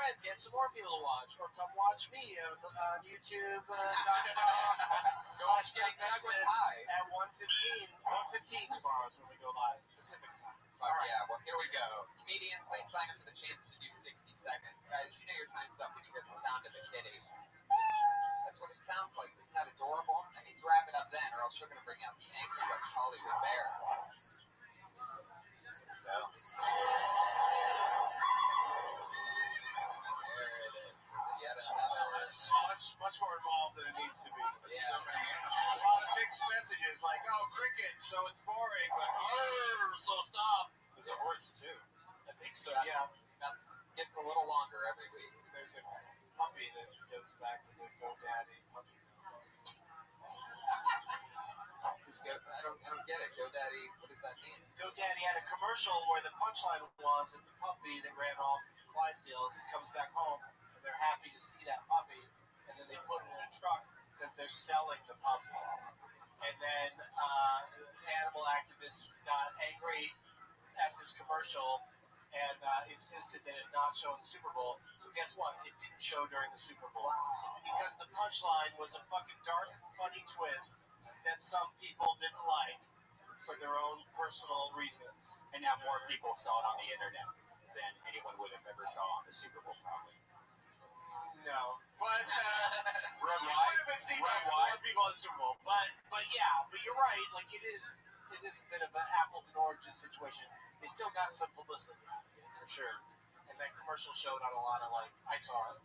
friends, get some more people to watch, or come watch me on YouTube. Getting Doug with High at 1:15 tomorrow is when we go live, Pacific time. Fuck right. Yeah, well, here we go. Comedians, they sign up for the chance to do 60 seconds. Guys, you know your time's up when you hear the sound of a kitty. That's what it sounds like. Isn't that adorable? That means wrap it up then, or else you're going to bring out the angry West Hollywood bear. There it is. Yet another. It's much more involved than it needs to be. Yeah. So many animals. A lot of mixed messages like, oh, crickets, so it's boring, but so stop. There's a horse too. I think so, yeah. Gets a little longer every week. There's a puppy that goes back to the GoDaddy puppy. I don't get it. GoDaddy, what does that mean? GoDaddy had a commercial where the punchline was that the puppy that ran off to Clydesdales comes back home and they're happy to see that puppy, and then they put it in a truck because they're selling the puppy. And then animal activists got angry at this commercial and insisted that it not show in the Super Bowl. So guess what? It didn't show during the Super Bowl because the punchline was a fucking dark, funny twist that some people didn't like for their own personal reasons. And now more people saw it on the internet than anyone would have ever saw on the Super Bowl, probably. No, but Rabbi, you would have seen more people on the Super Bowl. But yeah, but you're right. Like it is a bit of an apples and oranges situation. They still got some publicity for sure, and that commercial showed on a lot of I saw it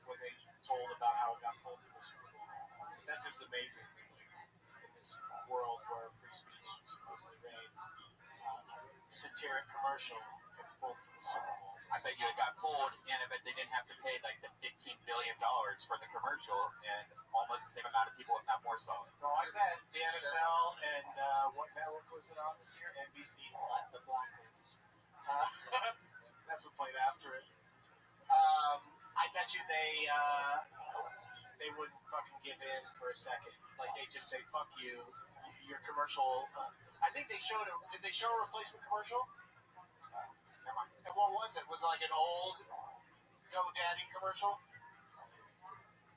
when they told about how it got pulled from the Super Bowl. That's just amazing. This world where free speech supposedly reigns, satiric commercial gets pulled from the Super Bowl. I bet you it got pulled, and I bet they didn't have to pay the $15 billion for the commercial, and almost the same amount of people, if not more, saw it. No, I bet the NFL and what network was it on this year? NBC, the Blacklist. That's what played after it. I bet you they wouldn't fucking give in for a second. Like they just say, "Fuck you, your commercial." I think they showed it. Did they show a replacement commercial? And what was it? Was it like an old GoDaddy commercial?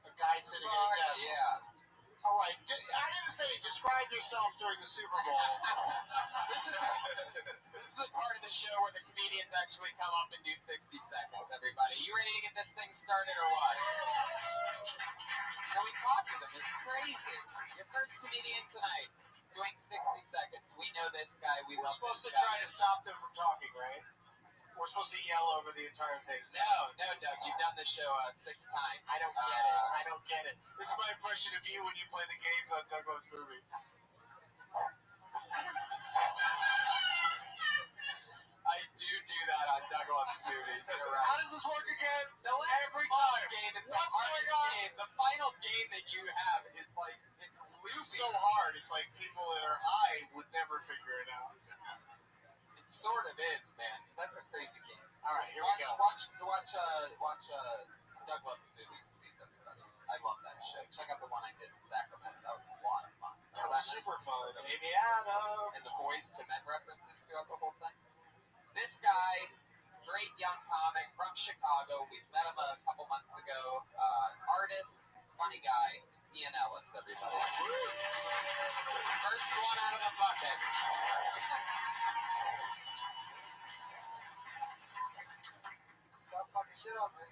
A guy sitting at a desk. Yeah. All right. I didn't say describe yourself during the Super Bowl. This is the part of the show where the comedians actually come up and do 60 seconds, everybody. You ready to get this thing started or what? And we talk to them. It's crazy. Your first comedian tonight doing 60 seconds. We know this guy. We love this guy. We're supposed to try to stop them from talking, right? We're supposed to yell over the entire thing. No, Doug. You've done this show 6 times. I don't get it. This is my impression of you when you play the games on Doug Loves Movies. I do that on Doug Loves Movies. You're right. How does this work again? Every time. Game is What's going on? Game. The final game that you have is it's loopy. It's so hard. It's like people that are high would never figure it out. It sort of is, man. That's a crazy game. All right, here we go. Watch Doug Loves Movies, please, everybody. I love that show. Check out the one I did in Sacramento. That was a lot of fun. That was super fun. Amy Adams. And the Boys to Men references throughout the whole thing. This guy, great young comic from Chicago. We've met him a couple months ago. Artist, funny guy. It's Ian Ellis, everybody. First one out of the bucket. Stop fucking shit up, man.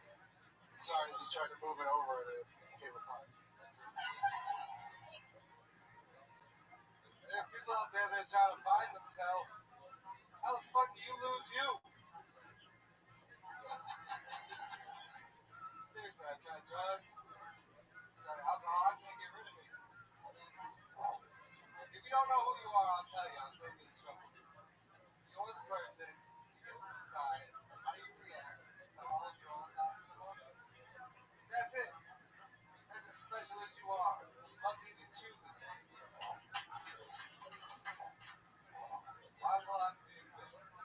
Sorry, I was just trying to move it over to cable part. There are people out there that are trying to find themselves. How the fuck do you lose you? Seriously, I've tried drugs, tried alcohol, I can't get rid of me. If you don't know who you are, I'll tell you, I'll save you the trouble. You're the person, you just decide how you react to all of your own thoughts and emotions. That's it. That's as special as you are. Lucky to choose it. My philosophy is this.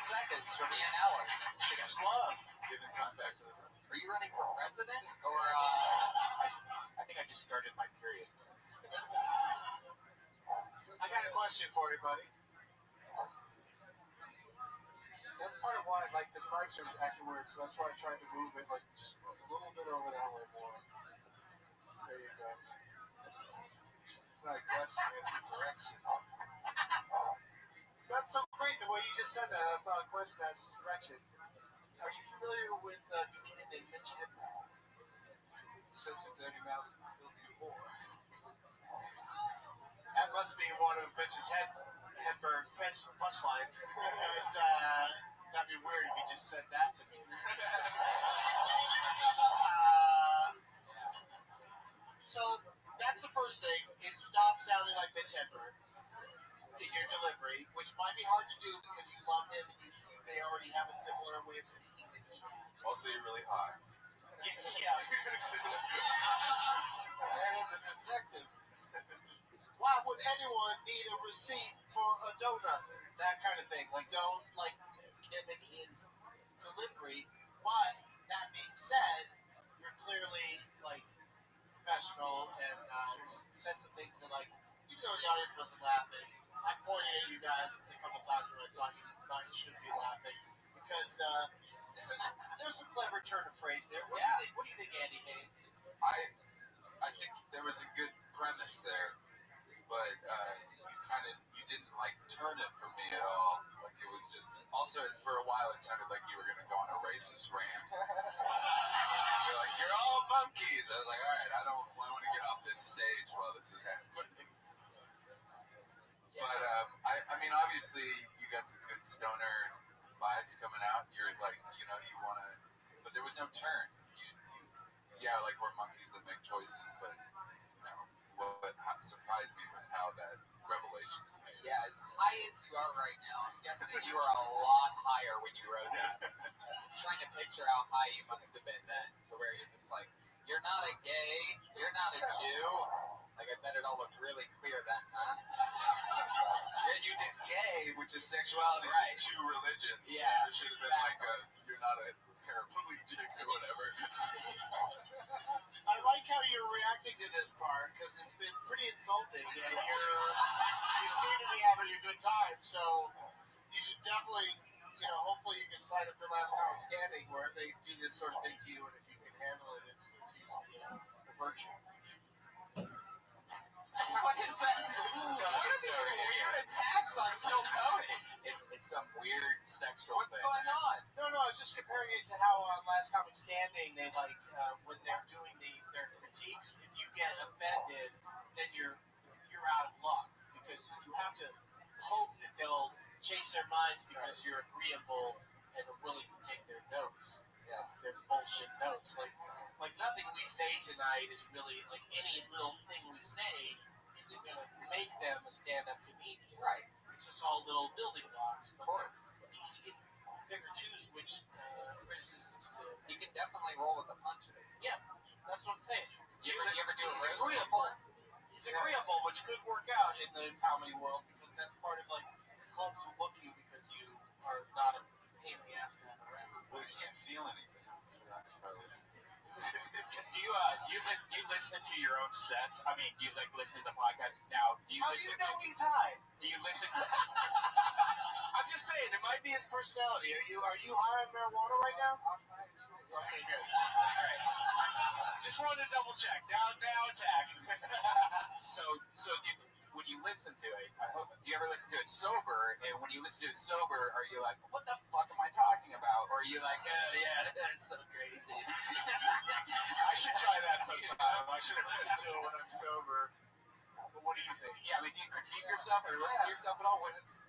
seconds from Ian Ellis. There's love. Giving time back to the room. Are you running for president or? I think I just started my period. I got a question for you, buddy. That's part of why I like the mics are acting weird, so that's why I tried to move it like just a little bit over that way more. There you go. It's not a question, it's a direction. That's so great the way you just said that. That's not a question, that's just direction. Are you familiar with a comedian named Mitch Hedberg? Such a dirty mouth, filthy whore. That must be one of Mitch's Hedberg punchlines. That'd be weird if you just said that to me. So that's the first thing, is stop sounding like Mitch Hedberg in your delivery, which might be hard to do because you love him and you may already have a similar way of speaking as he. Also, you're really high. Yeah. There is a detective. Why would anyone need a receipt for a donut? That kind of thing. Like, don't mimic his delivery. But that being said, you're clearly professional and said some things that even though the audience wasn't laughing, I pointed at you guys a couple times when I thought you shouldn't be laughing because there's some clever turn of phrase there. What do you think, Andy Hayes? I think there was a good premise there, but you didn't turn it for me at all. It was just also for a while it sounded like you were gonna go on a racist rant. You're like, you're all monkeys. I was like, all right, I want to get off this stage while this is happening. But I mean, obviously you got some good stoner vibes coming out. You're you want to, but there was no turn. We're monkeys that make choices, but what surprised me was how that revelation is made. Yeah, as high as you are right now, I'm guessing you were a lot higher when you wrote that. I'm trying to picture how high you must have been then, to where you're just like, you're not a gay, you're not a Jew. I bet it all looked really clear then, huh? Yeah, you did gay, which is sexuality, right? Two religions. Yeah, it should have been you're not a paraplegic or whatever. I like how you're reacting to this part because it's been pretty insulting. And you seem to be having a good time, so you should definitely, hopefully you can sign up for Last Comic Standing where they do this sort of thing to you, and if you can handle it, it seems to be a virtue. What is that? What are these weird attacks on Kill Tony? It's some weird sexual What's thing. going on? No, I was just comparing it to how on Last Comic Standing they when they're doing their critiques, if you get offended, then you're out of luck because you have to hope that they'll change their minds because you're agreeable and are willing to take their notes. Yeah. Their bullshit notes. Like nothing we say tonight is really any little thing we say isn't going to make them a stand-up comedian. Right. It's just all little building blocks. But you can pick or choose which criticisms to. You can definitely roll with the punches. Yeah, that's what I'm saying. You ever do a He's roast agreeable. before? He's agreeable, which could work out in the comedy world because that's part of clubs will book you because you are not a pain in the ass to have around. Well, you can't feel anything, so that's probably. Do you listen to your own sets? I mean, do you listen to the podcast now? Do you How do listen you know to? he's high? Do you listen to? I'm just saying, it might be his personality. Are you high on marijuana right now? Okay, good. All right. Just wanted to double check. Now attack. So when you listen to it, do you ever listen to it sober? And when you listen to it sober, are you like, what the fuck am I talking about? Or are you like, yeah, that's so crazy? I should try that sometime. I should listen to it when I'm sober. But what do you think? Yeah, do you critique yourself or listen to yourself at all? When it's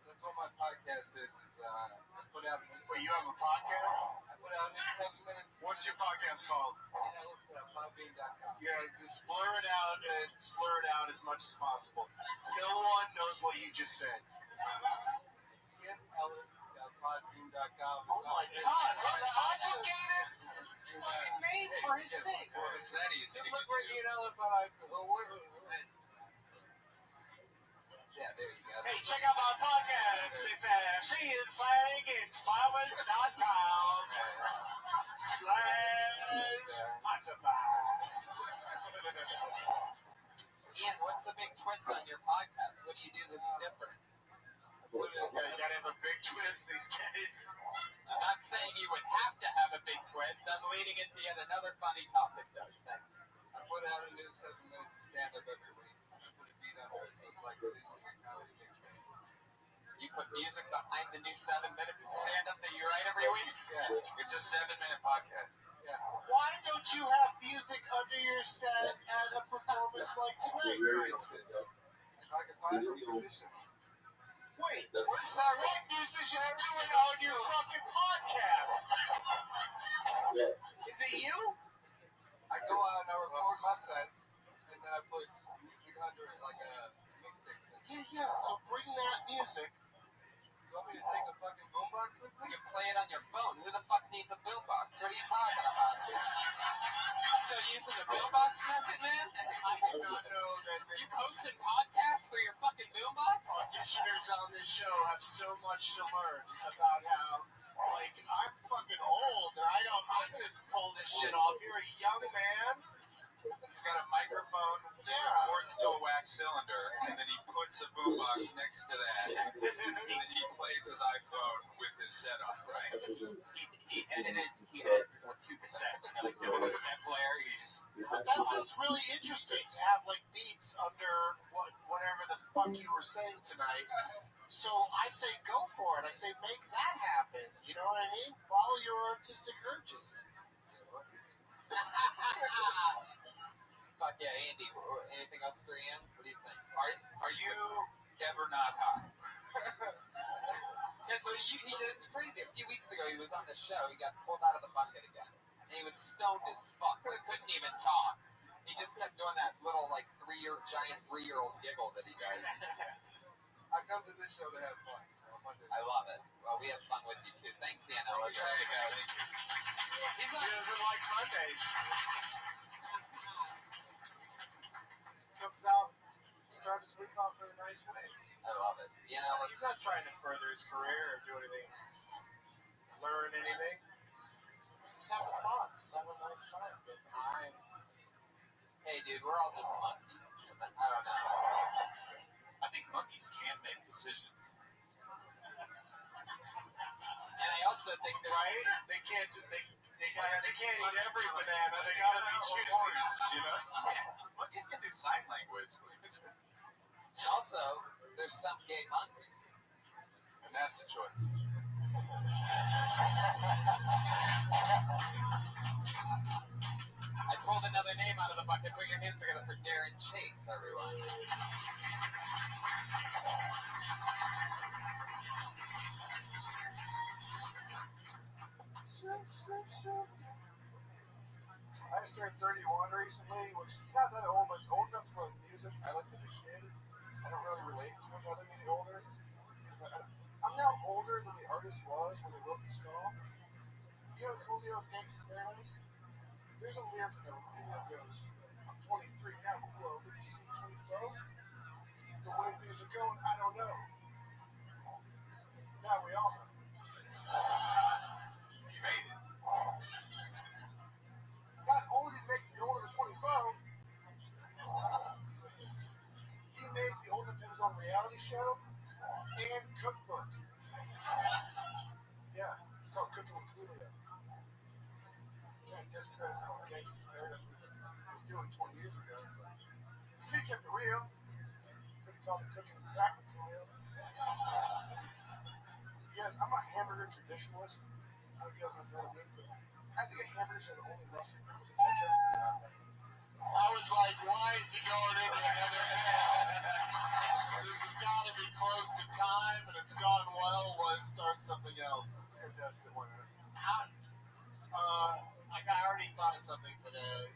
That's what my podcast is I put out Wait, you have a podcast? I put out 7 minutes. What's your podcast called? Listen at podbean.com. Yeah, just blur it out and slur it out as much as possible. No one knows what you just said. IanEllis.podbean.com. Oh my God, what a complicated fucking name for his thing. Well, it's that easy to Look get for to. Ian Ellis on iTunes. Yeah, there you go. Hey, Hey, check out my podcast. It's at sheandflagandflowers.com/classify. Ian, what's the big twist on your podcast? What do you do that's different? Yeah, you gotta have a big twist these days. I'm not saying you would have to have a big twist. I'm leading into yet another funny topic, Doug. Thank you. I put out a new 7 minutes of stand-up every week. And I put a beat under it, so it's like releasing a comedy mixtape. You put music behind the new 7 minutes of stand-up that you write every week? Yeah. It's a 7-minute podcast. Why don't you have music under your set at a performance like tonight, for instance? If I could find some musicians. Wait, what musician are doing on your fucking podcast? Is it you? I go out and I record my sets, and then I put music under it like a mixtape. Yeah. So bring that music. You want me to take the fucking boombox with me? You can play it on your phone. Who the fuck needs a boombox? What are you talking about? You still using the boombox method, man? I did not know that You posting podcasts through your fucking boombox? auditioners on this show have so much to learn about how, like, I'm fucking old and I couldn't pull this shit off. You're a young man. He's got a microphone that Yeah. records to a wax cylinder, and then he puts a boombox next to that, and then he plays his iPhone with his set on, right? He edits with 2 cassettes. And like doing a cassette player, you just But that sounds really interesting to have like beats under whatever the fuck you were saying tonight. So I say go for it. I say make that happen. You know what I mean? Follow your artistic urges. Fuck yeah, Andy. Anything else for Ian? What do you think? Are you ever not high? Yeah, so it's crazy. A few weeks ago, he was on the show. He got pulled out of the bucket again. And he was stoned as fuck. He couldn't even talk. He just kept doing that little, like, giant 3-year-old giggle that he does. I come to this show to have fun, so I'm under. I love it. Well, we have fun with you, too. Thanks, Ian Ellis. There you go. He doesn't like Mondays. Comes out, start his week off in a nice way. I love it. Ian Ellis. He's not trying to further his career or do anything, learn anything. He's just having fun. Just having a nice time. Getting high. Hey, dude, we're all just monkeys. I don't know. I think monkeys can make decisions. And I also think that Right? They can't eat every banana. They gotta be choosy. You know? Monkeys can do sign language. also there's some gay monkeys. And that's a choice. I pulled another name out of the bucket. Put your hands together for Darren Chase, everyone. I just turned 31 recently, which is not that old, but it's old enough for music I liked as a kid. I don't really relate to it other any older. I'm now older than the artist was when they wrote the song. You know Coolio's Gangsta's Paradise? There's a lyric in there where Coolio goes, I'm 23 now, whoa, did you see 24? The way things are going, I don't know. Now we all know. You made it. Not only did he make me older than 24, he made me older than his own reality show and cookbook. Yeah, it's called Cooking with Coolio. Can't discredit some of the Gangsta's Paradise we was doing 20 years ago. You could have kept it real. Could have called it Cooking with Crack with Coolio. Yes, I'm a hamburger traditionalist. I don't know if you guys know what I mean. I think a hamburger should have only mustard was a ketchup. I was like, why is he going into another This has got to be close to time, and it's gone well. Let's start something else. Contest it, how? Like I already thought of something for the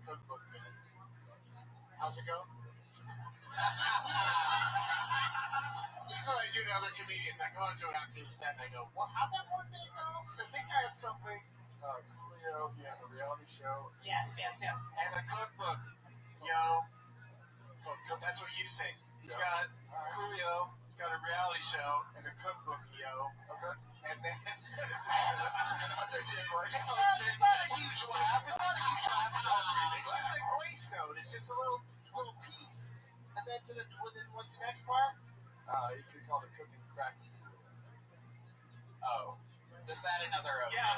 cookbook minute. How's it go? This is what I do to other comedians. I go into it after the set and I go, well, how'd that one day go? Because I think I have something. Coolio, he has a reality show. Yes. And a cookbook. Yo. That's what you say. He's got Coolio. He's got a reality show and a cookbook, yo. Okay. And then it's not a huge laugh. It's not a huge laugh. It's just a grace note. It's just a little piece. And then what's the next part? You could call it cooking crack. Oh. Just add another O. Yeah,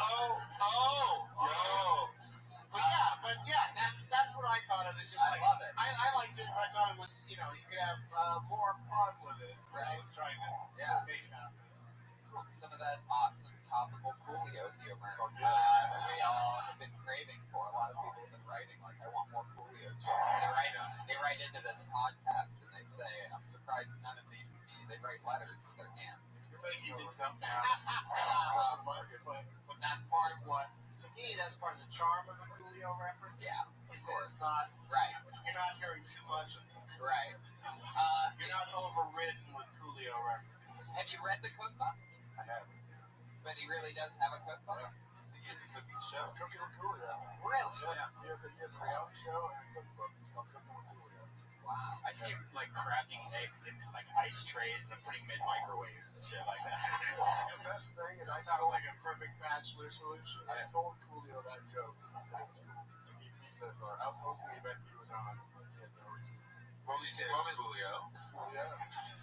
but that's what I thought of. It's just I love it. I liked it. I thought it was, you could have more fun with it. Right. I was trying to make it happen. Some of that awesome topical Coolio humor that we all have been craving for. A lot of people have been writing, like, I want more Coolio jokes. They write into this podcast and they say, I'm surprised none of these, they write letters with their hands. You're making things up now. But that's part of what, to me, that's part of the charm of the Coolio reference. Yeah, Is that it's not, right. You're not hearing too much of it. Right. You're not overridden with Coolio references. Have you read the cookbook? I haven't. But he really does have a cookbook? I think he has a cooking show. Cooking with Coolio. Really? Yeah. He has a reality show and a cookbook. It's called Cooking with Coolio. Wow. I see him like cracking eggs in like ice trays and putting them in microwaves and shit like that. The best thing is That sounds like a perfect bachelor solution. I told Coolio that joke. He said it was cool. He said it was I was hosting the event he was on. He had no reason. What was Coolio? Yeah.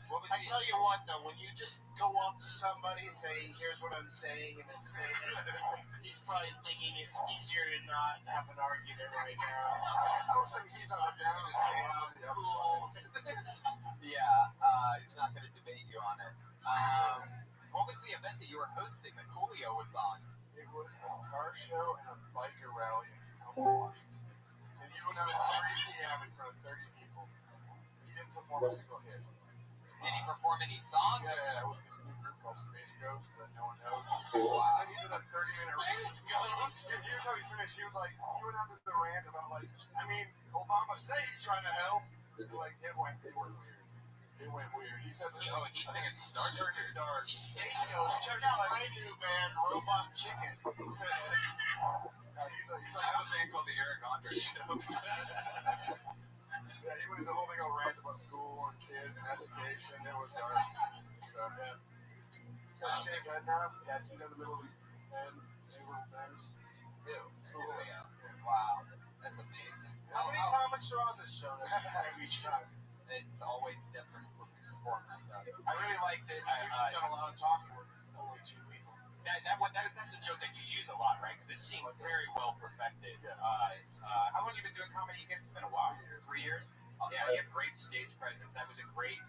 What was I tell you what, though, when you just go up to somebody and say, "Here's what I'm saying," and then say it, he's probably thinking it's easier to not have an argument right now. I was thinking he's on I'm just gonna say, cool. he's not going to debate you on it. What was the event that you were hosting that Coolio was on? It was a car show and a biker rally in Tacoma, Washington. And he went out at 3 p.m. in front of 30 people. He didn't perform a single hit. Did he perform any songs? Yeah, it was this new group called Space Ghost that no one knows. Wow. And he did a 30-minute Space Ghost? Here's how he finished. He was like, he went out to the rant about, like, Obama say he's trying to help. It went weird. It went weird. He said, He I think it started turning dark. Space Ghost, check out my new band, Robot Chicken. He's like, I have a band called the Eric Andre Show. Yeah, he went the whole thing on rant about school and kids and education. It was dark. So, yeah. He's got a shaved head now, tattooed in the middle of his head, two little things. Ew, Coolio. Wow. That's amazing. How many comics are on this show each time? It's always different. It's what you support them, though. I really liked it. We've done a lot of talking with only 2 people. That's a joke that you use a lot, right? Because it seemed very well perfected. How long have you been doing comedy again? It's been a while. 3 years? Yeah, you have great stage presence. That was a great,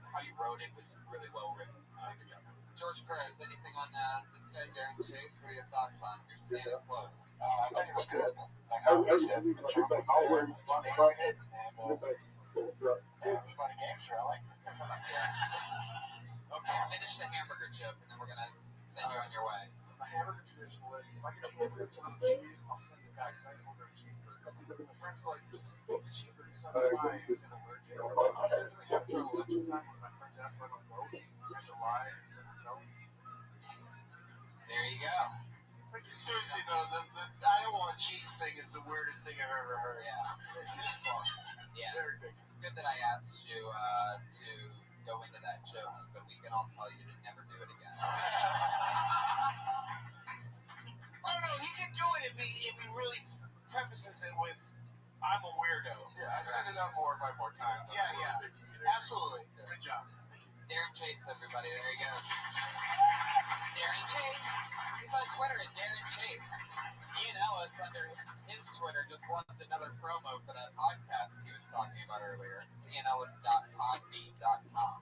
how you wrote it was really well written. Good job. George Perez, anything on this guy, Darren Chase? What are your thoughts on him? You're standing close. I thought it was good. Like how he said, the joke was there, stayed in it, and it was about a gangster. I like it. Yeah. Okay, finish the hamburger joke, and then we're going to send you on your way. I'm a hamburger traditionalist. If I get a hamburger with cheese, I'll send it back because I didn't order a cheeseburger. My friends are like, just eat the cheeseburger. So I'm fine. It's an allergic. I said to the hamburger election time when my friends asked why I don't vote. I had to lie and said no. There you go. Seriously though, the I don't want cheese thing is the weirdest thing I've ever heard. Yeah. It's fun. Yeah. Very big. It's good that I asked you to go into that joke so that we can all tell you to never do it again. Oh no, he can do it if he really prefaces it with, "I'm a weirdo." Yeah, I send it out 4 or 5 more times. Yeah. Absolutely. Good job. Darren Chase, everybody. There you go. Darren Chase. He's on Twitter at Darren Chase. Ian Ellis, under his Twitter, just left another promo for that podcast he was talking about earlier. It's ianellis.podbean.com.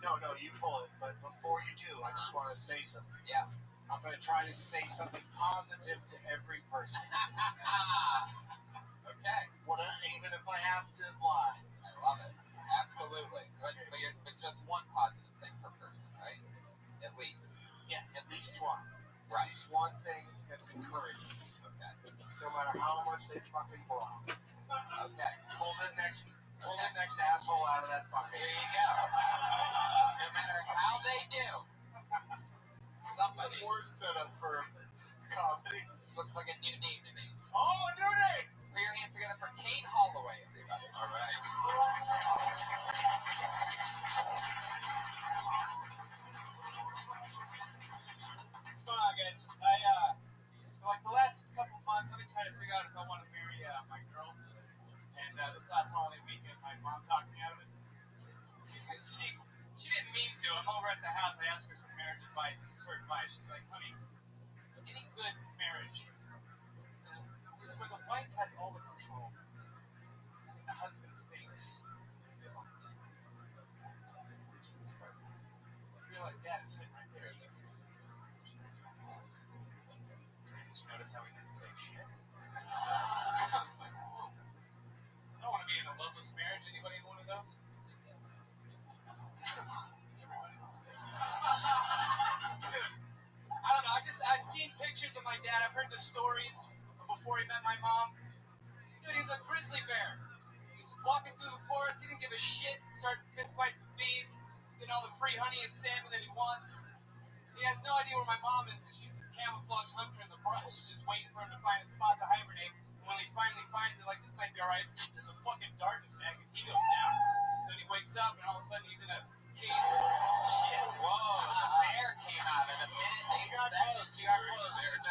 No, you pull it. But before you do, I just want to say something. Yeah. I'm going to try to say something positive to every person. Okay. Even if I have to lie. I love it. Absolutely. But just one positive thing per person, right? At least. Yeah, at least one. Right. At least one thing that's encouraging. Okay. No matter how much they fucking blow. Okay. Pull the next asshole out of that bucket. There you go. No matter how they do. Somebody. It's the worst setup for comedy. This looks like a new name to me. Oh, a new name! Put your hands together for Kate Holloway, everybody. All right. What's going on, guys? For like the last couple of months, I've been trying to figure out if I want to marry my girl. And this last holiday weekend, my mom talked me out of it. She didn't mean to. I'm over at the house. I asked her some marriage advice. This is her advice. She's like, honey, any good marriage is where the wife has all the control. And the husband thinks is on the Jesus Christ. I realized Dad is sitting right there. Did you notice how he didn't say shit? I was like, whoa. I don't want to be in a loveless marriage. Anybody in one of those? Dude, I don't know. I've seen pictures of my dad. I've heard the stories of before he met my mom. Dude, he's a grizzly bear. Walking through the forest, he didn't give a shit. Started fistfights with bees, getting all the free honey and salmon that he wants. He has no idea where my mom is because she's this camouflage hunter in the brush, just waiting for him to find a spot to hibernate. And when he finally finds it, like, this might be alright, there's a fucking darkness bag, and he goes down. Then he wakes up, and all of a sudden he's in a cave. Shit. Whoa, the bear came out in a minute. You got close. You got close. And,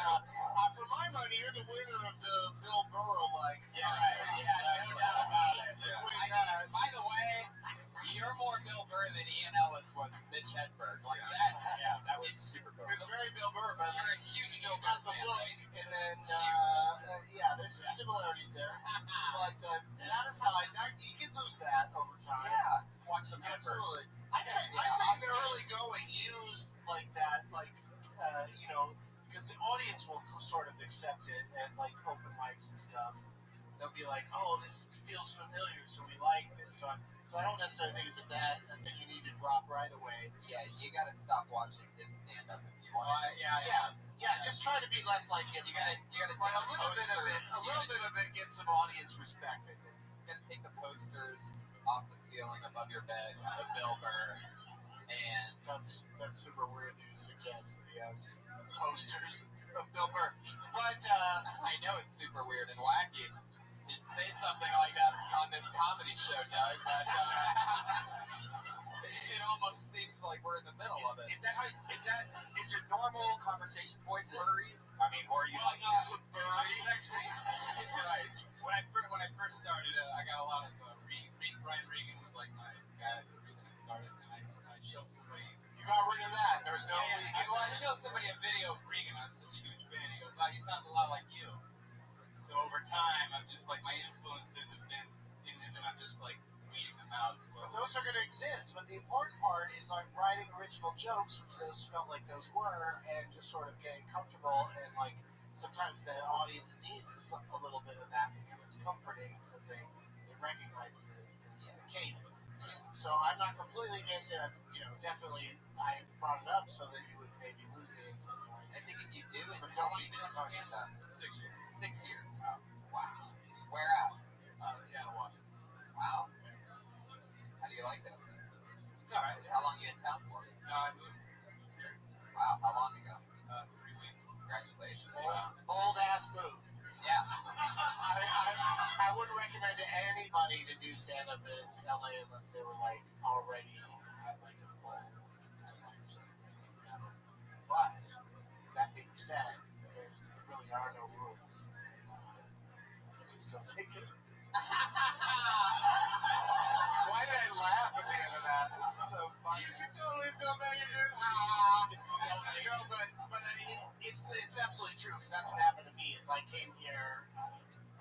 for my money, you're the winner of the Bill Burr, like. Yeah, no doubt about it. Yeah. By the way, you're more Bill Burr than Ian Ellis was Mitch Hedberg. Like, that was super cool. It's very Bill Burr, but You're a huge Bill got Burr the fan, look, right? and then there's some similarities there. But that aside, you can lose that over time. Yeah. Watch some Hedberg. Absolutely. I'd say in the early going, use like that, because the audience will sort of accept it at like open mics and stuff. They'll be like, "Oh, this feels familiar, so we like this." So I don't necessarily think it's a thing you need to drop right away. Yeah, you gotta stop watching his stand-up if you want to. Yeah. Just try to be less like him. You gotta take But the posters. a little bit of it gets some audience respect, I think. You gotta take the posters off the ceiling above your bed of Bill Burr, and That's super weird that you suggest. Yes, posters of Bill Burr. But I know it's super weird and wacky to say something like that on this comedy show, Doug, but it almost seems like we're in the middle of it. Is your normal conversation voice blurry? I mean, or are you like is it blurry? Actually, Right. when I first started, I got a lot of Brian Regan was like my guy. The reason I started, and I showed somebody. You got rid of that. There was no. I showed somebody a video of Regan. I'm such a huge fan. He goes, "Wow, he sounds a lot like you." So over time, I'm just like my influences have been, and then I'm just like weeding them out slowly. Those are going to exist, but the important part is like writing original jokes, which those felt like those were, and just sort of getting comfortable. And like sometimes the audience needs a little bit of that because it's comforting because they recognize the cadence. So I'm not completely against it. Definitely I brought it up so that you would maybe lose it in some way. I think if you do it, But how don't long be you too been in conscious. stand-up? 6 years. 6 years. Wow. Where at? Seattle, Washington. Wow. How do you like that? It's all right. How long you in town for? No, I moved here Wow. How long ago? 3 weeks. Congratulations. Bold ass move. Yeah. I wouldn't recommend to anybody to do stand up in LA unless they were like already at like a full. But that being said, there really are no rules. You can still make it. Why did I laugh at the end of that? It's so funny. You can totally still make it, dude. But I mean, it's absolutely true because that's what happened to me. Is I came here.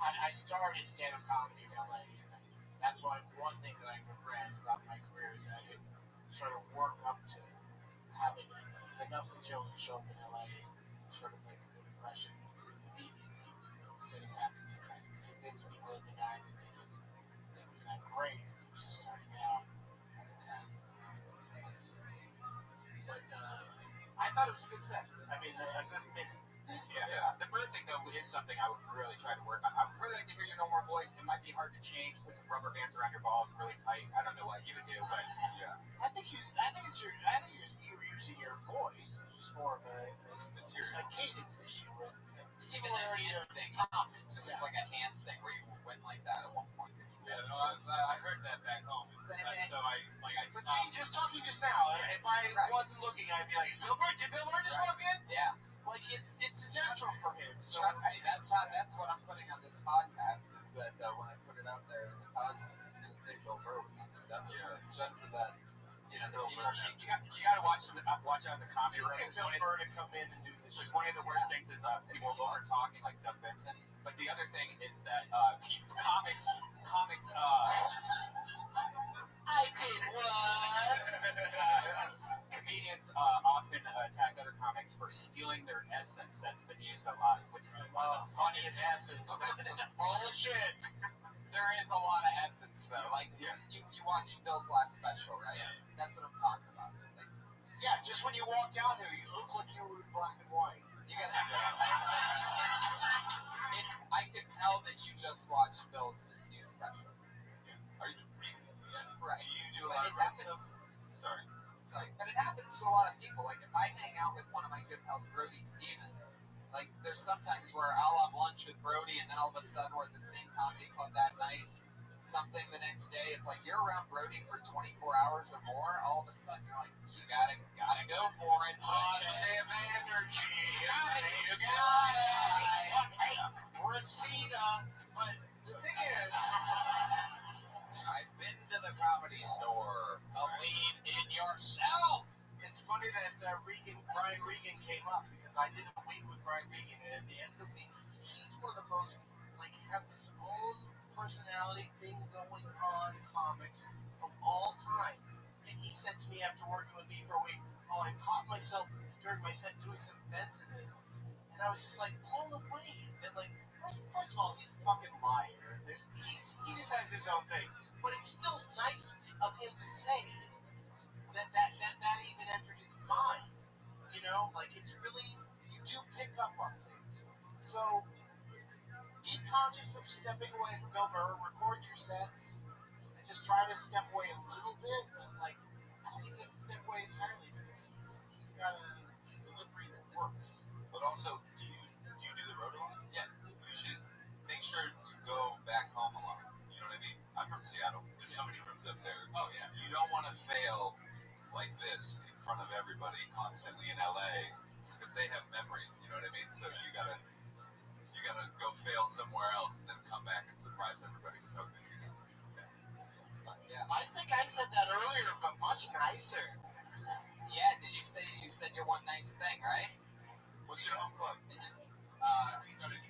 I started stand-up comedy in LA. And that's one thing that I regret about my career is that I didn't sort of work up to having enough material to show up in LA, sort of make a good impression immediately, instead of having to kind of convince people of the guy that they didn't think was that great because he was just starting out as but I thought it was a good set. I mean, a good minute. Yeah. The bird thing, though, is something I would really try to work on. I would really like to hear your no more voice. It might be hard to change. Put some rubber bands around your balls really tight. I don't know what you would do, but yeah. I think you're using your voice. It's more of a cadence issue. And similarity hand of thing. topics. It was like a hand thing where you went like that at one point. Yeah, no, I heard that back home. So I But see, just talking just now, if I wasn't looking, I'd be like, did Bill Burr just walk in? Yeah. Like, it's natural for him. So Trust me, that's what I'm putting on this podcast, is that when I put it out there in the cosmos, it's going to say Bill Burr was on this episode, just so that, you know, the people... You got to watch out the comedy room. Bill Burr to come in and do this. One of the worst things is people over talking like Doug Benson. But the other thing is that comics. I did what? Comedians often attack other comics for stealing their essence. That's been used a lot, which is one of the funniest essence. That's bullshit. There is a lot of essence, though. Like, you watch Bill's last special, right? Yeah. That's what I'm talking about. Like, Yeah, just when you walk down here, you look like you were in black and white. you gotta... I could tell that you just watched Bill's new special. Are you recently? Yeah. Right. Do you do a But lot it of road happens. stuff? Sorry. But it happens to a lot of people. Like, if I hang out with one of my good pals, Brody Stevens, like, there's sometimes where I'll have lunch with Brody, and then all of a sudden we're at the same comedy club that night. Something the next day, it's like you're around Brody for 24 hours or more. All of a sudden, you're like, you gotta go for it. Positive energy. You got it. Reseda. But the thing is, I've been to the Comedy Store. Believe in yourself. it's funny that Brian Regan came up, because I did a week with Brian Regan, and at the end of the week, he's one of the most, like, has his own personality thing going on in comics of all time. And he said to me after working with me for a week, I caught myself during my set doing some Bensonisms. And I was just like blown away. And like, first of all, he's a fucking liar. He just has his own thing. But it was still nice of him to say that even entered his mind. You know, like, it's really, you do pick up on things. So be conscious of stepping away from Bill Burr, record your sets, and just try to step away a little bit. But like, I don't think you have to step away entirely, because he's got a delivery that works. But also, do you do the road a lot? Yes. You should make sure to go back home a lot. You know what I mean? I'm from Seattle. There's so many rooms up there. Oh yeah. You don't want to fail like this in front of everybody constantly in LA, because they have memories. You know what I mean? So you gotta go fail somewhere else and then come back and surprise everybody with openings. Yeah. I think I said that earlier, but much nicer. Yeah, did you say your one nice thing, right? What's your home club? Started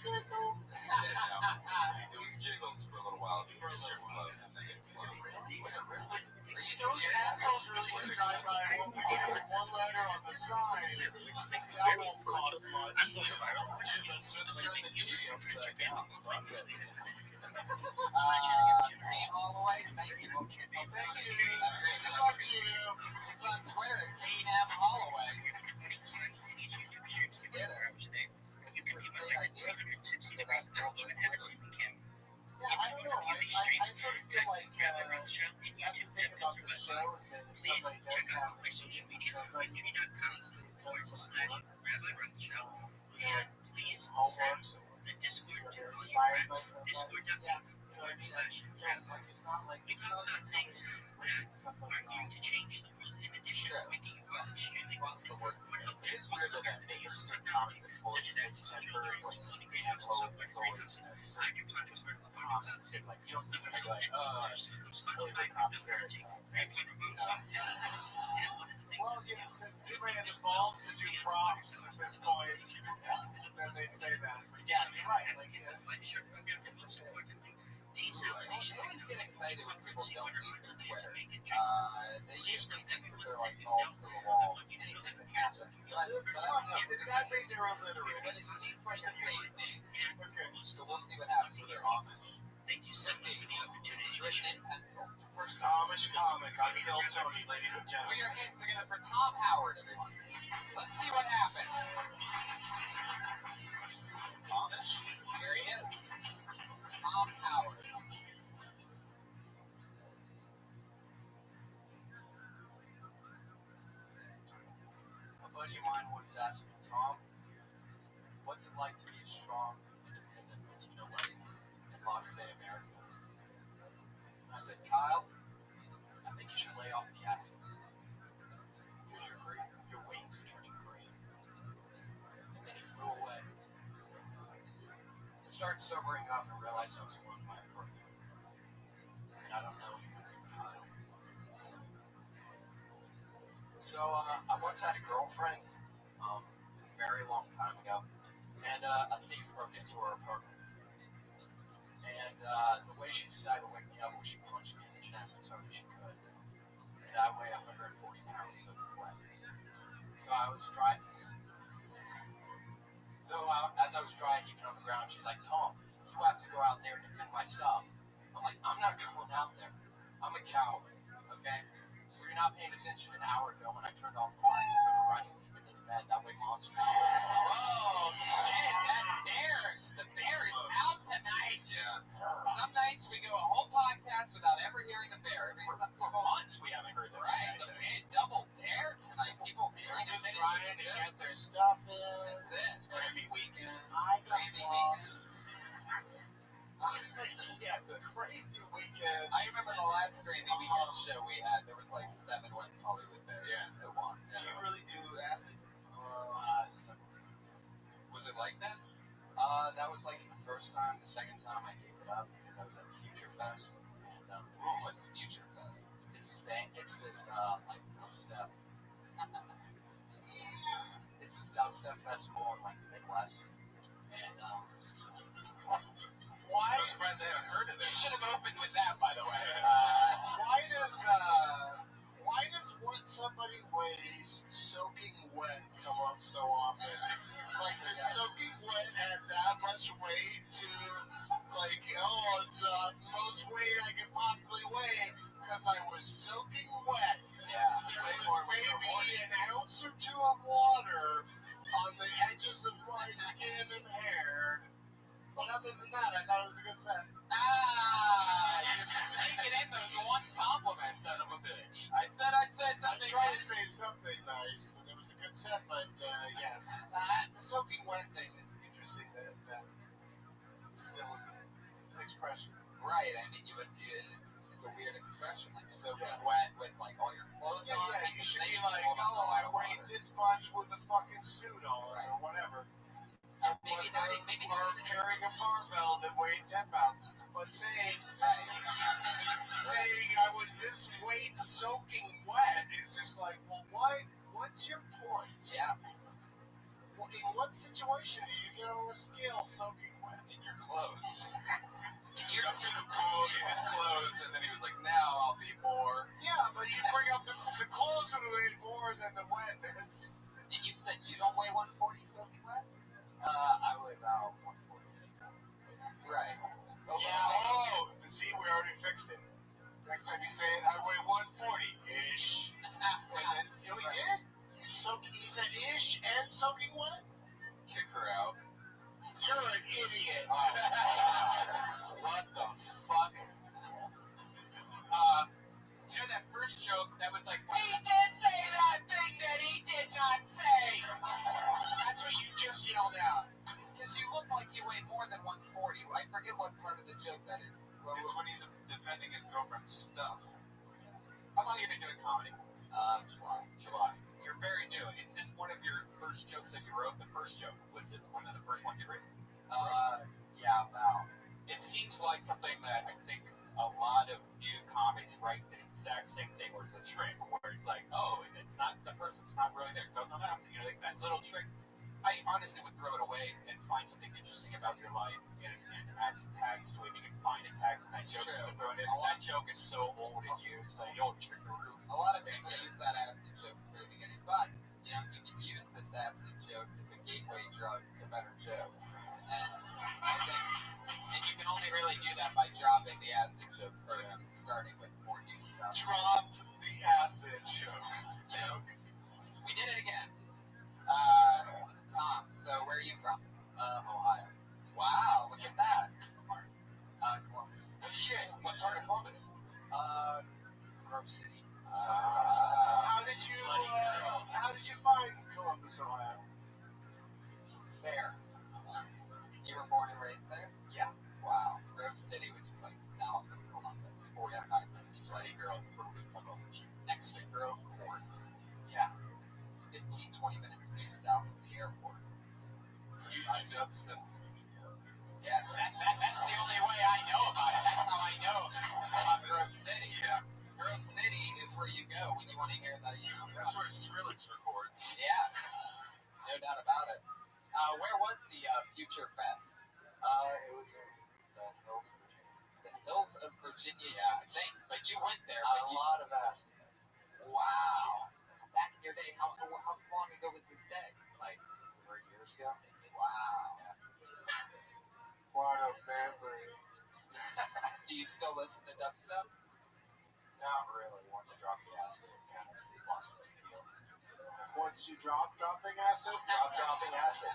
It's dead now. It was Jiggles for a little while. It was a strip club. I think it's Those assholes really just drive by one letter on the side. That won't cost much. Let's just turn the G upside down. Name Holloway, thank you. Thank you. Good luck to you. It's on Twitter at Kane Holloway. Get it. There's great ideas. Yeah, I don't know. I sort of feel like that's the thing about this show, is that if somebody does have musicians and stuff like that, they've done some work. And homeworks, they're inspired by somebody. Yeah. It's not like things somebody Sure. What's the word? It is weird that they use certain comics that told you that temporary like stand low, it's always a certain comics, and like you don't see somebody like, this is really good comic. Well, give me the balls to do props at this point, then they'd say that. But yeah, you're right. Like, it's a different thing. I always get excited when people don't leave their Twitter. They usually think that they're like balls to the wall. Anything can happen. It's not saying they're illiterate. But it seems like a safe name. Okay. So we'll see what happens with their Amish. Cindy, this is written in pencil. First Amish comic on Kill Tony, ladies and Put gentlemen. your hands together for Tom Howard, everyone. Let's see what happens. Amish? Here he is. Tom Howard. A buddy of mine once asked Tom, what's it like to be a strong, independent Latino woman in modern day America? And I said, Kyle, I think you should lay off the acid. Because your wings are turning gray. And then he flew away. I started sobering up and realized I was alone in my apartment. And I don't know anyone named Kyle. So I once had a girlfriend, a very long time ago, and a thief broke into her apartment. And the way she decided to wake me up was she punched me in the chest as hard as she could. And I weigh 140 pounds of wet. So I was driving. As I was dry heaving on the ground, she's like, Tom, you have to go out there and defend my stuff. I'm like, I'm not going out there. I'm a coward, okay? Were you not paying attention an hour ago when I turned off the lights and took a run and leaped into bed? That way monsters. Whoa, shit, the bear is out tonight. Yeah. Some nights we go a whole podcast without ever hearing the bear. For months we haven't heard the Right, the bear, double dare tonight. People trying to finish Trying this to shit. get their stuff in. That's it. It's gonna be weekend. I got Crazy lost. Yeah, it's a crazy weekend. I remember the last Grammy weekend show we had. There was like 7 West Hollywood bears at once. Did you really do acid? Was it like that? That was like the first time. The second time I gave it up because I was at Future Fest. And, Ooh, what's Future Fest? it's this band. It's this like dubstep. It's this dubstep festival in like the Midwest. And Why? I'm surprised I haven't heard of You this. should have opened with that, by the way. Why does what somebody weighs soaking wet come up so often? Like, does soaking wet add that much weight to, like, oh, it's most weight I could possibly weigh because I was soaking wet. yeah, There way was more maybe an ounce or two of water on the edges of my skin and hair. But other than that, I thought it was a good set. You're just sneaking in those one compliments. son of a bitch. I said I'd say I something. tried to say something nice, and it was a good set, but yes. The soaking wet thing is interesting that still is an expression. Right, I mean, it's a weird expression, like soaking wet with like all your clothes on. Yeah, you should be Then like, pull them oh, I all weighed over. this much with a fucking suit on, or whatever. Maybe not even carrying a barbell that weighed 10 pounds. But saying right. I was this weight soaking wet is just like, well, why? What's your point? Yeah. Well, in what situation do you get on a scale soaking wet? In your clothes. You're Jumped in the pool in his clothes, and then he was like, now I'll be more. Yeah, but you bring up the clothes would have weighed more than the wetness. And you said you don't weigh 140 soaking wet? I weigh about 140. Right. See, we already fixed it. Next time you say it, I weigh 140-ish. And we did. He said ish and soaking wet? Kick her out. You're an idiot. What the fuck? You know that first joke that was like, he did say that thing that he did not say. That's what you just yelled out. Because you look like you weigh more than 140. I forget what part of the joke that is. It's when he's defending his girlfriend's stuff. How long have you been doing comedy? July. You're very new. Is this one of your first jokes that you wrote? The first joke? Was it one of the first ones you wrote? Yeah, about. It seems like something that I think a lot of new comics write the exact same thing, where it's a trick, where it's like, oh, it's not, the person's not really there. So I'm asking, you know, like that little trick. I honestly would throw it away and find something interesting about your life and add some tags to it. You can find a tag from that joke and throw it in. That joke is so old and used, like, yo, trickaroo. A lot of people use that acid joke at the very beginning, but you know, you can use this acid joke as a gateway drug to better jokes. And I think, and you can only really do that by dropping the acid joke first and starting with more new stuff. Drop the acid joke. We did it again. Tom, so where are you from? Ohio. Wow, look at that. Columbus. Oh shit, what part of Columbus? Grove City. How did you 20 minutes due south of the airport. Huge dubstep. Yeah, that's the only way I know about it. That's how I know about Grove City. Yeah, Grove City is where you go when you want to hear the, that's where Skrillex records. Yeah, no doubt about it. Where was the Future Fest? It was in the Hills of Virginia. The Hills of Virginia, yeah, I think. But you went there. A lot of acid. Wow. Back in your day, how long ago was this day? Like 3 years ago. Wow. What a memory. Do you still listen to dubstep? Not really. Once I dropped the acid, it kind of lost its appeal. Once you dropping acid? Dropping acid.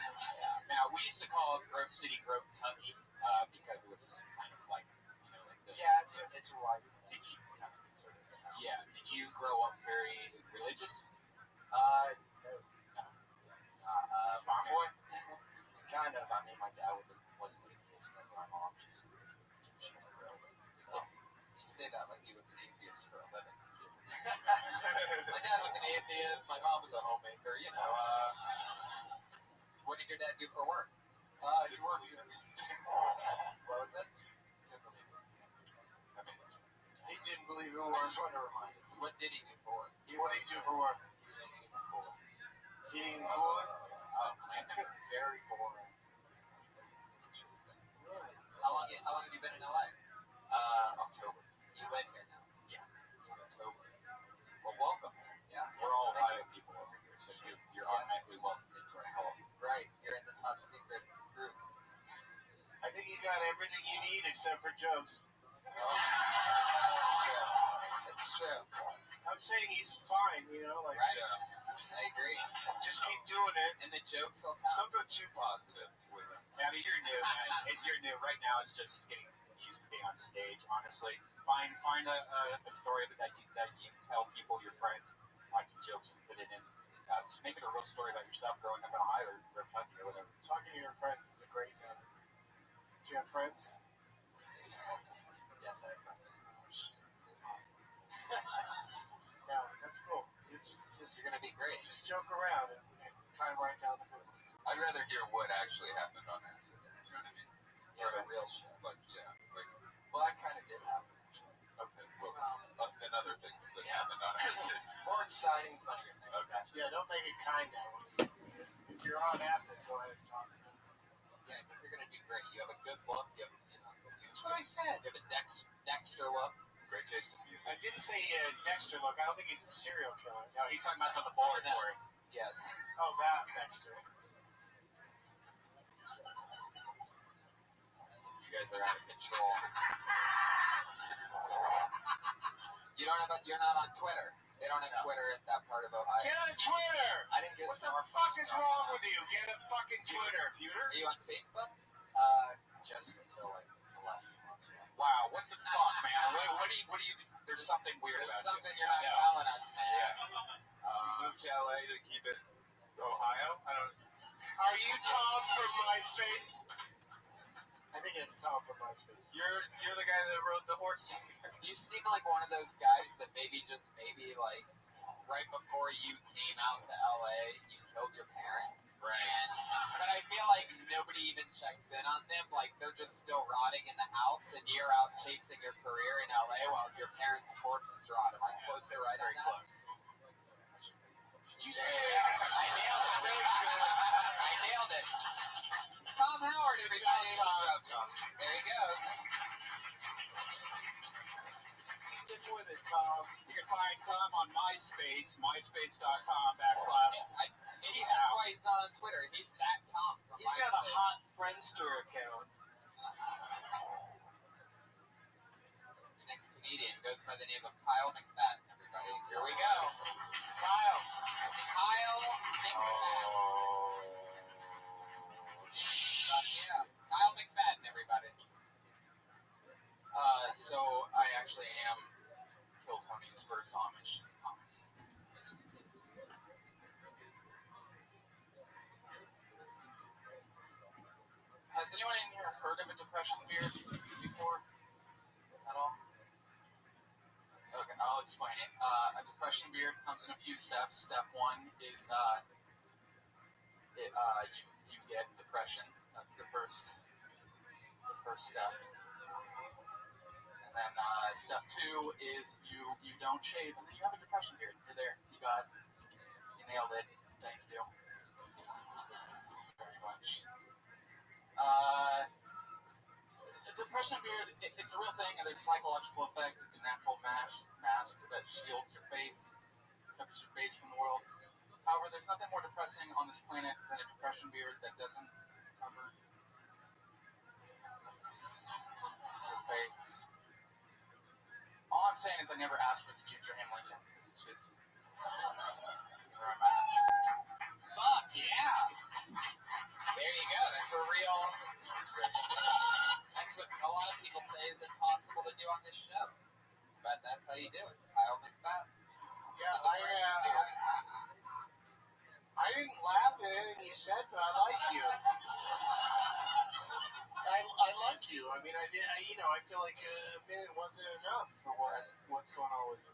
Now, we used to call Grove City Grove Tucky because it was kind of like, like this. Yeah, it's a wide. Did you, Kind of conservative. yeah, did you grow up very religious? Farm boy? Kind of. I mean, my dad was an atheist, and my mom just she never really. So You say that like he was an atheist for a living. My dad was an atheist. My mom was a homemaker. What did your dad do for work? he works in. What was it? He didn't believe it was. What did he do for work? What did he do for work? Eating cooler? Very boring. Interesting. How long have you been in LA? October. You live here now. October. Well, welcome. Yeah. We're all Thank Ohio people over here, so you're automatically welcome into our club. Right. You're in the top secret group. I think you got everything you need except for jokes. It's true. I'm saying he's fine, like, Right. Yeah. I agree. just keep doing it. And the jokes will come. Don't go too positive with him. Yeah, I mean, you're new, man. And you're new. Right now, it's just getting used to being on stage, honestly. Find a story that you tell people, your friends, find some jokes and put it in. Just make it a real story about yourself growing up in Ohio or Kentucky or whatever. Talking to your friends is a great thing. Do you have friends? Yes, I have friends. No, that's cool. It's just You're gonna be great. just joke around and try to write down the good ones. I'd rather hear what actually happened on acid. You know what I mean? You're the real shit. Like, yeah. Like, Well, that kind of did happen. okay, well, then other things that happened on acid. More exciting, funnier things. Okay. Actually. Yeah, don't make it kind of. If you're on acid, go ahead and talk. Yeah, I think you're gonna do great. You have a good look. That's what I said. You have a Dexter look. Great taste in I music. didn't say Dexter look. I don't think he's a serial killer. No, he's talking about on the board for it. Yeah. Oh, that Dexter. You guys are out of control. You're not on Twitter. They don't have Twitter in that part of Ohio. Get on Twitter! I didn't get What the smart fuck is wrong with you? Get a fucking Twitter. Are you on Facebook? Just until like the last few months. Yeah. Wow, what the fuck, man? What do you do? There's something weird There's about something you. you're not telling us, man. You moved to LA to keep it Ohio? I don't. Are you Tom from MySpace? I think it's Tom from MySpace. You're the guy that rode the horse. You seem like one of those guys that maybe like right before you came out to LA, you killed your parents. Right. But I feel like nobody even checks in on them. Like they're just still rotting in the house, and you're out chasing your career in LA while your parents' corpses rot. Am I close to right on Very that? close. Did you say I nailed it. I nailed it. Tom Howard, everybody. Good job, Tom. There he goes. stick with it, Tom? You can find Tom on MySpace, myspace.com/ Maybe that's why he's not on Twitter. He's that Tom. From He's got a MySpace. hot Friendster account. The next comedian goes by the name of Kyle McFadden, everybody. Here we go. Kyle. Kyle McFadden. Yeah. Kyle McFadden, everybody. So I actually am Kill Tony's first Amish comic. Has anyone in here heard of a depression beard before? At all? Okay, I'll explain it. A depression beard comes in a few steps. Step one is you get depression. That's the first step. And then step 2 is you don't shave, and then you have a depression period. You're there. You nailed it. Thank you very much. The depression period, it's a real thing, and there's a psychological effect. It's a natural mask that shields your face, covers your face from the world. However, there's nothing more depressing on this planet than a depression beard that doesn't cover your face. All I'm saying is I never asked for the ginger ham Lincoln. This is where I'm at. Fuck yeah! There you go. That's a real. That's what a lot of people say is impossible to do on this show. But that's how you do it. Kyle McFadden. Yeah, I didn't laugh at anything you said, but I like you. I like you. I mean, I feel like a minute wasn't enough for what's going on with you.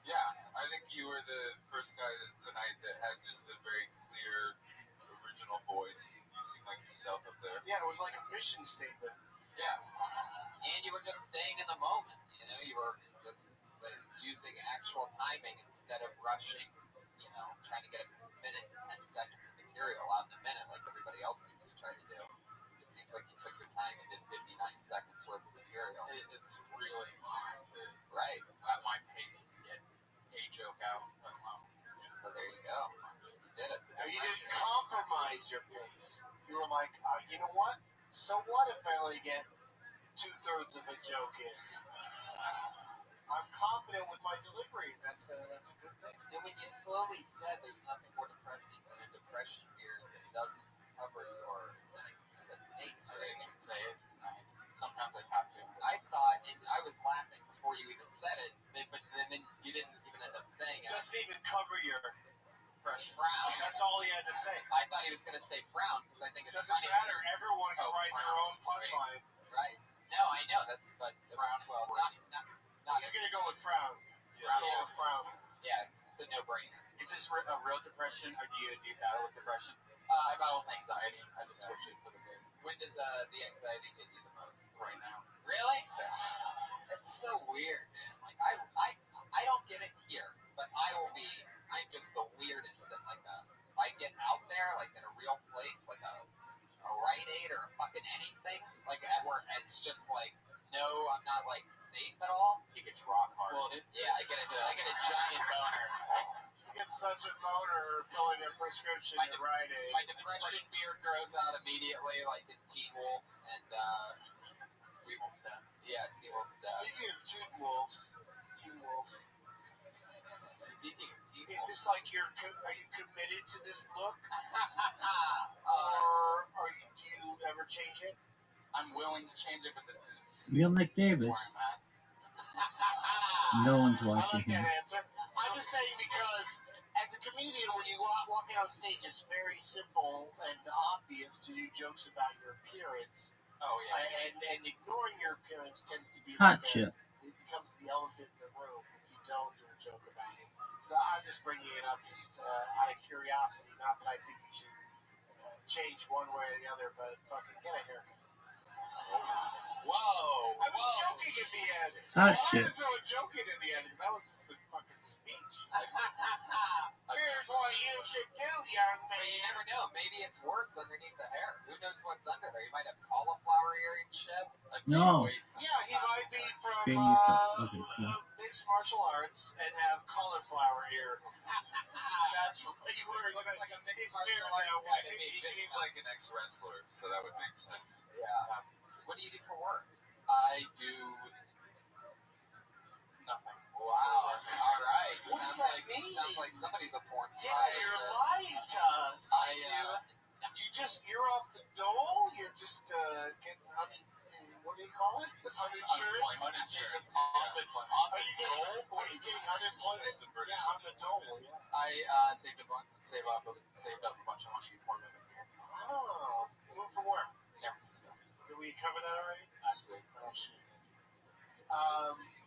Yeah, I think you were the first guy tonight that had just a very clear, original voice. You seem like yourself up there. Yeah, it was like a mission statement. Yeah. And you were just staying in the moment. You were just using actual timing instead of rushing, trying to get a minute and 10 seconds of material out in a minute like everybody else seems to try to do. It seems like you took your time and did 59 seconds worth of material. It's really hard to Right. at my pace to get a joke out. Well, there you go. You did it. Now, you didn't compromise your pace. You were like, you know what? So what if I only get 2/3 of a joke in? I'm confident with my delivery. That's a good thing. And when you slowly said there's nothing more depressing than a depression beard that doesn't cover your, like you said, face, I right? didn't even say it tonight. Sometimes I have to. I thought, and I was laughing before you even said it, but then you didn't even end up saying It it. doesn't even cover your Depression. Frown. That's all he had to say. I thought he was going to say frown because I think It it's doesn't funny. matter. Everyone can Oh, write their own frowns, punchline. Right. No, I know. But Frown is well, worse. not He's going to go with frown. Yeah. Go with frown. yeah, it's a no-brainer. Is this a real depression, or do you battle with depression? I battle with anxiety. I just switch it for the day. When does the anxiety hit you the most? Right now. Really? It's so weird, man. Like I don't get it here, but I'm just the weirdest. And like if I get out there, like in a real place, like a Rite Aid or fucking anything, like where it's just like, no, I'm not like safe at all. It gets rock hard. Well, I get a giant boner. You get such a boner filling a prescription My at Rite Aid. My depression beard grows out immediately, like in Teen Wolf and Weevil step. yeah, Teen Wolf stuff. Speaking of Teen Wolves, Speaking of Teen is Wolf, this like are you committed to this look, uh, or do you ever change it? I'm willing to change it, but this is Real Nick Davis. where I'm at. No one's I watching like that him. answer. I'm just saying because as a comedian, when you walk out on stage, it's very simple and obvious to do jokes about your appearance, Oh yeah. and ignoring your appearance tends to be Hot like chip. it becomes the elephant in the room if you don't do a joke about it. So I'm just bringing it up just out of curiosity. Not that I think you should change one way or the other, but fucking get a haircut. whoa, I was joking at the end. Hot I had shit. to throw a joke in at the end because that was just a fucking speech. But Here's what you should do, young you man. never know. Maybe it's worse underneath the hair. Who knows what's under there? You might have cauliflower earring shit. Like No. weights. Yeah, he might be from Finger cut. Okay, cool. mixed martial arts and have cauliflower ear. That's what he wears. Looks like a mixed It's martial very arts that guy to way. me. He seems like an ex-wrestler, so that would make sense. Yeah. What do you do for work? I do nothing. Wow. All right. What does sounds that like mean? sounds like somebody's a porn star. Yeah, you're lying to us. You're off the dole. You're just getting what do you call it? Uninsurance. Uninsurance. Are you getting? What are you getting? Unemployment. It's the British. Yeah, on the dole. Yeah. I saved up a bunch of money before moving here. Oh, move from where? San Francisco. Did we cover that already? Last week. Oh shit.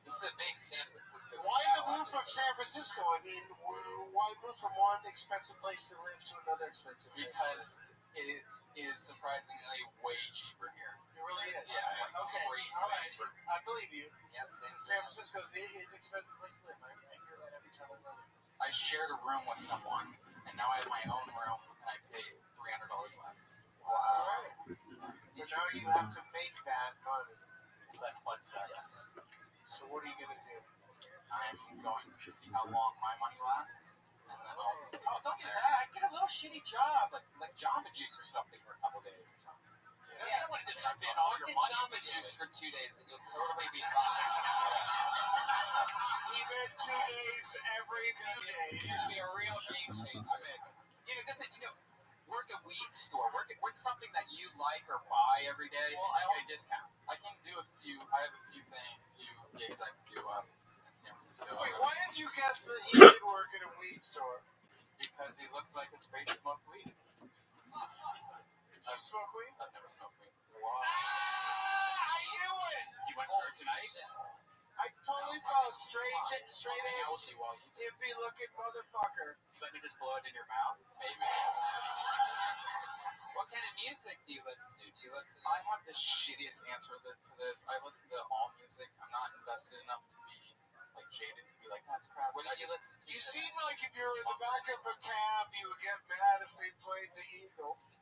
This is a big San Francisco. Why the style move from episode. San Francisco? I mean, why move from one expensive place to live to another expensive place? Because it is surprisingly way cheaper here. It really is. Yeah, like Okay. crazy All right. cheaper. I believe you. Yeah, San San Francisco is an expensive place to live. I hear that every time I go there. I shared a room with someone, and now I have my own room, and I pay $300 less. All right. But now you have to make that money. Less blood tax. Yes. So what are you gonna do? I'm going to see how long my money lasts, and then I'll Don't do that. Get a little shitty job. like Jamba Juice or something for a couple days or something. Yeah, like to spend all work your at money. Jamba Juice for 2 days and you'll totally be fine. Even 2 days every few days. It's gonna be a real game changer. Work a weed store. Work something that you like or buy every day. Well, and I just get a discount. I can do a few. I have a few gigs I can do up in San Francisco. Wait, why did you guess that he could work at a weed store? Because he looks like his face smoked weed. Did you smoke weed? I've never smoked weed. Wow. I knew it! You want to start tonight? I totally saw a straight edge, While you hippie looking motherfucker. let me just blow it in your mouth? Maybe. What kind of music do you listen to? Do you listen to I have the shittiest answer for this. I listen to all music. I'm not invested enough to be like jaded to be like, that's crap. what do you listen to? You seem like if you were in the back of a cab, you would get mad if they played the Eagles.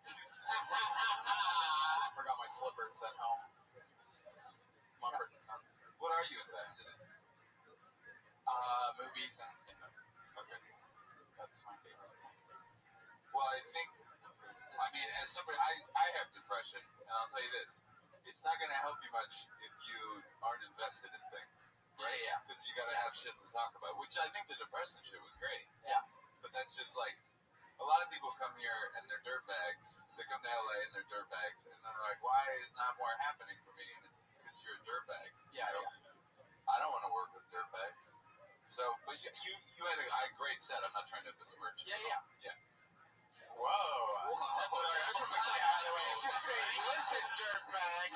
I forgot my slippers at home. Mumford and Sons. What are you invested in? Movies and stand-up. Okay. That's my favorite ones. Well, I mean, as somebody, I have depression, and I'll tell you this: it's not going to help you much if you aren't invested in things, right? Yeah. Because you got to have shit to talk about. Which I think the depression shit was great. Yeah. But that's just like a lot of people come here and they're dirtbags. They come to LA and they're dirtbags, and they're like, "Why is not more happening for me?" And it's because you're a dirtbag. Yeah. I don't want to work with dirtbags. So, but you had a great set. I'm not trying to besmirch you. Yeah. Whoa. Sorry, I'm from the By cast. the way, Just say, listen, dirtbag.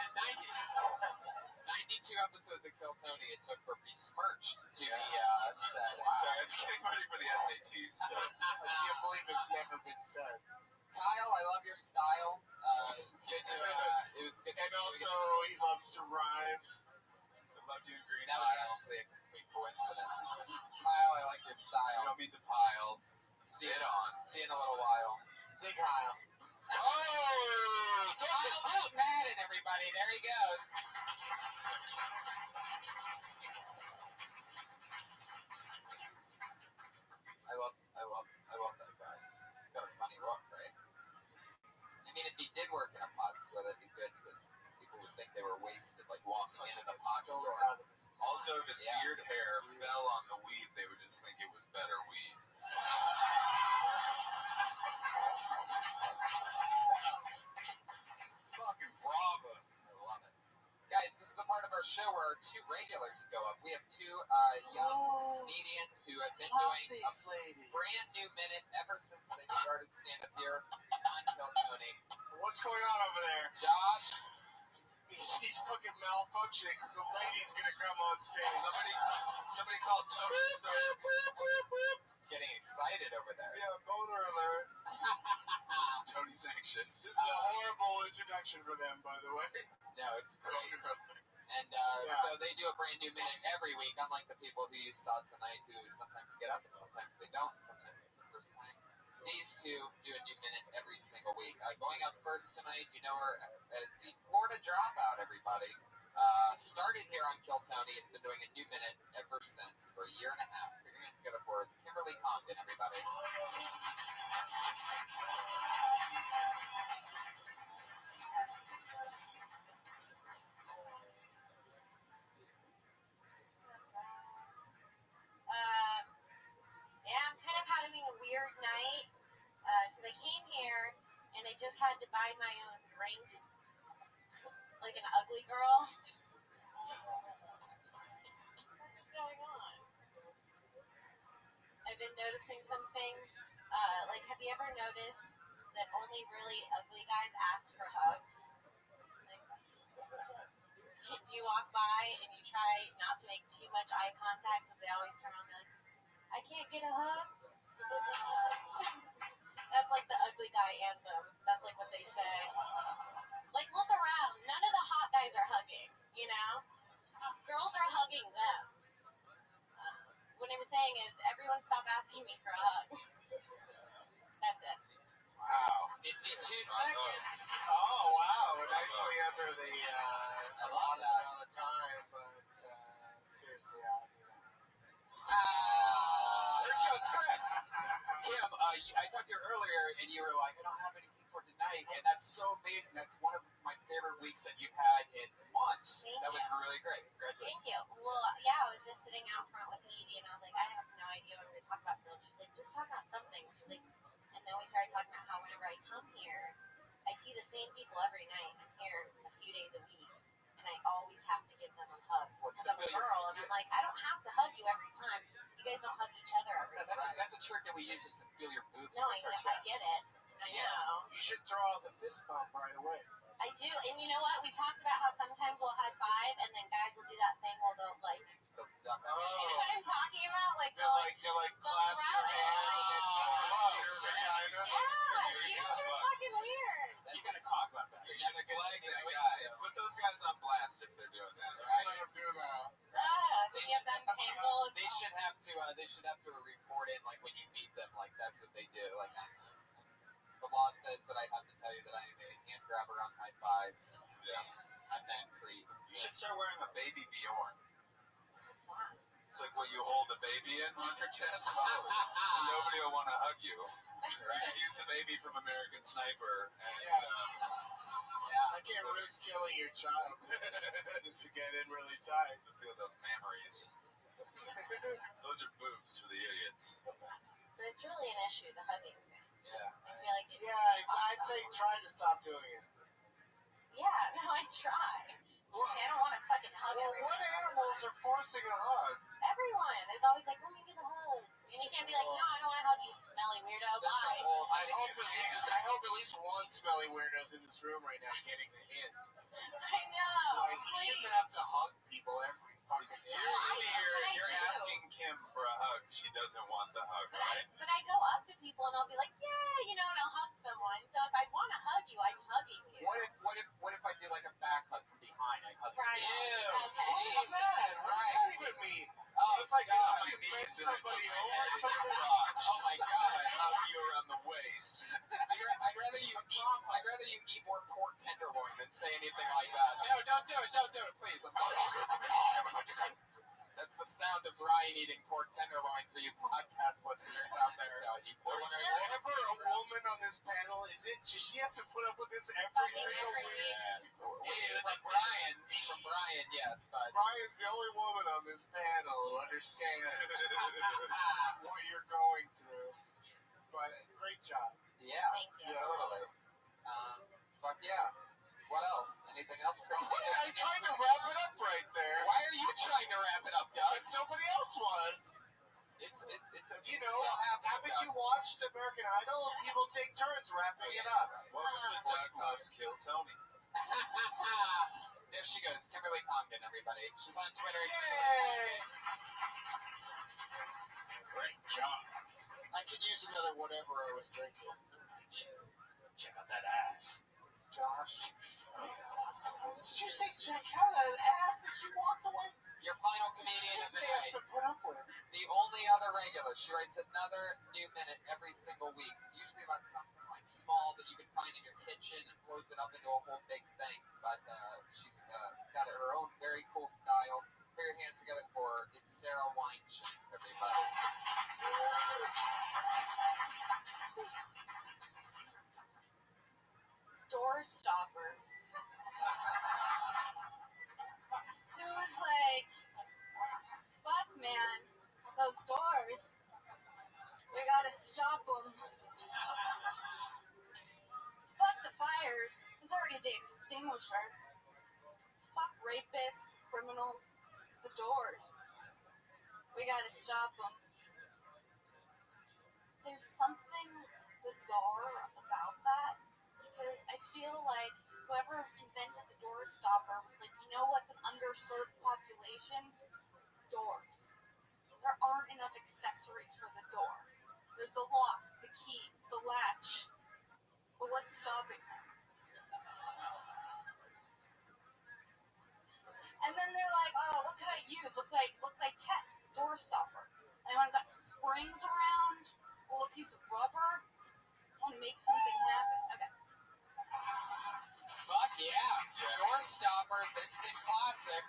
92 episodes of Kill Tony, it took for besmirched to be said. Sorry, I'm getting ready for the SATs. So. I can't believe it's never been said. Kyle, I love your style. It was good to, it was good to And see you also, he loves to rhyme. I love doing green That was tile. actually a complete coincidence. Kyle, I like your You style. don't mean to pile. See Get on. See you in a little while. Say Kyle. Oh! Kyle Madden, everybody. There he goes. I love that guy. He's got a funny look, right? I mean, if he did work in a pot store, that'd be good because people would think they were wasted, like walking into the pot store. Also, if his Yeah. beard hair fell on the weed, they would just think it was better weed. Fucking bravo. I love it. Guys, this is the part of our show where our two regulars go up. We have two young comedians who have been doing a brand new minute ever since they started stand-up here on Kill Tony. What's going on over there? Josh, He's fucking malfunctioning because the lady's gonna come on stage. Somebody called Tony and started. getting excited over there. Yeah, boner alert. Tony's anxious. This is a horrible introduction for them, by the way. No, it's great. And Yeah. so they do a brand new minute every week, unlike the people who you saw tonight who sometimes get up and sometimes they don't, sometimes it's the first time. So these two do a new minute every single week. Going up first tonight, you know her as the Florida Dropout, everybody. Started here on Kill Tony, has been doing a new minute ever since for a year and a half. Put your hands together for it. It's Kimberly Compton, everybody. Yeah, I'm kind of having a weird night because I came here and I just had to buy my own drink, like an ugly girl. What's going on? I've been noticing some things. Like, have you ever noticed that only really ugly guys ask for hugs? Like, you walk by and you try not to make too much eye contact because they always turn on and like, I can't get a hug. That's like the ugly guy anthem. That's like what they say. Like, look around. None of the hot guys are hugging, you know? Girls are hugging them. What I'm saying is, everyone stop asking me for a hug. That's it. Wow. 52 seconds. Oh, wow. Nicely under the amount of time, but seriously, Richard Trek. Kim, I talked to you earlier, and you were like, I don't have anything for tonight, and that's so amazing. That's one of my favorite weeks that you've had in months. Thank That was you. really great. Congratulations. Thank you. Well, yeah, I was just sitting out front with Edie, and I was like, I have no idea what I'm going to talk about still. She's like, just talk about something. She's like, and then we started talking about how whenever I come here, I see the same people every night. I'm here a few days a week, and I always have to give them a hug. What's Because the I'm a girl, and I'm like, I don't have to hug you every time. You guys don't hug each other every No, time. that's a trick that we use just to feel your boobs. No, I against our know, I chest. get it. I know. you should throw out the fist bump right away. I do, and you know what? We talked about how sometimes we'll high five, and then guys will do that thing where they'll like, you know what I'm talking about? Like They'll like clasp your hand and to your vagina. yeah, you guys are fucking weird. You gotta talk about that. You should flag that guy. Put those guys on blast if they're doing that. Let them do that. Can you get them tangled? They should have to report it like when you meet them, like that's what they do. Like the law says that I have to tell you that I am a hand grabber on high fives. Yeah. I'm that creep. You should start wearing a baby Bjorn. It's not. It's like what you hold the baby in on your chest. Nobody will want to hug you. You can use the baby from American Sniper. And, I can't risk killing your child just to get in really tight. to feel those memories. Those are boobs for the idiots. But it's really an issue, the hugging thing. Yeah. I feel like it Yeah, needs to be I'd talked say about. try to stop doing it. Yeah, no, I try. I don't want to fucking hug Well, everyone. what animals are forcing a hug? Everyone is always like, let me give a hug. And you can't be like, no, I don't want to hug you, smelly weirdo. That's Bye. the whole. I hope at least one smelly weirdo's in this room right now getting the hint. I know. Like, you please. shouldn't have to hug people every fucking day. You're do. asking Kim for a hug. She doesn't want the hug, right? But I go up to people and I'll be like, yeah, you know, and I'll hug someone. So if I want to hug you, I'm hugging you. What if I do like a back hug from behind? I hug Right. you. Ew. Okay. What is that? What does that even mean? If I can hug you, bend somebody over or something? Oh my god! I hug you around the waist. I'd rather you eat more pork tenderloin than say anything like that. No, don't do it, please. That's the sound of Brian eating pork tenderloin for you podcast listeners out there. Whenever a woman on this panel, does she have to put up with this every single week? From Brian, yes, but Brian's the only woman on this panel who understands what you're going through. But great job. yeah, Thank you. Yeah. totally. Fuck yeah. What else? Anything else crazy? I tried to wrap it up right there. Why are you trying to wrap it up, Doug? Because nobody else was. It's You know, haven't you watched American Idol? People take turns wrapping it up. Welcome to Doug Loves Kill Tony. There she goes, Kimberly Congdon, everybody. She's on Twitter. Yay! Great job. I could use another whatever I was drinking. Check out that ass. Josh. Did you say check out that ass as she walked away? Your final comedian of the They have night. to put up with. The only other regular. She writes another new minute every single week. Usually about something like small that you can find in your kitchen and blows it up into a whole big thing. But she's got her own very cool style. Put your hands together for her. It's Sarah Wineshank, everybody. Door stoppers. It was like, fuck, man, those doors. We gotta stop them. Fuck the fires. There's already the extinguisher. Fuck rapists, criminals. It's the doors. We gotta stop them. There's something bizarre about that because I feel like whoever invented the door stopper was like, you know what's an underserved population? Doors. There aren't enough accessories for the door. There's the lock, the key, the latch. But what's stopping them? And then they're like, oh, what could I use? What could I test? Door stopper. And I've got some springs around, a little piece of rubber. I want to make something happen. Okay. Fuck yeah. Door stoppers, instant classic.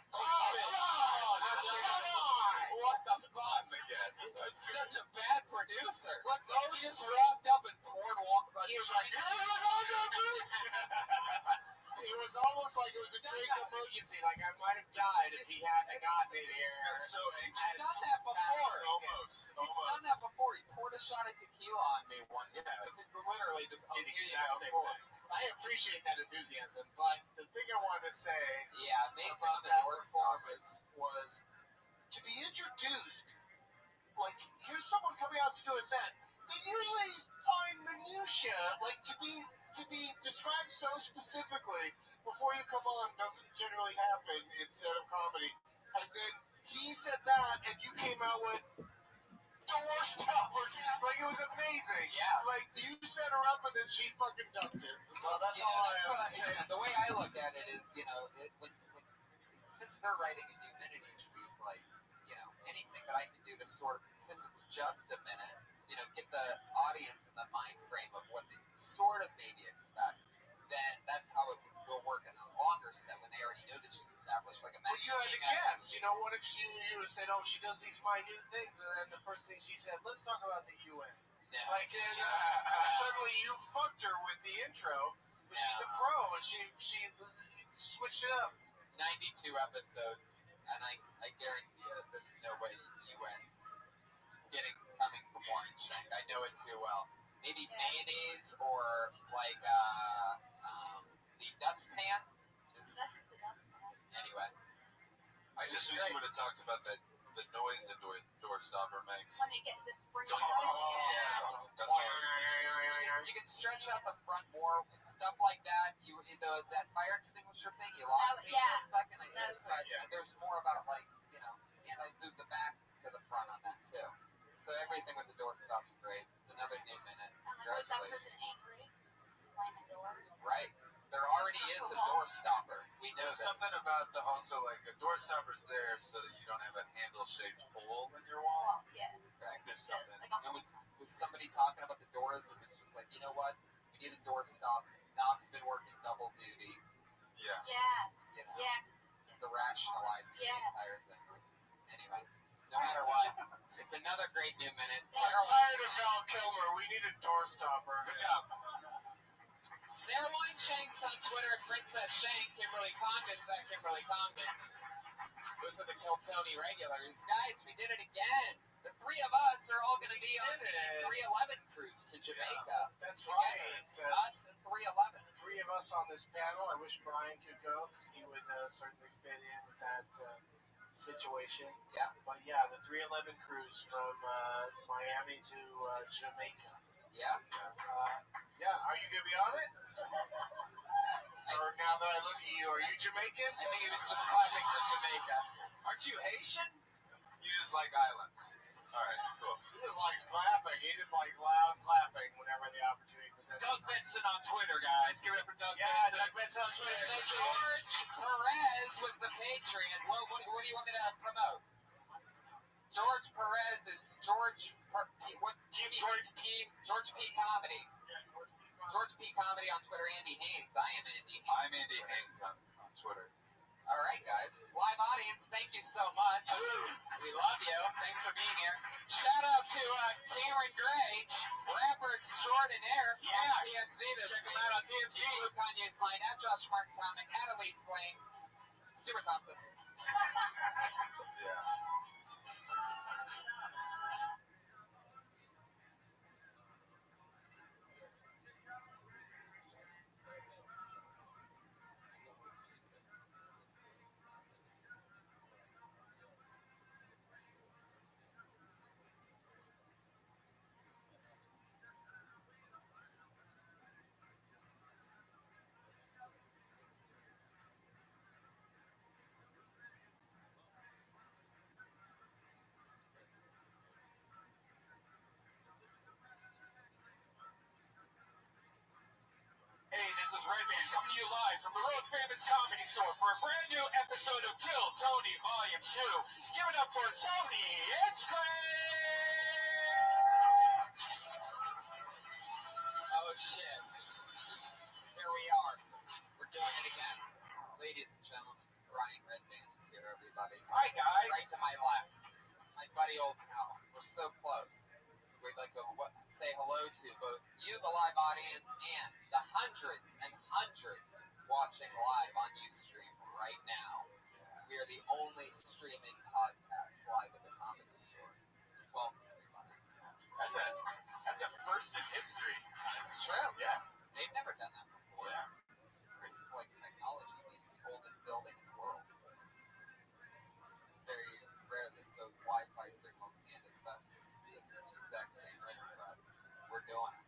Oh, Josh! Come on! What the fuck? I'm the guest. He's such a bad producer. What? He just walked up and poured water. He was like, it was almost like it was a great emergency. Like I might have died if he hadn't gotten in here. I'm so anxious. He's done that before. Almost. He's done that before. He poured a shot of tequila on me one day. Just literally just Did the exact same thing. I appreciate that enthusiasm, but the thing I wanted to say Yeah, amazing on about the that door performance was to be introduced. Like, here's someone coming out to do a set. They usually find minutia, like to be described so specifically before you come on doesn't generally happen in stand-up comedy. And then he said that, and you came out with door stoppers. Like, it was amazing. Yeah. Like, you set her up, and then she fucking dumped it. So that's all I have to say. The way I look at it is, when since they're writing a new minute each week, like, anything that I can do to sort of, since it's just a minute, get the audience in the mind frame of what they sort of maybe expect, then that's how it will work in a longer set when they already know that she's established. Like, Well, you had to guess. What if you said, oh, she does these minute things, and then the first thing she said, let's talk about the UN. Yeah. Like, suddenly you fucked her with the intro, but she's a pro, and she switched it up. 92 episodes, and I guarantee you there's no way UN's coming from Warren Shank. I know it too well. Maybe mayonnaise or like the dustpan. Anyway, I just wish you would have talked about the noise a door stopper makes. When you get the spring Yeah. you can stretch out the front more and stuff like that. That fire extinguisher thing, you lost me for a second. There's more about and I moved the back to the front on that too. So everything with the door stop's great. It's another new minute. And then was that person Congratulations. angry? Slamming doors? Right. There already is a door stopper. We know There's this. something about also like a door stopper's there so that you don't have a handle-shaped hole in your wall. Oh, yeah. Correct. There's something. Like a And was somebody talking about the doors and was just like, you know what? We need a door stop. Knob's been working double duty. Yeah. Yeah. Yeah. The rationalizing the Yeah. entire thing. Anyway, no matter what, it's another great new minute. I'm tired of Val Kilmer. We need a door stopper. Good job. Sarah Wine Shanks on Twitter at Princess Shank. Kimberly Condon's at Kimberly Condon. Those are the Kill Tony regulars. Guys, we did it again. The three of us are all going to be on the 311 cruise to Jamaica. That's right. Us and 311. Three of us on this panel. I wish Brian could go because he would certainly fit in with that situation. Yeah. But yeah, the 311 cruise from Miami to Jamaica. Yeah. Yeah, are you going to be on it? Or now that I look at you, are you Jamaican? I think he was just clapping for Jamaica. Aren't you Haitian? You just like islands. All right, cool. He just likes clapping. He just likes loud clapping whenever the opportunity presents Doug itself. Benson on Twitter, guys. Give it up for Doug Yeah, Benson. Doug Benson on Twitter. Thank you. George Perez was the Patriot. What do you want me to promote? George Perez is George P. Comedy. George P. Comedy on Twitter. Andy Haynes. I am Andy Haynes. I'm Andy Haynes on Twitter. All right, guys. Live audience, thank you so much. We love you. Thanks for being here. Shout out to Cameron Gray, rapper extraordinaire. Yeah. On TMZ this Check him week. out on TMZ. Blue Kanye's Line, at Josh Martin Comic, at Elise Lane, Stuart Thompson. Yeah. is Redman coming to you live from the world famous comedy store for a brand new episode of Kill Tony Volume 2. Give it up for Tony Hitchcraft! Oh shit. Here we are. We're doing it again. Ladies and gentlemen, Ryan Redman is here, everybody. Hi, guys. Right to my left, my buddy Old Pal. We're so close. We'd like to say hello to both you, the live audience, and the hundreds and hundreds watching live on Ustream right now. We are the only streaming podcast live at the Comedy Store. Welcome, everybody. That's a first in history. It's true. Yeah. They've never done that before. Yeah. This is like technology being the oldest building in the world. Very rare that both Wi-Fi signals and asbestos exist in the exact same room, but we're doing it.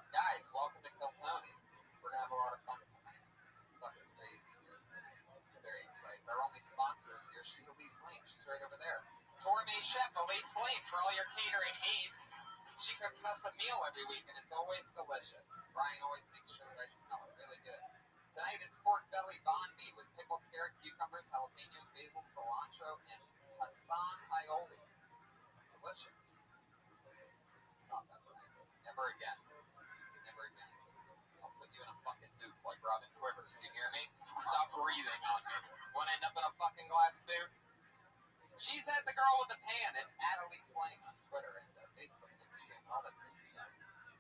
Guys, welcome to Kill Tony. We're gonna have a lot of fun tonight. It's fucking crazy here. Very excited. Our only sponsor is here. She's Elise Lane. She's right over there. Gourmet chef Elise Lane for all your catering needs. She cooks us a meal every week, and it's always delicious. Brian always makes sure that I smell it really good. Tonight it's pork belly banh with pickled carrot, cucumbers, jalapenos, basil, cilantro, and Hassan aioli. Delicious. Stop that, Brian. Never again. Never again. I'll put you in a fucking boot like Robin Quivers. You hear me? Stop breathing on me. Want to end up in a fucking glass boot? She's at the girl with the pan at Elise Lane on Twitter and Facebook and Instagram, all that great stuff.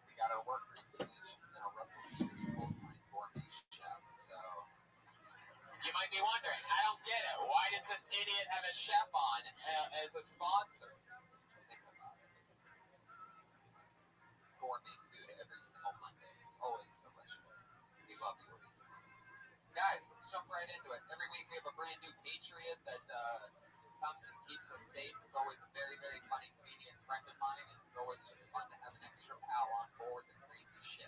We got her work recently. She's now Russell Peters' full-time gourmet chef. So you might be wondering, I don't get it. Why does this idiot have a chef on as a sponsor? Think about it. Gourmet food every single Monday. It's always delicious. We love you, Elise Lane. Guys, let's jump right into it. Every week we have a brand new Patriot that comes and keeps us safe. It's always a very, very funny comedian friend of mine, and it's always just fun to have an extra pal on board the crazy shit.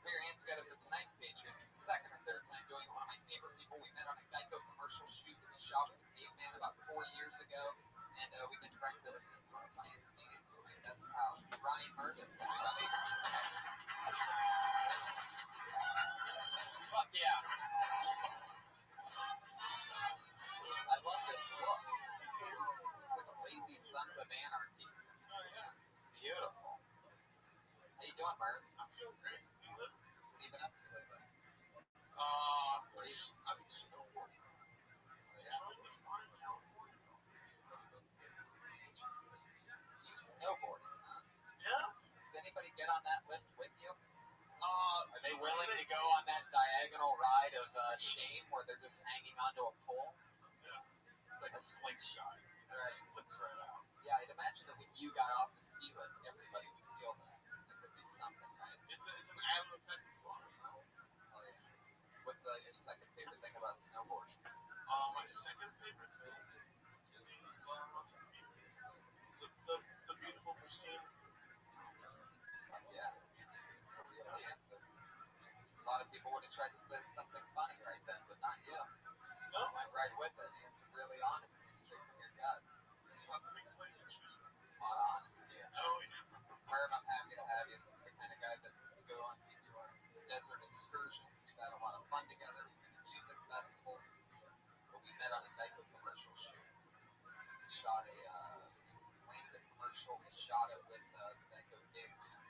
Put your hands together for tonight's Patriot. It's the second or third time doing one of my favorite people. We met on a Geico commercial shoot that we shot with the Caveman about 4 years ago, and we've been friends ever since. One of the funniest comedians in my best pal, Ryan Mervis. Everybody. Fuck yeah. I love this look. It's like a lazy Sons of Anarchy. Oh, yeah. It's beautiful. How you doing, Merv? I feel great. You live? What have you been up to lately? I've been snowboarding. Oh, yeah. Trying to find California. You snowboarding, huh? Yeah? Does anybody get on that lift with you? Are they willing to go on that diagonal ride of shame where they're just hanging onto a pole? Yeah. It's like a slingshot. Right. It flips right out. Yeah, I'd imagine that when you got off the ski lift, everybody would feel that. It would be something, right? It's an island effect fly. Oh, yeah. What's your second favorite thing about snowboarding? My second favorite thing is the beautiful pristine. Yeah. It's a real answer. A lot of people would have tried to say something funny right then, but not you. No? You went right with it. Answered really honestly, straight from your gut. It's not the big play for choose. A lot of honesty. Oh, yeah. Merv, I'm happy to have you. This is the kind of guy that we go on to do our desert excursions. We've had a lot of fun together. We've been to music festivals. But we met on a Geico commercial shoot. We shot landed a commercial. We shot it with the Geico Caveman.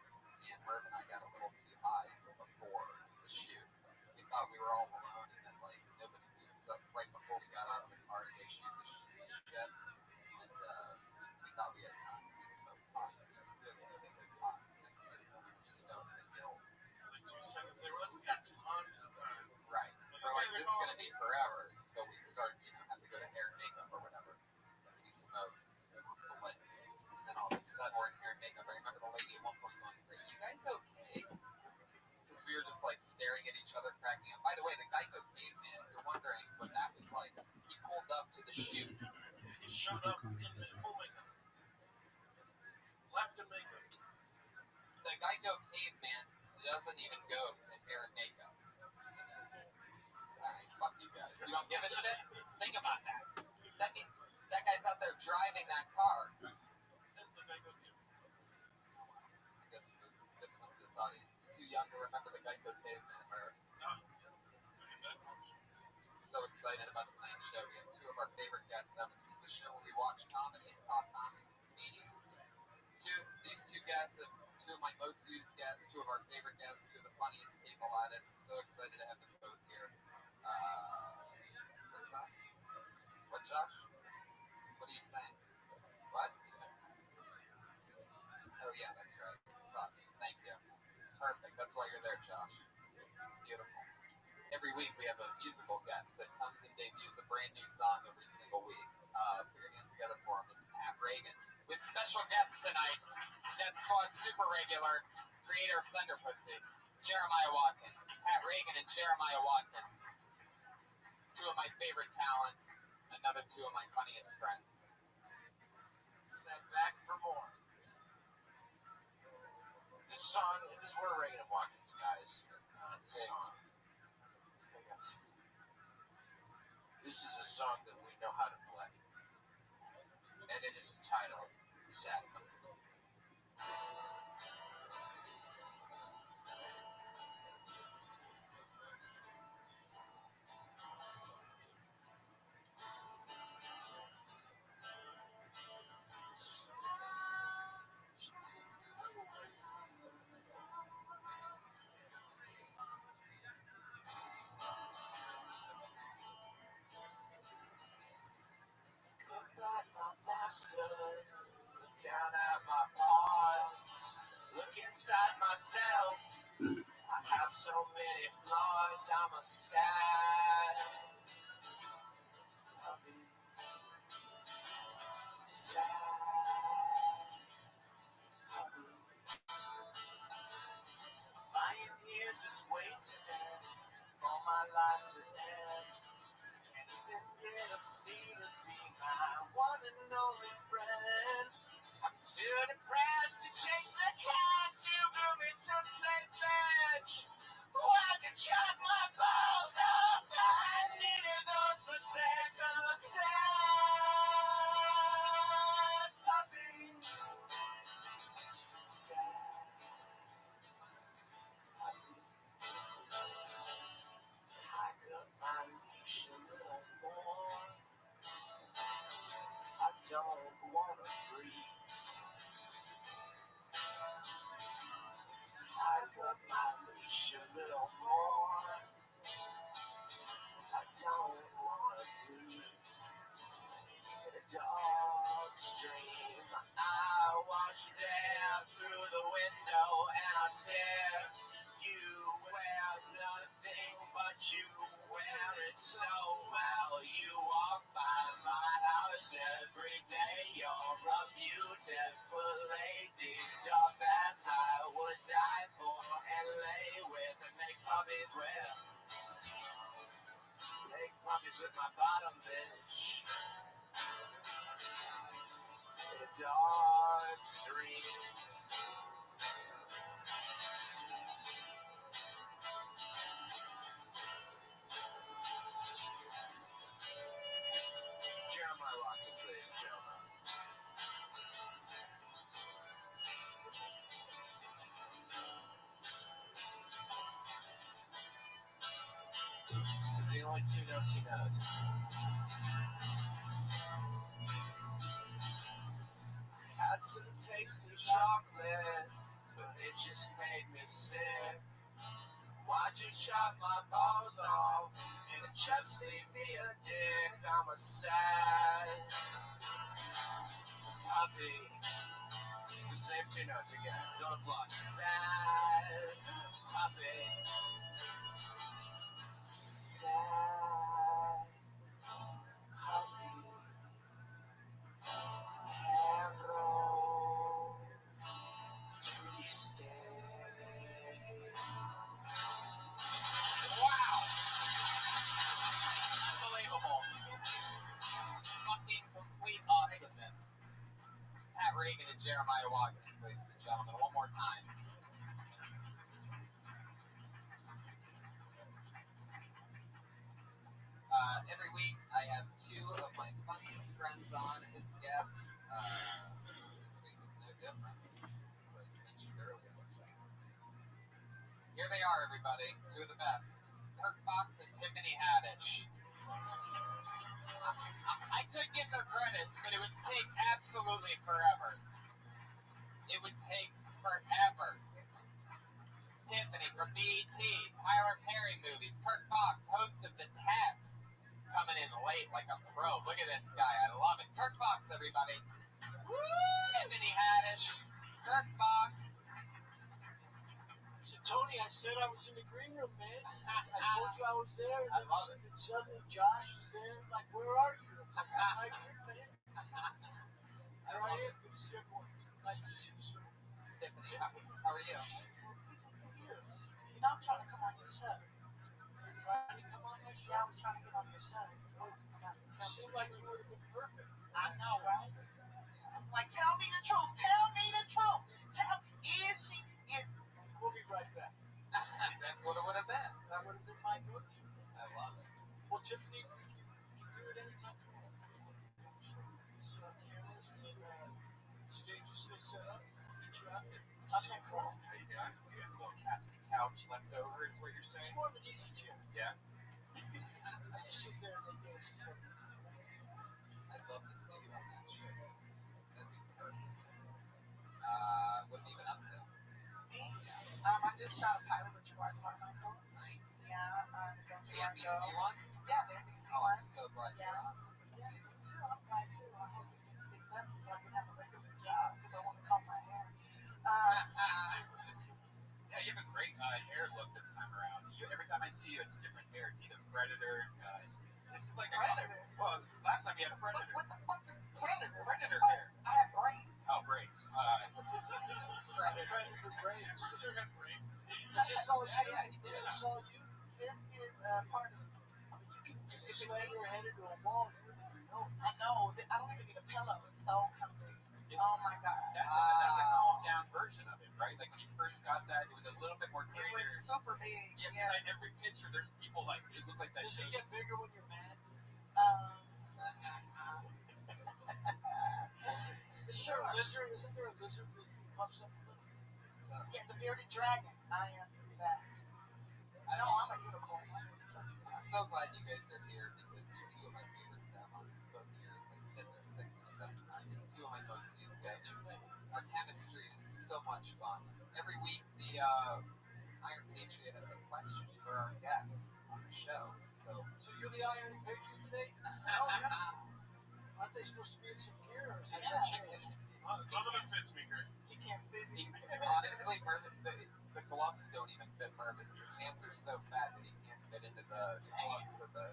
And Merv and I got a little too high before the shoot. We thought we were all alone, and then like nobody was up right before we got out of the car to go shoot the shit. And we thought we had time. We smoked pot. It was really, really good pot. Next thing you know, we were stoned in the hills. Like 2 seconds, they were like, we got tons of time. Right. We're like, this is gonna be forever until we start, have to go to hair and makeup or whatever. We smoked the blitzed. And then all of a sudden we're in hair and makeup. I remember the lady at one point going, are you guys okay? Because we were just like staring at each other, cracking up. By the way, the Geico Caveman, if you're wondering what that was like, he pulled up to the shoot. He showed up in full makeup. Left in makeup. The Geico Caveman doesn't even go to hair and makeup. Alright, fuck you guys. You don't give a shit? Think about that. That means that guy's out there driving that car. That's the Geico Caveman. I guess some of this audience is too young to remember the Geico Caveman, or so excited about tonight's show. We have two of our favorite guests on the show where we watch comedy and talk comedy comedians. These two guests are two of my most used guests, two of our favorite guests, two of the funniest people at it. I'm so excited to have them both here. What's that? What, Josh? What are you saying? What? Oh, yeah, that's right. Thank you. Perfect. That's why you're there, Josh. Beautiful. Every week we have a musical guest that comes and debuts a brand new song every single week. Put your hands together for him. It's Pat Reagan. With special guests tonight, Death Squad super regular, creator of Thunder Pussy, Jeremiah Watkins. It's Pat Reagan and Jeremiah Watkins. Two of my favorite talents, another two of my funniest friends. Set back for more. This song, we're Reagan and Watkins, guys. This song. This is a song that we know how to play. And it is entitled Sad. Look down at my paws, look inside myself. I have so many flaws. I'm a sad puppy. Sad puppy. Lying here just waiting for my life to end. Can't even get a plea to be my one and only friend. I'm too depressed to chase the cat, too gloomy to play fetch. I can chop my balls off. I needed those for sex. I'm a sad puppy. Sad puppy. Hike up my leash a little more. I don't wanna breathe. Hike up my leash a little more. I don't wanna breathe. In a dog's dream, I watch you there through the window and I stare. You wear nothing but you wear it so well. You walk by my house every day. You're a beautiful lady, dog that I would die for and lay with and make puppies with. Make puppies with my bottom bitch. In a dog's dream. Jeremiah Watkins, ladies and gentlemen. These are the only two notes he knows. Had some taste of chocolate, but it just made me sick. Why'd you chop my balls off and just leave me a dick? I'm a sad puppy. The same two notes again. Don't applaud. Sad puppy. Sad puppy. Hello. Tuesday. Wow! Unbelievable. Fucking complete awesomeness. Pat Reagan and Jeremiah Watkins, ladies and gentlemen, one more time. Every week I have two of my funniest friends on as guests. This week is no different. As I mentioned earlier, here they are, everybody. Two of the best. It's Kirk Fox and Tiffany Haddish. I could give the credits, but it would take absolutely forever. It would take forever. Tiffany from BET, Tyler Perry movies, Kirk Fox, host of The Test, coming in late like a pro. Look at this guy, I love it. Kirk Fox, everybody. Woo! Tiffany Haddish, Kirk Fox. So Tony, I said I was in the green room, man. I told you I was there, and I love it. then suddenly Josh is there. Like, where are you? I'm like, I'm right here, man. There I am. Good to see everyone. Nice to see you, sir. Tiffany, how are you? You know, I'm trying to come on your show. You're trying to come on my show? Yeah, I was trying to get on your show. You seem like you would have been perfect. I know, right? I'm like, tell me the truth. Tell me the truth. Is she? We'll be right back. That's what it would have been. That would have been my go-to. I love it. Well, Tiffany, you can do it anytime you want. See our cameras and stage is still set up. Get you out there. Okay, cool. How you doing? We have a little casting couch left over, is what you're It's saying? more of an easy chair. Yeah. I just sit there and they dance in front of me. I'd love to see you on that show. That'd be perfect. What have you been up to? I just shot a pilot with Gerard Carmichael. Nice. Yeah, The NBC one? Yeah, the NBC Oh, one. I'm so glad you're Yeah. on. Yeah, me too. I'm glad too. I hope it gets picked up so I can have a regular job because I want to comb my hair. Yeah, you have a great hair look this time around. Every time I see you, it's different hair. It's either Predator. This is like a Predator? Well, last time you had a Predator. What the fuck is Predator? Predator Oh, hair. I have braids. Oh, braids. Predator brains. Predator got braids. Is this all you? Yeah, you did. Is this all you? This is part of. You can slam your head into a wall. I know. I don't even need a pillow. It's so comfy. Oh my god. That's a calm down version of it, right? Like when you first got that, it was a little bit more It crazier. was super big. Yeah, Yeah. like every picture, there's people like it looked like that. Does it get bigger when you're mad? Sure. Lizard, isn't there a lizard that puffs up? Yeah, the bearded dragon. I am that. No, I'm a unicorn. I'm so glad you guys are here because you're two of my favorite salmons. Both here, like I said, they're 6 or 7 times. Two of my most used guests. Our chemistry is so much fun. Every week, the Iron Patriot has a question for our guests on the show. So you're the Iron Patriot today? Oh, yeah. Aren't they supposed to be in some gear? Or I something? should None of it fits me, Greg. He can't fit me. honestly, the gloves don't even fit Mervis. His hands are so fat that he can't fit into the gloves of the.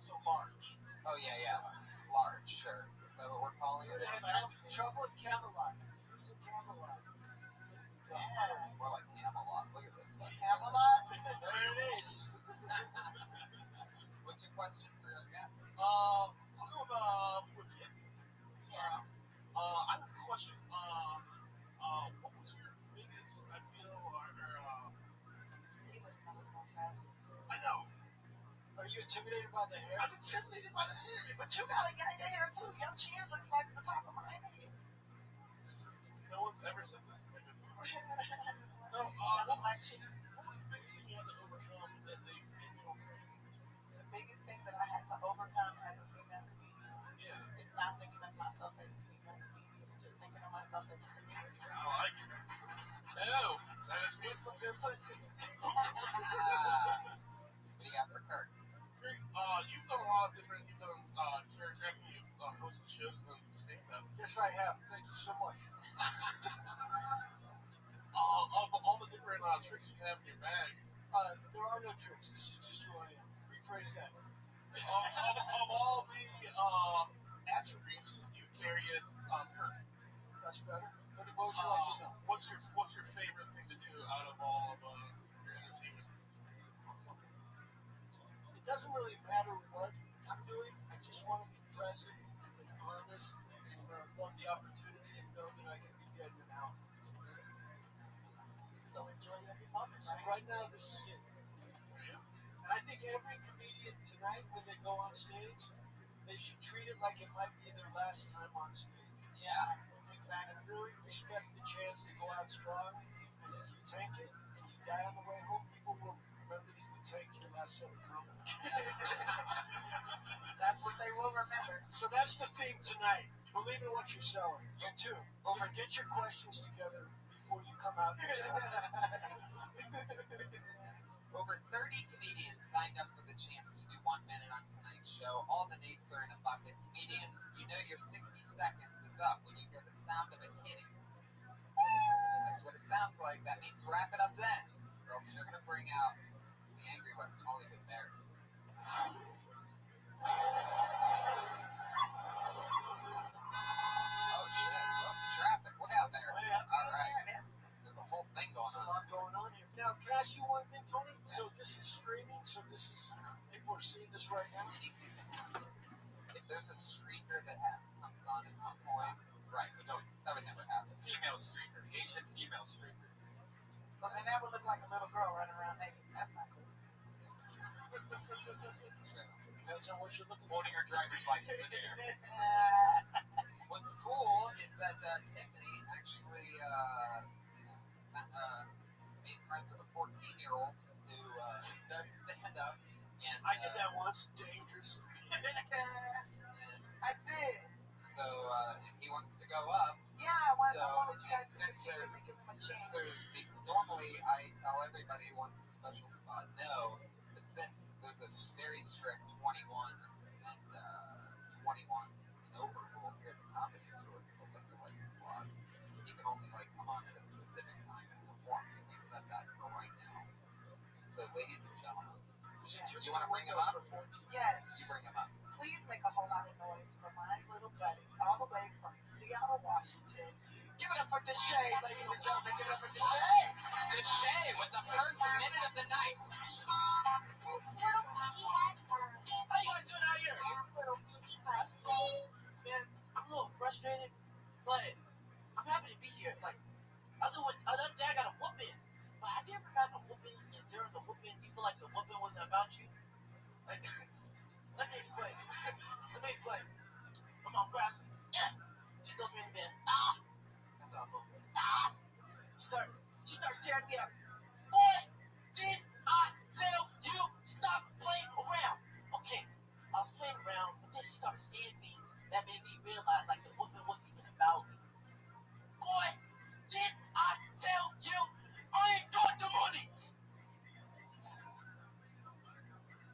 So large. Oh yeah. Large, sure. Is that what we're calling it? They had trouble at Camelot. Who's in Camelot? Yeah. More like Camelot. Look at this one. Camelot? There it is. What's your question for our guests? I'll go with Jim. Yes. I have a question. What was your biggest, I feel, He was one of the most fast. I know. Are you intimidated by the hair? I'm intimidated by the hair. But you got a gang of hair too. Your chin looks like the top of my head. No one's ever said that. No, What was the biggest thing you had to overcome as a female friend? the biggest thing that I had to overcome as a female comedian Yeah. is not thinking of myself as a female comedian, just thinking of myself as a comedian. I like it. Oh, that is With some good pussy. What do you got for Kirk? great. You've done a lot of different, choreography, you've hosted shows and then stand-up. Yes, I have. Thank you so much. Of all the different tricks you have in your bag, There are no tricks. This is just who I am. Rephrase that. of all the attributes you carry as Kirk, That's better. What would you like to know? what's your favorite thing to do out of all of your entertainment? It doesn't really matter what I'm doing. I just want to be present and honest and love the opportunity and know that I can be dead now. So enjoy every moment, So right? right now, this is it. And I think every comedian tonight, when they go on stage, they should treat it like it might be their last time on stage. Yeah. And really respect the chance to go out strong. And if you take it and you die on the way home, people will remember that you take your last set of comments. So that's the theme tonight. Believe in what you're selling. And two, get your questions together before you come out and say Over 30 comedians signed up for the chance to do 1 minute on tonight's show. All the names are in a bucket. Comedians, you know your 60 seconds is up when you hear the sound of a kitty. That's what it sounds like. That means wrap it up then, or else you're going to bring out the angry West Hollywood mayor. Oh shit! Oh, traffic! Look out there! All right, there's a whole thing going there's a on. lot going on here. Now, can I ask you one thing, Tony? So this is streaming, so this is, people are seeing this right now? Anything can happen. If there's a streaker that comes on at some point, right? But that would never happen. Female streaker, Asian female streaker. So then that would look like a little girl running around naked. That's not cool. Depends on what you're looking for. Holding her driver's license in the air. What's cool is that Tiffany actually made friends with a 14-year-old who does stand up. And I did that once. Dangerous. And I did. so if he wants to go up, Yeah, I want so you guys to since see there's me give him a since chance. there's normally I tell everybody who wants a special spot no, but since there's a very strict 21 and 21 and over rule here at the Comedy Store, people think the license laws, you can only like come on at a specific time and perform. So we set that for right now. So ladies and gentlemen, you want to bring him up? Yes. You bring him up. Please make a whole lot of noise for my little buddy, all the way from Seattle, Washington. Give it up for Deshay, ladies and gentlemen. Give it up for Deshay. Deshay with the first minute of the night. This little kitty had fun. How you guys doing out here? This little kitty frustrated. Man, I'm a little frustrated, but I'm happy to be here. Like, other day I got a whooping. But have you ever gotten a whooping and during the whooping you feel like the whooping wasn't about you? Like, let me explain. My mom grabs me. Yeah. She throws me in the bed. Ah! That's how I feel. Ah! She starts tearing me up. Boy, did I tell you stop playing around? Okay, I was playing around, but then she started saying things that made me realize like the whooping wasn't even about me. Boy, did I tell you I ain't got the money?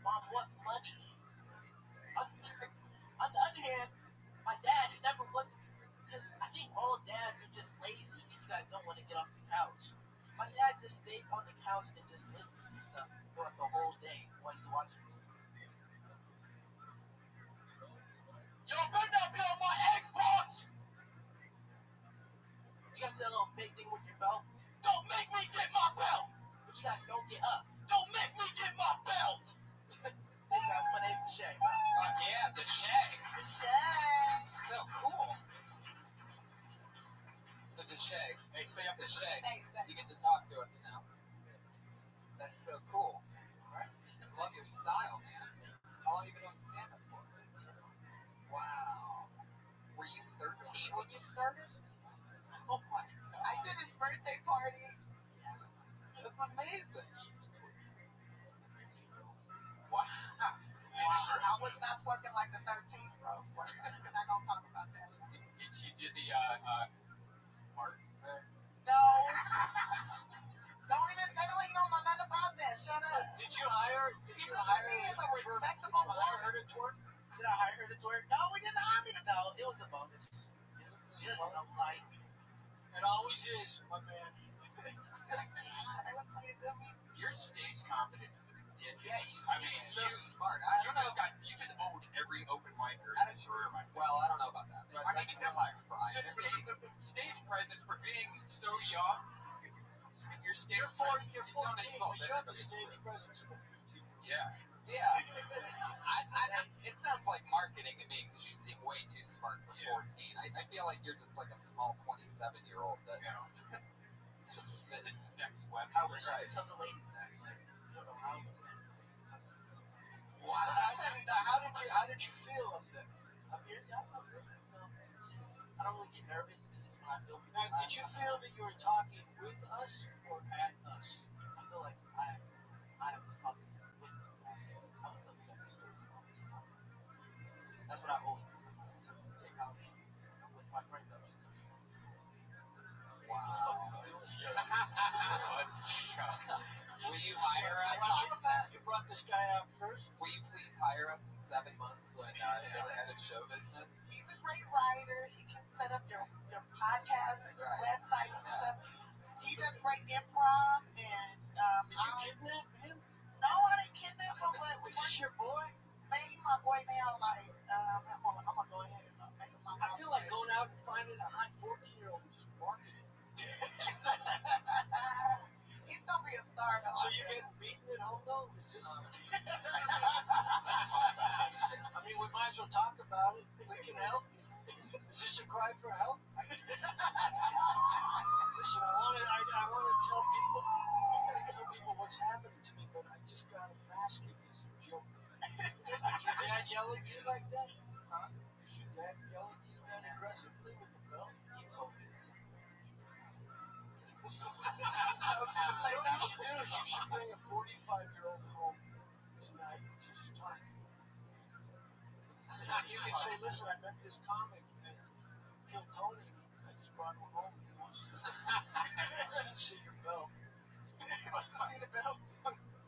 Mom, what money? On the other hand, my dad, it never was, because I think all dads are just lazy and you guys don't want to get off the couch. My dad just stays on the couch and just listens to stuff throughout the whole day while he's watching this. Yo, better not be on my Xbox! You got that little big thing with your belt? Don't make me get my belt! But you guys don't get up. Don't make me get my belt! Hey guys, my name's Shay. Yeah, Deshay. Deshay. So cool. So Deshay, Hey, stay up there. Deshay, Thanks, you get to talk to us now. That's so cool. I love your style, man. How long have you been doing stand-up for? Wow. Were you 13 when you started? Oh my God. I did his birthday party. That's amazing. Wow. Wow. I was not twerking like the 13-year-olds were. We're not going to talk about that. Did she do the Mark there? No. They don't even know nothing about that. Shut up. Did you hire He was a respectable woman. her to twerk? Did I hire her to twerk? No, we didn't hire me to No, it was a bonus. It was just some light. It always is, my man. They was playing good music. Your stage confidence is ridiculous. Yeah, you I seem mean, so you, smart. you just owned every open micer in this room. Well, I don't know about that. But I mean, relax, Brian. Just stage presence for being so young. Your stage You're presence. 14, you're don't 14, insult but you have the everybody. stage presence of a 15. Yeah. Yeah. It sounds like marketing to me because you seem way too smart for 14. I feel like you're just like a small 27-year-old that It's just the next website. I wish I could tell the ladies that. Like, I don't know how. How did you feel up there? Up here, yeah, I'm good. Just, I don't really get nervous. It's just when I feel people. Now, did you feel that you were talking with us or at us? I feel like I was talking with people. I was looking at the story all the time. That's what I always do. To say comedy with my friends. I used to be. Wow. Just fucking doing shit. Will you hire us? You brought this guy out first. Will you please hire us in 7 months when you're head of show business? He's a great writer. He can set up your podcasts and your websites and stuff. He does great improv and Did you kidnap him? no, I didn't kidnap him, but Is this your boy? maybe my boy now, like, I'm gonna go ahead and make him my I feel like going out and finding a hot 14-year-old and just marketing it. He's gonna be a star though. So you're getting beaten at home though? Is this? I mean, we might as well talk about it. We can help you. Is this a cry for help? Listen, I want to tell people what's happening to me, but I just got to mask it as a joke. Did your dad yell at you like that? Huh? Did your dad yell at you that aggressively with the belt? He told me to say Told you to say You know what no. you should do is you should bring a 45-year-old home tonight to just talk. So you can say, listen, I met this comic that killed Tony. I just brought him home. He wants to see your belt. He wants to see the belt.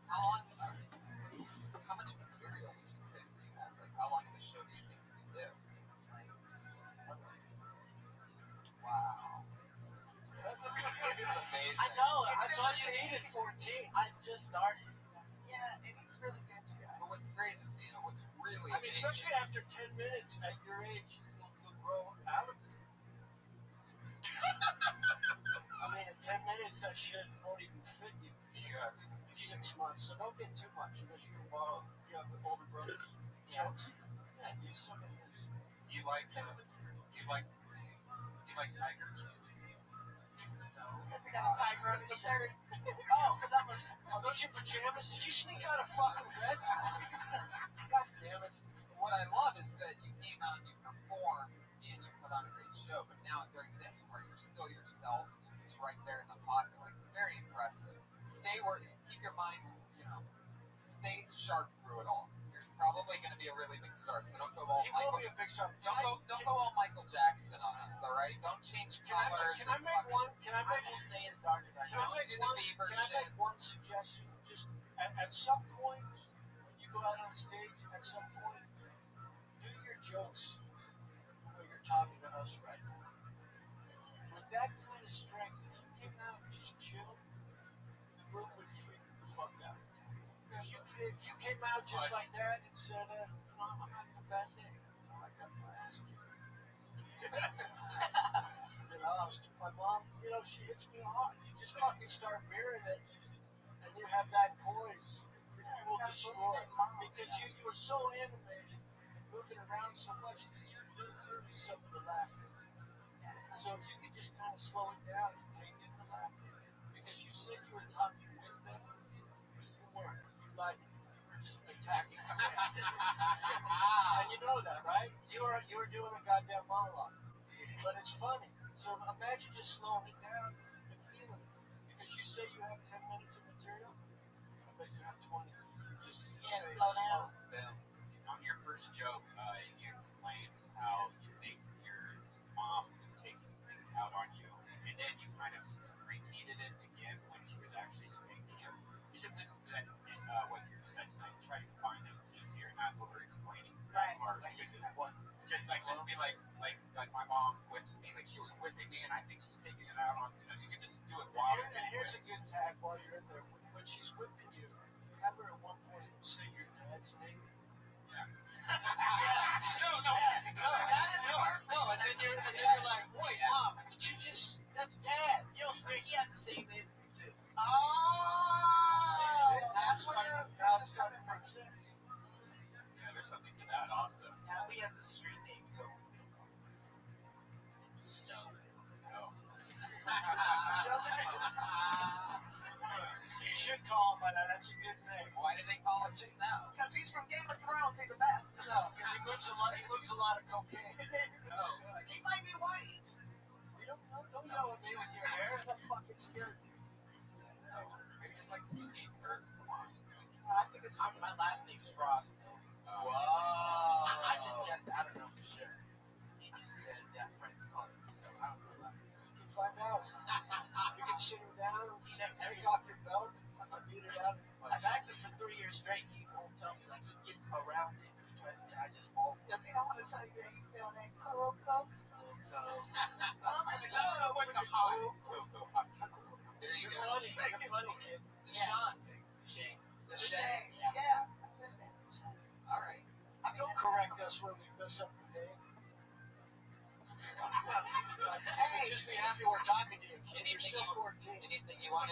How much material would you say that you have? Like, how long of a show do you think you can do? Wow. It's amazing. I know. That's all you needed, 14. I just started. Yeah, and he's really good, you guys. But what's great is, what's really I mean, especially after 10 minutes at your age, you'll grow out of it. I mean, in 10 minutes, that shit won't even fit you. You got 6 months, so don't get too much unless you have the older brothers. Yeah. Yeah, use some of his. Do you like tigers? Because he got a tiger on his shirt. Oh, are those your pajamas? Did you sneak out of fucking bed? God damn it. What I love is that you came out and you performed and you put on a great show, but now during this part, you're still yourself. It's right there in the pocket. Like, it's very impressive. Keep your mind, stay sharp through it all. You're probably going to be a really big star, so don't go all You will be a big star. Don't go all Michael Jackson on us, all right? Don't change colors. Can I make one? I will stay as dark as I Can I can. make do the one? Bieber Can I shit. make one suggestion? Just at some point, when you go out on stage, at some point, do your jokes when you're talking to us right now. With that kind of strength, if you came out and just chilled, the room would freak the fuck out. If you came out just like that and said, I'm having a bad day, I got my ass kicked. My mom, she hits me hard. You just fucking start mirroring it, and you have that poise. You will destroy because you were so animated and moving around so much that you lose some of the laughter. So if you could just kind of slow it down and take in the laughter, because you said you were talking with them, but you weren't. You were just attacking them. And you know that, right? You were doing a goddamn monologue, but it's funny. So imagine just slowing it down and feeling it. Because you say you have 10 minutes of material, I bet you have 20. Just Yeah, say slow down. Boom. On your first joke, you explained how you think your mom was taking things out on you, and then you kind of repeated it again when she was actually spanking you. You should listen to that in what you said tonight. Try to find it so you're not over-explaining. Right. Or just be like my mom whips me, like she was whipping me, and I think she's taking it out on. You can just do it while. And here's a good tag while you're in there. When she's whipping you, have her at one point say your dad's name. Yeah. No, That is perfect. No, and then you're like, wait, mom, did you just? That's dad. You know, Spirit, he has the same name as me too. Oh, that's what That's this is coming kind from. of sense. Yeah, there's something to that also. Now he has the street name, so. Stone. No. You should call him by that. That's a good name. Why did they call him Snow? Because he's from Game of Thrones, he's the best. No, because he moves a lot of cocaine. He might be white. You don't yell at me with your hair. That fucking scared me. Maybe just like the skate bird. Come on. I think it's My last name's Frost. Whoa. I just guessed that. I don't know for sure. He just said that friends called him, so I don't know. You can find out. You can sit him down, take off your belt, beat it out. I've asked him for 3 years straight. He won't tell me. Like, he gets around it. He tries to. I just fall. Does he don't want to tell you that he's still named Coco? There you You're go. funny. You're funny, kid. Deshaun. Shane. Deshaun. Yeah. All right. Don't correct us when we mess up your name. Just be happy we're talking to you, kid. You're still 14. Anything you want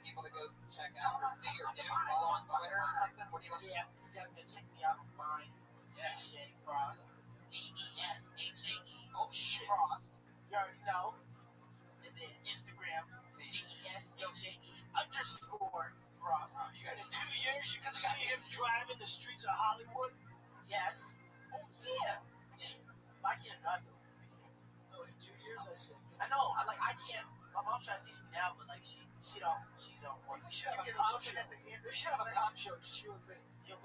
people to go check out or see or do? Follow on Twitter or something? What do you want? Yeah, you guys can check me out on mine. Yeah, Shane Frost. DESHAE. Oh, shit. Frost. You already know. And then Instagram. DESHAE_Frost. In 2 years, you can see him driving the streets of Hollywood. Yes. Oh yeah. I can't drive though. Oh, in 2 years, I said. I know. I can't. My mom's trying to teach me now, but like she don't want. We should have a cop show. We should have a cop show, just you and me. Yeah,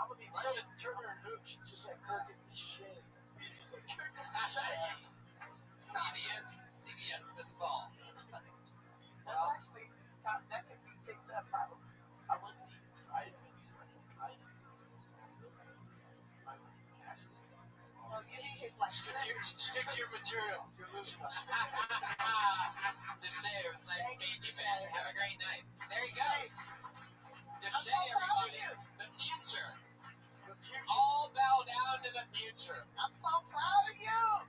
I'm gonna be Instead of Turner and Hooch, it's just like Kirk and Shane. CBS this fall. That's actually, that could be picked up probably. I wouldn't be. I wouldn't catch it. Well, you need his like. Stick to your material. You're losing us. Deshay, it was nice meeting you, man. Have a great night. There you go. I'm so Deshay, proud of everybody. you. The future. The future. All bow down to the future. I'm so proud of you.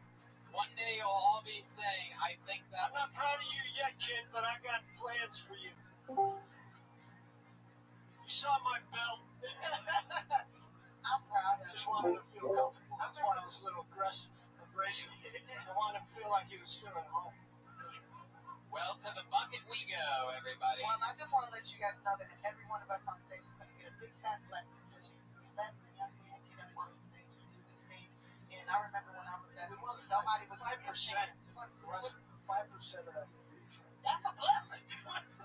One day you'll all be saying, I think that I'm not proud of you yet, kid, but I got plans for you. You saw my belt. I'm proud of Just you. wanted to feel comfortable. That's why I was a little aggressive, abrasive. I wanted him to feel like he was still at home. Well, to the bucket we go, everybody. Well, I just want to let you guys know that every one of us on stage is going to get a big fat blessing because you let the young man get up on stage and do this thing. And I remember when I was that age, nobody was 5%. Less 5% of that future. That's a blessing.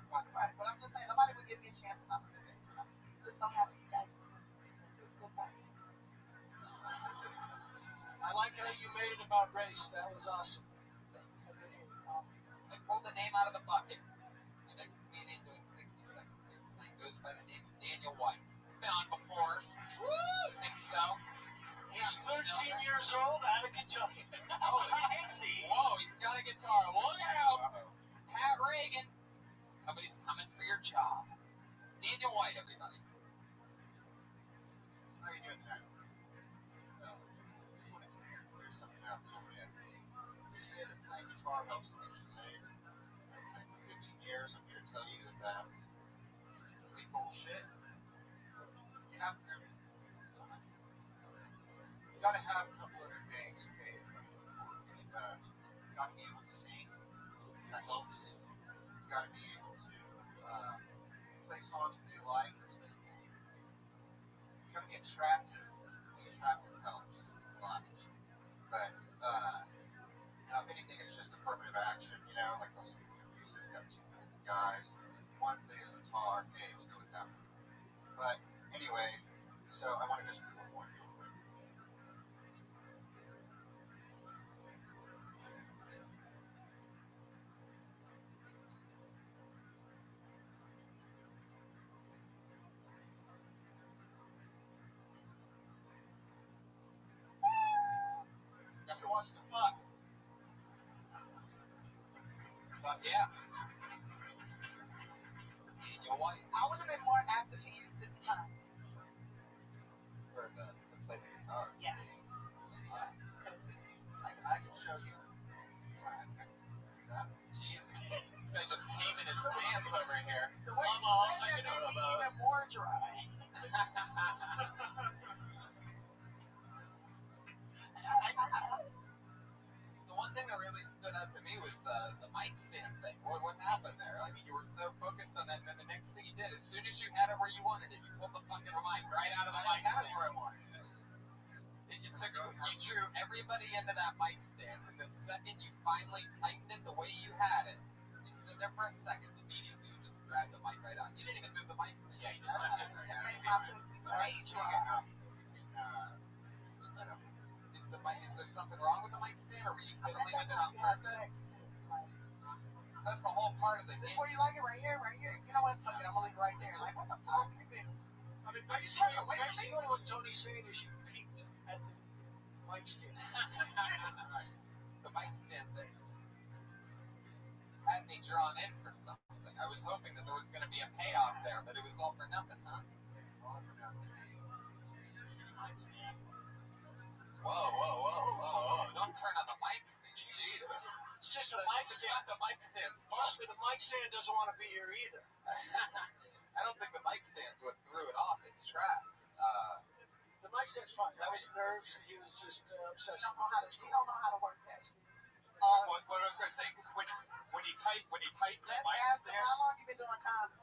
Talk about it. But I'm just saying, nobody would give me a chance when I was his age. I'm just so happy you guys were good way. I like how you made it about race. That was awesome. Because it is always. I pulled the name out of the bucket. The next comedian doing 60 seconds here tonight goes by the name of Daniel White. He's been on before. Woo! Think so? He's 13 years old out of Kentucky. Oh, whoa, he's got a guitar. Look out! Pat Reagan. Somebody's coming for your job. Daniel White, everybody. How you doing tonight? Just wanted to clear something out for you. They say that playing guitar helps to get you laid. I've been for 15 years. I'm here to tell you that that's complete bullshit. You have to. You gotta have a couple other things, okay? You gotta be able to sing. That helps. You gotta be able to play songs that you like. You gotta be attractive. Being attractive helps a lot. But if anything, it's just affirmative action. You know, like those music. You got two guys. One plays guitar. Okay, we'll go with that. But anyway, so I want to just do one more real quick. Who wants to fuck? Fuck yeah. Daniel White. I would have been more apt if he used his tongue. To play the guitar. Yeah. Because it's I can show you. Jesus. This guy just came in his pants over here. the way Come you on, said I that can made me know even more dry. The one thing that really stood out to me was the mic stand thing. What happened there? I mean, you were so focused on that, and then the next thing you did, as soon as you had it where you wanted it, you pulled the fucking mic right out of the mic stand. Where I wanted it. You drew everybody into that mic stand, and the second you finally tightened it the way you had it, you stood there for a second immediately. You just grabbed the mic right out. You didn't even move the mic stand. Yeah, you just left it. That made my pussy way dry. That's a whole part of the Is this game. where you like it? Right here, right here. You know what? Fuck it, I'm gonna leave it right there. Like, what the fuck? I mean, turning away from me? basically what Tony's saying is you peaked at the mic stand. The mic stand thing had me drawn in for something. I was hoping that there was going to be a payoff there, but it was all for nothing, huh? Whoa. Don't turn on the mic stand. Jesus. It's just a mic It's stand. not the mic stand's fault. Trust me, the mic stand doesn't want to be here either. I don't think the mic stand's what threw it off its tracks. The mic stand's fine. That was nerves. He was just obsessed. He don't know how to work that. What I was going to say, because when you tighten the Let's mic ask him, stand, how long you been doing comedy?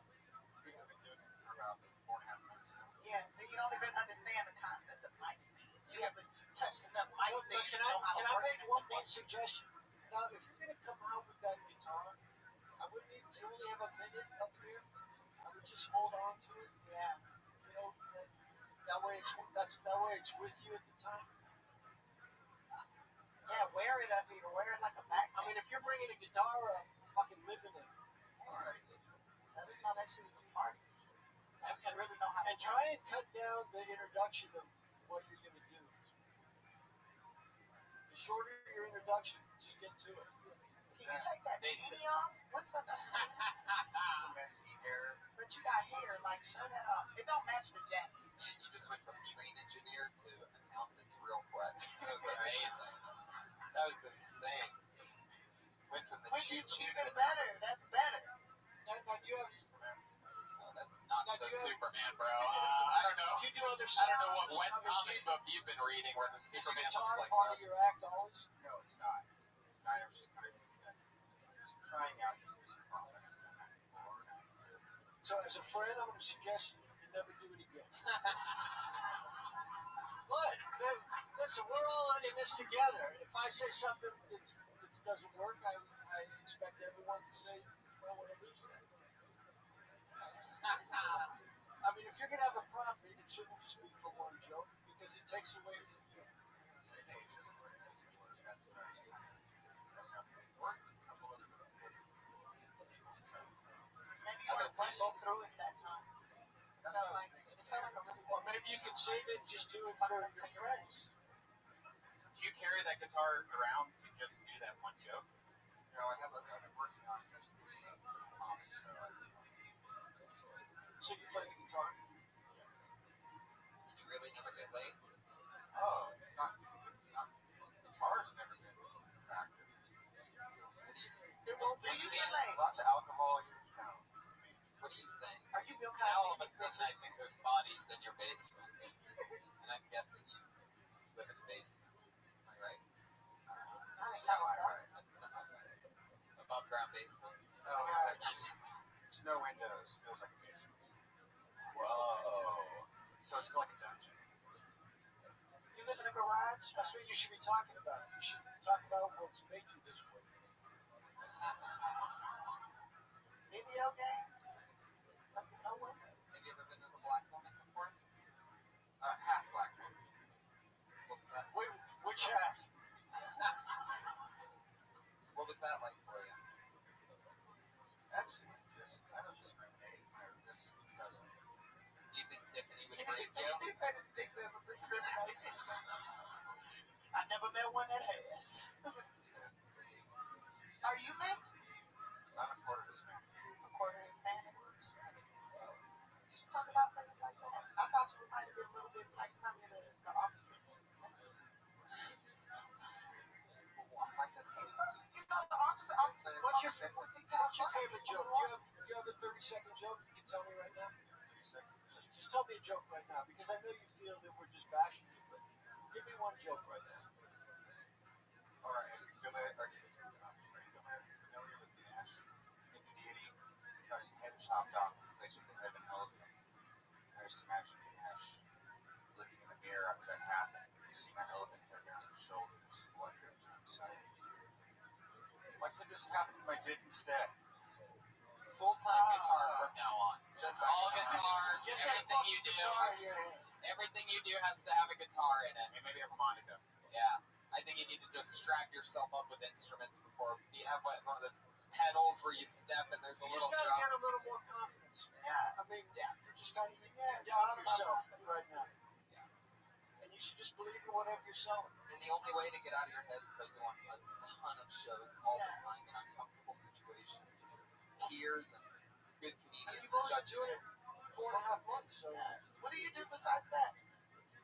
we have been doing it for about 4.5 months. Yeah, see, you don't even understand the concept of mic stands. He hasn't touched enough mic Well, stands to can know how to I work make it. one suggestion? Now, if you're going to come out with that guitar, I wouldn't. You only have a minute up here. I would just hold on to it. Yeah. You know, that way it's with you at the time. Yeah, wear it up here. Wear it like a backpack. I mean, if you're bringing a guitar up, fucking live in it. Alright. Let us know that shit is a party. And really know how to And try and cut down the introduction of what you're going to do. The shorter your introduction, just get to it. Can you take that Basic. beanie off? What's up? Some messy hair. But you got hair, like, show that off. It don't match the jacket. Man, you just went from train engineer to accountant real quick. That was amazing. That was insane. Went from the Which cheap is even better. That's better. Now, do you have? Oh, that's not Now, so do you have- Superman, bro. I don't know. Do you do other I sounds? don't know what wet I mean, comic book you've been reading where the Is the Superman guitar looks like part that. of your act always? No, it's not. It's not. I was just kind of just trying out this music product. So, as a friend, I'm going to suggest you never do it again. But listen, we're all in this together. If I say something that doesn't work, I expect everyone to say, "Well, what a loser." I mean, if you're gonna have a problem, it shouldn't just be for one joke because it takes away from you. Maybe you were pushing through it that time. It felt like a really Or maybe you could save it and just do it for your friends. Do you carry that guitar around to just do that one joke? You know, I've been working on just this comedy stuff. So you play the guitar. Did you really never get laid? Oh, not guitar's never been factored. It won't So be. you get laid. Lots of alcohol, you know. What are you saying? Are you Bill Now all of a Cosby? sudden I think there's bodies in your basement. And I'm guessing you live in a basement. Am I right? Above ground basement. So, it's no windows. Feels like a basement. Whoa. So it's like a dungeon. You live in a garage? That's what you should be talking about. You should talk about what's made you this way. Video games? Like no one? Have you ever been with a black woman before? Half black woman. What was that? Which half? What was that like for you? Excellent. This, I don't discriminate. This doesn't. Do you think Tiffany would break you? He said his dick doesn't discriminate. I never met one that has. Are you mixed? Not a quarter Hispanic. A quarter Hispanic? You should talk about things like that. I thought you might have been a little bit like coming to the office of I was like, this anybody? You know, the office of What's your favorite joke? Do you have a 30-second joke you can tell me right now? Just tell me a joke right now because I know you feel that we're just bashing you, but give me one joke right now. All right. Are you familiar with the Ash? Hindu deity? Got his head chopped off, replaced with the head of an elephant. I just imagine the Ash looking in the mirror after that happened. You see my elephant head around his shoulders, blood drips on his side. Why could this happen to my dick instead? Full-time guitar from now on. Just all guitar. Get that Everything fucking you do. guitar in your hand. Everything you do has to have a guitar in it. And maybe a harmonica. Yeah. I think you need to just strap yourself up with instruments before you have one of those pedals where you step and there's a You little just gotta drum. get a little more confidence. Yeah. I mean, you just gotta Yeah, it's doubt all about yourself confidence. right now. And you should just believe in whatever you're selling. And the only way to get out of your head is by doing a ton of shows all the time in uncomfortable situations. Peers and good And comedians you've only been judging doing you. it 4.5 months, so Yeah. What do you do besides that?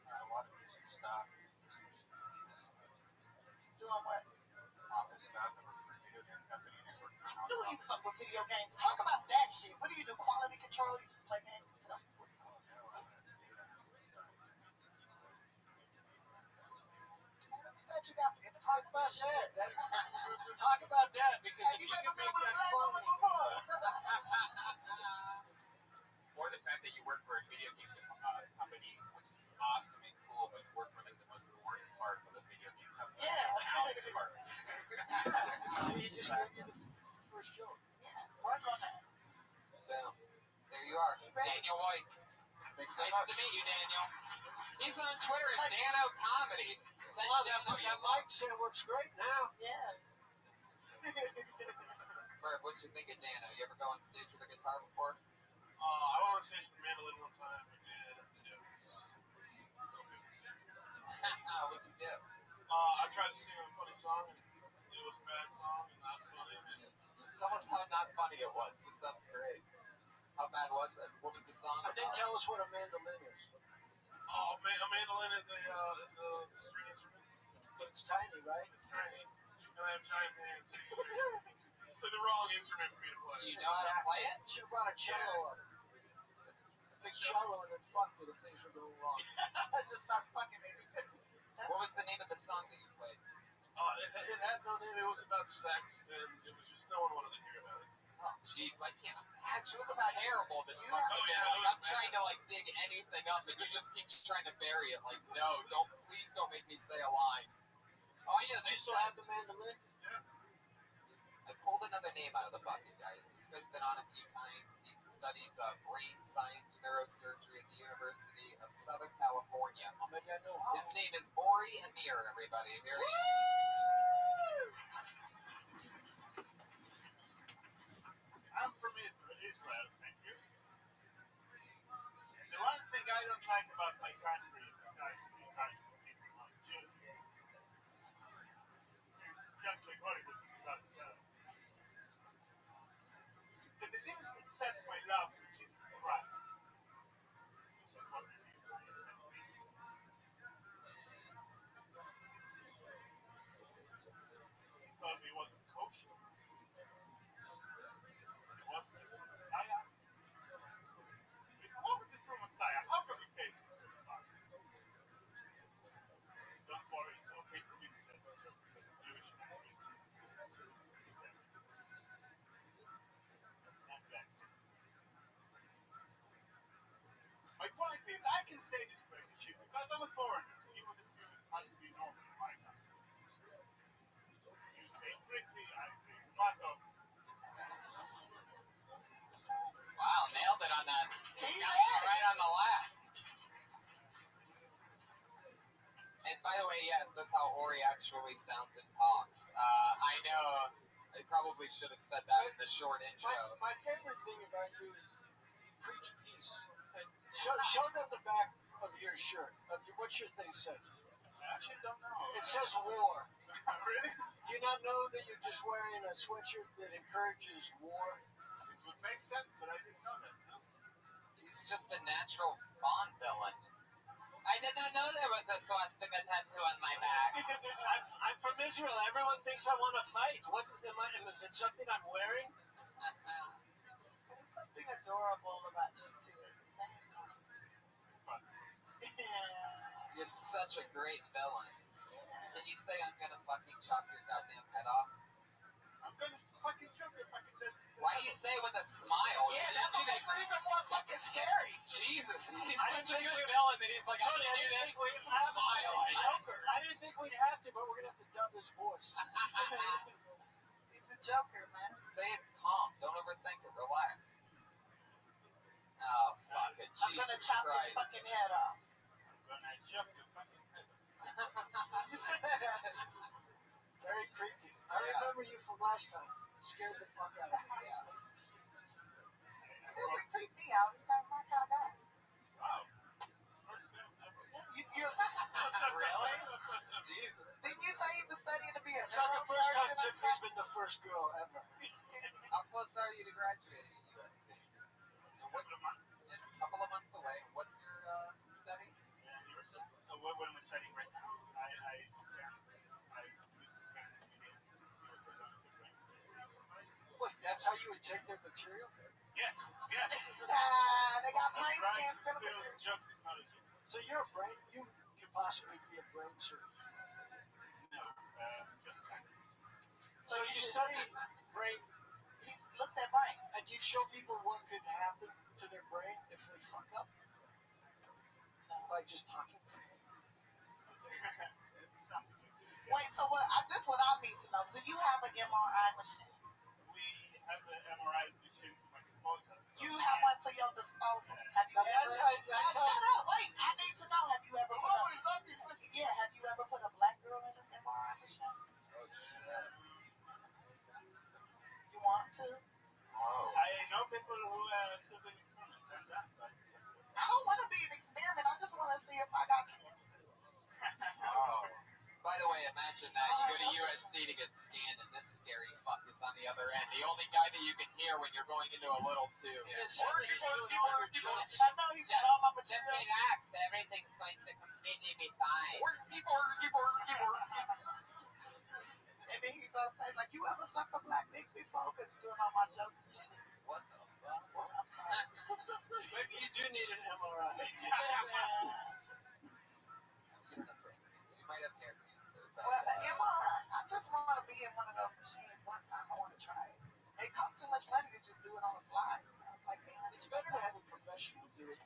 A lot of music stuff, Doing what? office stuff, and work for a video game company. And I work for I knew you fuck with video games. Talk about that shit. What do you do? Quality control? You just play games and stuff? That you got in the hard that's stuff. it. Talk about that because Have if you you ever can been make with a that black woman phone, before? Or the fact that you work for a video game company, which is awesome and cool, but you work for like the most boring part of the video game company. Yeah. Accounting department. so you just gotta do the first joke. Work on that. Boom. There you are. Daniel White. Nice to meet you, Daniel. He's on Twitter at Dano Comedy. Send Wow, Dano that mic set works great now. Yes. Merv, what'd you think of Dano? You ever go on stage with a guitar before? I went on stage with mandolin one time, and What'd you do? I tried to sing a funny song, and it was a bad song and not funny. And Tell us how not funny it was. This sounds great. How bad was it? What was the song And then about? tell us what a mandolin is. a mandolin is a string instrument, But it's tiny, right? it's tiny, and I have giant hands. So the wrong instrument for me to play. Do you know how to play it? Should have brought a cello up. A big cello and then fuck with if things were going wrong. Just start fucking it. What was the name of the song that you played? It had no name. It was about sex, and it was just no one wanted to hear about it. Oh, jeez, I can't imagine It was how about- terrible this Yeah. must have Oh, been. yeah, Like, it was I'm trying to like dig anything up, and you just keep trying to bury it. Like, no, please don't make me say a line. Oh, yeah, Do you they still have the mandolin? I pulled another name out of the bucket, guys. This guy's been on a few times. He studies brain science neurosurgery at the University of Southern California. Oh, maybe I know. His name is Ori Amir, everybody. Here he is. I'm from Israel, thank you. The one thing I don't like about my country, besides the types of people like Jews, just like Hollywood, but so they didn't accept my love for Jesus Christ, which is what they did. He told me it wasn't kosher. It wasn't the true Messiah. If it wasn't the true Messiah, how come he tastes so bad? Don't worry, it's okay for me to tell this joke because I'm Jewish and I'm not black. My point is, I can say this crazy shit because I'm a foreigner. You would assume it must be normal in my country. You say quickly, I say tomato. Wow, nailed it on that. He Got did. it right on the lap. And by the way, yes, that's how Ori actually sounds and talks. I know I probably should have said that in the short intro. My favorite thing about you is you preach peace. And show them the back of your shirt. What's your thing say? I actually don't know. It says war. Really? Do you not know that you're just wearing a sweatshirt that encourages war? It would make sense, but I didn't know that. He's just a natural Bond villain. I did not know there was a swastika tattoo on my back. I'm from Israel. Everyone thinks I want to fight. What am I? Is it something I'm wearing? There's something adorable about you too at the same time. Yeah. You're such a great villain. Can you say I'm gonna fucking chop your goddamn head off? I'm gonna fucking choke your fucking dead. Why do you say it with a smile? Yeah, that's what makes it even more fucking scary. Jesus, he's I such a didn't good think villain that he's like, I'm Tony, gonna I do didn't this think we'd with a have smile. a Joker. I didn't think we'd have to, but we're gonna have to dub his voice. He's the Joker, man. Say it calm. Don't overthink it. Relax. Oh, fuck it. I'm gonna Jesus chop your Christ. fucking head off. I'm gonna choke your fucking head. Very creepy. I remember you from last time. Scared the fuck out of me. Yeah. It doesn't creep me out. It's not my kind of guy. Wow. First time ever. You Really? Jesus. didn't you say you was studying to be a It's not the first time neurosurgeon or Tiffany's something? been the first girl ever. How close are you to graduating at USC? And what, Couple of months. a couple of months away. What's your study? What am I studying right now? I used to scan videos, see what goes on with the brain. Wait, that's how you would take their material? Yes, yes. They got brain Trying scans to to the steal job technology. So you're a brain, you could possibly be a brain surgeon. No, just science. So you study brain, He looks at brain. and you show people what could happen to their brain if they fuck up? By just talking to them. Something like this. Yeah. Wait, so what? This is what I need to know. Do you have an MRI machine? We have an MRI machine at my disposal. You have one to your disposal. Have you Now ever? that's how- Now shut up. Wait, I need to know. Have you ever put a? Always asking questions. Yeah, have you ever put a black girl in an MRI machine? Oh, shit. You want to? Oh. I know people who are still doing experiments and that's like, I don't want to be an experiment. I just want to see if I got cancer. Oh. By the way, imagine that. You go to USC to get scanned, and this scary fuck is on the other end. The only guy that you can hear when you're going into a little tube. It's doing all your jokes. I know he's got all my Just material. relax. Everything's going to completely be fine. And then he's on stage like, you ever sucked a black dick before? Because you're doing all my jokes and shit. What the fuck? I'm sorry. Maybe you do need an MRI. You might have hair cancer. But, Well, an MRI, I just want to be in one of those machines one time. I want to try it. It costs too much money to just do it on the fly. I was like, man, It's better to have a professional do it.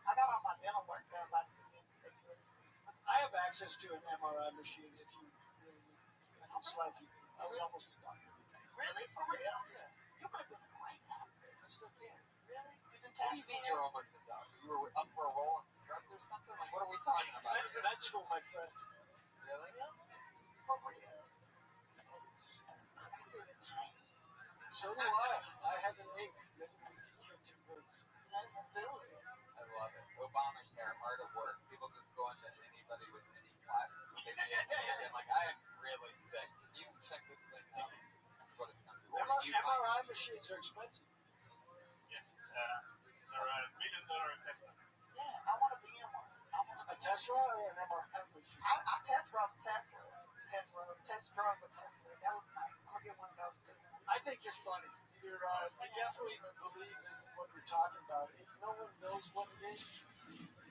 I got all my dental work done by students at USC. I have access to an MRI machine if you really need it. I can slide you through. I was almost a doctor. Really? For real? Yeah, You would have been a great doctor. I still can. Really? You did what do you mean you're almost a doctor? You were up for a role in Scrubs or something? Like, what are we talking about here? Med school, my friend. Really? For real? I got this cane. So do I. I have an ache. Maybe we can kill two birds. Let's do it. I love it. Obamacare, hard at work. People just go into anybody with any classes that they may have taken. Like, I am really sick. Can you check this thing out? That's what it's come to. What did you find? MRI machines are expensive. yes, they're $1 million Tesla. Yeah, I want to be in one. I want A to. Tesla or an MRI machine? I test drove Tesla. Test drove a Tesla. That was nice. I'm gonna get one of those too. I think you're funny. You definitely believe in what you're talking about. If no one knows what it is,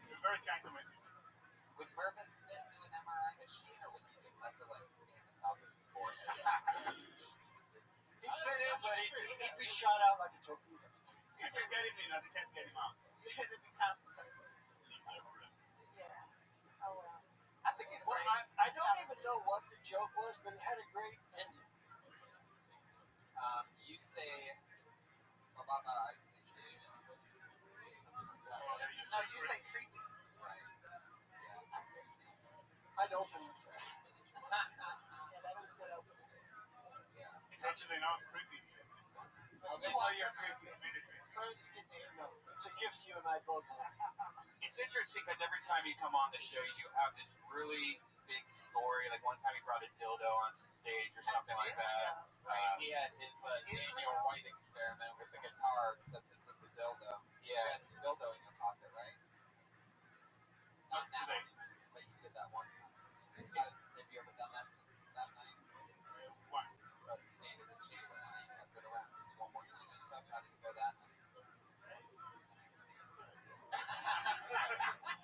You're very kind to me. Would Mervis fit into an MRI machine, or would you just have to, like, scan the top of his forehead? he'd fit in, but he'd be shot out like a torpedo. You can get him in, and they can't get him out. It'd be constipated. Yeah. Oh well. I think it's Well, great. I don't even know what the joke was, but it had a great ending. You say, I say creative. Something like that, right? No, you say creepy. Right. I said creepy. I'd open with that. Yeah, that was a good opening. It's actually not creepy. They know you're creepy. Immediately. As soon as you get there. No, it's a gift you and I both have. It's interesting because every time you come on the show, you have this really big story. Like one time he brought a dildo on stage or something like that. Right. He had his Daniel White experiment with the guitar, except this was the dildo. You Yeah. had the dildo in your pocket, right? Not now, Today. but you did that one time. Have you ever done that since that night? Once. But staying in the chamber, now you kept it around just one more time and stuff. How did it go that night?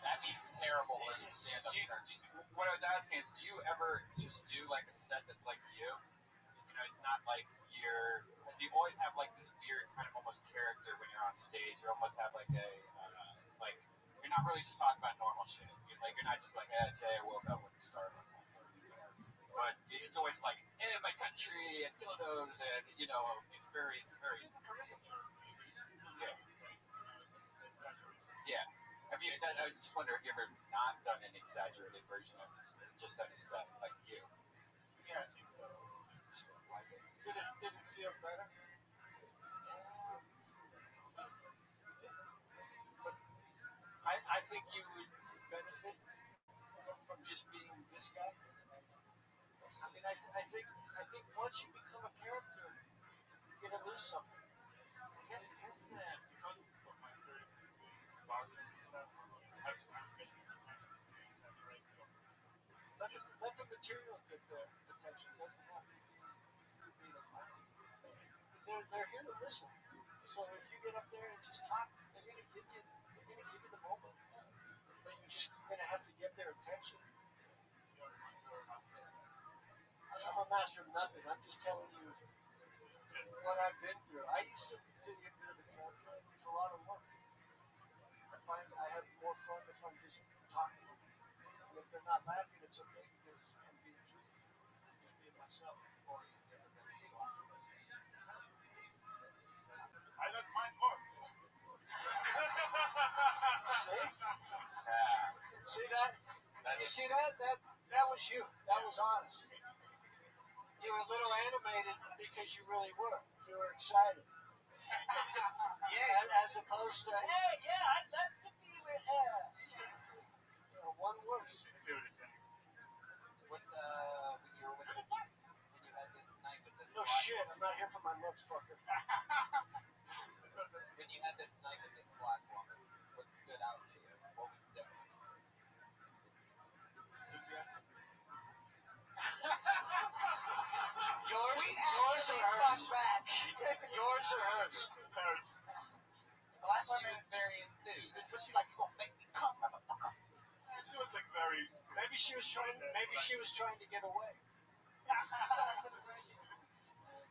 That means terrible in stand-up terms. What I was asking is, do you ever just do like a set that's like you? You know, it's not like because you always have like this weird kind of almost character when you're on stage. You almost have like a, like, you're not really just talking about normal shit. You're not just like, today I woke up with a star on something. But it's always like, my country and dildos and, it's very, yeah. Yeah. I just wonder if you ever not done an exaggerated version of just on a set like you. Yeah, I think so. Did it feel better? But I think you would benefit from just being this guy. I mean, I think once you become a character, you're gonna lose something. I guess because of my experience with boxing and stuff, I'm getting attention to things that are right there. Let the material get the attention. It doesn't have to be the time. They're here to listen. So if you get up there and just talk, they're gonna give you the moment. But you're just gonna have to get their attention. I'm a master of nothing. I'm just telling you what I've been through. I used to be a bit of a character. It's a lot of work. I find I have more fun if I'm just talking. And if they're not laughing, it's okay because I'm being truthful. I'm just being myself. I like mine more. See that? You see that? That was you. That was honest. You were a little animated because you really were. You were excited. And as opposed to, hey, yeah, I'd love to be with one word. I see what you're saying. When you were with when you had this night with this No shit, I'm not here for my looks, fucker. when you had this night with this black woman, what stood out to you? What was different? Yours or hers? Yours or hers? Paris. Black She women, was very enthused. but she like, you gonna make me come, motherfucker. She was like very. Maybe she was trying to get away.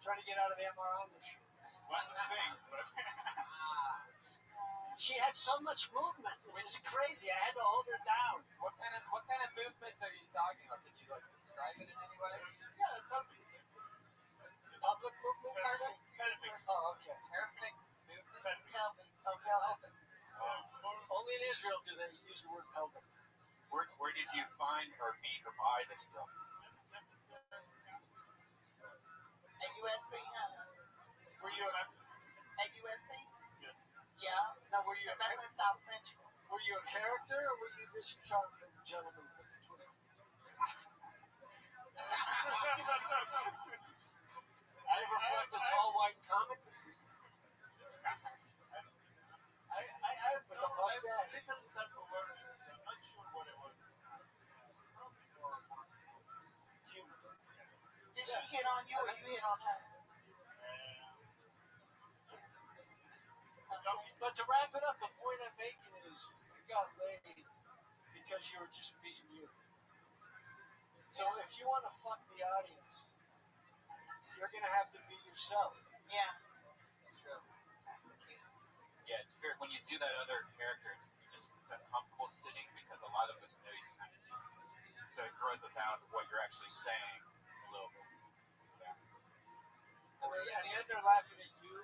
Trying to get out of the MRI machine. One thing, but. She had so much movement. It was crazy. I had to hold her down. What kind of movement are you talking about? Did you like describe it in any way? Yeah, probably. Public movement, kind of? Perfect. Oh, okay. Perfect movement? Pelvis. Oh, Pelvic. Only in Israel do they use the word pelvic. Where did you find or meet or buy this girl? At USC, huh? Were you At USC? Yes. Yeah. now? Were you That's in South Central. were you a character or were you this charming gentleman with the twinkle? I reflect a tall white comic. I With a mustache. think I'm self-awareness. I'm not sure what it was. Human. Did she hit on you or you hit on her? But to wrap it up, the point I'm making is you got laid because you were just being you. So if you want to fuck the audience, you're gonna have to be yourself. Yeah. It's true. Yeah, it's weird when you do that other character. It's uncomfortable sitting because a lot of us know you kind of do. So it throws us out what you're actually saying a little bit. Yeah, and then they're laughing at you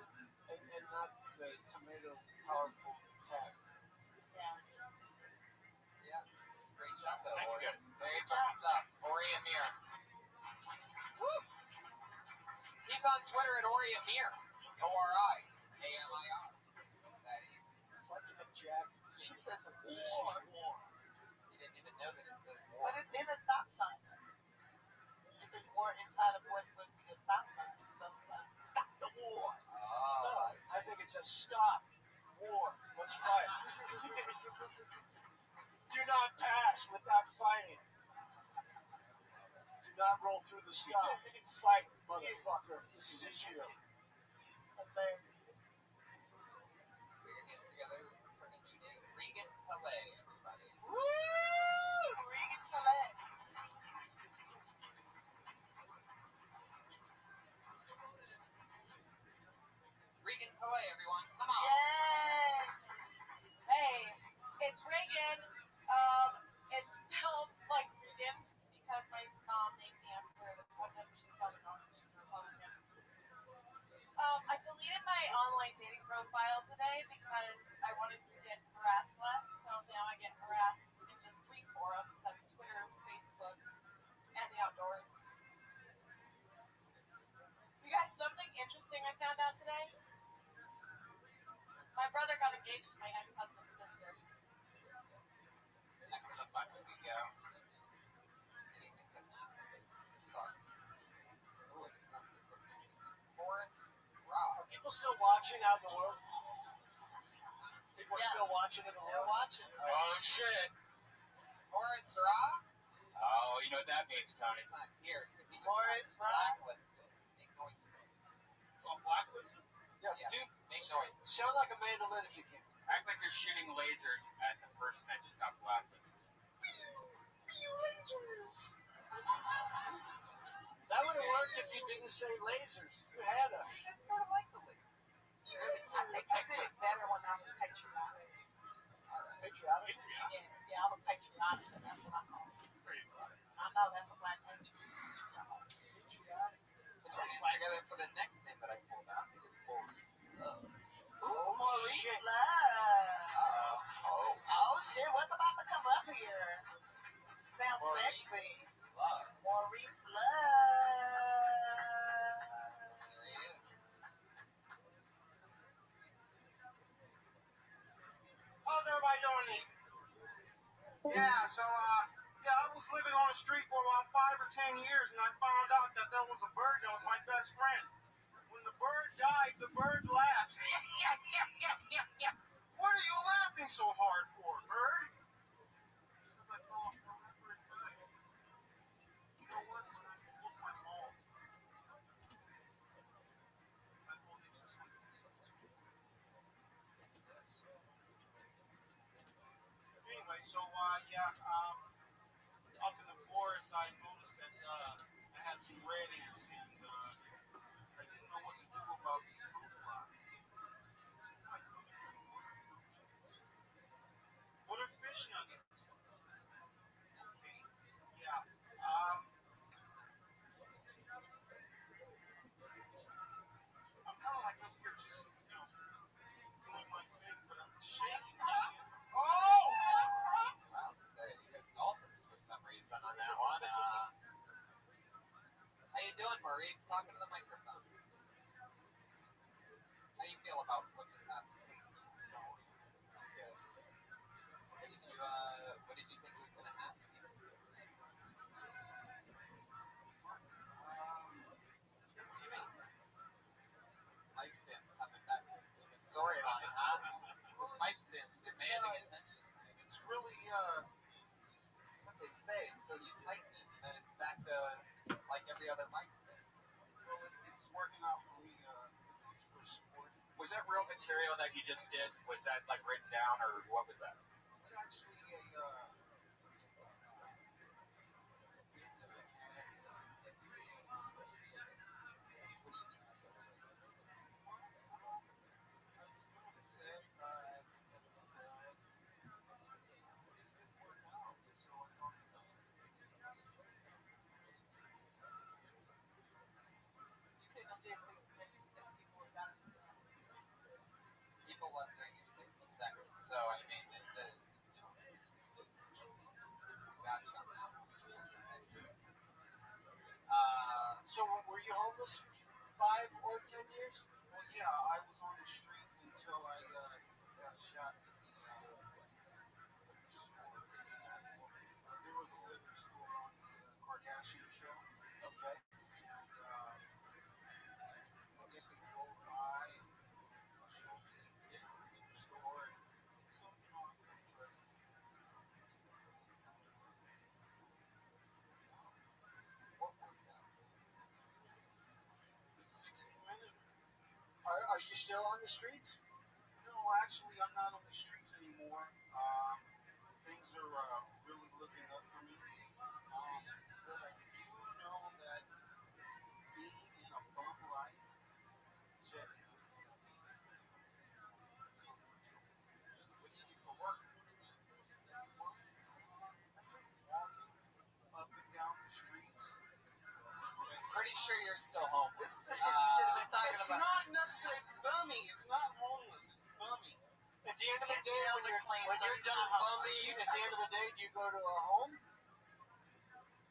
and not the tomato powerful tag. Yeah. Yeah. Great job, though, Thank you, Ori. guys. Very fun stuff. Ori Amir. Woo! He's on Twitter at Ori Amir. ORIAMIR. That easy. What's the jack? She says a War. You didn't even know that it says war. But it's in a stop sign. It says war inside of what would be a stop sign. So it's like, stop the war. Oh. No, I think it says stop. War. Let's fight. Do not pass without fighting. Do not roll through the stop. Fight, motherfucker. This is Israel. Hilarious. We're getting together. This looks like a new name. Regan Talley, everybody. Woo! Regan Talley. Regan Talley, everyone. Come on. Yay! Hey, it's Reagan. It's spelled like Regan because my mom named me after what she's spelled it wrong. She's Republican. I deleted my engaged to my ex-husband's sister. Next to the fuck we go. Anything but that. Talk. Ooh, this looks interesting. Forest Rock. Are people still watching out in the world? People are Yeah. still watching in the They're world? watching. Oh shit! Forest Rock? Oh, you know what that means, Tony? It's not here, so he was Forest not Rock? blacklisted. Make noises. Oh, blacklisted? Yeah, Yeah, dude, make noises. sound like a mandolin if you can. Act like you're shooting lasers at the person that just got blacklisted. That would have worked if you didn't say lasers. You had us. It's sort of like the laser. I think I did it better when I was patriotic. Patriotic. Yeah, I was patriotic, and that's what I call it. I know that's a black country. Patriotic. Put your hands together for the next name that I pulled out. It is Maurice Love. Ooh, Maurice shit. Love. Oh. Oh shit, what's about to come up here? Sounds Maurice sexy. Love. Maurice Love. There he is. How's everybody doing? Yeah, so, I was living on the street for about 5 or 10 years, and I found out that there was a bird that was my best friend. When the bird died, the bird laughed. What are you laughing so hard for, bird? Because I fell off from that bird's back. You know what? When I told my mom, I told her just like this. Anyway, so, up in the forest, I noticed that I had some red ants, and I didn't know what to do about these fruit flies. What are fish nuggets? Okay, yeah. I'm kind of like up here just, doing my thing, but I'm shaking. Oh! Wow, you got dolphins for some reason on that one. How you doing, Maurice? Talking to the microphone. How do you feel about what just happened? Good. What did you think was going to happen? Mic stand's coming back in the storyline, huh? This mic stand's demanding attention. It's really, That's what they say until you tighten it, and then it's back to like every other mic stand. well, it's working out for me. It's for sport. Was that real material that you just did? Was that like written down, or what was that? It's actually People left during your 60 seconds, so I mean, gotcha on that one. So were you homeless for 5 or 10 years? well, yeah, I was on the street until I got shot. There was a liquor store on the Kardashian show. Okay. And I guess they drove by and showed me the store. And so, interesting. What worked out? 60 minutes. Are you still on the streets? No, actually, I'm not on the streets anymore. Things are really looking up for me. But I do know that being in a bum life just What do you do for work? up and down the streets. Pretty sure you're still homeless. This is the shit you should have been talking It's about. not necessarily, it's bummy. It's not homeless. It's bummy. At the end of the His day, nails when are clean, you're so he's done not bumming, at the end of the day, do you go to a home?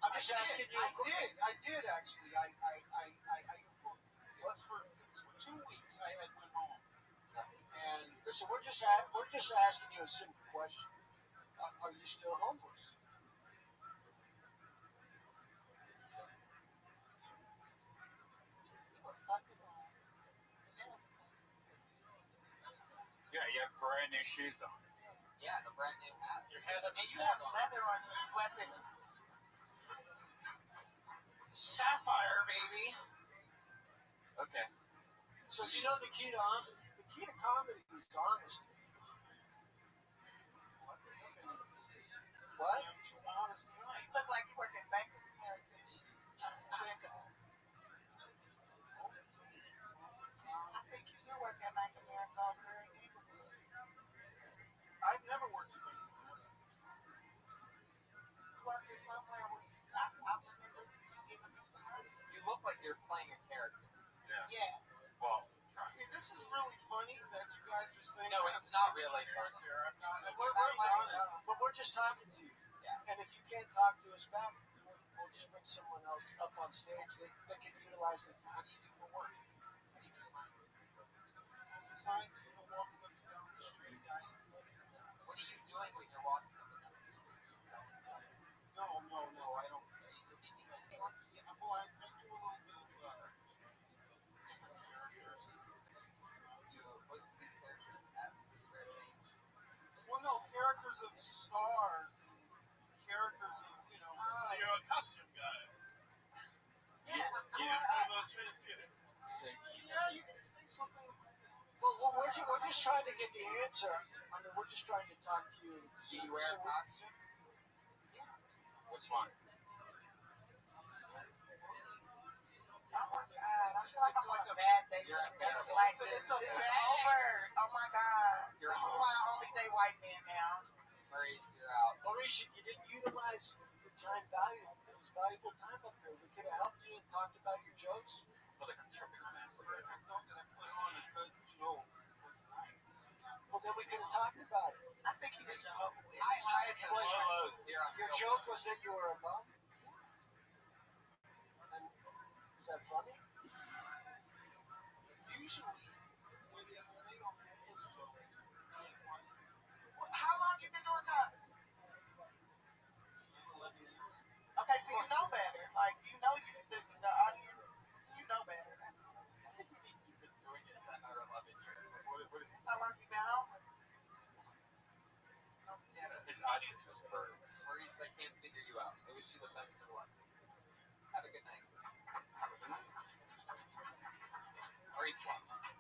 I'm just asking you. I did actually. It's for 2 weeks I had went home. And So where'd just asking you a simple question. Are you still homeless? Yeah, you have brand new shoes on. Yeah, the brand new hat. Your hat has And you have leather on your sweater. sapphire, baby. Okay. So you know the key to comedy is honesty. What? You look like you work at Bank of Heritage. I think you do work at Bank of America over there in Inglewood. I've never worked at Bank of America. You work at somewhere where I remember you giving me some money. You look like you're playing a character. Yeah. Well, Hey, this is really funny that you guys are saying. No, it's not really funny. But we're just talking to you. Yeah. And if you can't talk to us back, we'll just bring someone else up on stage that can utilize the What time. do you do for work? How do you make money? Besides, walking up and down the street, What are you doing when you're walking up and down the street? Are you selling something? no, I don't. Are you speaking to anyone? Yeah, well, I do a little bit of different characters. Do most of these characters ask for spare change? Well, no, characters of stars and characters of, so you're a costume guy. Yeah. you can say something. Well, we're just trying to get the answer. I mean, we're just trying to talk to you. Do you wear a costume? Which one? Oh my God. I feel like I'm on a bad day. You're a bad It's day. like, it's over. Oh my God. You're This is out. why I only date white men now. Maurice, you're out. Maurice, you didn't utilize the time valuable. It was valuable time up here. We could have helped you and talked about your jokes. Well, they're tripping on that. I thought that I put on a good joke. Well, then we could have talked about it. I think he did your hope. High highs and low lows here on Your Filter. joke was that you were a bum. And is that funny? Usually, when they say on those jokes, How long you been doing comedy? 11 years. Okay, so you know better. Like, you know the audience, you know better. You've been doing it 10 or 11 years. Like, That's how long you been homeless. His audience was birds. Maurice, I can't figure you out. I wish you the best of luck. Have a good night. Maurice, love. I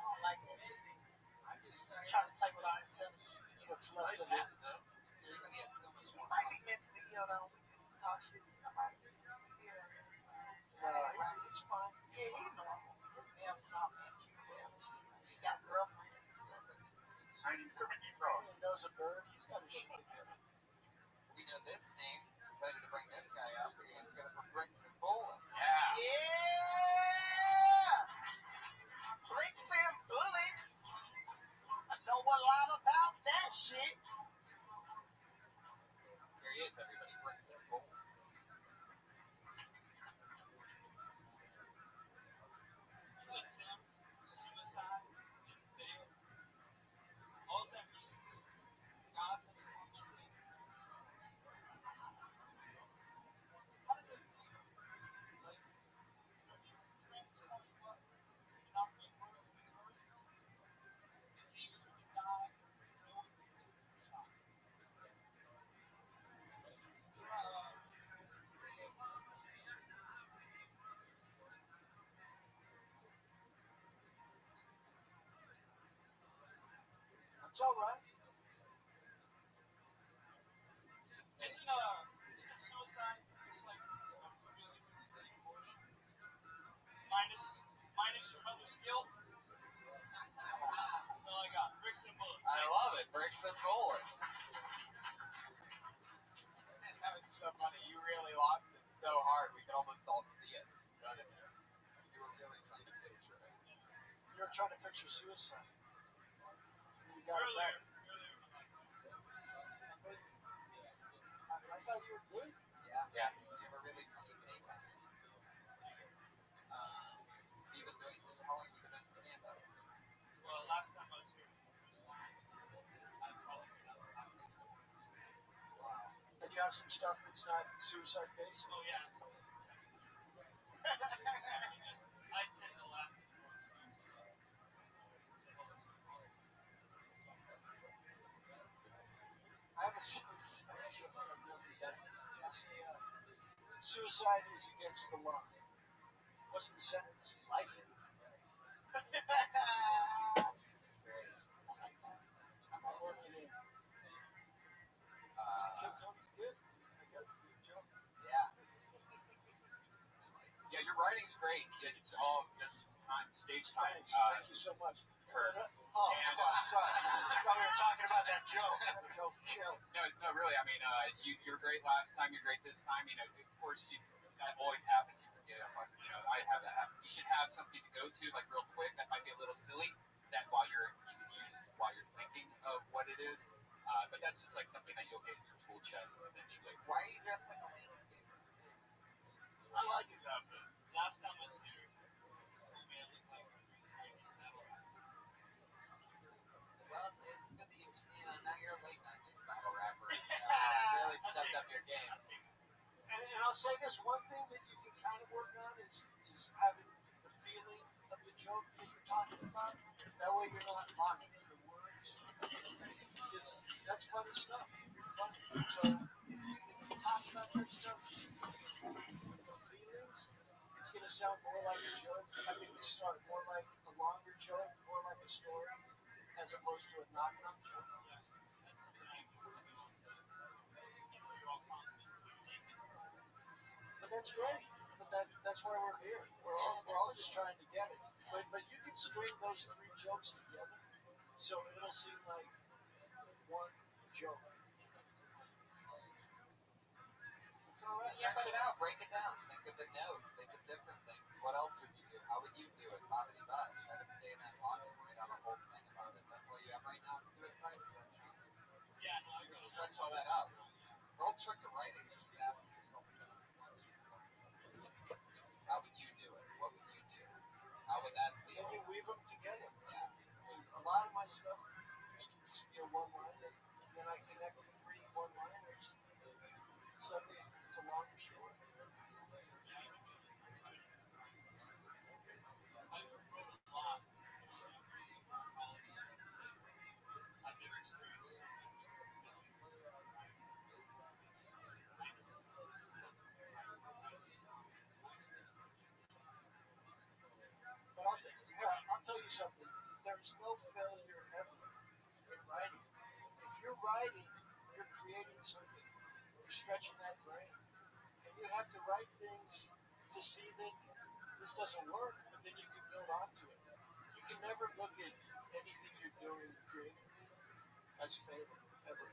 don't like that shit. I'm just trying to play with our intelligence. What's left of it? Everybody has so much You more. might be mentally ill though. We just talk shit to somebody. Yeah. He's fine. Yeah, he's normal. His nails is all manicure. He got girlfriend. Tiny Kermit Frog. He knows a bird. He's got a shit together. We know this name. Decided to bring this guy up. We're going to get up with bricks and bullets. Yeah. Yeah! Bricks and bullets. I know a lot about that shit. Here he is, everybody. Bricks and bullets. Suicide is there. All that means is God has demonstrated. How does it feel? Like, transform what? Not being words being heard? At least you can die knowing that you took a shot. It's all right. Isn't suicide just like a really, really big abortion? Minus your mother's guilt? That's all I got. Bricks and bullets. I love it. Bricks and bullets. Man, that was so funny. You really lost it so hard. We could almost all see it. You were really trying to picture it. You were trying to picture suicide. You got it back. I thought you were good. Yeah. Yeah. You have a really funny take on it. You've been doing, how long have you been doing stand-up? about some stuff that's not suicide based? Oh yeah, absolutely. I tend to laugh. I have a suicide is against the law. What's the sentence? Life. I'm working in. Good. Yeah. Yeah, your writing's great. It's all just time, stage time. Thanks. Thank you so much. Her. Oh, And, sorry. I thought we were talking about that joke. Chill. No, really. I mean, you were great last time. You're great this time. You know, of course, that always happens. You forget it. But, you know, I have that happen. You should have something to go to, like real quick. That might be a little silly. That you can use while you're thinking of what it is. But that's just like something that you'll get in your tool chest eventually. Why are you dressed like a landscaper? I like his outfit. Last time I was here, I looked like Well, it's good that now you're a late 90s battle rapper. Really stepped up your game. And I'll say this, one thing that you can kind of work on is having the feeling of the joke that you're talking about. That way you're not locking in the words. Because that's funny stuff. You're funny. So if you talk about that stuff, the feelings, it's going to sound more like a joke. I mean, start more like a longer joke, more like a story, as opposed to a knock-knock joke. But that's great. But that's why we're here. We're all just trying to get it. But you can string those three jokes together, so it'll seem like one joke. It's all right. Stretch it out, break it down, think of a note, think of different things. What else would you do? How would you do it? Comedy buzz. Try to stay in that pocket, write out a whole thing about it. That's all you have right now in suicide? Is that true? yeah, no, You can stretch all that out. The whole trick to writing is just asking yourself those questions. How would you do it? What would you do? How would that feel? And you weave them together. Yeah. A lot of my stuff used to just be a one-liner, and then I connect with three one-liners. Suddenly it's a longer story. I've never experienced But I'll tell you something. There's no failure ever in writing. If you're writing, you're creating something. You're stretching that brain. And you have to write things to see that this doesn't work, but then you can build onto it. You can never look at anything you're doing creatively as failure, ever.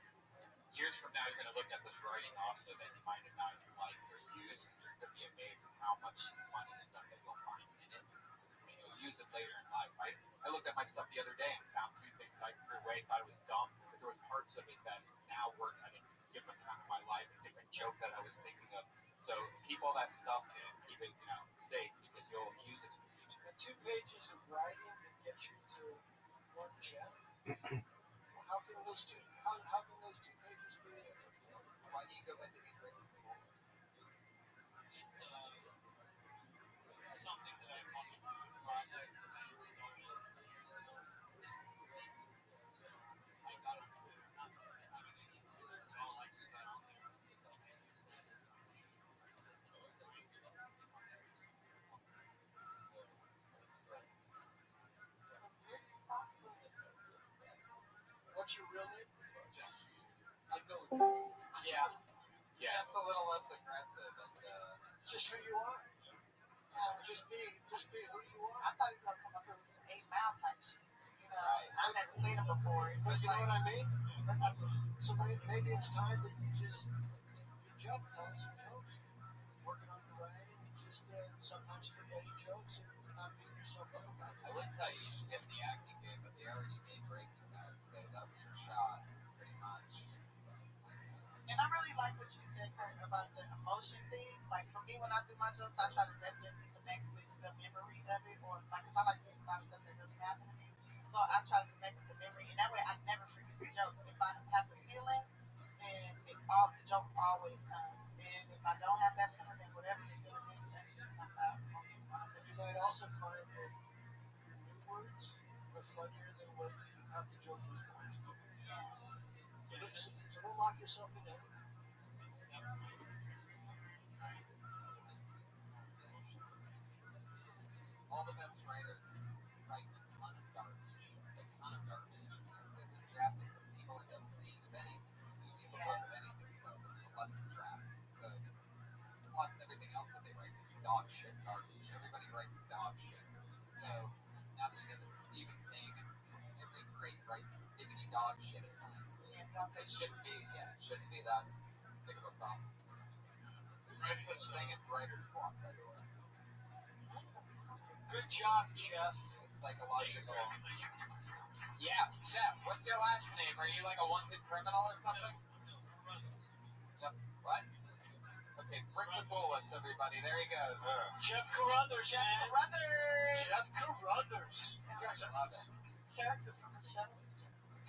Years from now, you're going to look at this writing also that you might have not liked or used. You're going to be amazed at how much funny stuff that you'll find in it. And you'll use it later in life. I looked at my stuff the other day and found two things that I threw away, thought it was dumb, but there was parts of it that now work at a different time in my life, a different joke that I was thinking of. So keep all that stuff and keep it, safe because you'll use it in the future. The 2 pages of writing that get you to one chapter. How can those two pages be? Why do you go by the name Rick's School? it's something that I want to do, a project that I started years ago. So I got it not having any views at all. I just got on there. What's your real name? I know. Yeah. Jeff's a little less aggressive and Just who you are. Just be who you are. I thought he was gonna come up here with some 8 Mile type shit. I've never seen him before. But you know what I mean? So maybe it's time that you just Jeff telling some jokes, working on the writing, and just sometimes forgetting jokes and not beating yourself up about it. I wouldn't tell you should get the acting game, but they already made Breaking Bad, so that was your shot, pretty much. And I really like what you said, Kurt, about the emotion thing. Like for me, when I do my jokes, I try to definitely connect with the memory of it, or like, cause I like to use a lot of stuff that really happened to me. So I try to connect with the memory, and that way I never forget the joke. If I have the feeling, then all the joke always comes. And if I don't have that feeling, then whatever the feeling is, that's what comes out most of the time. And you might also find that your new words are funnier than what you thought the joke was going to be. So don't lock yourself in anything. All the best writers write a ton of garbage. A ton of garbage. They've been drafted. People end up seeing of anything. Movie, a book of anything. So the 11th draft. So plus everything else that they write is dog shit garbage. Everybody writes dog shit. So now that you know that Stephen King and every great writes diggity dog shit at times, it shouldn't be that big of a problem. There's no such thing as writer's block, by the way. Good job, Jeff. Psychological. Yeah, Jeff, what's your last name? Are you like a wanted criminal or something? Jeff, what? Okay, bricks and bullets, everybody. There he goes. Jeff Carruthers, Jeff man. Carruthers. Jeff Carruthers. Yes, I love it. Character from the show.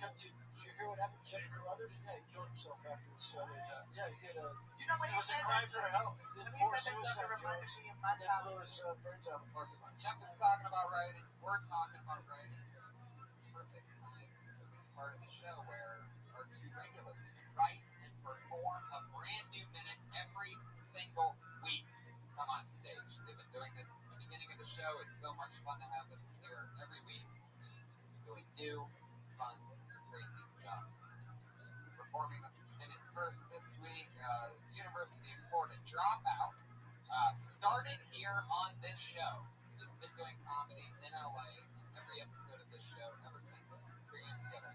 Did you hear what happened to Jeff Carruthers? Yeah, he killed himself after the show. Yeah, he did a. You know what It he was a said? cry for help. He did Let me 4 say that suicide reminded jokes. me of my They blew childhood. his brains out of the parking lot. Jeff was talking about writing. We're talking about writing. It was the perfect time for this part of the show where our two regulars write and perform a brand new minute every single week. Come on stage. They've been doing this since the beginning of the show. It's so much fun to have them here every week. Doing new, fun, crazy stuff. Performing with minute first this week, University of Florida dropout. Started here on this show. He's been doing comedy in LA in every episode of this show ever since we began together.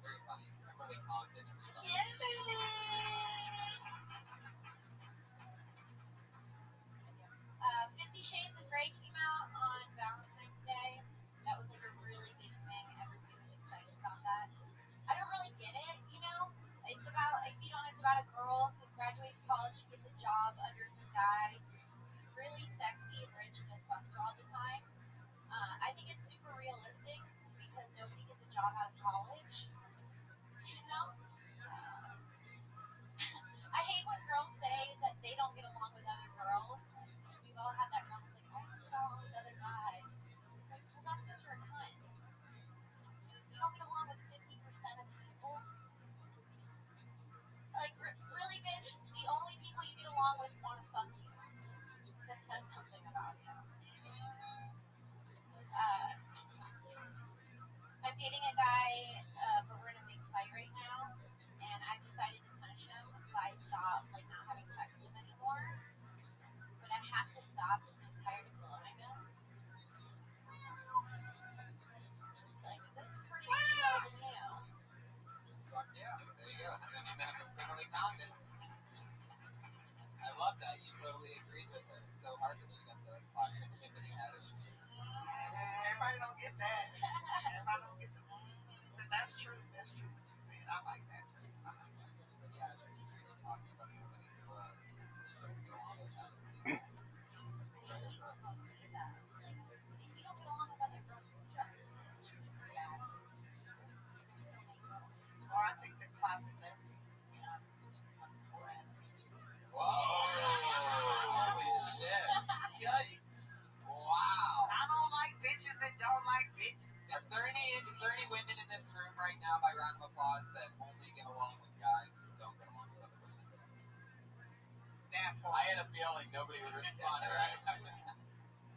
Very funny. Kimberly Condon, everybody. Kimberly! 50 Shades of Grey came out on Valentine's Day. That was like a really big thing. Everybody was excited about that. I don't really get it, you know? It's about a girl who graduates college, she gets a job under some guy who's really sexy and rich and just fucks her all the time. I think it's super realistic because nobody gets a job out of college, you know? I hate when girls say that they don't get along with other girls. We've all had that comment, like, I don't get along with other guys. It's like, well, that's because you're a cunt. You don't get along with 50% of people. Like, really, bitch, the only people you get along with want to fuck you. That says something about you. I'm dating a guy, but we're in a big fight right now, and I've decided to punish him by not having sex with him anymore. But I have to stop because I'm tired of blowing him. It's like, this is pretty good than you. Fuck yeah, there you go. And then you met Kimberly Condon. I love that. You totally agreed with her. It's so hard that she got the classic Tiffany Haddish. Everybody don't get that. Everybody don't get the but that's true. That's true what you said. I like that too. I like that. But yeah, it's really talking about somebody who doesn't get along with other people. It's better for her. If you don't get along with other girls, you're just bad. Or I think the classic lesbians, to be honest with you, come before as Whoa! Holy shit! Yikes. Wow! I don't like bitches that don't like bitches. Is there any women in this room right now, by round of applause, that only get along with guys and don't get along with other women? That I part. had a feeling nobody would respond. Right?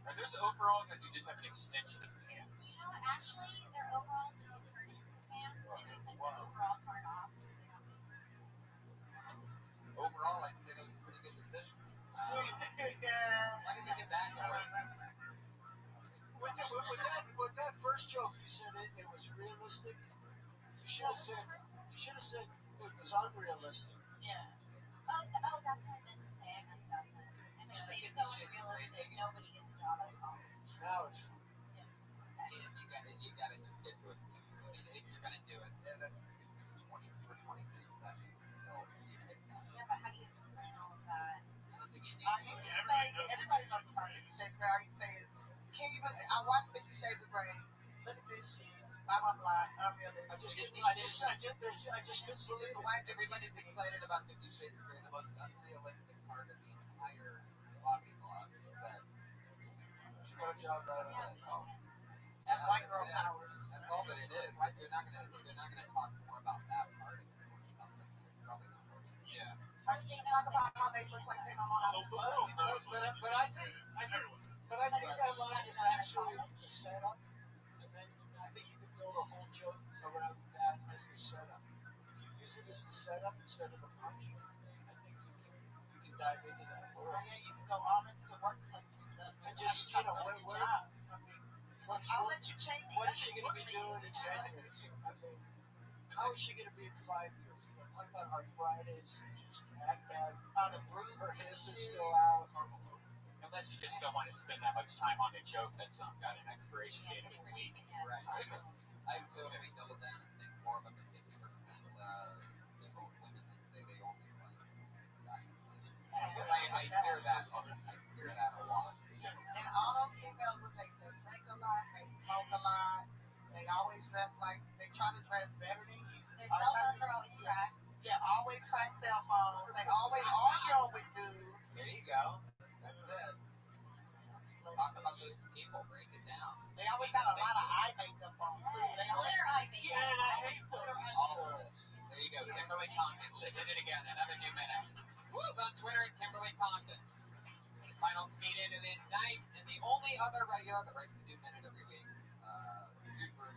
Are those overalls or do you just have an extension of pants? You know what? Actually, they're overalls that you turn into pants, and you took the overall part off. Overall, I'd say that was a pretty good decision. Why Yeah. did you get that noise? With that first joke, you said it was realistic. You should have said it was unrealistic. Yeah. Oh, that's what I meant to say. I messed up. I meant to say so unrealistic. Nobody gets a job out of college. Now it's You gotta just get to it. If you're gonna do it, it's 22 or 23 seconds until you fix it. Yeah, but how do you explain all of that? I don't think you need You just say, everybody knows about 50 Shades of Grey. All you say is, can you believe, I watched 50 Shades of Grey. Look at this shit. blah blah blah, unrealistic. I just couldn't Just a white everybody's excited about 50 Shades of Grey. The most unrealistic part of the entire Bobby blog is that she got a job out of That's white girl yeah, powers. that's all that it is. If you're not gonna talk more about that part of it or something, then it's probably not worth it. Yeah. Or you should talk about how they look like they don't know how to fuck. But I think that line is actually the setup, and then I think you could build a whole joke around that as the setup. If you use it as the setup instead of a punch, I think you can dive into that Or world. yeah, you can go all into the workplace and stuff. And just, try to where, get jobs. I mean, I'll let you change me. what is she going to be doing in 10 years? I mean, how is she going to be in 5 years? Talk about arthritis, just act out. The bruises Her and hips are shit. still out. Unless you just don't want to spend that much time on a joke that's got an expiration date of a week. Right. I've totally doubled in and think more about the 50% people, women that say they only like guys. Because I hear that. I hear that a lot. And all those females, they drink a lot, they smoke a lot, they always dress like, they try to dress better than you. Their cell phones are always cracked. Yeah, always crack cell phones. They always arguing with dudes. There you go. That's it. Talk about those people. Break it down. They always got a lot of eye makeup on too. They always, Glitter eye makeup. Yeah, and I hate All of this. There you go. Kimberly Condon. She did it again. Another new minute. Who's on Twitter at Kimberly Condon? Final comedian of the night, and the only other regular that writes a new minute every week. Super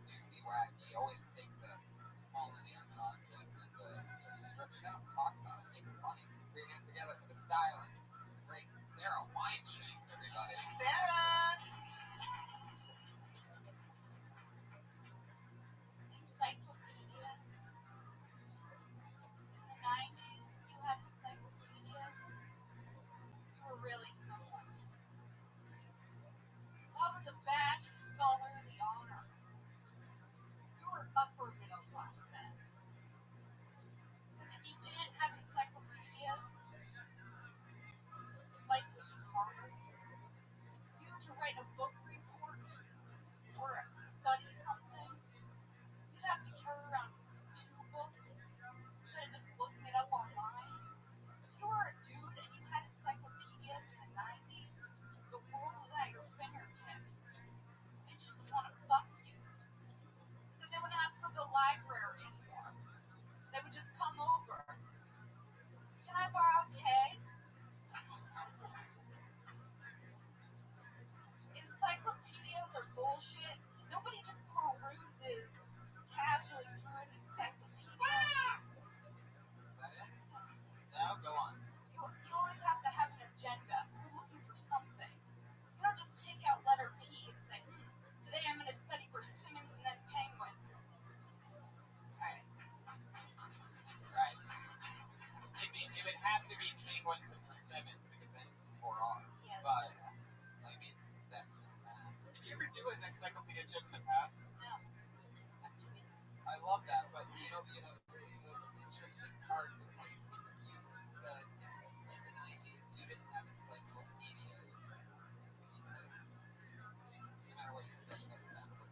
newsy, wacky. Always takes a small inanimate object and seems to stretch it out and talk about it, make it funny. Bring it together for the stylings. Great Sarah Weinshank, everybody. Sarah! Encyclopedias. In the 90s, you had encyclopedias. You were really someone. That was a badge of scholarly honor. You were upper middle class then. Because if you didn't have encyclopedias, life was just harder. You were to write a book report or study something, you'd have to carry around 2 books instead of just looking it up online. If you were a dude and you had encyclopedias in the 90s, the world was at your fingertips. Bitches would want to fuck you. Because they wouldn't have to go to the library anymore. They would just come over. Can I borrow K? Encyclopedias are bullshit. Nobody just peruses casually through an encyclopedia. Is that it? No, go on. You always have to have an agenda. You're looking for something. You don't just take out letter P and say, today I'm going to study persimmons and then penguins. Alright. Right. It would have to be penguins and persimmons because then it's 4 R's. Yes. But, I mean, that's just math. Did you ever do an encyclopedia joke in the past? No. Actually, I love that, but the interesting part is like when you said in the 90s you didn't have encyclopedias. So you said, no matter what you said, it doesn't matter. You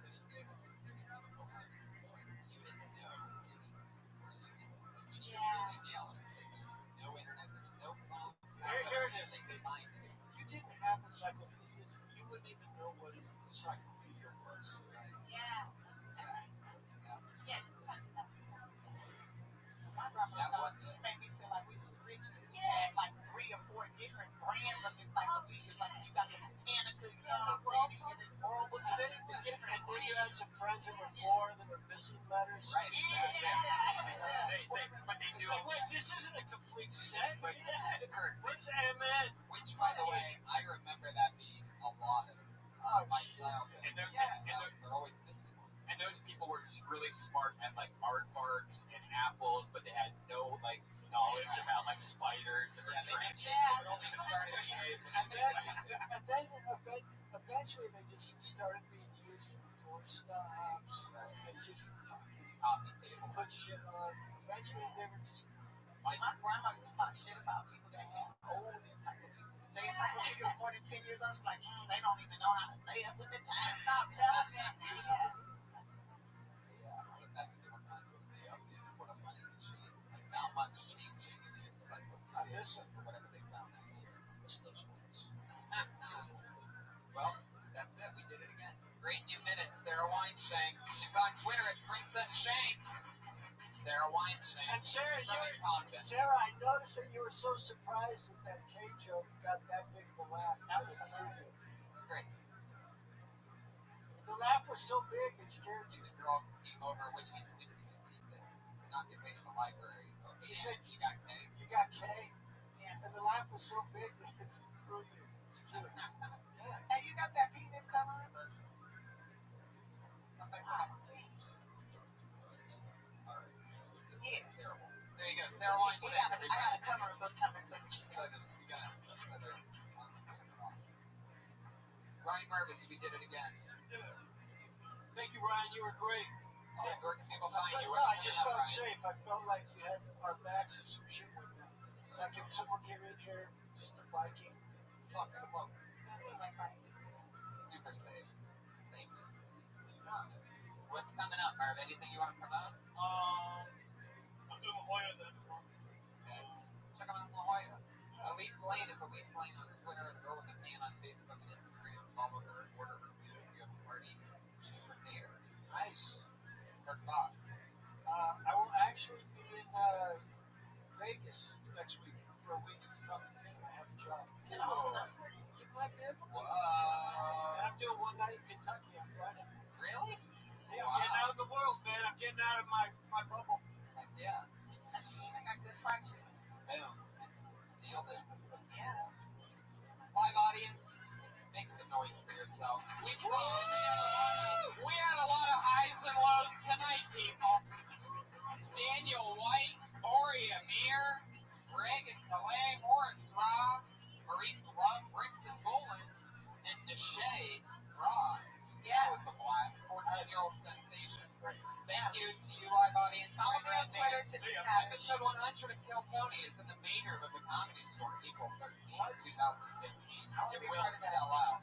couldn't say that it's just you didn't know anything. Or you didn't really nail it. Like, there's no internet, there's no phone. Here it is. They could find it. If you didn't have encyclopedias, you wouldn't even know what an encyclopedia was. yeah. Yeah. Yeah, just punch that. My grandma That thought was- she made me feel like we was rich because we had like 3 or 4 different brands of encyclopedias. Like you got the Britannica, you know what I'm saying? You get it. Oh, but then you had some friends that were poor that were missing letters. Right. But they It's knew like, wait, this isn't a complete set. But Where's MN? Which, by the way, I remember that being a lot of my childhood. And those- They're always missing one. and those people were just really smart at like aardvarks and apples, but they had no like knowledge about like spiders and Yeah, they retracts. mentioned it only started being used in And then eventually they just started being used for door stops and just coffee table. put shit on. Eventually they were just My grandma used to talk shit about people that had old encyclopedias. The encyclopedia was more than 10 years old. She's like, they don't even know how to stay up with the times. Not relevant. She's on Twitter at Princess Shank. Sarah Weinstein. And Sarah, I noticed that you were so surprised that that K joke got that big of a laugh. That was hilarious. It's great. The laugh was so big it scared you. The girl came over when you to not get paid in the library. Okay, You said she got K. You got K? Yeah. And the laugh was so big that it threw you. It's cute. Yeah. And you got that penis coloring book? Something Oh, like dang. All right. This is Yeah. terrible. There you go. Sarah Weinstein. I got a coloring book coming to me. We got another Ryan Mervis, we did it again. Thank you, Ryan. You were great. Where can people find you? I just felt safe. I felt like you had our backs and some shit with you. Like if someone came in here, just a Viking, fucking them up. Super safe. Thank you. What's coming up, Marv? Anything you want to promote? I'm doing La Jolla then. Okay. Check them out in La Jolla. Elise Lane is Elise Lane on Twitter. The girl with the pan on Facebook and Instagram. Follow her. Order her food. If you have a party, she's her caterer. Nice. Her thoughts. I will actually be in Vegas next week for a week. I have a job. Oh. You like that? Whoa. And I'm doing one night in Kentucky on Friday. Really? Yeah, I'm getting out of the world, man. I'm getting out of my bubble. Heck yeah. I got good fried chicken. Boom. Nailed it. Yeah. Live audience, make some noise for yourselves. We had a lot of highs and lows tonight, people. Daniel White, Ori Amir, Greg and Calais, Morris Robb, Maurice Love, Bricks and Bullens, and Deshae Frost. That was a blast. 14-year-old sensation. Thank you to you, live audience. Follow me on Twitter to Episode 100 of Kill Tony is in the main room of the Comedy Store, April 13th, 2015. It will sell out.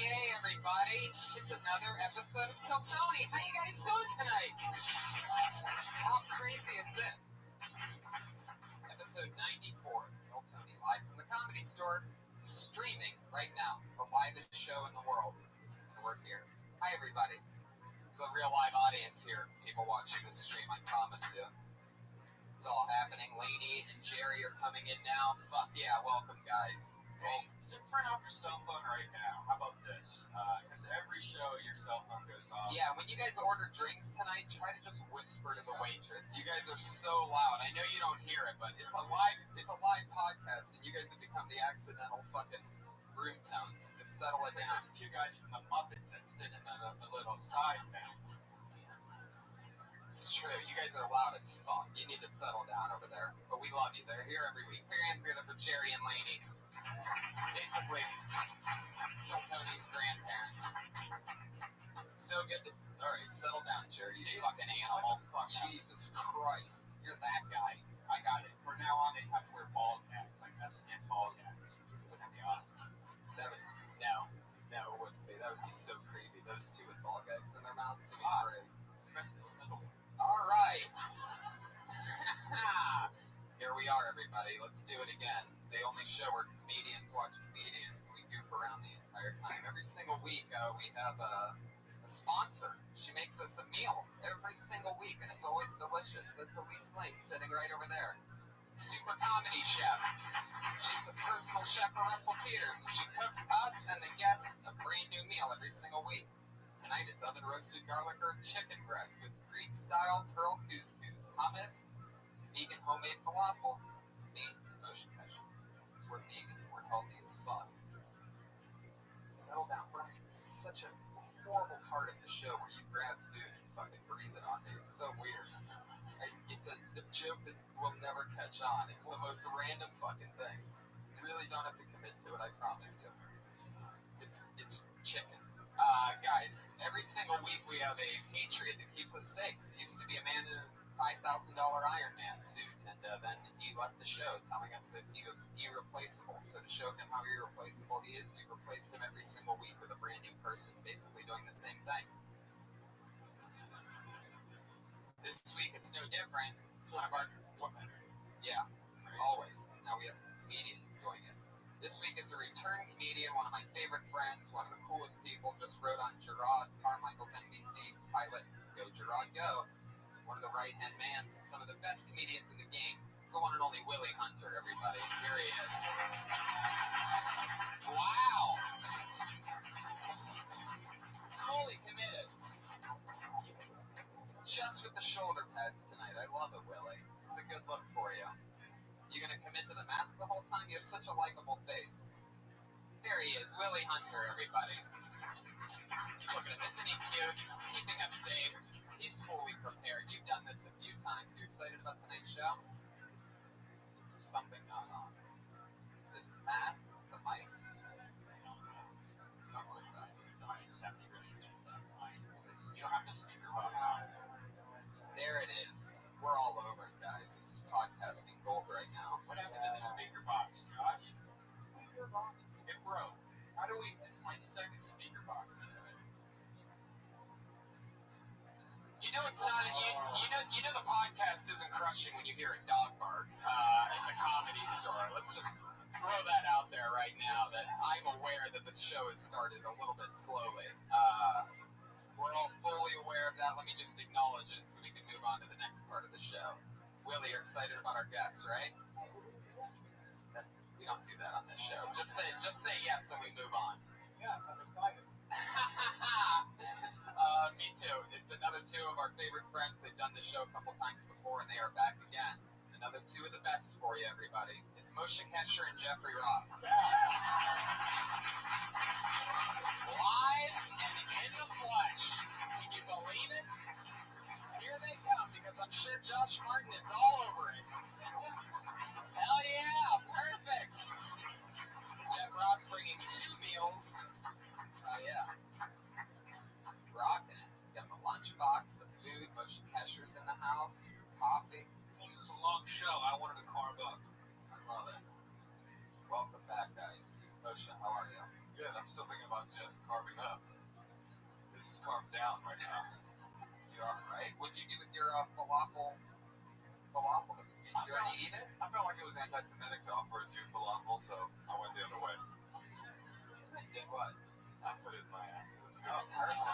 Yay, everybody. It's another episode of Kill Tony. How you guys doing tonight? How crazy is this? Episode 94 of Kill Tony, live from the Comedy Store, streaming right now. The livest show in the world. So we're here. Hi, everybody. It's a real live audience here. People watching this stream, I promise you. It's all happening. Lainey and Jerry are coming in now. Fuck yeah, welcome, guys. Hey, just turn off your cell phone right now. How about this? Because every show your cell phone goes off. Yeah, when you guys order drinks tonight, try to just whisper to the waitress. You guys are so loud. I know you don't hear it, but it's a live podcast, and you guys have become the accidental fucking room tones. Just settle it down. There's two guys from the Muppets that sit in the little side now. It's true. You guys are loud as fuck. You need to settle down over there. But we love you. They're here every week. Put your hands together for Jerry and Lainey. Basically, Kill Tony's grandparents. So good to... Alright, settle down, Jerry. You fucking animal. Jesus Christ. You're that guy. I got it. From now on, they have to wear ball caps. Like S&M ball caps. Wouldn't that be awesome? No, it wouldn't be. That would be so creepy. Those two with ball gags in their mouths to be great. Especially in the middle. Alright. Here we are, everybody. Let's do it again. The only show where comedians watch comedians, and we goof around the entire time. Every single week, we have a sponsor. She makes us a meal every single week, and it's always delicious. That's Elise Lane sitting right over there. Super comedy chef. She's a personal chef for Russell Peters, and she cooks us and the guests a brand new meal every single week. Tonight, it's oven roasted garlic herb chicken breast with Greek style pearl couscous, hummus, vegan homemade falafel, meat, and motion picture. Because we're vegans, we're healthy as fuck. Settle down, Brian. This is such a horrible part of the show where you grab food and fucking breathe it on me. It's so weird. It's a joke that will never catch on. It's the most random fucking thing. You really don't have to commit to it, I promise you. It's chicken. Guys, every single week we have a patriot that keeps us safe. It used to be a man in a $5,000 Iron Man suit, and then he left the show telling us that he was irreplaceable. So to show him how irreplaceable he is, we replaced him every single week with a brand new person basically doing the same thing. This week it's no different. One of our, yeah, always. Now we have comedians doing it. This week is a return comedian, one of my favorite friends, one of the coolest people, just wrote on Gerard Carmichael's NBC pilot, Go Gerard Go. One of the right-hand man to some of the best comedians in the game. It's the one and only Willie Hunter, everybody. Here he is. Wow! Fully committed. Just with the shoulder pads tonight. I love it, Willie. This is a good look for you. You gonna commit to the mask the whole time? You have such a likable face. There he is, Willie Hunter, everybody. Look at him, isn't he cute? Keeping us safe. He's fully prepared. You've done this a few times. You excited about tonight's show? There's something going on. Is it his mask? Is it the mic? Something like that. You don't have to speaker box on. There it is. We're all over it, guys. This is podcasting gold right now. What happened to the speaker box, Josh? Speaker box? It broke. How do we? This is my second speaker box. You know it's not. You know the podcast isn't crushing when you hear a dog bark at the Comedy Store. Let's just throw that out there right now. That I'm aware that the show has started a little bit slowly. We're all fully aware of that. Let me just acknowledge it so we can move on to the next part of the show. Willie, you're excited about our guests, right? We don't do that on this show. Just say yes and we move on. Yes, I'm excited. Me too. It's another two of our favorite friends. They've done this show a couple times before and they are back again. Another two of the best for you, everybody. It's Moshe Kasher and Jeffrey Ross. Live and in the flesh. Can you believe it? Here they come, because I'm sure Josh Martin is all over it. Hell yeah, perfect. Jeff Ross bringing 2 meals. Oh yeah. Rocking it. Got the lunchbox, the food, Moshe Kasher's in the house, coffee. It was a long show. I wanted to carve up. I love it. Welcome back, guys. Moshe, how are you? Good. I'm still thinking about Jeff carving up. This is carved down right now. You all right? What'd you do with your falafel? Falafel that was getting. You already eat it? I felt like it was anti-Semitic to offer a Jew falafel, so I went the other way. Did what? I put it in my ass. Oh, perfect.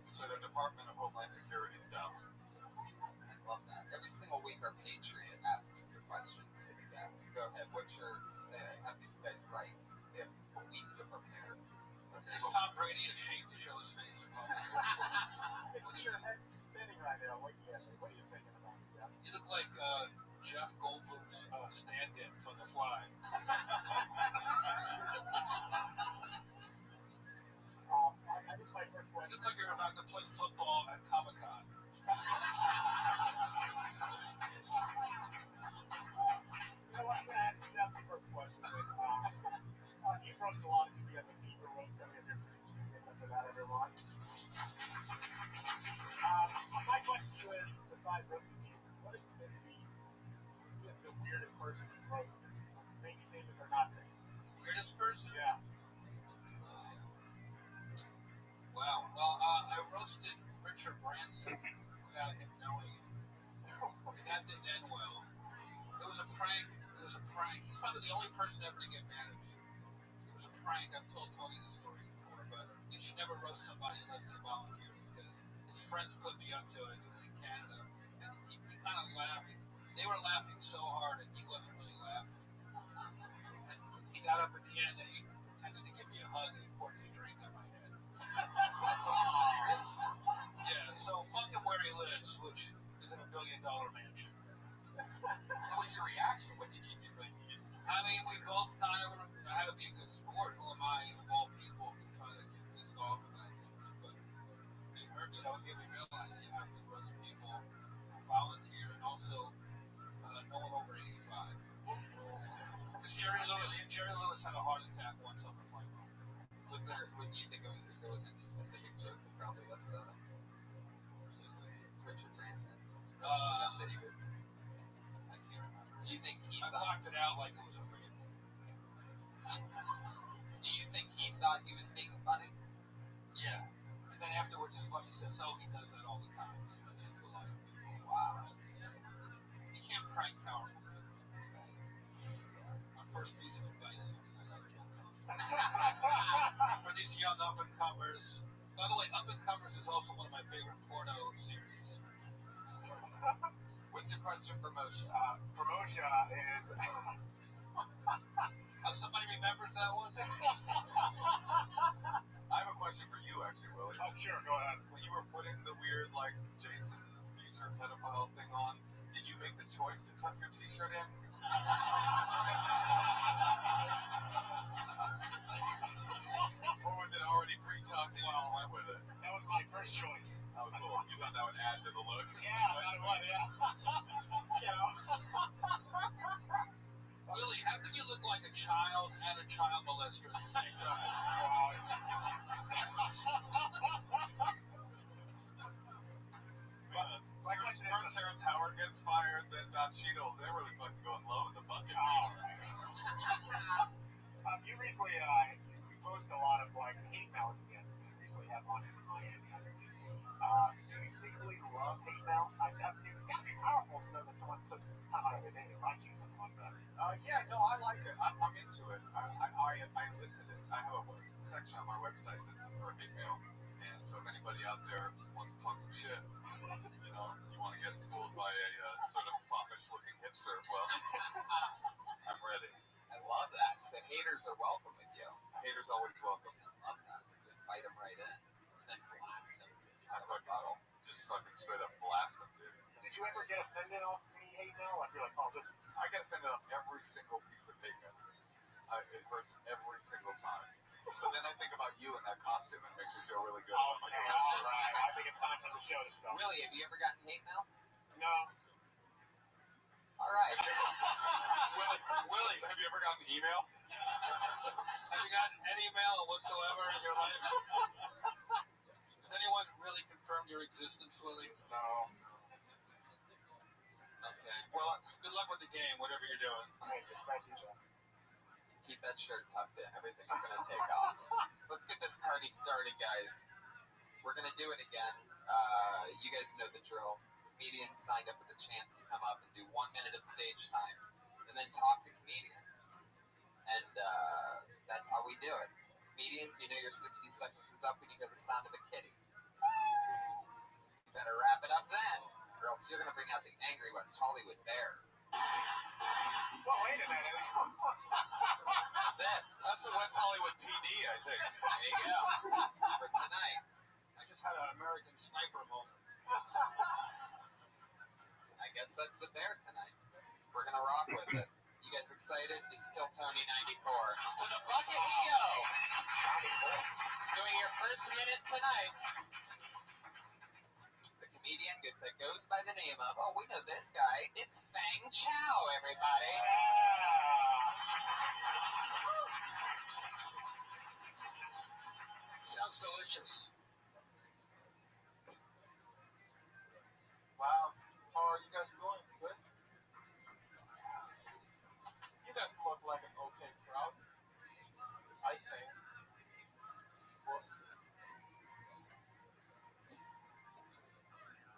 Sort of Department of Homeland Security stuff. I love that. Every single week, our Patriot asks your questions to the guests. Go ahead. What's your? Have these guys right? They have a week to prepare. Is Tom Brady ashamed to show his face? I see your head spinning right now. What are you thinking about? Yeah. You look like Jeff Goldblum's stand-in from The Fly. I guess my first You question. look like you're about to play football at Comic-Con. You know what? I'm going to ask Jeff the first question. You've roasted a lot of people. You have a beaver roast that we have pretty soon. For that, everyone. My question to you is, besides roasting people, what has been the weirdest person you've roasted? Maybe famous or not famous? Weirdest person? Yeah. Wow. Well, I roasted Richard Branson without him knowing it. And that didn't end well. It was a prank. He's probably the only person ever to get mad at me. It was a prank. I've told Tony the story before, but you should never roast somebody unless they volunteer, because his friends put me up to it. He was in Canada, and he kind of laughed. They were laughing so hard, and he wasn't really laughing. And he got up at the end, and he pretended to give me a hug, and he poured his drink on my head. Serious? Yeah, so fuck him where he lives, which is in $1 billion mansion. What was your reaction? What did you do? Like, you just... I mean, we both kind of had to be a good sport. Who am I, of all people, to try to get this off about something? But it hurt me. Don't get me realize you have to roast people, volunteer, and also no one over 85. Because Jerry Lewis had a heart attack once on the flight. Did Do you think there was a specific joke that probably upset him? Richard Branson. That he would. I can't remember. Do you think he I blocked it out like it was a real. Do you think he thought he was being funny? Yeah. And then afterwards, his buddy says, "Oh, he does that all the time." He's been into a lot of people. Wow. You can't prank powerful people. My first piece of advice for these young up-and-comers. By the way, Up-and-Comers is also one of my favorite porno series. What's your question for Moshe? For Moshe is... Somebody remembers that one? I have a question for you, actually, Willie. Oh, sure, go ahead. When you were putting the weird, like, Jason future pedophile thing on, did you make the choice to tuck your t-shirt in? Or was it already pre-tucked and you just went with it? That was my first choice. Oh, cool. You thought that would add to the look? Yeah, that would, yeah. You know. Willie, how could you look like a child and a child molester at the same time? My question First is... Terrence Howard gets fired, then Don Cheadle. They're really fucking going low in the bucket. Oh, right. You recently, you post a lot of, like, hate mail again. You recently have one in Miami. Do you secretly love hate mail? It's got to be powerful to know that someone took time out of their day to write you something like that. Yeah, no, I like it. I'm into it. I listen to it. I have a section on my website that's for hate mail. And so if anybody out there wants to talk some shit, you know, you want to get schooled by a sort of foppish-looking hipster, well, I'm ready. I love that. So haters are welcome with you. Haters always welcome. I love that. Just bite them right in. And then blast them. Just fucking straight up blast them, dude. Did you ever get offended off any hate mail? Like, you're like, oh, this is... I get offended off every single piece of hate mail. It hurts every single time. But then I think about you in that costume and it makes me feel really good. Okay, all right. I think it's time for the show to start. Willie, have you ever gotten hate mail? No. All right. Willie, have you ever gotten email? Have you gotten any mail whatsoever in your life? Has anyone really confirmed your existence, Willie? No. Okay. Well, Good luck with the game, whatever you're doing. Thank you, Jeff. keep that shirt tucked in. Everything's going to take off. Let's get this party started, guys. We're going to do it again. You guys know the drill. Comedians signed up with a chance to come up and do 1 minute of stage time and then talk to comedians. And that's how we do it. Comedians, you know your 60 seconds is up when you hear the sound of a kitty. You better wrap it up then, or else you're going to bring out the angry West Hollywood bear. Well, wait a minute. That's it. That's the West Hollywood PD, I think. There you go. For tonight. I just had an American Sniper moment. I guess that's the bear tonight. We're going to rock with it. You guys excited? It's Kill Tony 94. To the bucket we go. Doing your first minute tonight. The comedian that goes by the name of, oh, we know this guy. It's Fang Chow, everybody. Sounds delicious. Wow. How are you guys doing? Good? You guys look like an okay crowd. I think. We'll see.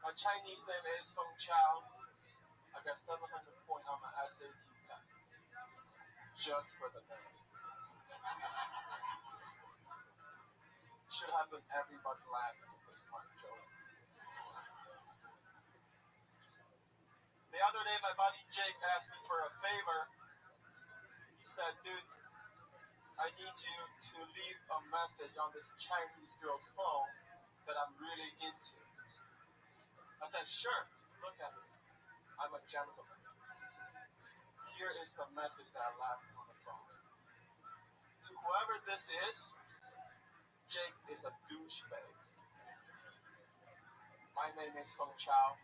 My Chinese name is Feng Chao. I got 700 points on my SAT test. Just for the name. Should happen everybody laughing. It's a smart joke. The other day, my buddy Jake asked me for a favor. He said, dude, I need you to leave a message on this Chinese girl's phone that I'm really into. I said, sure, look at me. I'm a gentleman. Here is the message that I left on the phone. To whoever this is, Jake is a douchebag. My name is Feng Chao.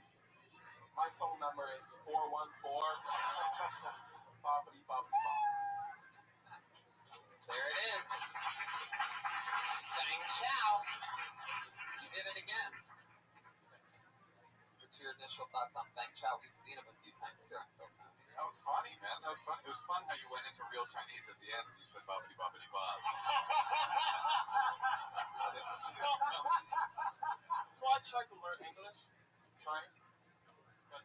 My phone number is 414 bobbity bobbity bob. There it is. Fang Chow. You did it again. What's your initial thoughts on Feng Chow? We've seen him a few times here on Philtown. That was funny, man. That was fun. It was fun how you went into real Chinese at the end and you said bobbity bobbity bob. I didn't see that coming. Well, I tried to learn English, trying, but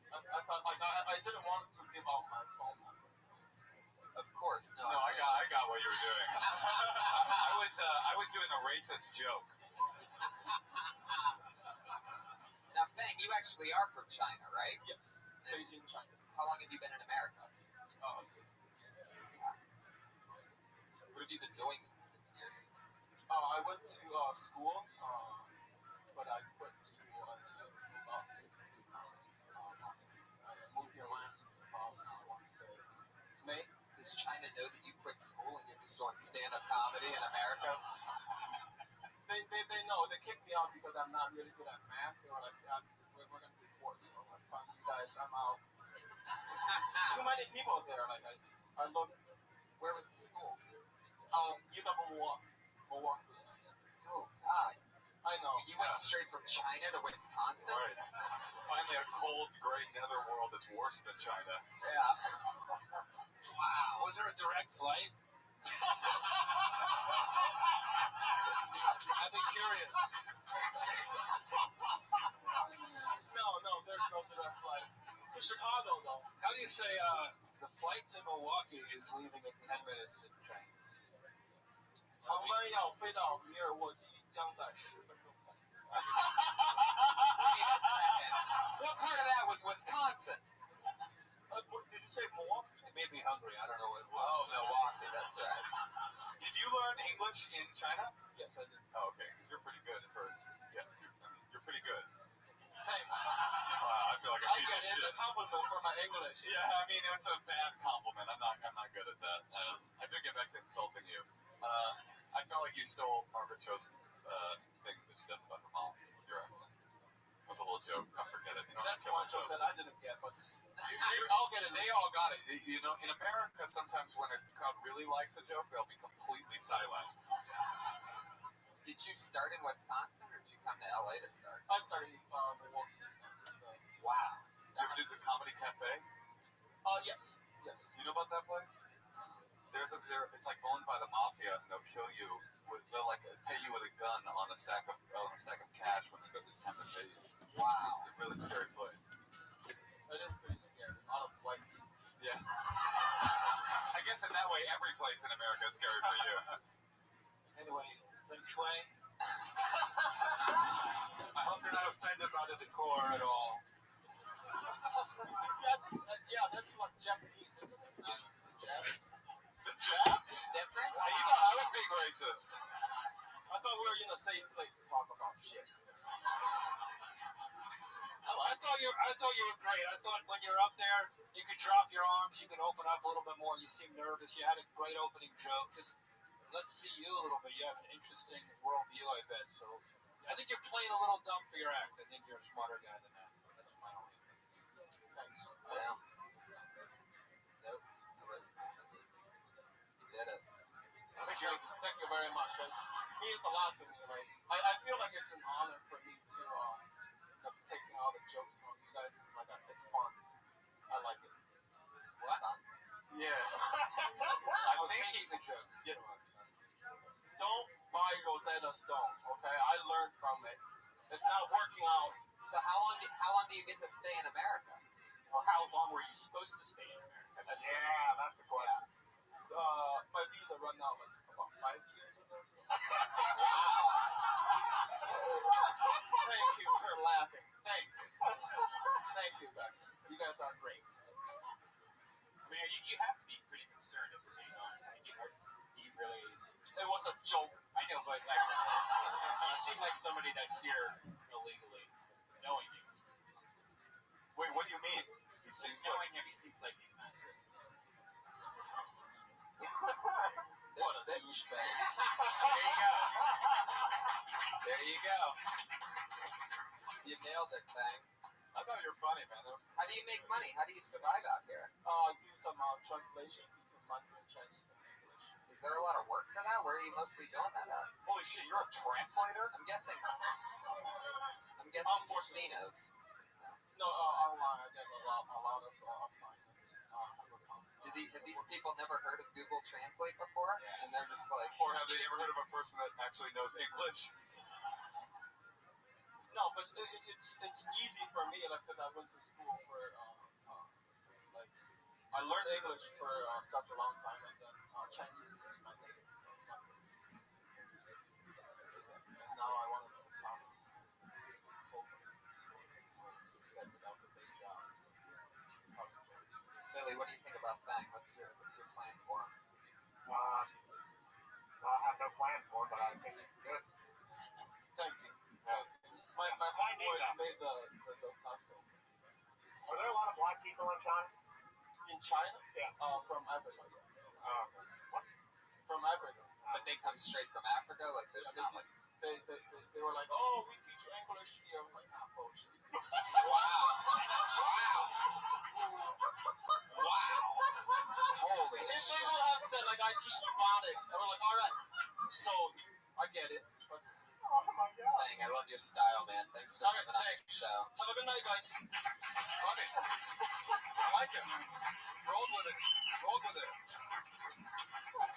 I thought like I didn't want to give out my phone number. Of course, no. No, I got what you were doing. I was doing a racist joke. Now, Feng, you actually are from China, right? Yes, Beijing, China. How long have you been in America? 6 years. What have you been doing in these 6 years? I went to school, but I quit school and moved up. I moved here last I want to say May. Does China know that you quit school and you're just doing stand-up comedy in America? They know. They kicked me out because I'm not really good at math. They were like, we're going to report you. Like, fuck you guys, I'm out. Too many people there. Like, I love it. Where was the school? Milwaukee, Wisconsin. Oh, God. I know. You went straight from China to Wisconsin? Right. Finally, a cold, gray netherworld that's worse than China. Yeah. Wow. Was there a direct flight? I'd be curious. No, there's no direct flight. To Chicago, though. How do you say the flight to Milwaukee is leaving in 10 minutes in Chinese? 航班要飞到米尔沃基，将在10分钟后。 Wait a second. What part of that was Wisconsin? Did you say Milwaukee? It made me hungry. I don't know what it was. Oh, Milwaukee, that's right. Did you learn English in China? Yes, I did. Oh, okay, because you're pretty good for. Yeah, you're pretty good. Thanks. Wow, I feel like a I piece get of it. It's shit. a compliment for my English. Yeah, I mean it's a bad compliment. I'm not good at that. I took it back to insulting you. I felt like you stole Margaret Cho's thing that she does about her mom with your accent. It was a little joke. I forget it. You know, That's one joke that I didn't get, but I'll get it. They all got it. You know, in America, sometimes when a crowd really likes a joke, they'll be completely silent. Did you start in Wisconsin, or did you come to LA to start? I started in Milwaukee, Wisconsin. Wow. Did you ever do the Comedy Cafe? Yes. You know about that place? It's like owned by the mafia, and they'll kill you. They'll like pay you with a gun on a stack of cash when they go this time to pay you. Wow. It's a really scary place. It is pretty scary. A lot of white people. Yeah. I guess in that way, every place in America is scary for you. Anyway, Feng Shui. I hope you're not offended by the decor at all. Yeah, that's like Japanese, isn't it? Japs. The Japs? Different? You thought I was being racist. I thought we were in a safe place to talk about shit. I thought you were great. I thought when you're up there, you could drop your arms, you could open up a little bit more. You seem nervous. You had a great opening joke. Just let's see you a little bit. You have an interesting worldview, I bet. So I think you're playing a little dumb for your act. I think you're a smarter guy than that. That's my only opinion. Thanks. Well, there's some notes in the wristband. You did it. Thank you very much. It means a lot to me. Like, I feel like it's an honor for me to taking all the jokes from you guys. Like, it's fun. I like it. What? Yeah. I'm making the jokes. Yeah. Don't buy Rosetta Stone, okay? I learned from it. It's not working out. So how long do you get to stay in America? Or how long were you supposed to stay in America? That's the question. My visa run out like about 5 years ago. So. Thank you for laughing. Thanks. Thank you guys. You guys are great. I mean, you have to be pretty concerned if we're being honest. I mean, do you really? It was a joke. I know, but like, you seem like somebody that's here illegally, knowing you. Wait, what do you mean? Just knowing him, he seems like he's not interested. What a douchebag. There you go. There you go. You nailed it, Feng. I thought you were funny, man. How do you make money? How do you survive out here? Do some translation between Mandarin, Chinese, and English. Is Is there a lot of work for that? Where are you mostly doing that at? Holy shit, you're a translator? I'm guessing casinos. No, online. I get a lot of assignments. Have these people never heard of Google Translate before? And they're just like... Or have they ever heard of a person that actually knows English? No, but it's easy for me, like, because I went to school for, like, I learned English for such a long time, and then Chinese is just my native language. And now I want to know comedy. Billy, what do you think about Fang? What's your plan for him? I have no plan for it, but I think it's good. Thank you. My homeboys made the costume. Are there a lot of black people in China? In China? Yeah. From Africa. What? From Africa. But they come straight from Africa? Like, there's not like... They were like, oh, we teach you English here. I'm like, nah, bullshit. Wow. Holy They shit. will have said, like, I teach ebonics. And we're like, all right. So, I get it. But, Oh my god. Fang, I love your style, man. Thanks for coming on the show. have a good night, guys. Funny. I like it. Roll with it.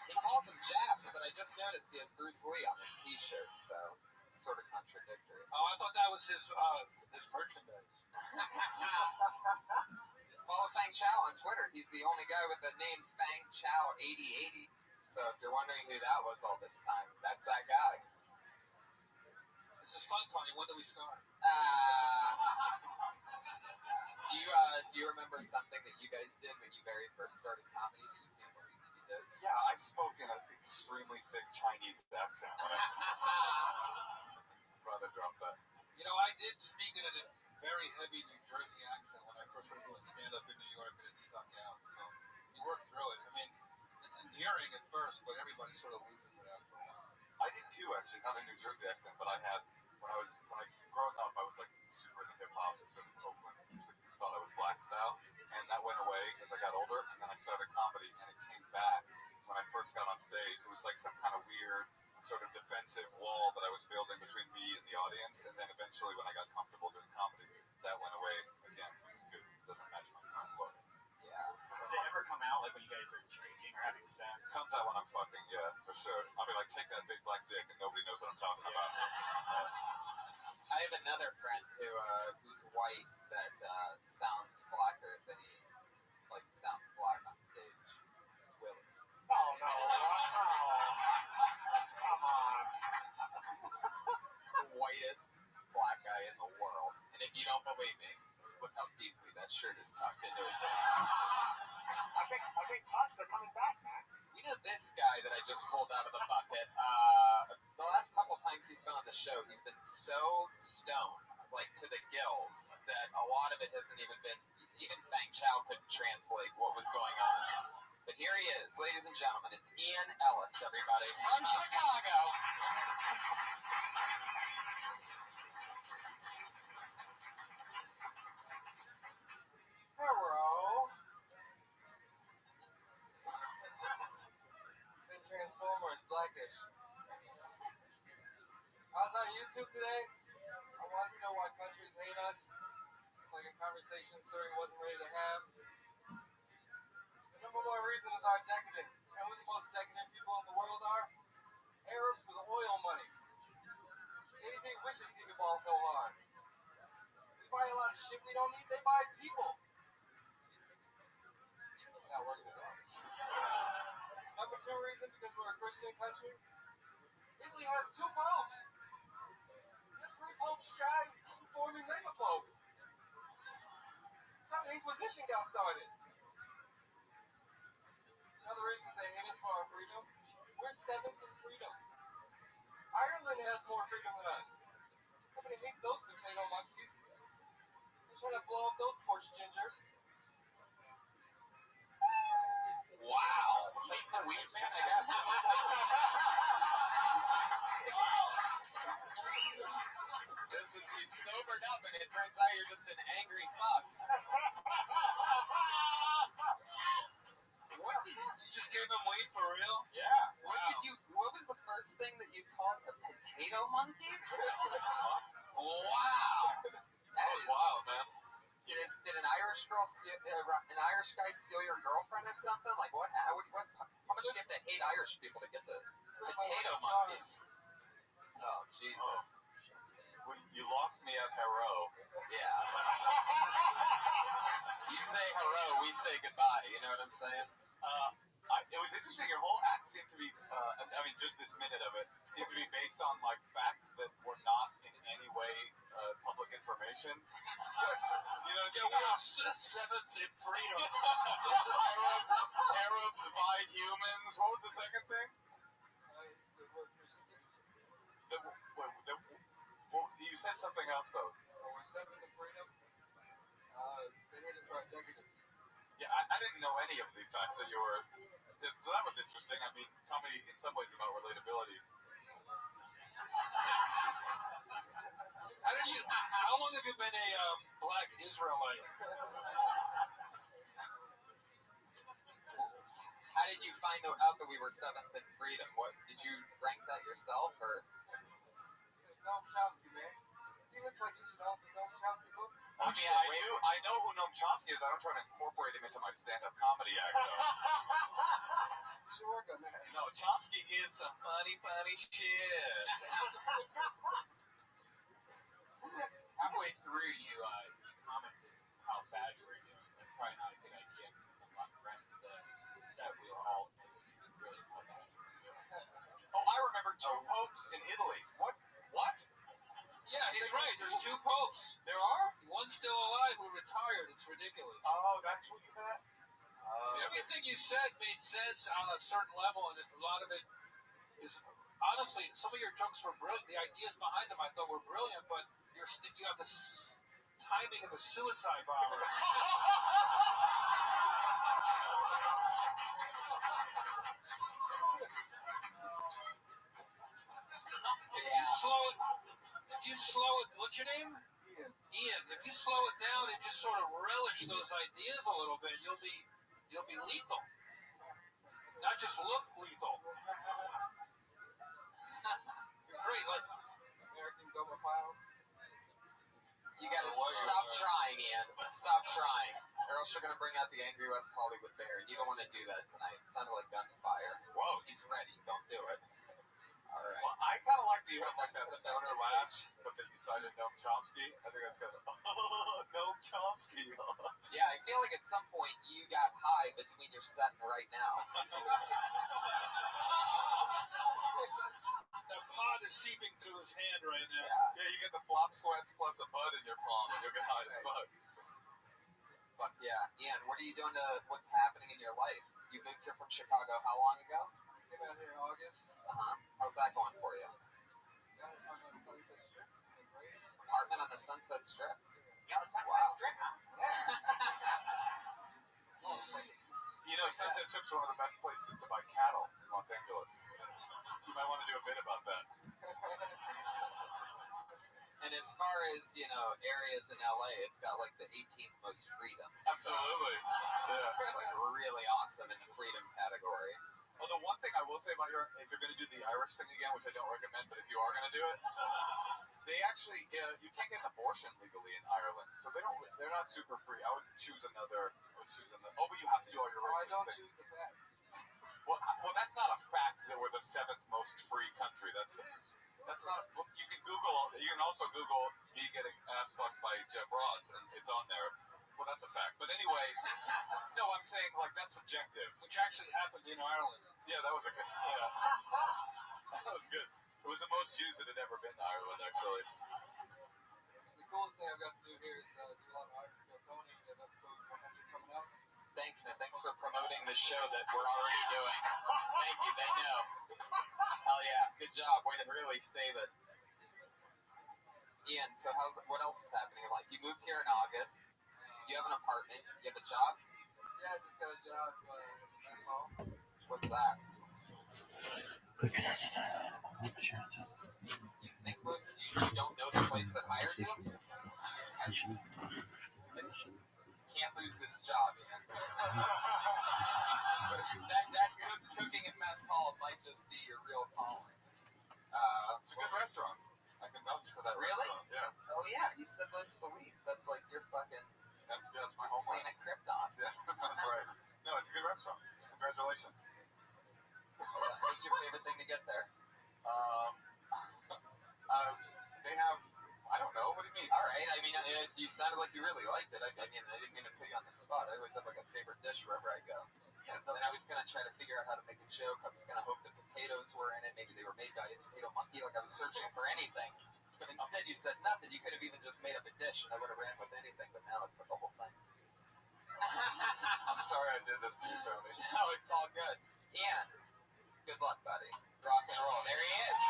He calls him Japs, but I just noticed he has Bruce Lee on his t-shirt, so it's sort of contradictory. Oh, I thought that was his merchandise. Follow Fang Chow on Twitter. He's the only guy with the name Fang Chow 8080. So if you're wondering who that was all this time, that's that guy. This is fun, Tony. When do we start? Do you remember something that you guys did when you very first started comedy that you can't believe that you did? Yeah, I spoke in an extremely thick Chinese accent. Brother dropped that. You know, I did speak in a very heavy New Jersey accent when I first started doing stand-up in New York, and it stuck out. So you work through it. I mean, it's endearing at first, but everybody sort of loses it after a while. I did too, actually. Not a New Jersey accent, but I had when I growing up, I was like super into hip hop. So Oakland music, thought I was black style, and that went away as I got older. And then I started comedy, and it came back when I first got on stage. It was like some kind of weird sort of defensive wall that I was building between me and the audience. And then eventually, when I got comfortable doing comedy, that went away again, which is good. It doesn't match my current look. Yeah. Does it ever come out like when you guys are drinking or having sex? It comes out when I'm fucking, yeah, for sure. I'll be like, take that big black dick, and nobody knows what I'm talking about. I have another friend who's white that sounds blacker than he sounds black on stage. It's Willie. Oh no. Come on. The whitest black guy in the world. And if you don't believe me, look how deeply that shirt is tucked into his head. I think tucks are coming back, man. You know this guy that I just pulled out of the bucket? The last couple times he's been on the show, he's been so stoned, like to the gills, that a lot of it hasn't even been, even Fang Chow couldn't translate what was going on. But here he is, ladies and gentlemen, it's Ian Ellis, everybody, from Chicago. Hello. The Transformers, Blackish. I was on YouTube today. I wanted to know why countries hate us. Like a conversation Surrey wasn't ready to have. The number one reason is our decadence. You know who the most decadent people in the world are? Arabs with oil money. Jay-Z wishes he could ball so hard. We buy a lot of shit we don't need. They buy people. Not working at all. Number two reason, because we're a Christian country. Italy has 2 popes. They're 3 popes shy of forming mega pope. That's how the Inquisition got started. Another reason they hate us for our freedom. We're 7th in freedom. Ireland has more freedom than us. Nobody hates those potato monkeys. They're trying to blow up those torch gingers. Wow. You need some weed, man? I guess. This is you sobered up, and it turns out you're just an angry fuck. Yes! What did You just gave them weed for real? Yeah. called? The potato monkeys? Wow. That was wild, man. Did an Irish girl an Irish guy steal your girlfriend or something? Like what? How much do you have to hate Irish people to get the potato monkeys? Oh Jesus! You lost me at Hero. Yeah. You say hello, we say goodbye. You know what I'm saying? It was interesting. Your whole act seemed to be, I mean, just this minute of it seemed to be based on like facts that were not in any way public information. You know, we're seventh in freedom. Arabs buy humans. What was the second thing? You said something else though. We're seventh in freedom. They hate us for our decadence. Yeah, I didn't know any of the facts that you were. So that was interesting. I mean, comedy in some ways about relatability. How long have you been a black Israelite? How did you find out that we were seventh in freedom? What did you rank that yourself or? Noam Chomsky, man. He looks like he should also Noam Chomsky books. I mean, I know who Noam Chomsky is. I don't try to incorporate him into my stand-up comedy act, though. You should work on that. No, Chomsky is some funny shit. Halfway through, you commented how bad you were doing. That's probably not a good idea because the rest of the stuff we were all noticing was really how bad. Oh, I remember two popes in Italy. What? Yeah, he's right. There's two popes. There are? One's still alive who retired. It's ridiculous. Oh, that's what you meant? Everything you said made sense on a certain level, and a lot of it is honestly. Some of your jokes were brilliant. The ideas behind them I thought were brilliant, but you have the timing of a suicide bomber. If you slow it, what's your name? Ian. If you slow it down and just sort of relish those ideas a little bit, you'll be lethal. Not just look lethal. You're great, like American double files. You gotta stop trying, Ian. Stop trying. Or else you're gonna bring out the angry West Hollywood bear. You don't want to do that tonight. It sounded like gunfire. Whoa, he's ready. Don't do it. All right. Well, I kind of like that you have like that stoner laugh, but then you cited Noam Chomsky. I think that's kind of Noam Chomsky. Yeah, I feel like at some point you got high between your set and right now. that pod is seeping through his hand right now. Yeah, you get the flop sweats plus a bud in your palm, and you'll get high as fuck. Fuck yeah, Ian. What are you doing to? What's happening in your life? You moved here from Chicago how long ago? Came out here in August. How's that going for you? Got an apartment on the Sunset Strip. Great. Apartment on the Sunset Strip? Yeah, the Sunset Strip, huh? You know, Sunset Strip's one of the best places to buy cattle in Los Angeles. You might want to do a bit about that. And as far as, areas in LA, it's got like the 18th most freedom. Absolutely. Yeah. It's like really awesome in the freedom category. Well, the one thing I will say about if you're going to do the Irish thing again, which I don't recommend, but if you are going to do it, they actually, you can't get an abortion legally in Ireland, so they're not super free. I would choose another. Oh, but you have to do all your racist I don't things. choose the facts. Well, that's not a fact that we're the 7th most free country. That's not. You can Google. You can also Google me getting ass fucked by Jeff Ross, and it's on there. Well, that's a fact. But anyway, no, I'm saying like that's subjective. Which actually happened in Ireland. Yeah, that was a good. Yeah, that was good. It was the most Jews that had ever been to Ireland, actually. The coolest thing I've got to do here is do a lot of Irish Tony and episode 100 coming out. Thanks, man. Thanks for promoting the show that we're already doing. Thank you. They know. Hell yeah. Good job. Way to really save it. Ian, so what else is happening in life? You moved here in August. You have an apartment. You have a job? Yeah, I just got a job in mess hall. What's that? Look at it. You think most of you don't know the place that hired you? Can't lose this job, Ian. That cooking at mess hall might just be your real calling. It's a good restaurant. I can vouch for that Really? restaurant. Yeah. Oh yeah, you said Los Feliz. That's like your fucking That's my homeland. planet Krypton. Yeah, that's right. No, it's a good restaurant. Congratulations. What's your favorite thing to get there? They have, I don't know, what do you mean? All right. I mean, you sounded like you really liked it. I mean, I didn't mean to put you on the spot. I always have like a favorite dish wherever I go. Yeah, And I was gonna try to figure out how to make a joke. I was gonna hope the potatoes were in it. Maybe they were made by a potato monkey. Like I was searching for anything. But instead, you said nothing. You could have even just made up a dish, and I would have ran with anything. But now it's like a whole thing. I'm sorry I did this to you, Tony. No, it's all good. Ian, good luck, buddy. Rock and roll. There he is.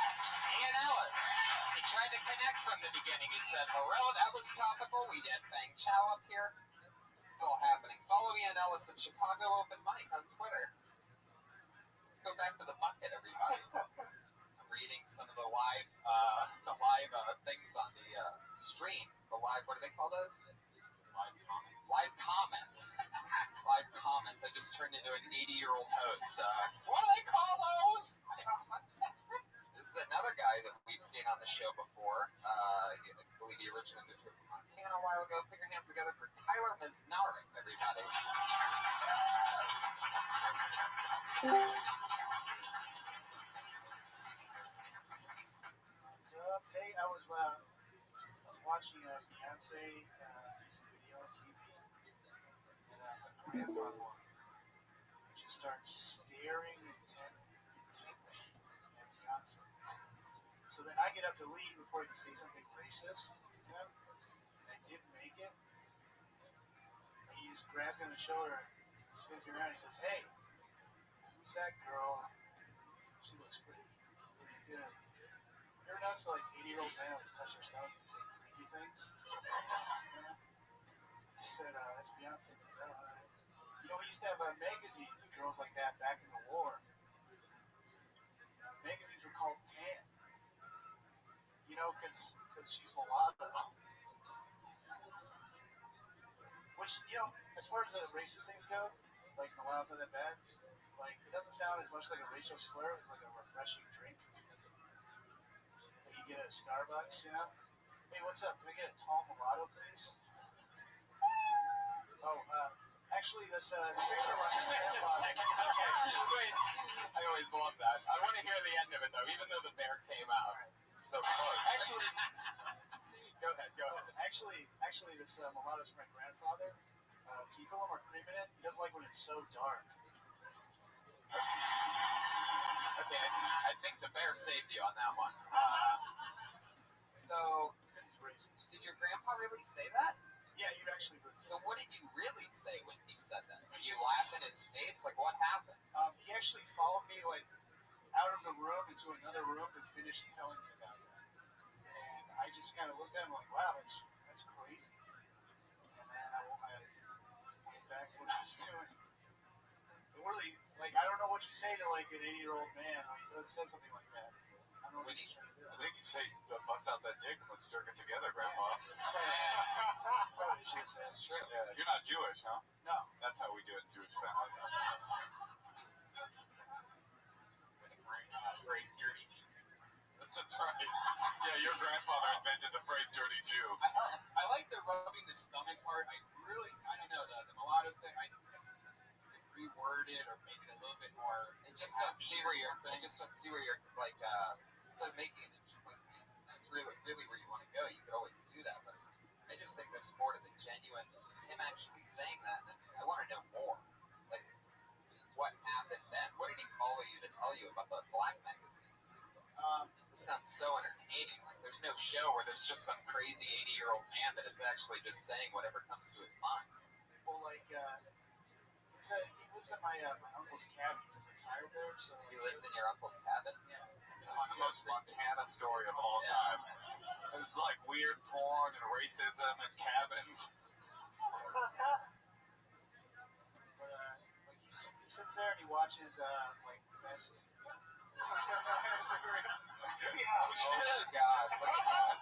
Ian Ellis. He tried to connect from the beginning. He said, hello, that was topical. We did Fang Chow up here. It's all happening. Follow Ian Ellis at Chicago Open Mic on Twitter. Let's go back to the bucket, everybody. I'm reading some of the live things on the stream. The live, what do they call those? Live comments. Live comments. I just turned into an 80-year-old host. What do they call those? This is another guy that we've seen on the show before. I believe he originally moved here from Montana a while ago. Put your hands together for Tyler Mesnarik, everybody. Hey, I was watching Beyonce music video on TV, and my grandfather just starts staring intently at Beyonce. So then I get up to leave before he can say something racist, and I didn't make it. He just grabs me on the shoulder, spins me around, and he says, "Hey, who's that girl? She looks pretty good." You ever notice like 80-year-old men always touch their stomach and say creepy things? Yeah. He said, that's Beyonce. You know, we used to have magazines of girls like that back in the war. Magazines were called Tan. You know, because she's mulatto. Which, you know, as far as the racist things go, like mulatto's not that bad. Like, it doesn't sound as much like a racial slur as like a refreshing drink. You get a Starbucks, you know? Hey, what's up? Can I get a tall mulatto, please? Oh, actually, this is Wait a second. Okay, wait. I always love that. I want to hear the end of it, though, even though the bear came out. It's so close. Actually, go ahead. Actually, this mulatto's my grandfather. Can you put one more cream in it? He doesn't like when it's so dark. Okay, I think the bear saved you on that one. So, did your grandpa really say that? Yeah, you'd actually. So what did you really say when he said that? Did you laugh in his face? Like, what happened? He actually followed me, like, out of the room into another room and finished telling me about that. And I just kind of looked at him like, wow, that's crazy. And then I went back to what I was doing. It really, like, I don't know what you say to, like, an 80-year-old man when he says something like that. I don't know what you say to do. I think you say, bust out that dick and let's jerk it together, Grandpa. Probably should have said. That's true. Yeah, you're not Jewish, huh? No. That's how we do it in Jewish families. Phrase dirty Jew. That's right. Yeah, your grandfather invented the phrase dirty Jew. I like the rubbing the stomach part. I don't know, the mulatto thing, I reword it or make it a little bit more. I just don't see where you're like, instead of making it, like, that's really where you want to go. You could always do that, but I just think there's more to the genuine, him actually saying that, and I want to know more. Like, what happened then? What did he follow you to tell you about the black magazines? This sounds so entertaining. Like, there's no show where there's just some crazy 80-year-old man that it's actually just saying whatever comes to his mind. Well, like, he lives at my uncle's cabin. He's retired there, so... He lives in your uncle's cabin? Yeah. It's the most Montana story of all time. It's like weird porn and racism and cabins. But, like, he sits there and he watches, like, the best... Oh, shit. God, look at that.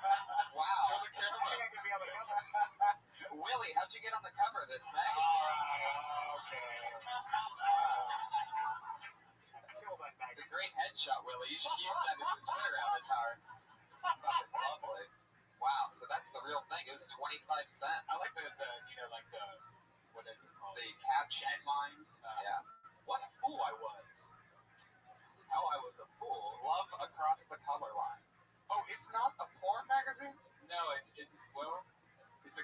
Wow. Show the camera. Willie, how'd you get on the cover of this magazine? It's a great headshot, Willie. You should use that as your Twitter avatar. captions. headlines. Yeah. What a fool I was. How I was a fool. Love across the color line. Oh, it's not a porn magazine? No, it's a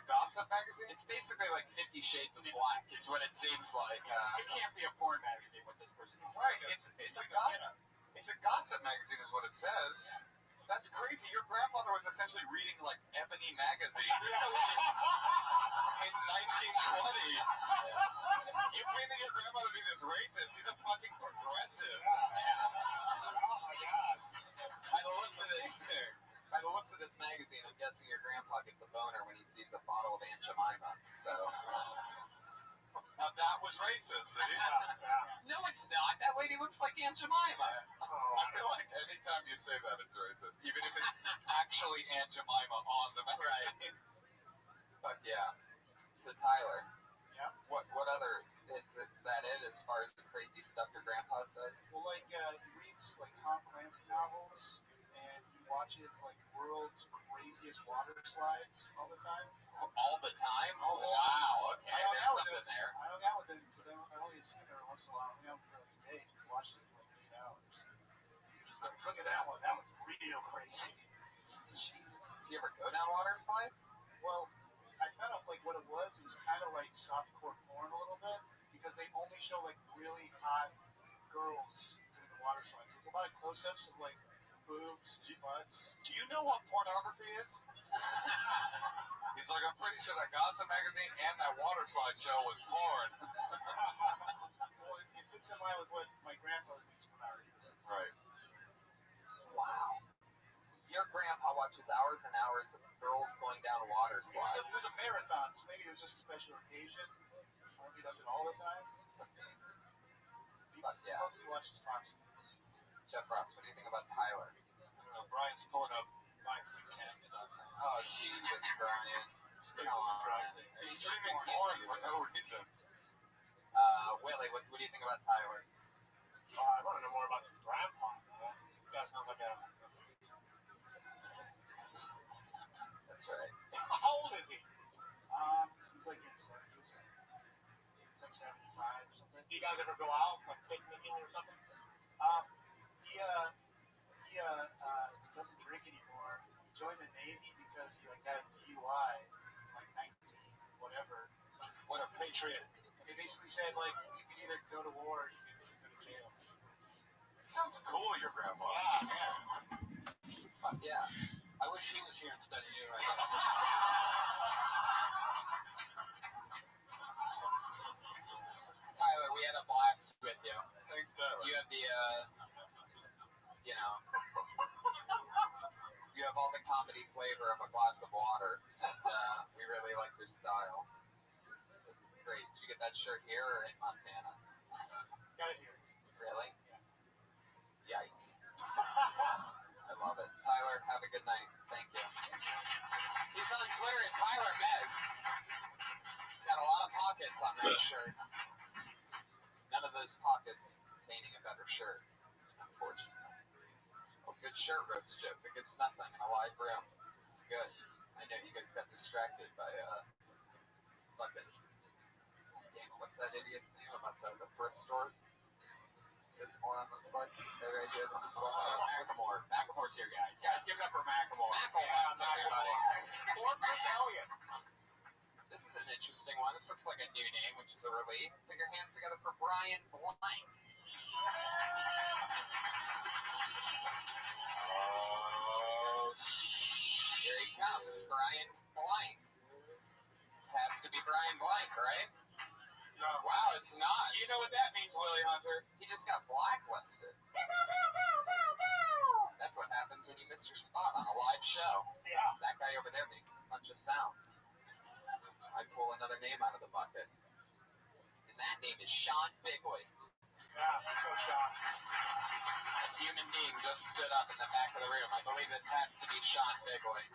gossip magazine? It's basically like 50 Shades of Black is what it seems like. It can't be a porn magazine with this person. Right, it's a gossip magazine is what it says. That's crazy. Your grandfather was essentially reading like Ebony magazine in 1920. You painted your grandfather to be this racist. He's a fucking progressive. Oh my god. By the looks of this magazine, I'm guessing your grandpa gets a boner when he sees a bottle of Aunt Jemima. So. Now that was racist, see? No, it's not. That lady looks like Aunt Jemima. I feel like anytime you say that, it's racist. Even if it's actually Aunt Jemima on the magazine. But yeah. So Tyler. Yeah. What other is that it as far as crazy stuff your grandpa says? Well, like he reads like Tom Clancy novels, and he watches like world's craziest water slides all the time. All the time? All the wow. Okay, I there's something there. I hung out with him because I only see him every once in a while. I hung out with him for like a day. He watched it for like 8 hours. Like, look at that one. That one's real crazy. Jesus. Does he ever go down water slides? Well, I found out like what it was. It was kind of like softcore porn a little bit because they only show like really hot girls doing the water slides. So it's a lot of close-ups of like boobs, butts. Do you know what pornography is? He's like, I'm pretty sure that gossip magazine and that water slide show was porn. Well, it fits in line with what my grandfather thinks pornography is. Right. Wow. Your grandpa watches hours and hours of girls going down water slides. It was a marathon, so maybe it was just a special occasion. Or if he does it all the time. It's amazing. But yeah. Mostly watches Fox News. Jeff Ross, what do you think about Tyler? I don't know, Brian's pulling up myfreecams.com. Oh, Jesus, Brian. Come on. He's streaming porn for no reason. Willie, what do you think about Tyler? I want to know more about your grandpa. This guy sounds like a... That's right. How old is he? He's like in his 70s. He's like 75 or something. Do you guys ever go out, like picnicking or something? He doesn't drink anymore. He joined the Navy because he like got a DUI, like 19, whatever. What a patriot. And he basically said like you can either go to war or you can go to jail. Sounds cool, your grandpa. Yeah. Fuck yeah. I wish he was here instead of you right now. Tyler, we had a blast with you. Thanks, Tyler. You have the, you have all the comedy flavor of a glass of water. And, we really like your style. It's great. Did you get that shirt here or in Montana? Got it here. Really? Yikes. I love it. Tyler, have a good night. Thank you. He's on Twitter at Tyler Mez. He's got a lot of pockets on that shirt. None of those pockets containing a better shirt, unfortunately. Well, good shirt roast joke that gets nothing in a wide brim. This is good. I know you guys got distracted by fucking, damn, what's that idiot's name about the thrift stores? This moron looks like this guy right here that just walked out. Macklemore's here, guys. Guys, give it up for Macklemore. Macklemore's everybody. Or Chris Elliott. This is an interesting one. This looks like a new name, which is a relief. Put your hands together for Brian Blank. Oh, Here he comes, Brian Blank. This has to be Brian Blank, right? No. Wow, it's not. You know what that means, Willie Hunter? He just got blacklisted. That's what happens when you miss your spot on a live show. Yeah. That guy over there makes a bunch of sounds. I pull another name out of the bucket. And that name is Sean Bigley. Yeah, I'm so shocked. A human being just stood up in the back of the room. I believe this has to be Sean Bigley.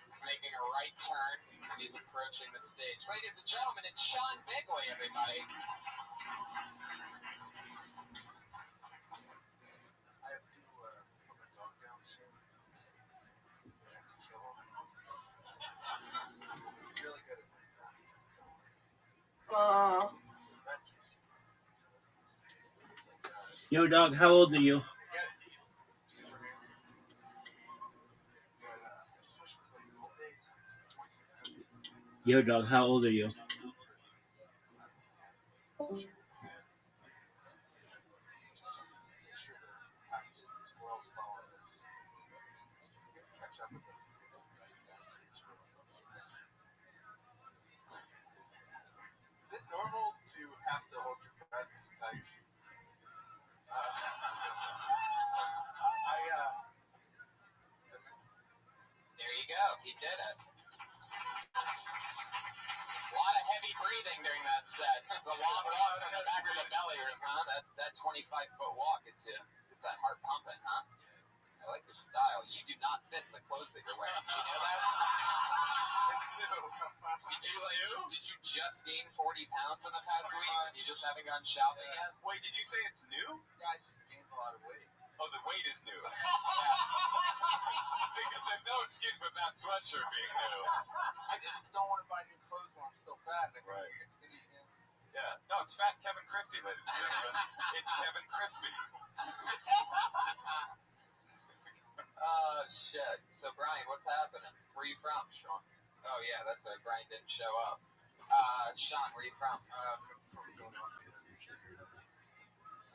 He's making a right turn, and he's approaching the stage. Ladies and gentlemen, it's Sean Bigley, everybody. I have to put my dog down soon. I have to kill him. He's really good at that. Yo, dog, how old are you? Yo, dog, how old are you? Is it normal to have to hold your breath inside? There you go. He did it. A lot of heavy breathing during that set. It's a long walk from the back of the belly room, huh? That 25-foot walk gets that heart pumping, huh? I like your style. You do not fit in the clothes that you're wearing. You know that? It's new. Did you just gain 40 pounds in the past week? You just haven't gone shopping yet? Wait, did you say it's new? Yeah, I just gained a lot of weight. Oh, the weight is new. Because there's no excuse with that sweatshirt being new. I just don't want to buy new clothes while I'm still fat. Like, Right. It's skinny again. Yeah. No, it's Fat Kevin Christie, ladies and gentlemen. It's Kevin Crispy. Oh, shit. So, Brian, what's happening? Where are you from? Sean. Oh, yeah, that's right. Brian didn't show up. Sean, where are you from? From Philadelphia. 2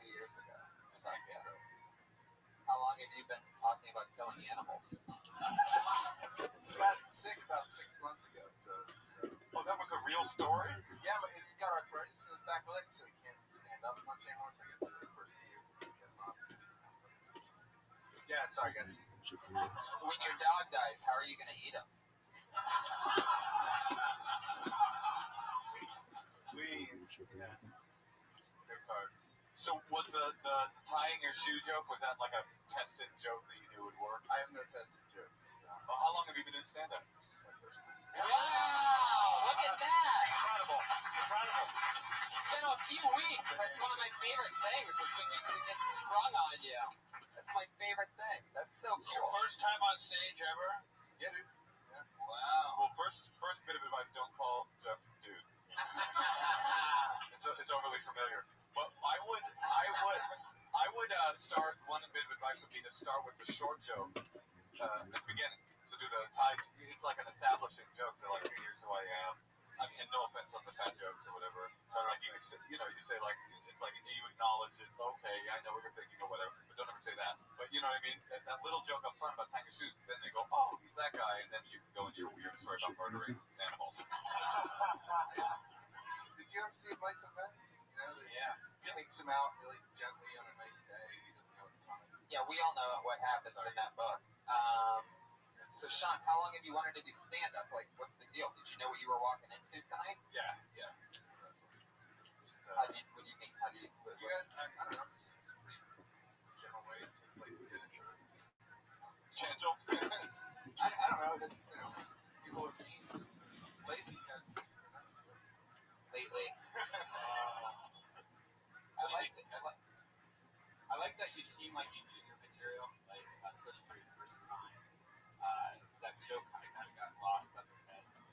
years ago. Fuck yeah. How long have you been talking about killing animals? Got sick about 6 months ago, so. Oh, that was a real story? Yeah, but he's got arthritis in his back leg, so he can't stand up much anymore. So I get better the first year. Yeah, sorry, guys. When your dog dies, how are you going to eat him? Their carbs. So was the tying your shoe joke, was that like a tested joke that you knew would work? I have no tested jokes. Well, how long have you been doing stand-up? This is my first week. Wow! Look at that! Incredible. Incredible. It's been a few weeks. That's one of my favorite things, is when you can get sprung on you. That's my favorite thing. That's so cool. First time on stage ever? Yeah, dude. Wow. Well, first bit of advice, don't call Jeff dude. It's overly familiar. But I would start, one bit of advice would be to start with the short joke at the beginning. So do the tie, it's like an establishing joke. They're like, here's who I am. I mean, and no offense on the fat jokes or whatever. But like you say like, it's like you acknowledge it. Okay, I know what you're thinking or whatever, but don't ever say that. But you know what I mean? That little joke up front about tying your shoes, then they go, oh, he's that guy, and then you can go into your weird story about murdering animals. Did you ever see Advice of Men? You know, Yeah. takes him out really gently on a nice day. He doesn't know what's coming. Yeah, we all know what happens in that book. So, Sean, how long have you wanted to do stand-up? Like, what's the deal? Did you know what you were walking into tonight? Yeah. Just, What do you mean? How do you... You guys, I don't know. It's a pretty general way. It seems like you did it. Gentle. I don't know. People have seen lately. Lately? I like that you seem like you knew your material, like especially for your first time. That joke kind of got lost up your head. Or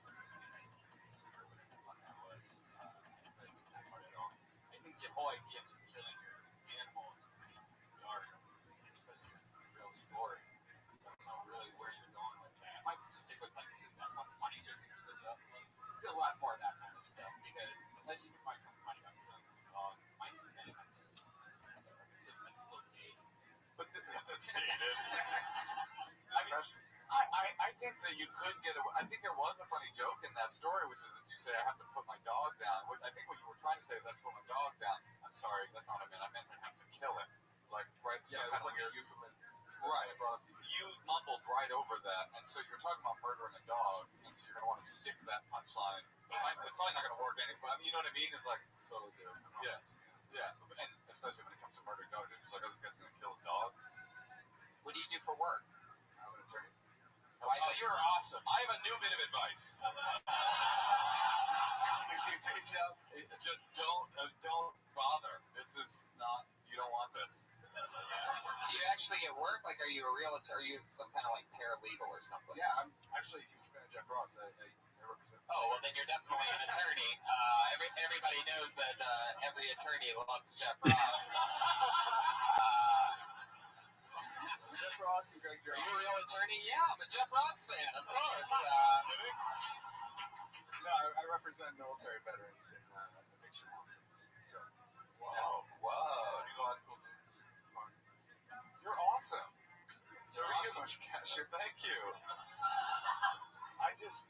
whatever the fuck that was. I didn't really get that part at all. I think the whole idea of just killing your animal is pretty dark, especially since it's a real story. I don't know really where you're going with that. I might stick with like that one funny joke you're supposed to do a lot more of that kind of stuff, because unless you can find some funny about killing your dog, mice and men, that's a little dated. But that's dated. I think that you could get away. I think there was a funny joke in that story, which is that you say, I have to put my dog down. I think what you were trying to say is I have to put my dog down. I'm sorry, that's not what I meant. I meant I have to kill him. Like, right? Yeah, So it was kind like of a euphemism. Right. You mumbled right over that, and so you're talking about murdering a dog, and so you're going to want to stick that punchline. It's probably not going to work anyway. I mean, you know what I mean? It's like, Totally do. yeah. And especially when it comes to murdering dogs, you're just like, oh, this guy's going to kill his dog. What do you do for work? I'm an attorney. Oh, you're awesome. I have a new bit of advice. Just don't bother. This is not, you don't want this. Do you actually get work? Like, are you a realtor? Are you some kind of like paralegal or something? Yeah, I'm actually a huge fan of Jeff Ross. I represent. Oh, well, then you're definitely an attorney. Everybody knows that every attorney loves Jeff Ross. Jeff Ross and Greg Are Jones. you a real attorney? Yeah, I'm a Jeff Ross fan, of course. No, I represent military veterans in eviction lawsuits. So, Whoa. logical news. You're awesome. So you much cash. Thank you.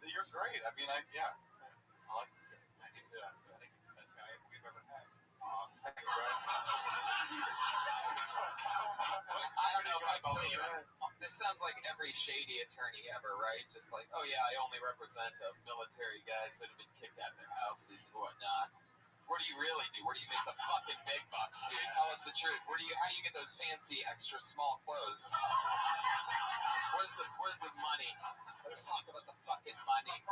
You're great. I mean, I like this guy. I think he's the best guy we've ever had. Thank you, Brad. I don't know if I believe it. This sounds like every shady attorney ever, right? Just like, oh yeah, I only represent military guys that have been kicked out of their houses and whatnot. What do you really do? Where do you make the fucking big bucks, dude? Tell us the truth. How do you get those fancy, extra small clothes? Where's the money? Let's talk about the fucking money.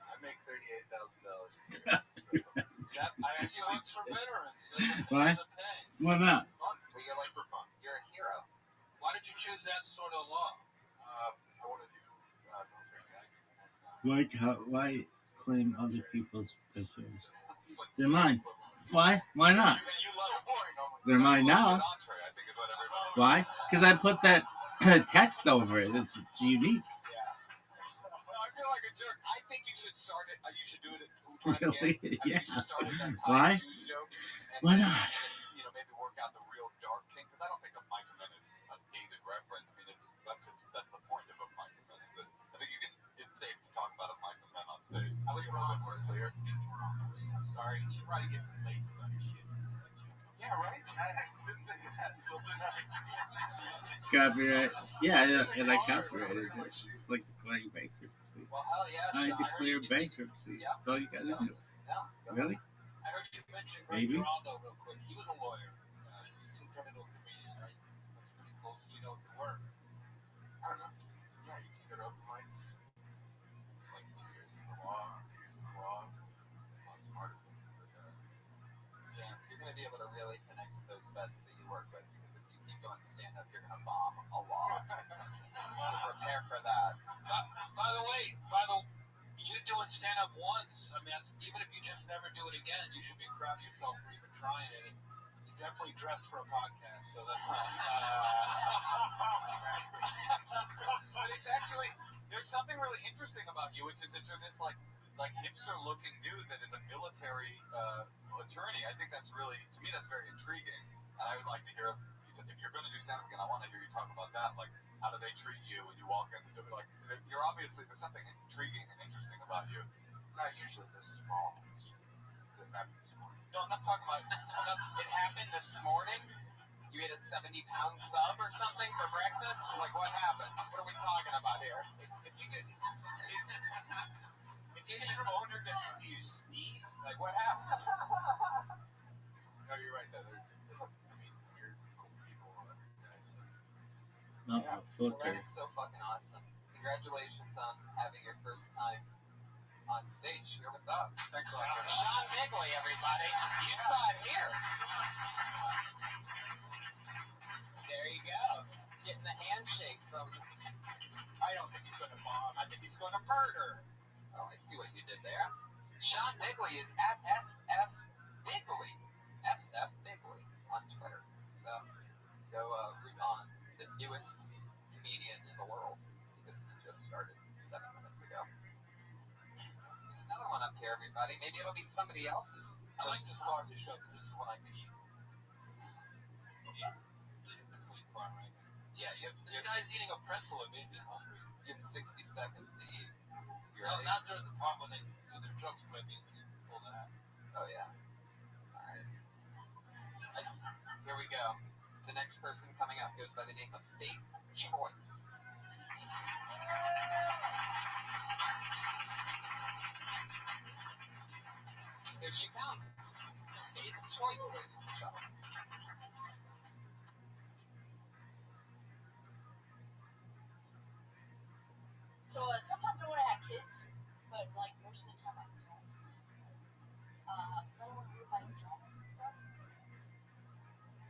I make $38,000 a year. That I actually works for veterans. Why? Why not? Well, you're like, you're a hero. Why did you choose that sort of law? I want to do military guy. Why claim other people's pictures? They're mine. Why? Why not? They're mine now. Why? Because I put that text over it. It's unique. Yeah. I feel like a jerk. I think you should start it. You should do it. Really? Again. Yeah. You should start with that Why? shoes joke. Why not? And, maybe work out the real dark king, because I don't think of Mice and Men as a dated reference. I mean, that's the point of Mice and Men. Is that I think it's safe to talk about Mice and Men on stage. I was wrong. Clear. I'm sorry. You should probably get some laces on your shit. Yeah, right? I didn't think of that until tonight. Copyright. Yeah, and I copyrighted it. It's like declaring bankruptcy. Well, hell yeah. I Sean. declare bankruptcy. Yeah. That's all you gotta do. Yeah. Really? I heard you mention Maybe. Greg Giraldo real quick. He was a lawyer. He's an incredible comedian, right? That's pretty close. You know, to work. I don't know. Yeah, I used to go to open mics. It was like 2 years in the law, 2 years in the law. Lots smarter. Yeah, you're going to be able to really connect with those vets that you work with, because if you keep going stand-up, you're going to bomb a lot. So prepare for that. By the way, you doing stand-up once, I mean, even if you just never do it again, you should be proud of yourself for even trying it. And you definitely dressed for a podcast, so that's But it's actually, there's something really interesting about you, which is that you're this like hipster-looking dude that is a military attorney. I think that's really, to me, that's very intriguing. And I would like to hear, if you're going to do stand-up again, I want to hear you talk about that. Like, how do they treat you when you walk in? Like, you're obviously, there's something intriguing and interesting about you. It's not usually this small. It's just, it happened this morning. No, I'm not talking about, It happened this morning? You ate a 70-pound sub or something for breakfast? Like, what happened? What are we talking about here? If you get your owner do you sneeze? Like, what happens? No, you're right, though. I mean, you're cool people. No, Well, filter. that is so fucking awesome. Congratulations on having your first time on stage here with us. Thanks a lot. Sean Bigley, everybody. You saw it here. There you go. Getting the handshake from... I don't think he's going to bomb. I think he's going to murder. Oh, I see what you did there. Sean Bigley is at SF Bigley. SF Bigley on Twitter. So, go root on the newest comedian in the world, because he just started 7 minutes ago. Let's get another one up here, everybody. Maybe it'll be somebody else's. I like this part of the show because this is what I can eat. Eat the tweet part, right? Yeah, This guy's eating a pretzel. It made me hungry. you have 60 seconds to eat. You No, ready? not during the part when they do their jokes, but I mean when you pull that out. Oh, yeah. All right. Here we go. The next person coming up goes by the name of Faith Choice. Here she comes. Faith Choice, ladies and gentlemen. So sometimes I want to have kids, but like most of the time I don't. Because I don't want to ruin my vagina.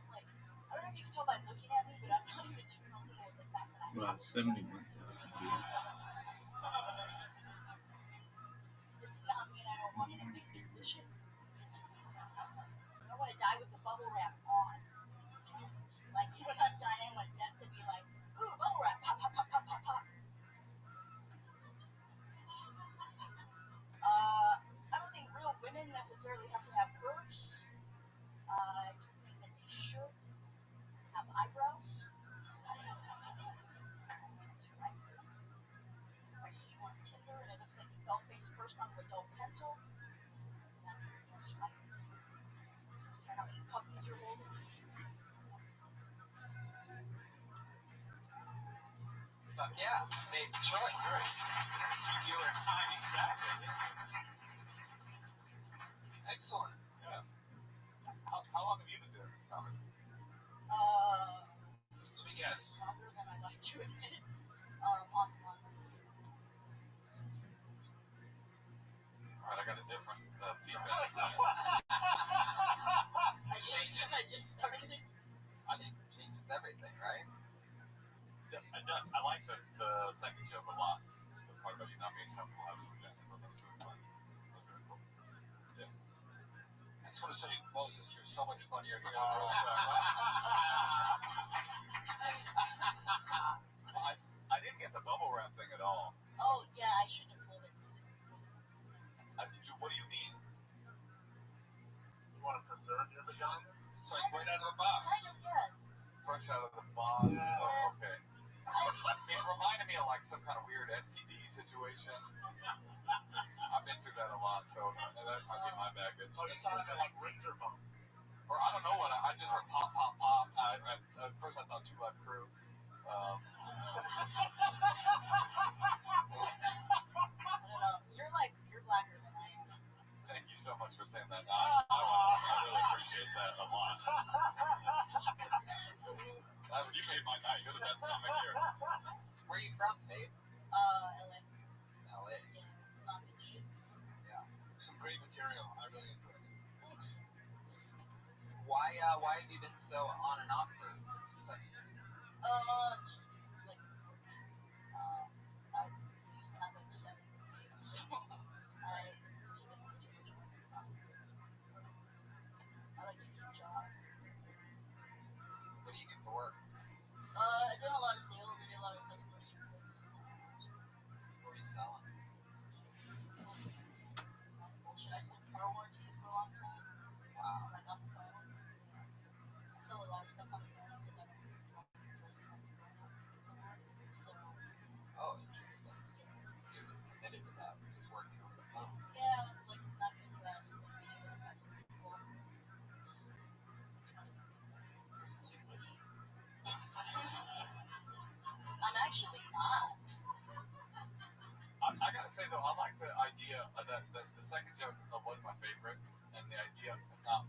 Like, I don't know if you can tell by looking at me, but I'm not even too comfortable with the fact that I Well, have 71. condition. I want to die with the bubble wrap on. Like, you would have Diane like death to be like, ooh, bubble wrap, pop, pop, pop, pop, pop, pop. I don't think real women necessarily have to have curves. I do think that they should have eyebrows. That's right. I see you on Tinder and it looks like you fell face first onto a dull pencil. That's right. And how many puppies you're holding. Fuck yeah, made the choice. Singular time, exactly. Excellent. Yeah. How long have you been doing comedy? Let me guess. Longer than I'd like to admit. Off and on. Alright, I got a different feedback. I just started it. Changes everything, right? I like the second joke a lot. The part about you not being comfortable having a gender. That was really fun. That was very cool. Yeah. I just want to say, Moses, you're so much funnier than I didn't get the bubble wrap thing at all. Oh, yeah, I shouldn't have pulled it. What do you mean? You want to preserve your vagina? It's like right out of the box. Kind of, yeah. Fresh out of the box? Yeah. Oh, okay. It reminded me of like some kind of weird STD situation. I've been through that a lot, so that might be my baggage. Oh, you're talking about like razor bumps. Or I don't know what I just heard pop, pop, pop. At first I thought Two Live Crew. I don't know. You're blacker than I am. Thank you so much for saying that. I really appreciate that a lot. You made my night. You're the best comic here. Where are you from, Faith? LA. LA. Yeah, Long Beach. Yeah. Some great material. I really enjoyed it. Thanks. Why have you been so on and off for 6 or 7 years? Just like I used to have like 7 kids, so I just been like I like to keep jobs. What do you do for work? I did a lot of sales. I did a lot of customer service. What are you selling? Bullshit. I sold car warranties for a long time. Wow. Like on the phone. I sell a lot of stuff on the phone because I don't want to listen on the phone. So Oh, interesting. So you're just committed to that, just working over the phone. yeah, like not being aggressive, like being able to pass people. It's fun. I'm actually not. I gotta say though, I like the idea of that. The second joke was my favorite, and the idea of not.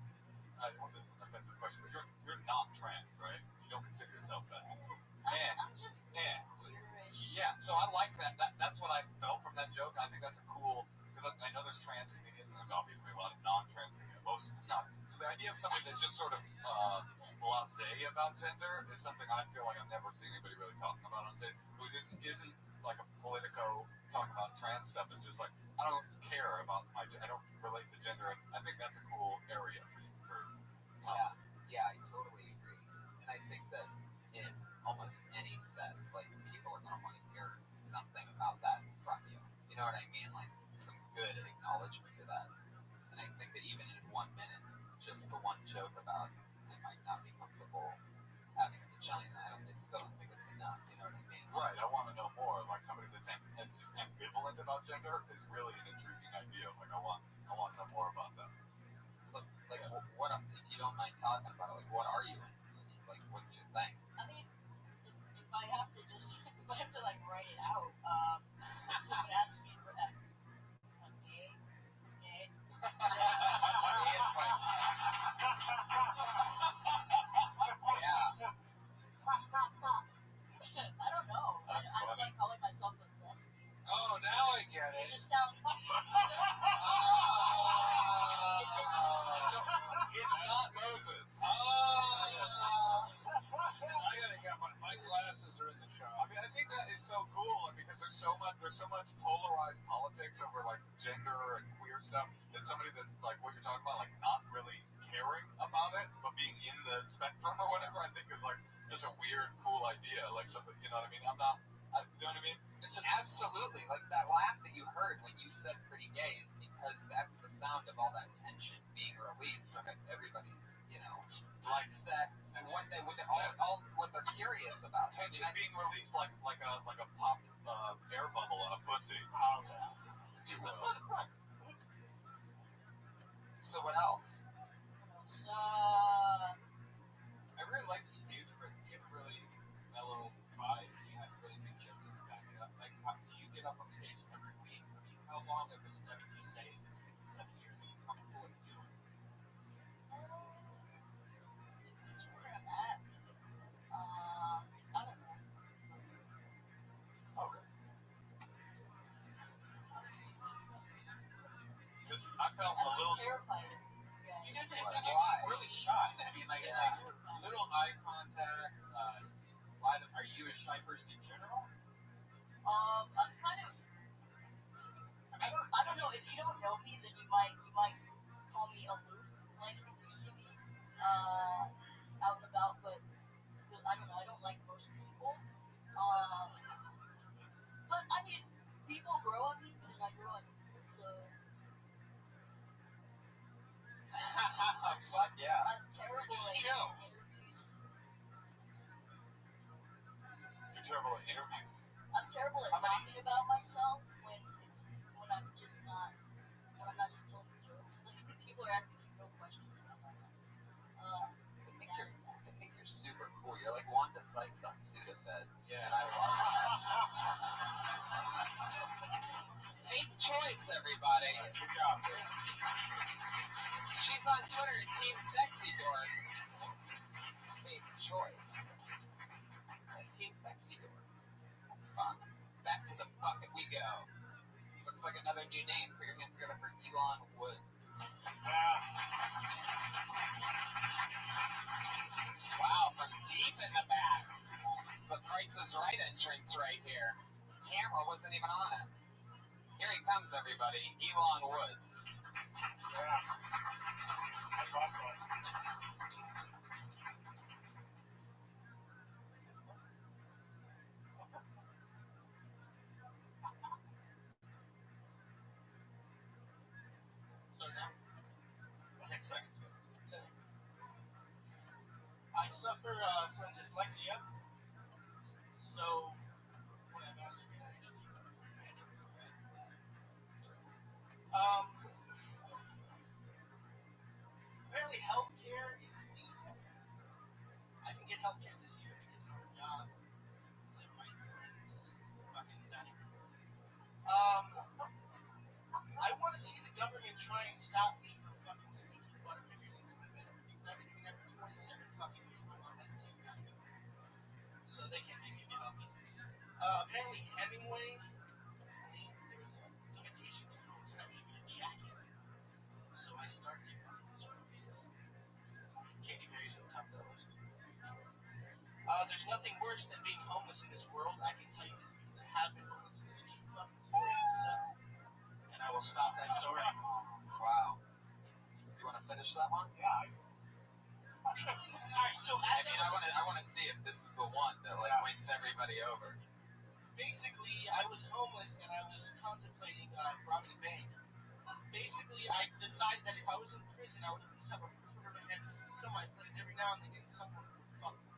I don't want this is an offensive question, but you're not trans, right? You don't consider yourself that. I'm just queerish. Yeah, so I like that. That's what I felt from that joke. I think that's a cool because I know there's trans comedians and there's obviously a lot of non-trans comedians. Most not. So the idea of something that's just sort of blasé about gender is something I feel like I've never seen anybody really talking about on stage. Who isn't like a politico talking about trans stuff. It's just like I don't care about I don't relate to gender. And I think that's a cool area for you. Yeah, I totally agree. And I think that in almost any set, like people are gonna want to hear something about that from you. You know what I mean? Like some good acknowledgement to that. And I think that even in 1 minute, just the one joke about I might not be comfortable having a vagina, I still don't think it's enough. You know what I mean? Right. I want to know more. Like somebody that's just ambivalent about gender is really an intriguing idea. Like I want to know more about that. Like what if you don't mind talking about it? Like what are you in? Like what's your thing? I mean, if I have to just, if I have to like write it out, someone asked me for that. I'm gay. Yeah. I don't know. I don't like calling myself a lesbian. Oh, now I get It it. just sounds. It's not Moses. so cool because there's so much polarized politics over like gender and queer stuff that somebody that like what you're talking about, like not really caring about it, but being in the spectrum or whatever, I think is like such a weird, cool idea. Like something, you know what I mean? You know what I mean? Absolutely. Like that laugh that you heard when you said pretty gay is because that's the sound of all that tension being released from everybody's, life, sex, and what all what they're curious about. Tension being released like a pop air bubble on a pussy. So what else? I really like the stage presence. You have a really mellow vibe. You have really good jokes to back it up. Like, how do you get up on stage every week? I mean, how long of the 67 years are you comfortable with doing? It's where I'm at. I don't know. Okay. Because I felt a I'm little. terrified. You guys seem Why? really shy. I mean, like little eye contact. Are you a shy person in general? I'm kind of. I don't know. If you don't know me, then you might call me aloof. Like if you see me out and about, but I don't know. I don't like most people. But I mean, people grow on me, and I grow on people. So Fuck yeah. I'm terrible Just at chill. interviews. You're terrible at interviews. I'm terrible at talking about myself when I'm just not telling jokes. Like people are asking me real questions about my life. I think you're super cool. You're like Wanda Sykes on Sudafed. Yeah. And I love that. Faith Choice, everybody. Good job. She's on Twitter at Team Sexy Dork. Faith Choice. At Team Sexy Dork. That's fun. Back to the bucket we go. This looks like another new name. Put your hands together for Elon Woods. Wow, from deep in the back. This is the Price is Right entrance right here. Camera wasn't even on it. Here he comes, everybody. Elon Woods. Yeah. That's awesome. So now, 10 seconds ago. I suffer from dyslexia. So when I masturbate, I actually apparently healthcare is illegal. I didn't get healthcare this year because of our job. Like my friends fucking not even. I want to see the government try and stop me from fucking sneaking Butterfingers into my bedroom because I've been doing that for 27 fucking years. My mom hasn't seen that. So they can't make me help me. Apparently Hemingway, there was a limitation to how much time she could ejaculate. So I started it. Katy Perry's on top of the list. There's nothing worse than being homeless in this world. I can tell you this because I have been homeless. This is true fucking story. It sucks. And I will stop that story. Wow. You want to finish that one? Yeah. Alright, so as I want to see if this is the one that like wins everybody over. basically, I was homeless and I was contemplating robbing a bank. Basically, I decided that if I was in prison, I would at least have a roof over my head, food on my plate, and every now and then someone would fuck me.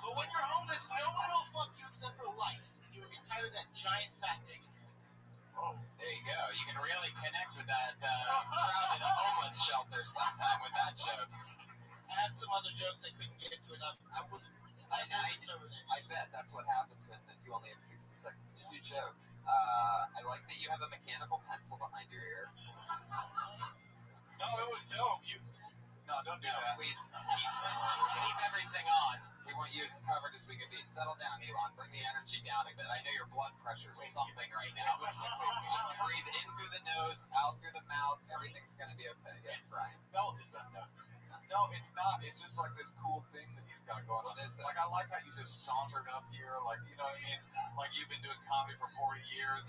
But when you're homeless, no one will fuck you except for life, and you will get tired of that giant fat dick in your face. There you go. You can really connect with that crowd in a homeless shelter sometime with that joke. I had some other jokes I couldn't get into enough. I was I bet that's what happens when you only have 60 seconds to do jokes. I like that you have a mechanical pencil behind your ear. No, it was dope. No, don't do that. Please keep everything on. We want you as covered as we can be. Settle down, Elon. Bring the energy down a bit. I know your blood pressure is thumping right now. Just breathe in through the nose, out through the mouth. Everything's going to be okay. Yes, Brian. Belt is undone. No, it's not. It's just like this cool thing that he's got going on. What is it? Like, I like how you just sauntered up here. Like, you know what I mean? Like, you've been doing comedy for 40 years.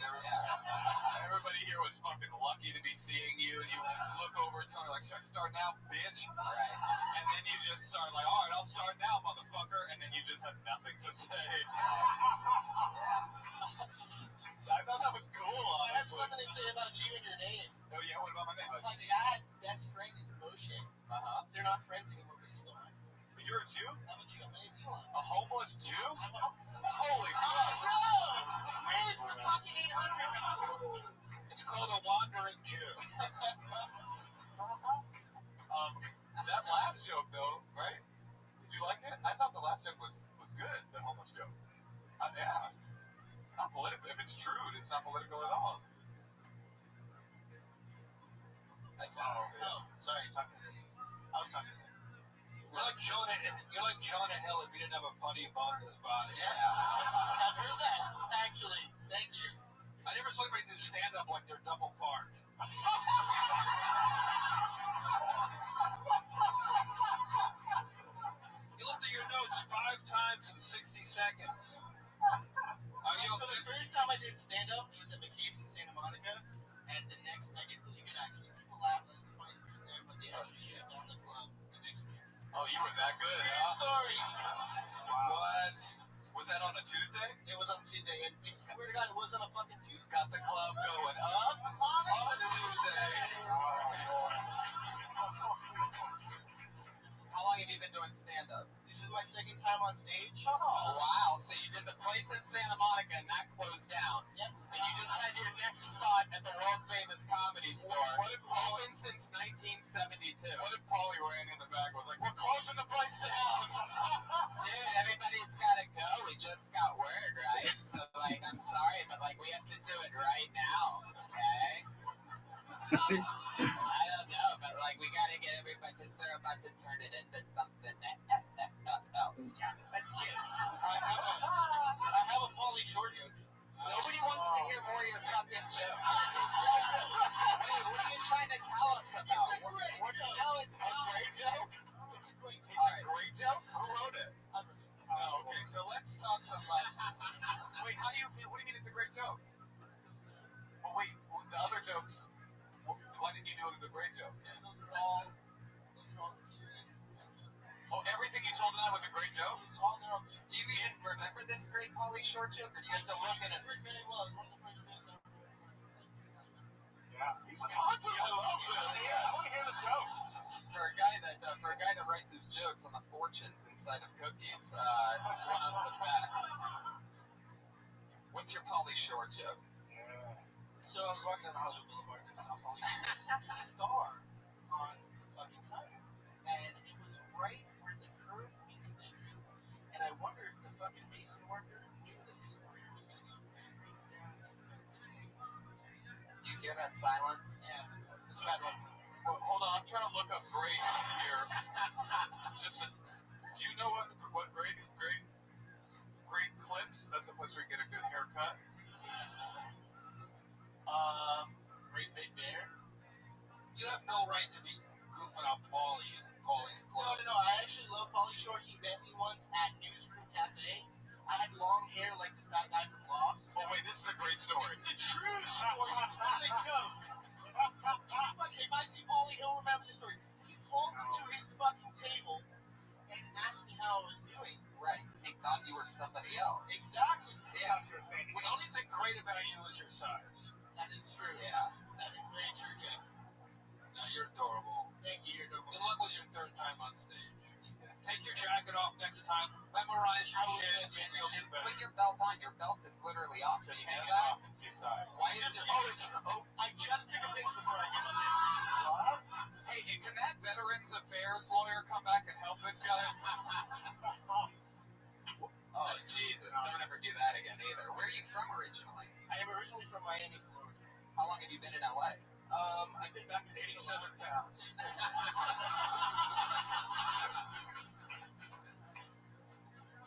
Everybody here was fucking lucky to be seeing you. And you look over at Tony like, should I start now, bitch? Right. And then you just start like, all right, I'll start now, motherfucker. And then you just have nothing to say. I thought that was cool, I have honestly. something to say about you and your name. Oh, yeah? What about my name? My dad's best friend is Emotion. Uh-huh. They're not friends anymore, but he's still mine. But you're a Jew? I'm a Jew. I'm an Elon. A homeless Jew? I'm a... Holy Oh, fuck! no! Where's the fucking 800? It's called a wandering Jew. That last joke, though, right? Did you like it? I thought the last joke was good, the homeless joke. Yeah. It's not political. If it's true, it's not political at all. No, sorry, you're talking to this. I was talking to him. You're like Jonah Hill if he didn't have a funny bone in his body. Yeah. I've heard that, actually. Thank you. I never saw anybody do stand up like they're double parked. You looked at your notes 5 times in 60 seconds. So the first time I did stand-up, it was at McCabe's in Santa Monica, and the next, I did really good, actually. People laughed, I was the funniest person there, but they actually shut down the club the next week. Oh, you were that good, True huh? story. What? Was that on a Tuesday? It was on Tuesday, and I swear to God, it was on a fucking Tuesday. Got the club going up On a Tuesday. How long have you been doing stand-up? This is my second time on stage. Wow, so you did the place in Santa Monica and that closed down. Yep. And you just had your next spot at the world-famous Comedy Store. What if Paulie- Open since 1972. What if Paulie ran in the back and was like, we're closing the place down? Dude, everybody's gotta go. We just got word, right? So, like, I'm sorry, but, like, we have to do it right now, okay? I don't know, but, like, we gotta get everybody, because they're about to turn it into something else. I have a Pauly Shore joke. Nobody wants to hear more of your fucking jokes. Wait, what are you trying to tell us about? It's a great No, it's A not. great joke? It's a great It's joke. a great joke? Who wrote it? Oh, okay, so let's talk some wait, what do you mean it's a great joke? Well, wait, the other jokes, why didn't you do the great joke? Those are all serious jokes. Oh, everything you told tonight was a great joke? They're all good. Do you even remember this great Pauly Shore joke, or do you have to look at us? Very well. It's one of the first things I Yeah. He's cocky, I love this. I want to hear the joke. For a guy that writes his jokes on the fortunes inside of cookies, it's one of the best. What's your Pauly Shore joke? So I was walking down the Hollywood Boulevard and I saw Pauly Shore's star on the fucking sign. And it was right where the curb meets the street. And I wonder if the fucking mason worker knew that his career was going to go straight down to the street. Do you hear that silence? Yeah, it's a bad one. Well, hold on, I'm trying to look up great here. Do you know what great clips? That's the place where you get a good haircut. Great Big Bear. You have no right to be goofing on Pauly and Pauly's club. No. I actually love Pauly Shore. He met me once at Newsroom Cafe. I had long hair like the fat guy from Lost. Oh, wait, this is a great story. This is a true story. This is a joke. If I see Pauly, he'll remember this story. He pulled me to his fucking table and asked me how I was doing. Right, because he thought you were somebody else. Exactly. Yeah. The only thing great about you is your size. That is true. Yeah. That is very true, Jeff. Now, you're adorable. Thank you. You're adorable. Good luck with your 3rd time on stage. Take your jacket off next time. Memorize your shit. And you'll do And better. put your belt on. Your belt is literally off. Just You hang know it that? off in 2 sides. Why is it? I just took a piss before I came up here. Hey, can that Veterans Affairs lawyer come back and help this guy? Oh, Jesus. Don't ever do that again either. Where are you from originally? I am originally from Miami, Florida. How long have you been in LA? I've been back in 87 pounds.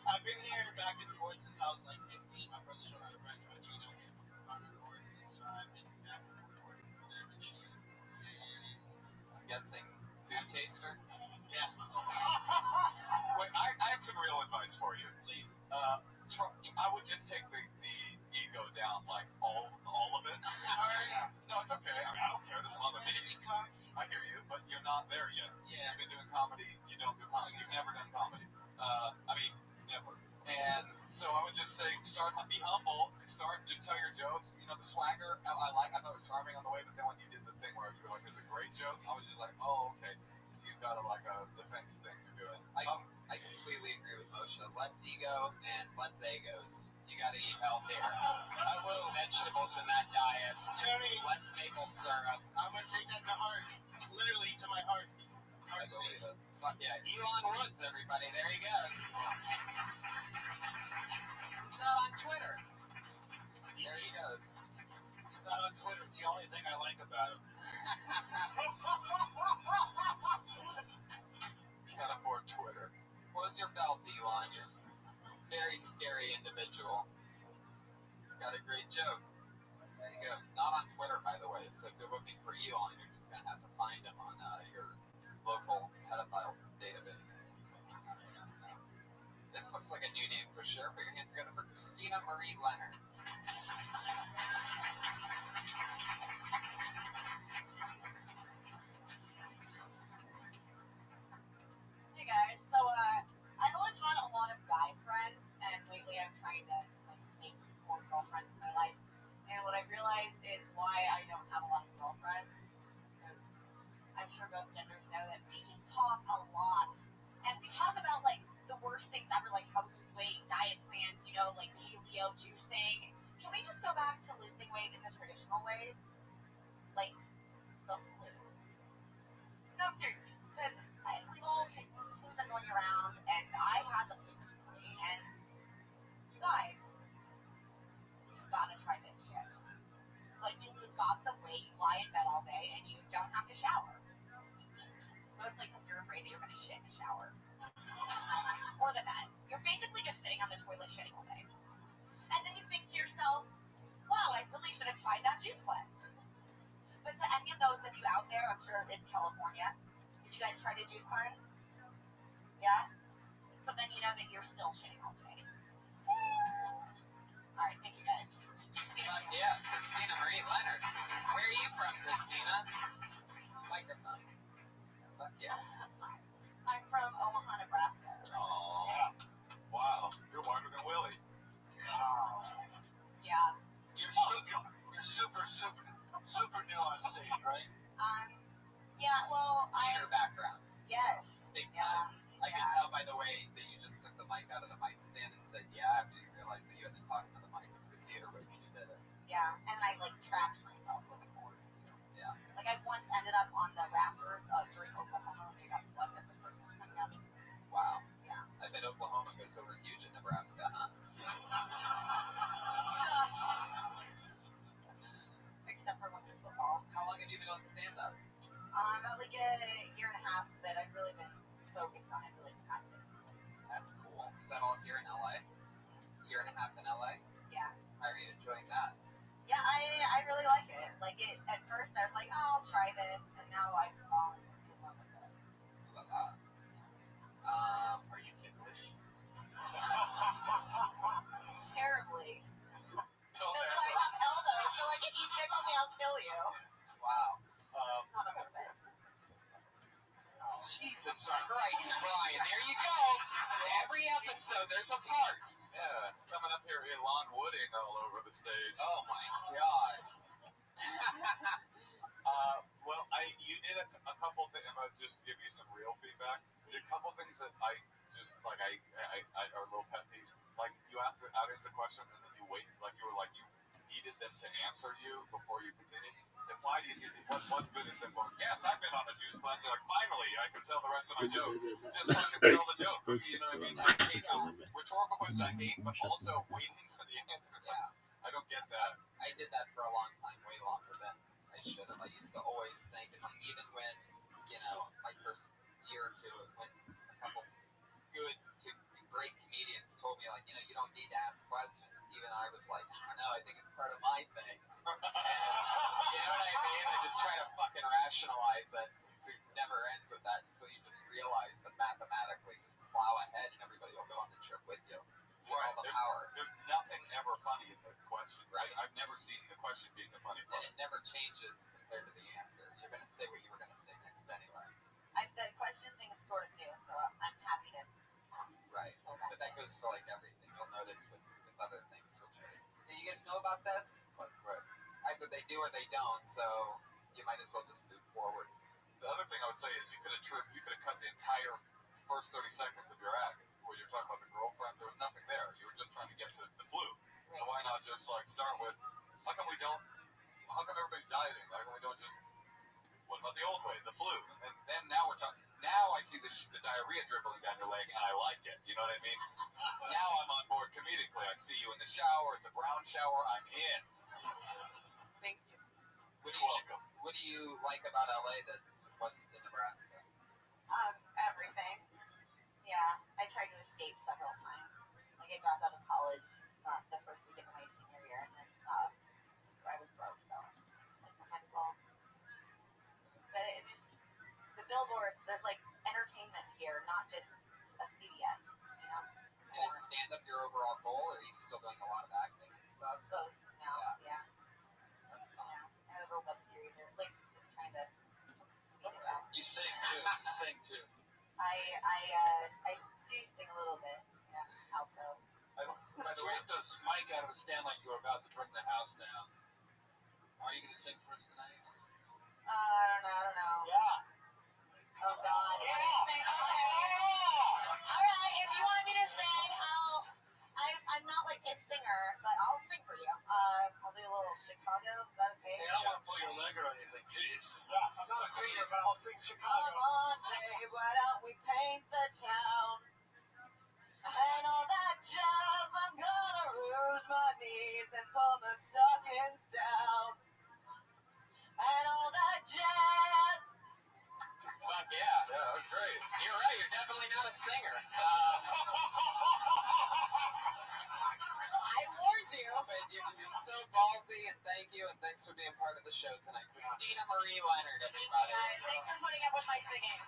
I've been here back and forth since I was like 15. My brother showed me a restaurant chain out here on the north, so I've been back and forth working for them and shit. I'm guessing food taster? Yeah. Wait, I have some real advice for you. Please. I would just take the ego down, like all of it. Sorry. No, it's okay. I mean, I don't care. It doesn't bother me. I hear you, but you're not there yet. Yeah. You've been doing comedy. You don't do comedy. You've never done comedy. Never. And so I would just say, be humble. Just tell your jokes. You know, the swagger, I thought it was charming on the way, but then when you did the thing where you were like, there's a great joke, I was just like, oh, okay. You've got a defense thing to do it. I completely agree with Moshe. Less ego and less egos. You gotta eat healthier. Some vegetables in that diet. Tony, Less maple syrup. I'm gonna take that to heart. Literally to my heart. I believe it. Fuck yeah. Elon Woods, everybody. There he goes. He's not on Twitter. There he goes. He's not on Twitter. It's the only thing I like about him. Can't afford Twitter. Close your belt, Elon. You're a very scary individual. Got a great joke. There you go. It's not on Twitter, by the way, so if you're looking for Elon, you're just going to have to find him on your local pedophile database. This looks like a new name for sure. Put your hands together for Christina Marie Leonard. Hey guys, so I've always had a lot of guy friends, and lately I'm trying to make more girlfriends in my life. And what I realized is why I don't have a lot of girlfriends, because I'm sure both genders know that we just talk a lot, and we talk about the worst things ever, like how to lose weight, diet plans, like paleo juicing. Can we just go back to losing weight in the traditional ways, like the flu? No, seriously, because we've all flu's been going around, and I had the flu recently, and you guys, you've got to try this shit. Like, you lose lots of weight, you lie in bed all day, and you don't have to shower. Mostly because you're afraid that you're going to shit in the shower. More than that, you're basically just sitting on the toilet shitting all day. And then you think to yourself, wow, I really should have tried that juice cleanse. But to any of those of you out there, I'm sure it's California, did you guys try the juice cleanse? Yeah? So then you know that you're still shitting all day. Alright, thank you guys. Yeah, Christina Marie Leonard. Where are you from, Christina? Microphone. Fuck yeah. I'm from Omaha, Nebraska. Oh, wow. You're whiter than Willie. Yeah. You're super new on stage, right? Yeah, well, Theater background. Yes. Big time. I can tell by the way that you just took the mic out of the mic stand and said, yeah, after you realized that you had to talk to the mic. It was a theater way that you did it. Yeah, and I trapped myself with a cord. Yeah. I once ended up on the rafters during Oklahoma when they got swept as the curtain was coming down. Wow. Yeah. I bet Oklahoma goes over huge in Nebraska, huh? Except for when it's football. How long have you been on stand-up? About a year and a half, but I've really been focused on it for the past 6 months. That's cool. Is that all here in LA? Year and a half in LA? Yeah. How are you enjoying that? Yeah, I really like it. At first I was like, oh, I'll try this, and now I've fallen in love with it. Love that. Are you ticklish? Terribly. So Don't I have elbows, so if you tickle me, I'll kill you. Wow. Not on purpose. Jesus Christ, Brian. There you go. Every episode, there's a part. Yeah, coming up here, Elon Wooding all over the stage. Oh, my God. Well, you did a couple things. I'm gonna just give you some real feedback. You did a couple things that I just I are little pet peeves. Like you asked the audience a question and then you wait, you needed them to answer you before you continued. Then why do you think what good is them going? Yes, I've been on a juice cleanse. Finally, I can tell the rest of my joke. Just fucking tell the joke. You know what I mean? I hate those rhetorical questions. I hate, but also waiting for the answers. I don't get that. I did that for a long time, way longer than I should have. I used to always think, even when, my first year or two, when a couple good to great comedians told me, you don't need to ask questions. Even I was like, no, I think it's part of my thing. And, you know what I mean? I just try to fucking rationalize it. never ends with that until you just realize that mathematically just plow ahead and everybody will go on the trip with you. You have all the power. There's nothing ever funny in the question. Right. I've never seen the question being the funny part. And it never changes compared to the answer. You're going to say what you were going to say next anyway. The question thing is sort of new, so I'm happy to. Right. But that goes for like everything. You'll notice with other things. Do you guys know about this? It's like, either they do or they don't, so you might as well just move forward. The other thing I would say is you could have cut the entire first 30 seconds of your act where you're talking about the girlfriend. There was nothing there. You were just trying to get to the flu. Right. So why not just like start with how come everybody's dieting? How come we don't just what about the old way, the flu? And then now we're talking. Now I see the diarrhea dribbling down your leg, and I like it. You know what I mean? Now I'm on board comedically. I see you in the shower. It's a brown shower. I'm in. Thank you. Welcome. What do you like about LA that wasn't in Nebraska? Everything. Yeah, I tried to escape several times. Like I dropped out of college the first weekend of my senior year, and then I was broke, so I was like, I might as well. But it just the billboards. There's like entertainment here, not just a CVS. You know. And is stand-up your overall goal, or are you still doing a lot of acting and stuff? Both now. Yeah. That's fun. Yeah. And a little web series, or like just trying to beat it out. You sing too. I do sing a little bit. Yeah, alto. By the way, does Mike out of the stand like you were about to bring the house down? Are you going to sing for us tonight? I don't know. Yeah. Oh God. Yeah. Okay. All right. If you want me to sing, I'm not like a singer, but I'll sing for you. I'll do a little Chicago. Is that okay? Hey, I don't want to pull your leg or anything. Jeez. Yeah, I'm not a singer, but I'll sing Chicago. Come on, babe, why don't we paint the town? And all that jazz, I'm gonna rouge my knees and pull the stockings down. And all that jazz. Fuck yeah. Yeah, that's great. You're right, you're definitely not a singer. I warned you. But you're so ballsy, and thank you, and thanks for being part of the show tonight. Christina Marie Leonard, everybody. Guys, thanks for putting up with my singing.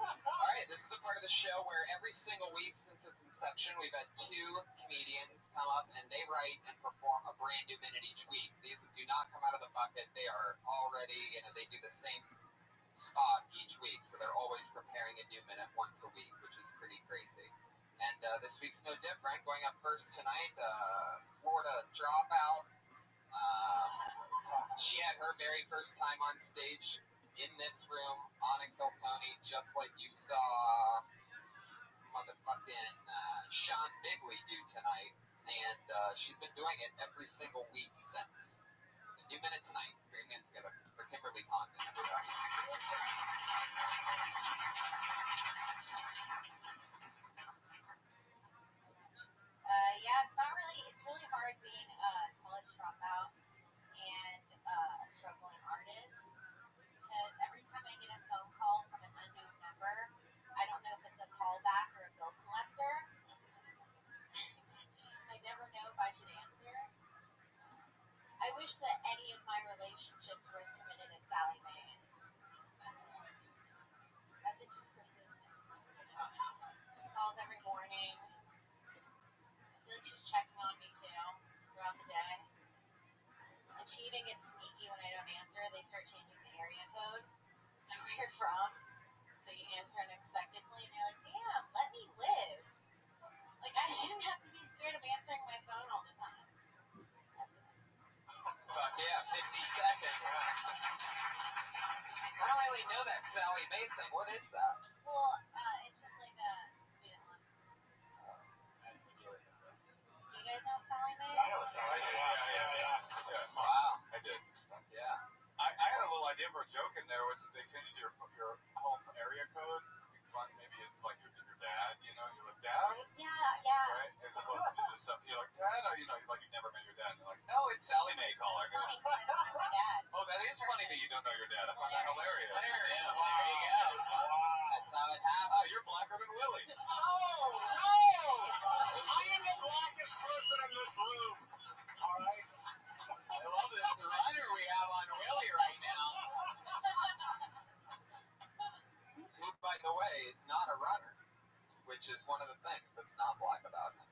All right, this is the part of the show where every single week since its inception, we've had two comedians come up and they write and perform a brand new minute each week. These do not come out of the bucket. They are already, they do the same spot each week, so they're always preparing a new minute once a week, which is pretty crazy. And this week's no different. Going up first tonight, Florida dropout. She had her very first time on stage in this room, Anna Kiltony, just like you saw motherfucking Sean Bigley do tonight. And she's been doing it every single week since. A new minute tonight. Bring your hands together for Kimberly Condon, everybody. It's really hard being a college dropout and a struggling artist, because every time I get a phone call from an unknown number, I don't know if it's a callback or a bill collector. I never know if I should answer. I wish that any of my relationships were as committed as Sally Mae's. That bitch is persistent. She calls every morning. I feel like she's checking on me too throughout the day. And she even gets sneaky when I don't answer. They start changing the area code to where you're from. So you answer unexpectedly and you're like, damn, let me live. Like, I shouldn't have to be scared of answering my phone all the time. That's it. Fuck yeah, 50 seconds. I don't really know that Sally Mae thing. What is that? Well, it's just like student loans. Do you guys know what Sally Mae is? I know what Sally Mae is. Yeah. Wow. I did. Fuck yeah. I had a little idea for a joke in there, which they changed your home area code. Maybe it's like your dad, you're like, Dad? Yeah. Right? As opposed to just something, you're like, Dad? Or, like you've never met your dad. And you're like, no, it's Sally Mae calling. It's funny because I don't know my dad. Oh, that is funny that you don't know your dad. I find that hilarious. Yeah, there you go. That's how it happens. Oh, you're blacker than Willie. Oh, no! I am the blackest person in this room. All right? I love this runner we have on Willie right now. just one of the things that's not black about him.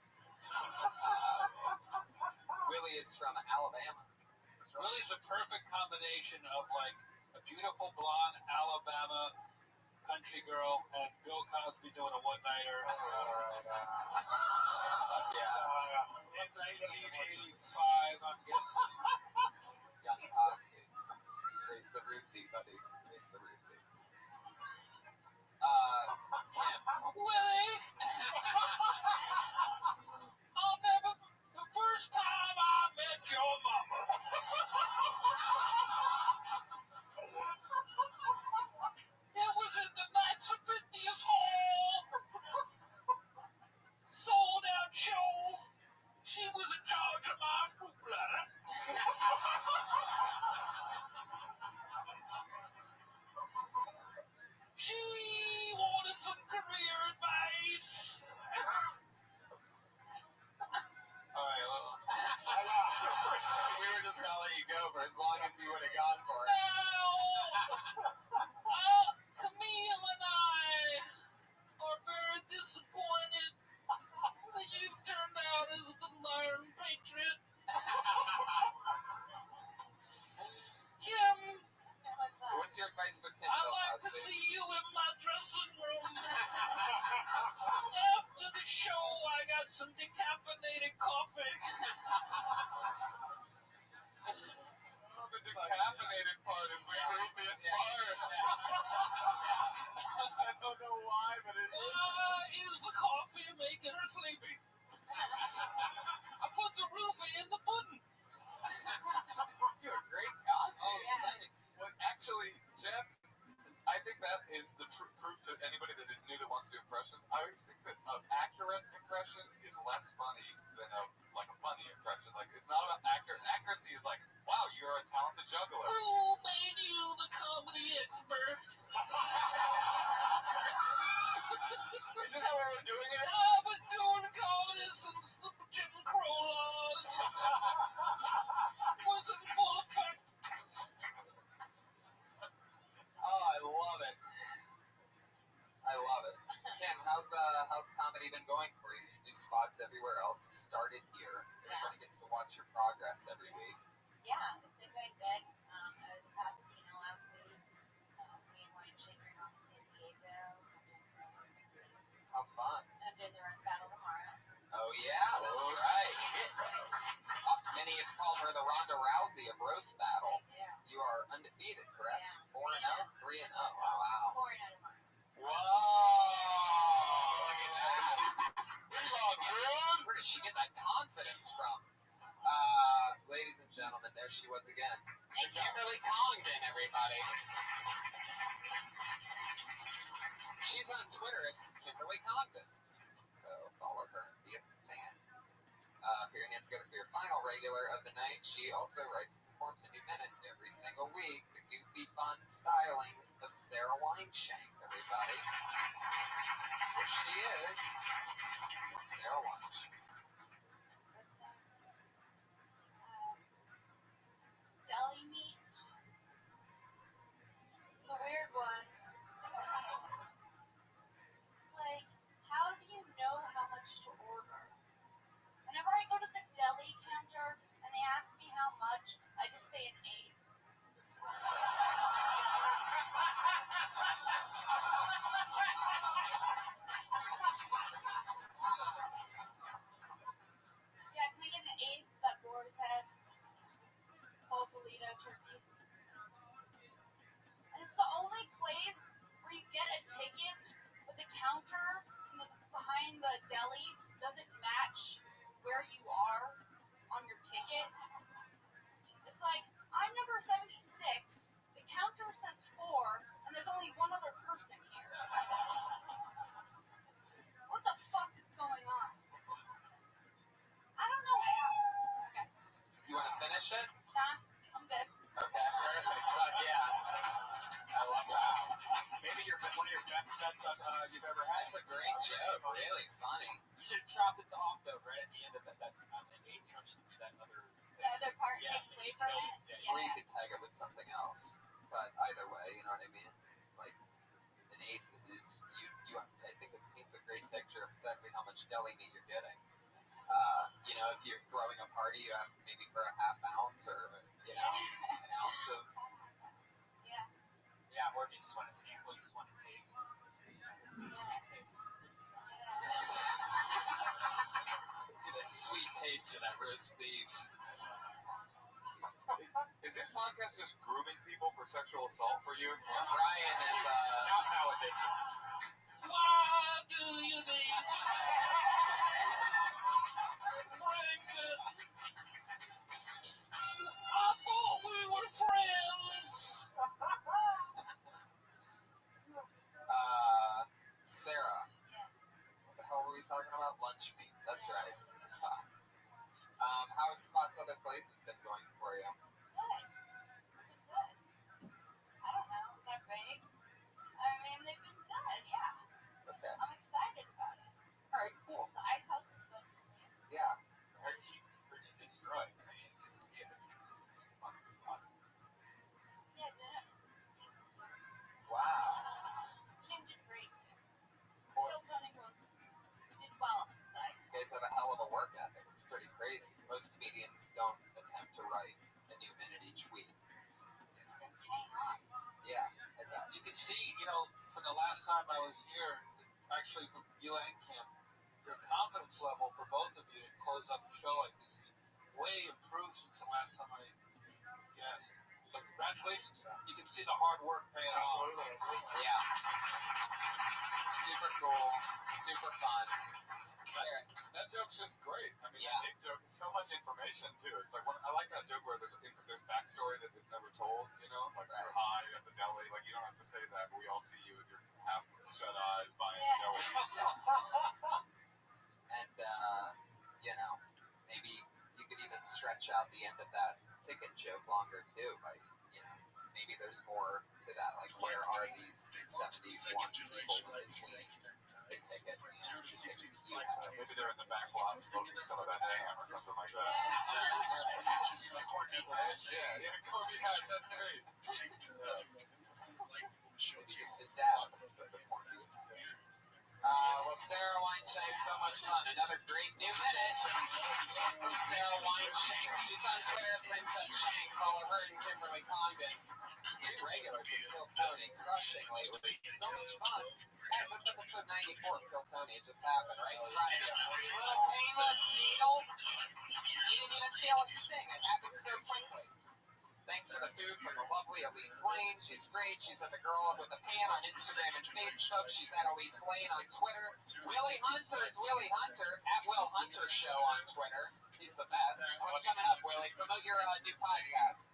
Willie is from Alabama. Willie's a perfect combination of like a beautiful blonde Alabama country girl and Bill Cosby doing a one-nighter. Yeah. In 1985, I'm guessing. Young Cosby. Raise the roofie, buddy. Raise the roofie. Kim. Willie! I'll never... The first time I met your mama. It was in the Knights of 50th Hall. Sold out show. She was in charge of my fruit bladder. She wanted some career advice. All right, well, We were just gonna let you go for as long as you would have gone for it. now, Camille and I are very disappointed that you turned out as the Iron Patriot. Kim, What's your advice for kids, I'd though, like to Cosby? see you in my dressing room. After the show, I got some decaffeinated coffee. The decaffeinated part is the creepiest part. I don't know why, but it is. Is the coffee making her sleepy? I put the roofie in the pudding. You're a great Cosby. Oh, thanks. Well, actually, Jeff, I think that is the proof to anybody that is new that wants to do impressions. I always think that an accurate impression is less funny than a funny impression. Like, it's not about accurate. Accuracy is like, wow, you're a talented juggler. Who made you the comedy expert? Isn't that why we're doing it? I've been doing comedy since the Jim Crow laws. Was in full effect. Oh, I love it. I love it. Kim, how's comedy been going for you? You do spots everywhere else. You started here. Everybody gets to watch your progress every week. Yeah, it's been going good. I was in Pasadena last week. Me and Wayne Shaker on San Diego. How fun. And I'm doing the roast battle tomorrow. Oh, yeah, that's right. Many have called her the Ronda Rousey of roast battle. Yeah. You are undefeated, correct? Yeah. 4-0? 3-0. Wow. 4-0 tomorrow. Whoa! Look at that. Where did she get that confidence from? Ladies and gentlemen, there she was again. Kimberly Congdon, everybody. She's on Twitter at Kimberly Congdon. So follow her, be a fan. For your Nancy Go for your final regular of the night, she also writes and performs a new minute every single week. The goofy, fun stylings of Sarah Wineshank, everybody. Here she is, Sarah Wineshank. Deli meat. It's a weird one. It's like, how do you know how much to order? Whenever I go to the deli counter and they ask me how much, I just say an 8. Yeah, can I get an 8 for that boar's head? Sausalito turkey. And it's the only place where you get a ticket, but the counter behind the deli doesn't match where you are on your ticket. It's like, I'm number 76, the counter says 4, and there's only one other person here. What the fuck is going on? I don't know how. Okay. You want to finish it? Nah, I'm good. Okay, perfect. Fuck yeah. I love that. Maybe one of your best sets you've ever had. That's a great joke. Really funny. You should chop it off though, right at the end of that eight. You don't need to do that other. The other part takes away from it. Or you Yeah. could tag it with something else. But either way, you know what I mean? Like, and 1/8 is I think it paints a great picture of exactly how much deli meat you're getting. If you're throwing a party, you ask maybe for a half ounce or, an ounce of. Yeah, or if you just want to sample, you just want to taste. It's the sweet taste. Get a sweet taste of that roast beef. Is this podcast just grooming people for sexual assault for you? Brian is, Not with this one. Why do you need break it? I thought we were friends. Sarah. What the hell were we talking about? Lunch meat. That's right. How's Spots Other Places been going for you? Okay. I'm excited about it. All right, cool. The ice house was good for me. Yeah. Where'd you destroy? I mean, did you see if it keeps it just fucking slaughter? Yeah, Jen. Wow. Kim did great too. Phil Tony did well. The ice You guys have a hell of a work ethic. It's pretty crazy. Most comedians don't attempt to write a new minute each week. It's been paying off. Yeah, I bet. You can see, from the last time I was here, actually, you and Kim, your confidence level for both of you to close up the show like this is way improved since the last time I guessed. So congratulations. You can see the hard work paying off. Yeah. Super cool. Super fun. Sarah. That joke's just great. I mean, Yeah. that joke is so much information too. It's like I like that joke where there's backstory that is never told. Like Right. you're high at the deli. Like you don't have to say that, but we all see you with your half shut eyes buying deli. And, maybe you could even stretch out the end of that ticket joke longer too. Maybe there's more to that. Like, where are these 71 people that we the ticket? Maybe they're in the back lot smoking some of that ham or something like that. Yeah, Kobe hash, that's great. Maybe just a dab of the corned beef. Well, Sarah Wineshank, so much fun. Another great new minute. Sarah Wineshank. She's on Twitter at Princess Shanks. All of her and Kimberly Condon. Two regulars with Phil Tony crushing lately. So much fun. Guys, that's episode 94 of Phil Tony. It just happened, right? Friday. A painless needle. You didn't even feel it sting. It happened so quickly. Thanks for the food from the lovely Elise Lane. She's great. She's at the Girl Up with the Pan on Instagram and Facebook. She's at Elise Lane on Twitter. Willie Hunter is Willie Hunter at Will Hunter Show on Twitter. He's the best. What's coming up, Willie? Promote your new podcast.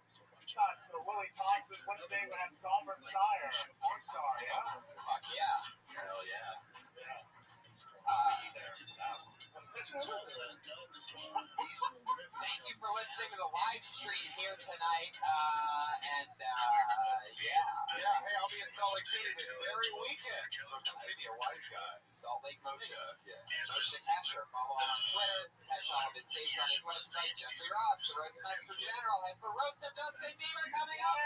So Willie Talks this Wednesday. We're going to have Sovereign Sire, porn star, yeah? Fuck yeah. Hell yeah. Thank you for listening to the live stream here tonight. Yeah, hey, I'll be in Salt Lake City this very weekend. So come see me, a wise guy. Salt Lake Moshe. Yeah. Moshe Kasher. Follow him on Twitter. Catch all of his dates on his website. Jeffrey Ross, the Roast Master General, has the Roast of Justin Bieber coming up.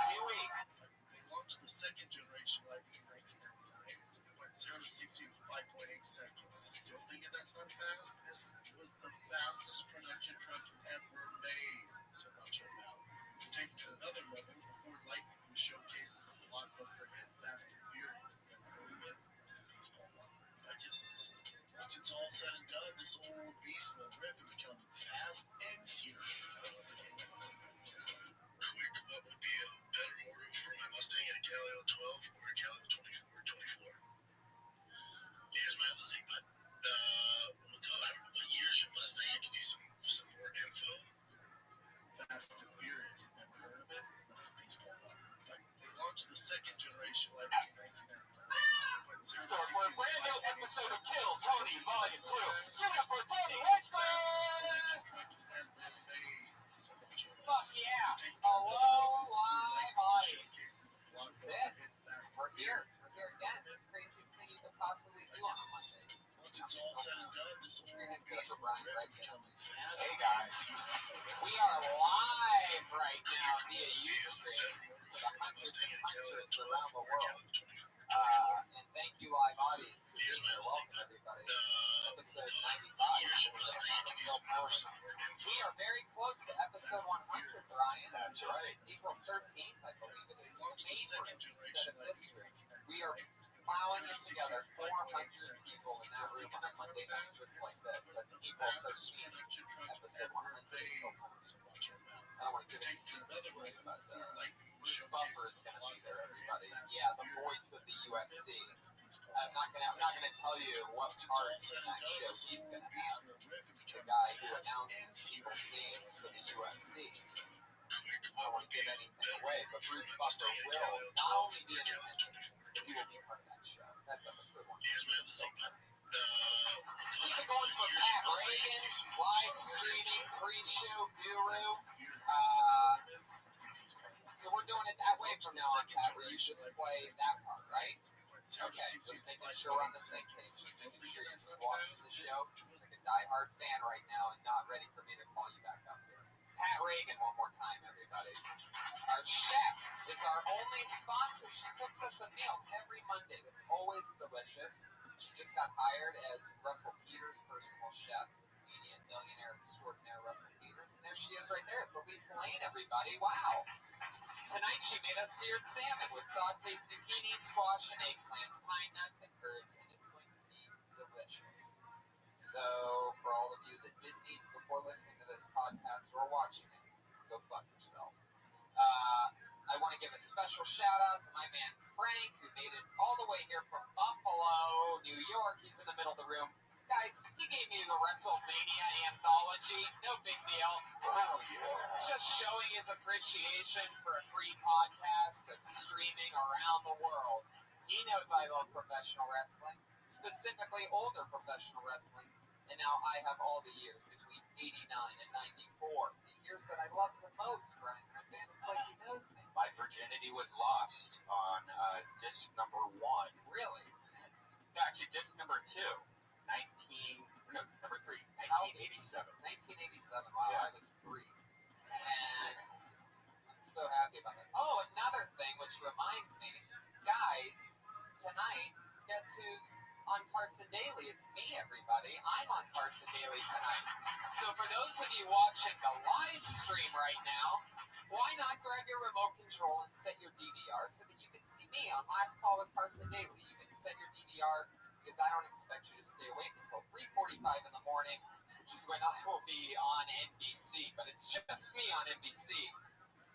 2 weeks. They launched the second generation Lightning in 1999. It went 0 to 60 in 5.8 seconds. Still thinking that's not fast? This was the fastest production truck ever made. So watch it out. To take it to another level, the Ford Lightning was showcased in the blockbuster hit Fast and Furious. And once it's all said and done, this old beast will rip and become fast and furious. Quick, what would be a better order for my Mustang, a Calio 12 or a Calio 24? Here's my other thing, but what year's your Mustang? I can use some more info. Fast and Furious, never heard of it? That's a piece of but they launched the second generation Lightning in 1999. Went 0 to 60 For a brand new episode of Kill Tony Volume 2. Give it up for Tony Hedgman! Fuck yeah. Hello, live audience. That's it. We're here. We're here again. Craziest thing you could possibly do on a Monday. Once it's all said and done, this old beast will rip and become fast. Hey guys, we are live right now via Ustream. So the hundreds and hundreds around the world. And thank you, live audience. Welcome, everybody. Episode 95. We are very close to episode 100, Brian. That's right. April 13th, I believe it is. Neighbors instead of history. We are plowing it together, 400 people in that room on a Monday night just like this. That's April 13th, episode 100. I don't want to give any secrets away, but Bruce Buffer is going to be there, everybody. Yeah, the voice of the UFC. I'm not gonna tell you what parts in that show he's going to have. The guy who announces people's names for the UFC. I don't want to give anything away, but Bruce Buffer will not only be in attendance, but he will be part of that show. That's episode 1. Keep it going for Pat Reagan, live streaming, pre-show guru. So we're doing it that way from now on, Pat, where you just play that part, right? Okay, just making sure we're on the same page. Just making sure you're watching the show like a diehard fan right now and not ready for me to call you back up here. Pat Reagan, one more time, everybody. Our chef is our only sponsor. She cooks us a meal every Monday that's always delicious. She just got hired as Russell Peters' personal chef, comedian, millionaire extraordinaire Russell Peters. And there she is right there. It's Elise Lane, everybody. Wow. Tonight she made us seared salmon with sauteed zucchini, squash, and eggplant, pine nuts, and herbs, and it's going to be delicious. So, for all of you that didn't eat before listening to this podcast or watching it, go fuck yourself. I want to give a special shout out to my man Frank, who made it all the way here from Buffalo, New York. He's in the middle of the room. Guys, he gave me the WrestleMania anthology. No big deal. Oh, yeah. Just showing his appreciation for a free podcast that's streaming around the world. He knows I love professional wrestling, specifically older professional wrestling. And now I have all the years between 89 and 94. The years that I love the most, Brian. Man, it's like he knows me. My virginity was lost on disc number 1. Really? No, actually, disc number 2. Number 3, 1987. 1987. Wow, Yeah. I was 3. And I'm so happy about that. Oh, another thing which reminds me, guys, tonight, guess who's on Carson Daly? It's me, everybody. I'm on Carson Daly tonight. So for those of you watching the live stream right now, why not grab your remote control and set your DVR so that you can see me on Last Call with Carson Daly? You can set your DVR because I don't expect you to stay awake until 3:45 in the morning, which is when I will be on NBC. But it's just me on NBC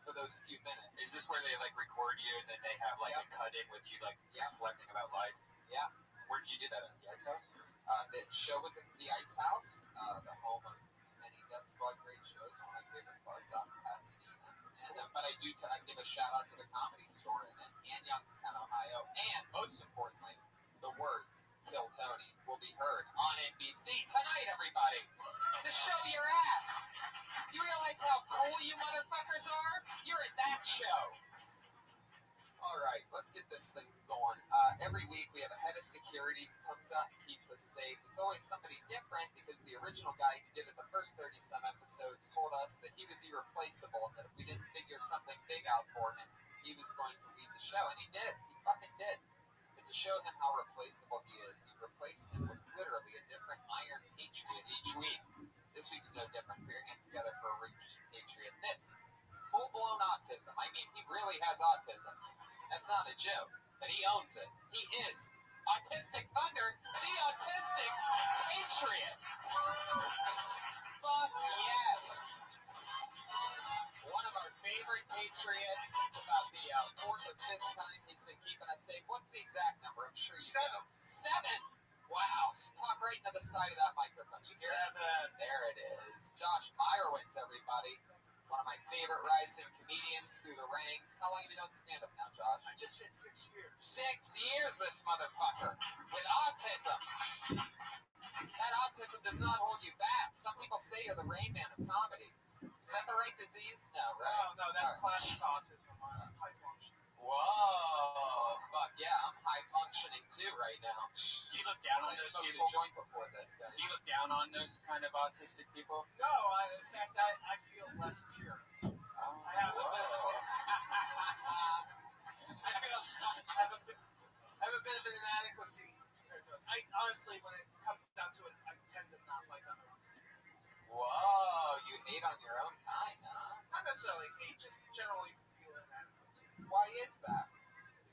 for those few minutes. Is this where they record you and then they have a cut-in with you reflecting about life? Yeah. Where did you do that at? The Ice House? The show was at the Ice House, the home of many Death Squad great shows, one of my favorite clubs out in Pasadena. And, but I give a shout out to the Comedy Store in Youngstown, Ohio. And most importantly, the words "Kill Tony" will be heard on NBC tonight, everybody. The show you're at. You realize how cool you motherfuckers are? You're at that show. All right, let's get this thing going. Every week we have a head of security who comes out and keeps us safe. It's always somebody different because the original guy who did it the first 30-some episodes told us that he was irreplaceable and that if we didn't figure something big out for him, he was going to leave the show. And he did. He fucking did. But to show him how replaceable he is, we replaced him with literally a different Iron Patriot each week. This week's no different. Put your hands together for a repeat Patriot. This, full-blown autism. I mean, he really has autism. That's not a joke, but he owns it. He is Autistic Thunder, the Autistic Patriot. Fuck yes. One of our favorite Patriots. This is about the 4th or 5th time he's been keeping us safe. What's the exact number? I'm sure you know. 7. Wow. Talk right into the side of that microphone. You hear it? 7. There it is. Josh Meyerowitz, everybody. One of my favorite rising comedians through the ranks. How long have you done stand-up now, Josh? I just hit 6 years. 6 years, this motherfucker, with autism. That autism does not hold you back. Some people say you're the Rain Man of comedy. Is that the right disease? No, right? No, that's classic autism. I'm high functioning. Whoa, fuck yeah, I'm high functioning too right now. Do you look down on those people? I joined before this, guys. Do you look down on those kind of autistic people? No, in fact, I feel less secure. I have a have a bit of an inadequacy. I honestly, when it comes down to it, I tend to not like other autistic girls. Whoa, you hate on your own kind, huh? Not necessarily hate, just generally feel inadequate. Why is that?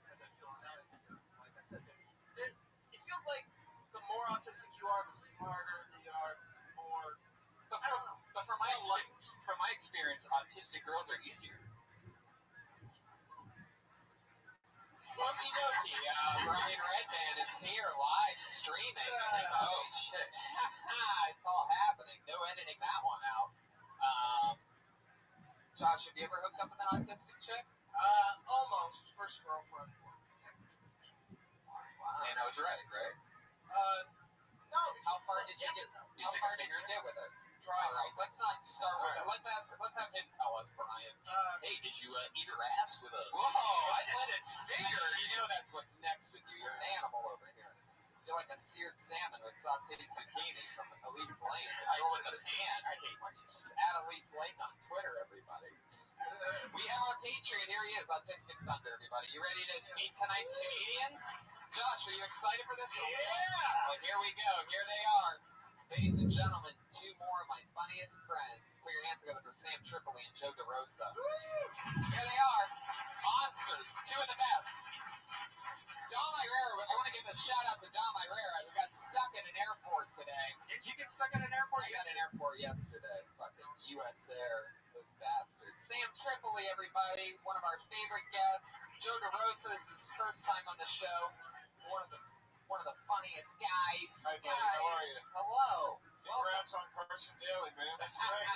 Because I feel inadequate. Like I said, it feels like the more autistic you are, the smarter they are, the more. I don't know. But from my experience, autistic girls are easier. Okie dokie, Brian Redman is here live streaming. Oh, shit. It's all happening. No editing that one out. Josh, have you ever hooked up with an autistic chick? Almost. First girlfriend. Wow. And I was right? No. How far did you get? You How stick far a did finger you in get with it? All right, let's not start with it. Let's have him tell us, Brian. Hey, did you eat her ass with a... Whoa, I just said finger. You know that's what's next with you. You're an animal over here. You're like a seared salmon with sauteed zucchini from Elise Lane. I roll in the pan. I hate myself. Just add Elise Lane on Twitter, everybody. We have our Patreon. Here he is, Autistic Thunder, everybody. You ready to meet tonight's comedians? Josh, are you excited for this? Yeah! Well, here we go. Here they are. Ladies and gentlemen, two more of my funniest friends. Put your hands together for Sam Tripoli and Joe DeRosa. Here they are. Monsters. Two of the best. Dom Irera. I want to give a shout out to Dom Irera, who got stuck in an airport today. Did you get stuck in an airport? I got in an airport yesterday. Fucking U.S. Air. Those bastards. Sam Tripoli, everybody. One of our favorite guests. Joe DeRosa. This is his first time on the show. One of the funniest guys. Hi, buddy. How are you? Hello. Congrats on Carson Daly, man. That's great.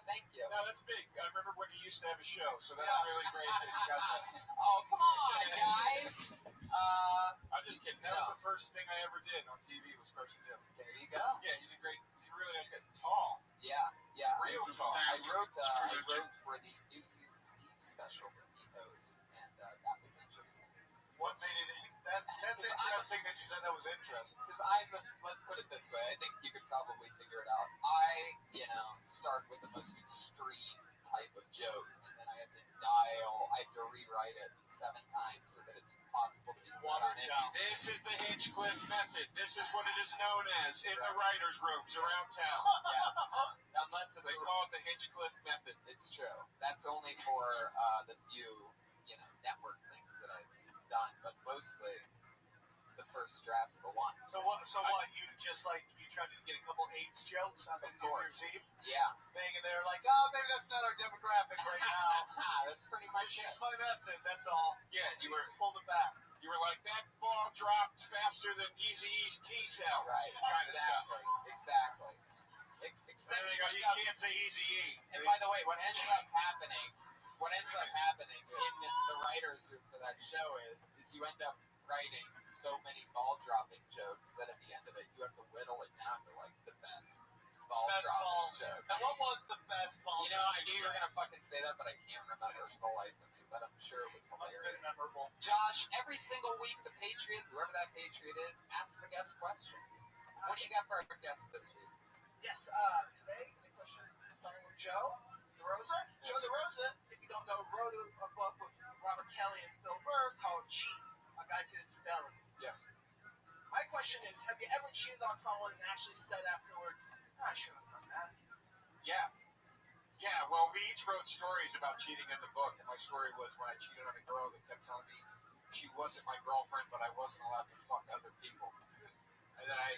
Thank you. No, that's big. I remember when you used to have a show, so that's really great that you got that. Oh, come on, guys. I'm just kidding. That was the first thing I ever did on TV was Carson Daly. There you go. Yeah, he's a really nice guy. Tall. Yeah. Real tall. I wrote for the New Year's Eve special that he hosts, and that was interesting. What made it? That's interesting that you said that was interesting. Because let's put it this way, I think you could probably figure it out. Start with the most extreme type of joke, and then I have to rewrite it 7 times so that it's possible to be said on NBC. This is the Hinchcliffe method. This is what it is known as in the writers' rooms around town. Yes. Unless They call it the Hinchcliffe method. It's true. That's only for the few, network things that I've done, but mostly the first draft's the one. So what? You just you tried to get a couple AIDS jokes on the New Year's Eve Yeah. thing, and they're like, oh, maybe that's not our demographic right now. That's pretty much Just it. use my method. That's all. Yeah, you were Pulled it back. like that ball dropped faster than Eazy-E's T cells, Right. kind of stuff. Exactly. So there you go. You can't say Eazy-E. And by the way, what ends up happening in the writers' room for that show is you end up writing so many ball dropping jokes that at the end of it you have to whittle it down to the best ball dropping joke. Now, what was the best ball? I knew you were gonna fucking say that, but I can't remember for the life of me. But I'm sure it was Must have been hilarious. memorable. Josh, every single week the Patriot, whoever that Patriot is, asks the guest questions. What do you got for our guest this week? Yes, today, the question starting with Joe DeRosa. Joe DeRosa, if you don't know, wrote a book with Robert Kelly and Bill Burr called Cheat, A Guide to Infidelity. Yeah. My question is, have you ever cheated on someone and actually said afterwards, I should have done that? Yeah. Yeah, well, we each wrote stories about cheating in the book, and my story was when I cheated on a girl that kept telling me she wasn't my girlfriend, but I wasn't allowed to fuck other people. And then I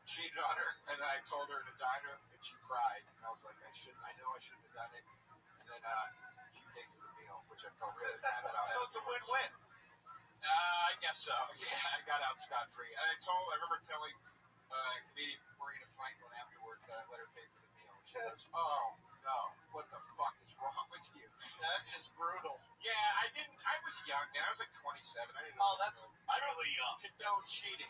cheated on her, and I told her in a diner, and she cried. And I was like, I know I shouldn't have done it. And then she paid for the meal, which I felt really bad about. So it's a win-win. I guess so. Yeah, I got out scot-free. And I remember telling comedian Marina Franklin afterwards that I let her pay for the meal. She goes, oh, no, what the fuck is wrong with you? That's just brutal. Yeah, I was young then. I was like 27. I didn't know. Oh, that's really young. Condone cheating.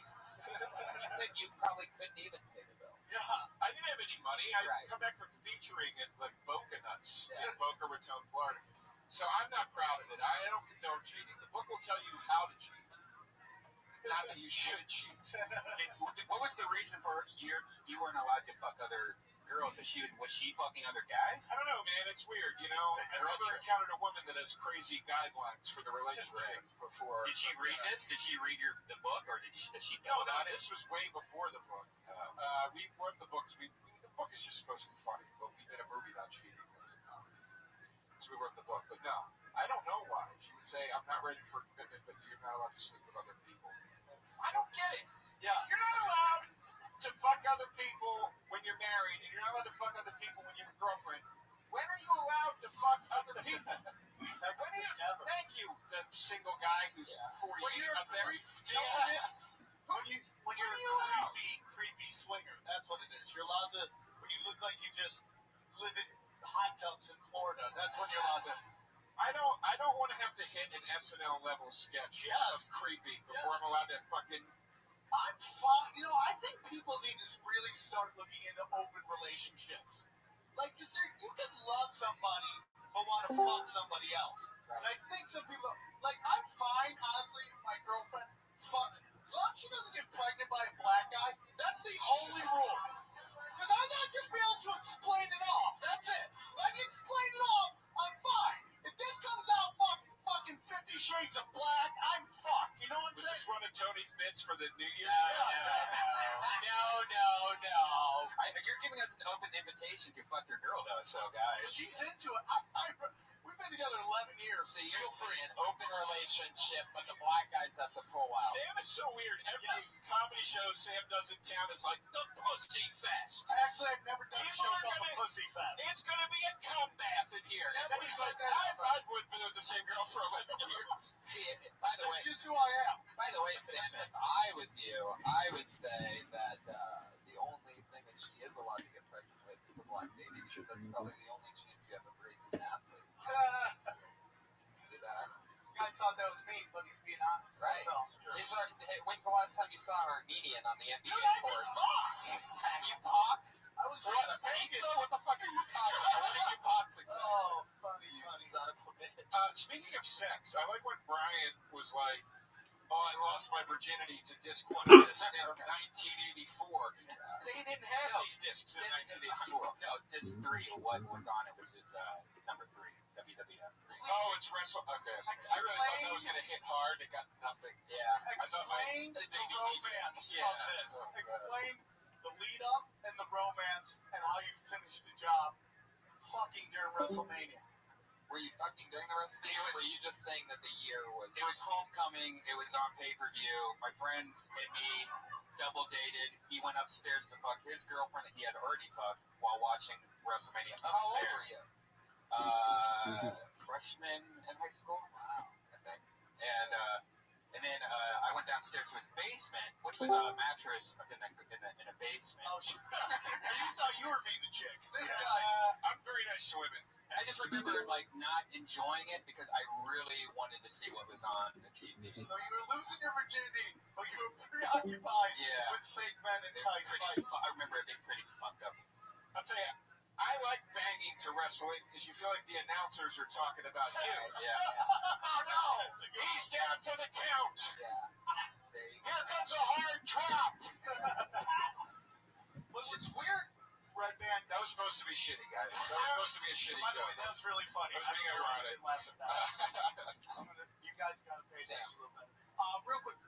You probably couldn't even pay the bill. Yeah, I didn't have any money. I Right. come back from featuring at Boca Nuts Yeah. in Boca Raton, Florida. So I'm not proud of it. I don't condone cheating. The book will tell you how to cheat, not that you should cheat. What was the reason for you weren't allowed to fuck other girls, was she fucking other guys? I don't know, man. It's weird, you know. I've never encountered a woman that has crazy guidelines for the relationship before. Did she read this? Did she read the book, or does she know No, about it? this was way before the book. We wrote the books. The book is just supposed to be funny, but we did a movie about cheating. So we wrote the book. But no, I don't know why. She would say, I'm not ready for a commitment, but you're not allowed to sleep with other people. I don't get it. Yeah. You're not allowed to fuck other people when you're married, and you're not allowed to fuck other people when you have a girlfriend. When are you allowed to fuck other people? When are you? Thank you, the single guy who's 40 years up there. You know what it is? When you're a creepy swinger, that's what it is. You're allowed to, when you look like you just live in hot tubs in Florida, that's when you're allowed to. I don't want to have to hit an SNL level sketch of creepy before I'm allowed to fucking. I'm fine. You know, I think people need to really start looking into open relationships. Like, you can love somebody but want to fuck somebody else. And I think some people, like, I'm fine, honestly, my girlfriend fucks. As long as she doesn't get pregnant by a black guy, that's the only rule. Because I gotta just be able to explain it off. That's it. If I can explain it off, I'm fine. If this comes out fucking 50 Shades of Black, I'm fucked. You know what I'm Was saying? this one of Tony's bits for the New Year's? No. You're giving us an open invitation to fuck your girl, though. So, guys, She's into it. We've been together 11 years. So you're saying open relationship, but the black guys have to pull out. Sam is so weird. Every comedy show Sam does in town is like the Pussy Fest. Actually, I've never done a show called the Pussy Fest. It's gonna be a cum bath in here. And then he's like, I've been with the same girl for 11 years. See, by the way, That's just who I am. By the way, Sam, if I was you, I would say that the only thing that she is allowed to get pregnant with is a black baby, because that's probably the only chance you have of raising an athlete. See that? You guys thought that was mean, but he's being honest. Right. When's the last time you saw an Armenian on the NBA Dude, I court? just boxed. You boxed? I was What, trying a to think pizza? What the fuck are you talking about? What are you boxing? Oh, funny. You son of a bitch. Speaking of sex, I like when Brian was like, I lost my virginity to disc 1 disc in 1984. They didn't have these discs in 1984. No, disc 3. What was on it, which is number 3, WWF. Oh, it's wrestle. Okay, I really thought that was gonna hit hard. It got nothing. Yeah. I thought Explain the romance of this. Explain the lead up and the romance and how you finished the job fucking during WrestleMania. Were you fucking during the rest of the year, or were you just saying that the year was... It was homecoming. It was on pay-per-view. My friend and me double dated. He went upstairs to fuck his girlfriend that he had already fucked while watching WrestleMania upstairs. How old were you? Freshman in high school. Wow. I think. And then I went downstairs to his basement, which was a mattress in a basement. Oh, shit. You thought you were meeting the chicks. This Yeah, guy. I'm very nice to women. And I just remember like not enjoying it because I really wanted to see what was on the TV. So you were losing your virginity, but you were preoccupied Yeah. with fake men and It was tights. pretty I remember it being pretty fucked up. I'll tell you, I like banging to wrestling because you feel like the announcers are talking about you. Yeah. Oh, no. He's down for the count. Yeah. There you go. Here comes a hard drop. Well, it's weird, Red Man. That was supposed to be shitty, guys. That was supposed to be a shitty By the way, joke. that was really funny. That was being ironic. Laugh at that. You guys gotta pay attention a little bit. Real quick,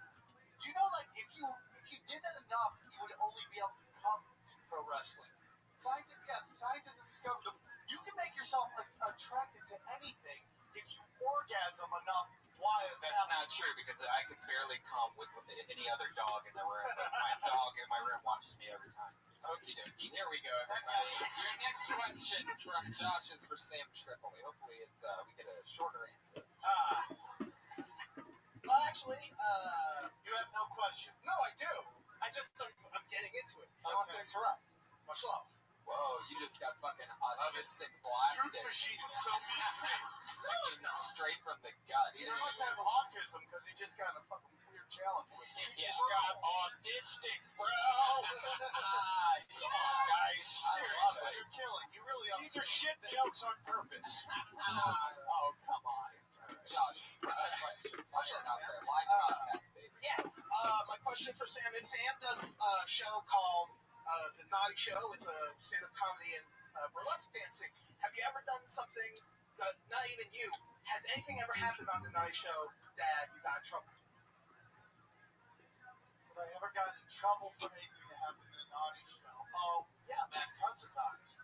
you know, like if you did that enough, you would only be able to come to pro wrestling. Scientists have discovered that you can make yourself attracted to anything if you orgasm enough while it's That's happening. not true because I could barely come with any other dog in the room. But my dog in my room watches me every time. Okie dokie. Here we go, everybody. Your next question from Josh is for Sam Tripoli. Hopefully it's we get a shorter answer. Well, actually, you have no question. No, I do. I'm getting into it. I don't want to interrupt. Much love. Whoa, you just got fucking autistic Truth blasted. Machine is so mean to me. Fucking straight from the gut. He must have autism because he just got a fucking weird challenge with me. He's got autistic, bro. Come on, guys. Seriously, you're killing. You really are. These are shit jokes on purpose. Oh, come on. Josh, question. Fire it out there. Live podcast, baby. Yeah. My question for Sam is: Sam does a show called the Naughty Show. It's a stand-up comedy and burlesque dancing. Have you ever done something that, not even you, has anything ever happened on the Naughty Show that you got in trouble for? Have I ever gotten in trouble for anything that happened in the Naughty Show? Oh, yeah, man, tons of times.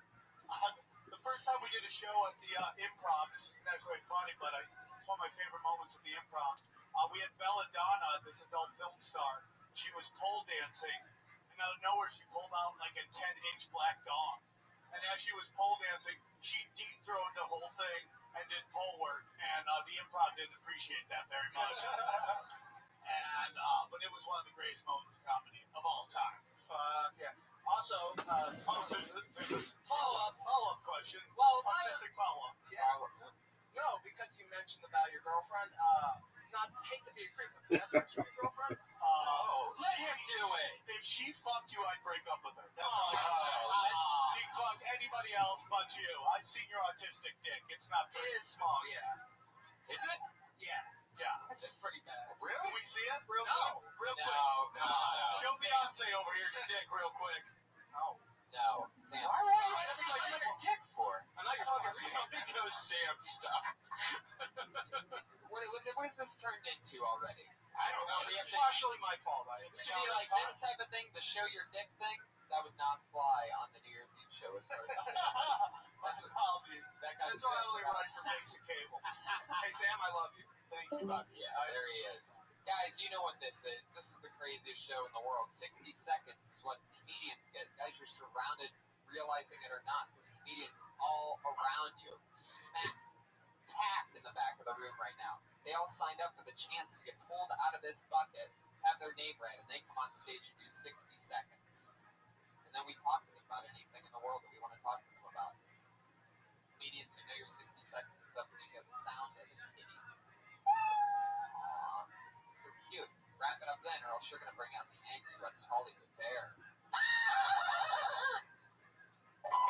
The first time we did a show at the Improv, this isn't necessarily funny, but it's one of my favorite moments of the Improv. We had Belladonna, this adult film star. She was pole dancing, and out of nowhere she pulled out like a 10-inch black dong. And as she was pole dancing, she deep-throated the whole thing and did pole work, and the Improv didn't appreciate that very much. And but it was one of the greatest moments of comedy of all time. Fuck yeah. Also, there's this follow-up question. Well, Autistic follow-up. Yes. No, because you mentioned about your girlfriend. Not hate to be a creep, but that's your girlfriend. Let him do it. If she fucked you, I'd break up with her. That's all I can say. She fuck anybody else but you. I've seen your autistic dick. It's not big. It is small, yeah. Is it? Yeah. Yeah. It's pretty bad. Really? Can we see it? Real No. quick. Real quick. No, Come on. Show Beyonce over here your dick real quick. No. No. Sam. All right, what is he such a dick for? I know you're fucking something goes Sam stuff. What has this turned into already? I don't know. We have It's to partially my fault. see like this type of thing, the show your dick thing, that would not fly on the New Year's Eve show as far as I'm concerned. That's apologies. That guy's That's why I only run for basic cable. Hey Sam, I love you. Thank you. Fuck yeah, there he is. Guys, you know what this is. This is the craziest show in the world. 60 seconds is what comedians get. Guys, you're surrounded, realizing it or not. There's comedians all around you. Smack packed in the back of the room right now. They all signed up for the chance to get pulled out of this bucket, have their name read, and they come on stage and do 60 seconds. And then we talk to them about anything in the world that we want to talk to them about. Comedians, you know your 60 seconds is up when you get the sound of a kitty. Aww, so cute. Wrap it up then, or else you're going to bring out the angry West Hollywood bear.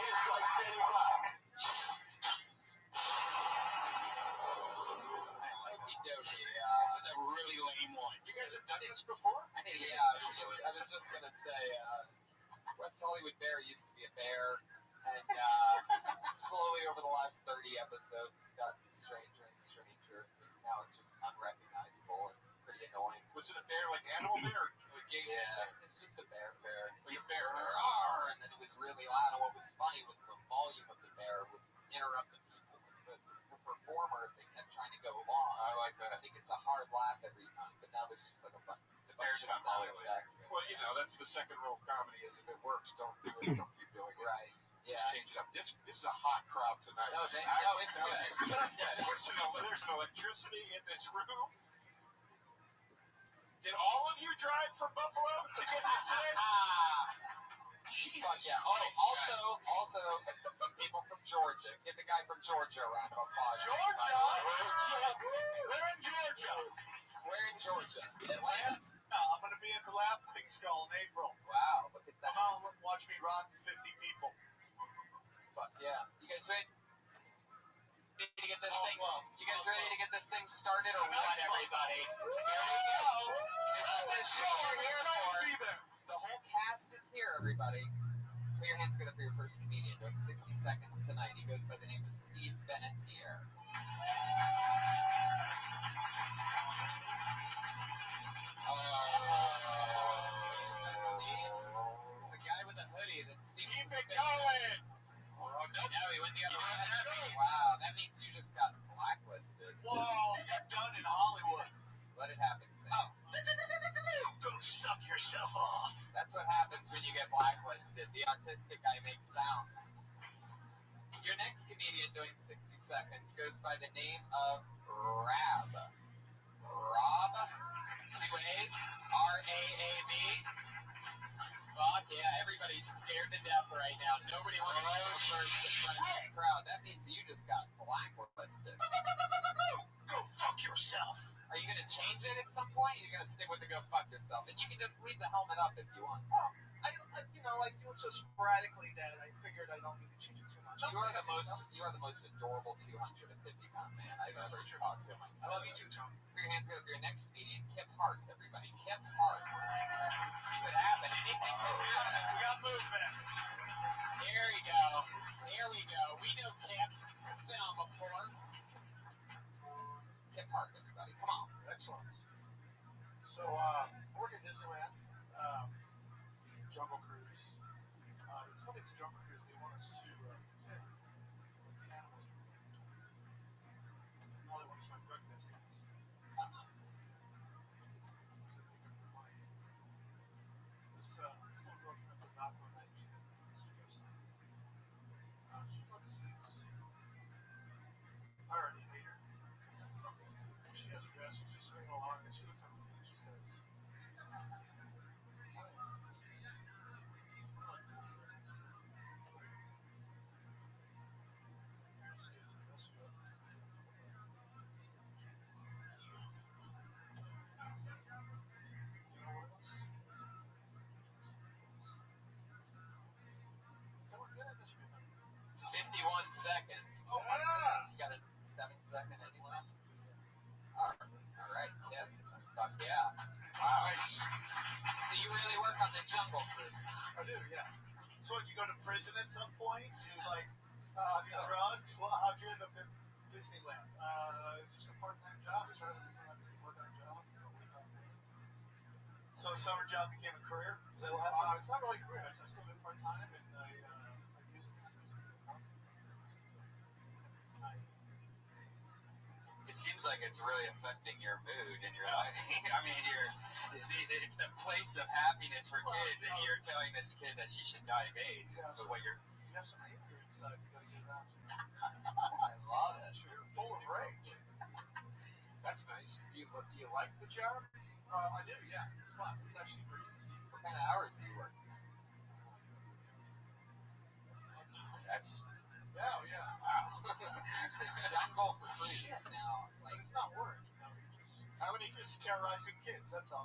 It's like standing by. That's a really lame one. You guys have done this before? I was just going to say, West Hollywood Bear used to be a bear, and slowly over the last 30 episodes, it's gotten stranger and stranger. Now it's just unrecognizable and pretty annoying. Was it a bear like Animal Bear or a gay bear? Yeah, it's just a bear. Like a bear. And then it was really loud, and what was funny was the volume of the bear would interrupt the people. The performer, if they kept trying to go along, I like that. I think it's a hard laugh every time, but now there's just like a bunch The bear's of not sound Hollywood. effects. Well, you know, that's the second rule of comedy is if it works, don't do it. Don't keep doing it. Right. Yeah. Just change it up. This is a hot crowd tonight. No, it's good. There's no electricity in this room. Did all of you drive from Buffalo to get here today? Jesus Fuck yeah. Christ, Also, some people from Georgia. Give the guy from Georgia a round of applause. Georgia! We're in Georgia. We're in Georgia. Atlanta? I'm going to be at the Laughing Skull in April. Wow, look at that. Come on, watch me rock 50 people. Fuck yeah. You guys ready? To get this thing, you guys ready to get this thing started or what, everybody? Here we go. This is what we're here for. The whole cast is here, everybody. Put your hands together for your first comedian doing 60 seconds tonight. He goes by the name of Steve Benetier. Is that Steve? There's a guy with a hoodie that seems suspicious. Keep it going. No, he went the other way. Wow, that means you just got blacklisted. Whoa, you're done in Hollywood. Let it happen, Sam. Go suck yourself off. That's what happens when you get blacklisted. The autistic guy makes sounds. Your next comedian doing 60 seconds goes by the name of Rab. Rob? 2 A's? R-A-A-B? Fuck yeah, everybody's scared to death right now. Nobody wants to go first in front of the crowd. That means you just got blacklisted. Go fuck yourself. Are you going to change it at some point? Or are you going to stick with the go fuck yourself? And you can just leave the helmet up if you want. I do it so sporadically that I figured I don't need to change it too much. You are the most adorable 250-pound man I've ever talked to. I love you too, Tony. Put your hands together for your next comedian, Kip Hart, everybody. Kip Hart. This could happen. Anything could happen. We got movement. She's about 6. I already hate her. She has her dress and she's swinging along and she looks at me and she says, It's 51 seconds. Oh my yeah. You got a 7-second anyone else? All right, Kip. Fuck yeah. Nice. So you really work on the jungle fruit. I do, yeah. So did you go to prison at some point? Did you do drugs? Well, how'd you end up in Disneyland? Just a part-time job. I started a part-time job. So a summer job became a career? Is that what happened? It's not really a career. I still do part-time and I use it. It seems like it's really affecting your mood and your life. I mean, it's the place of happiness for kids, and you're telling this kid that she should die of AIDS. Yeah, So what you're... You have some anger inside you gotta get it out. I love it. You're full of rage. That's nice. Do you like the job? I do, yeah. It's fun. It's actually pretty easy. What kind of hours do you work? That's... Yeah. Wow. The jungle fruit is now But like it's not work. How many Just terrorizing kids, that's all.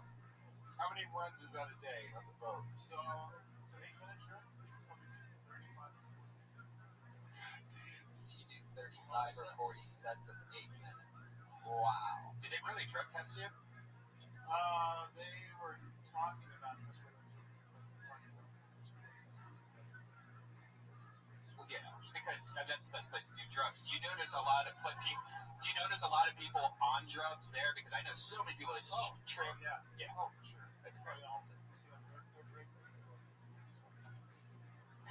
how many runs is that a day on the boat? So it's an 8-minute trip. Probably 35. so you do 35 or 40 sets of 8 minutes. Wow. Did they really drug test you? They were talking about this with Well, yeah, because that's the best place to do drugs. Do you notice a lot of people? Do you notice a lot of people on drugs there? Because I know so many people that just trip. yeah. Yeah. Oh, for sure. That's probably all to see them. They're great. Do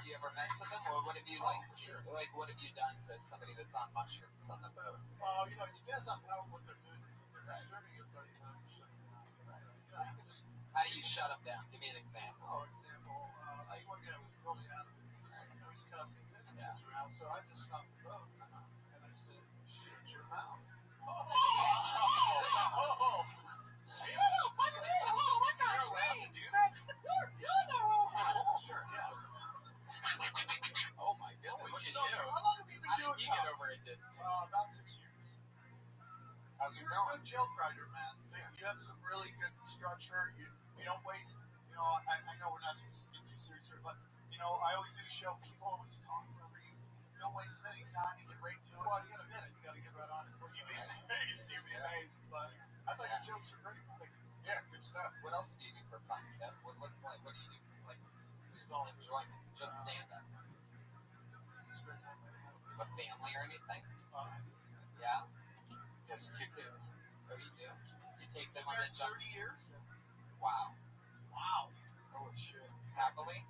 you ever mess with them, or what have you like? For sure. Like, what have you done to somebody that's on mushrooms on the boat? It depends on what they're doing. If they're disturbing your buddy, then you shut them down. You can just, How do you shut them down? Give me an example. for example, this one guy was really out of it. He was cussing. Yeah. Around, so I just stopped the boat and I said, "Shut your mouth." Sure, yeah. Oh my goodness! Look at So, you. how long have you been How did doing you get over it this time? About 6 years. How's it You're a going? good joke writer, man. You have some really good structure. You don't waste. I know we're not supposed to get too serious here, but I always do a show. People always talk over you. You don't waste any time. You get right to it. Well, you got a minute. You got to get right on it. You'd be amazed. But I thought your jokes are great. Yeah, good stuff. What else do you do for fun, Kev? What do you do? Like, this is all enjoyment. Just stand up. With family or anything? Yeah. Just 2 kids. Oh, you do? You take them on Married the jump? 30 years. Wow. Wow. Holy shit. Happily?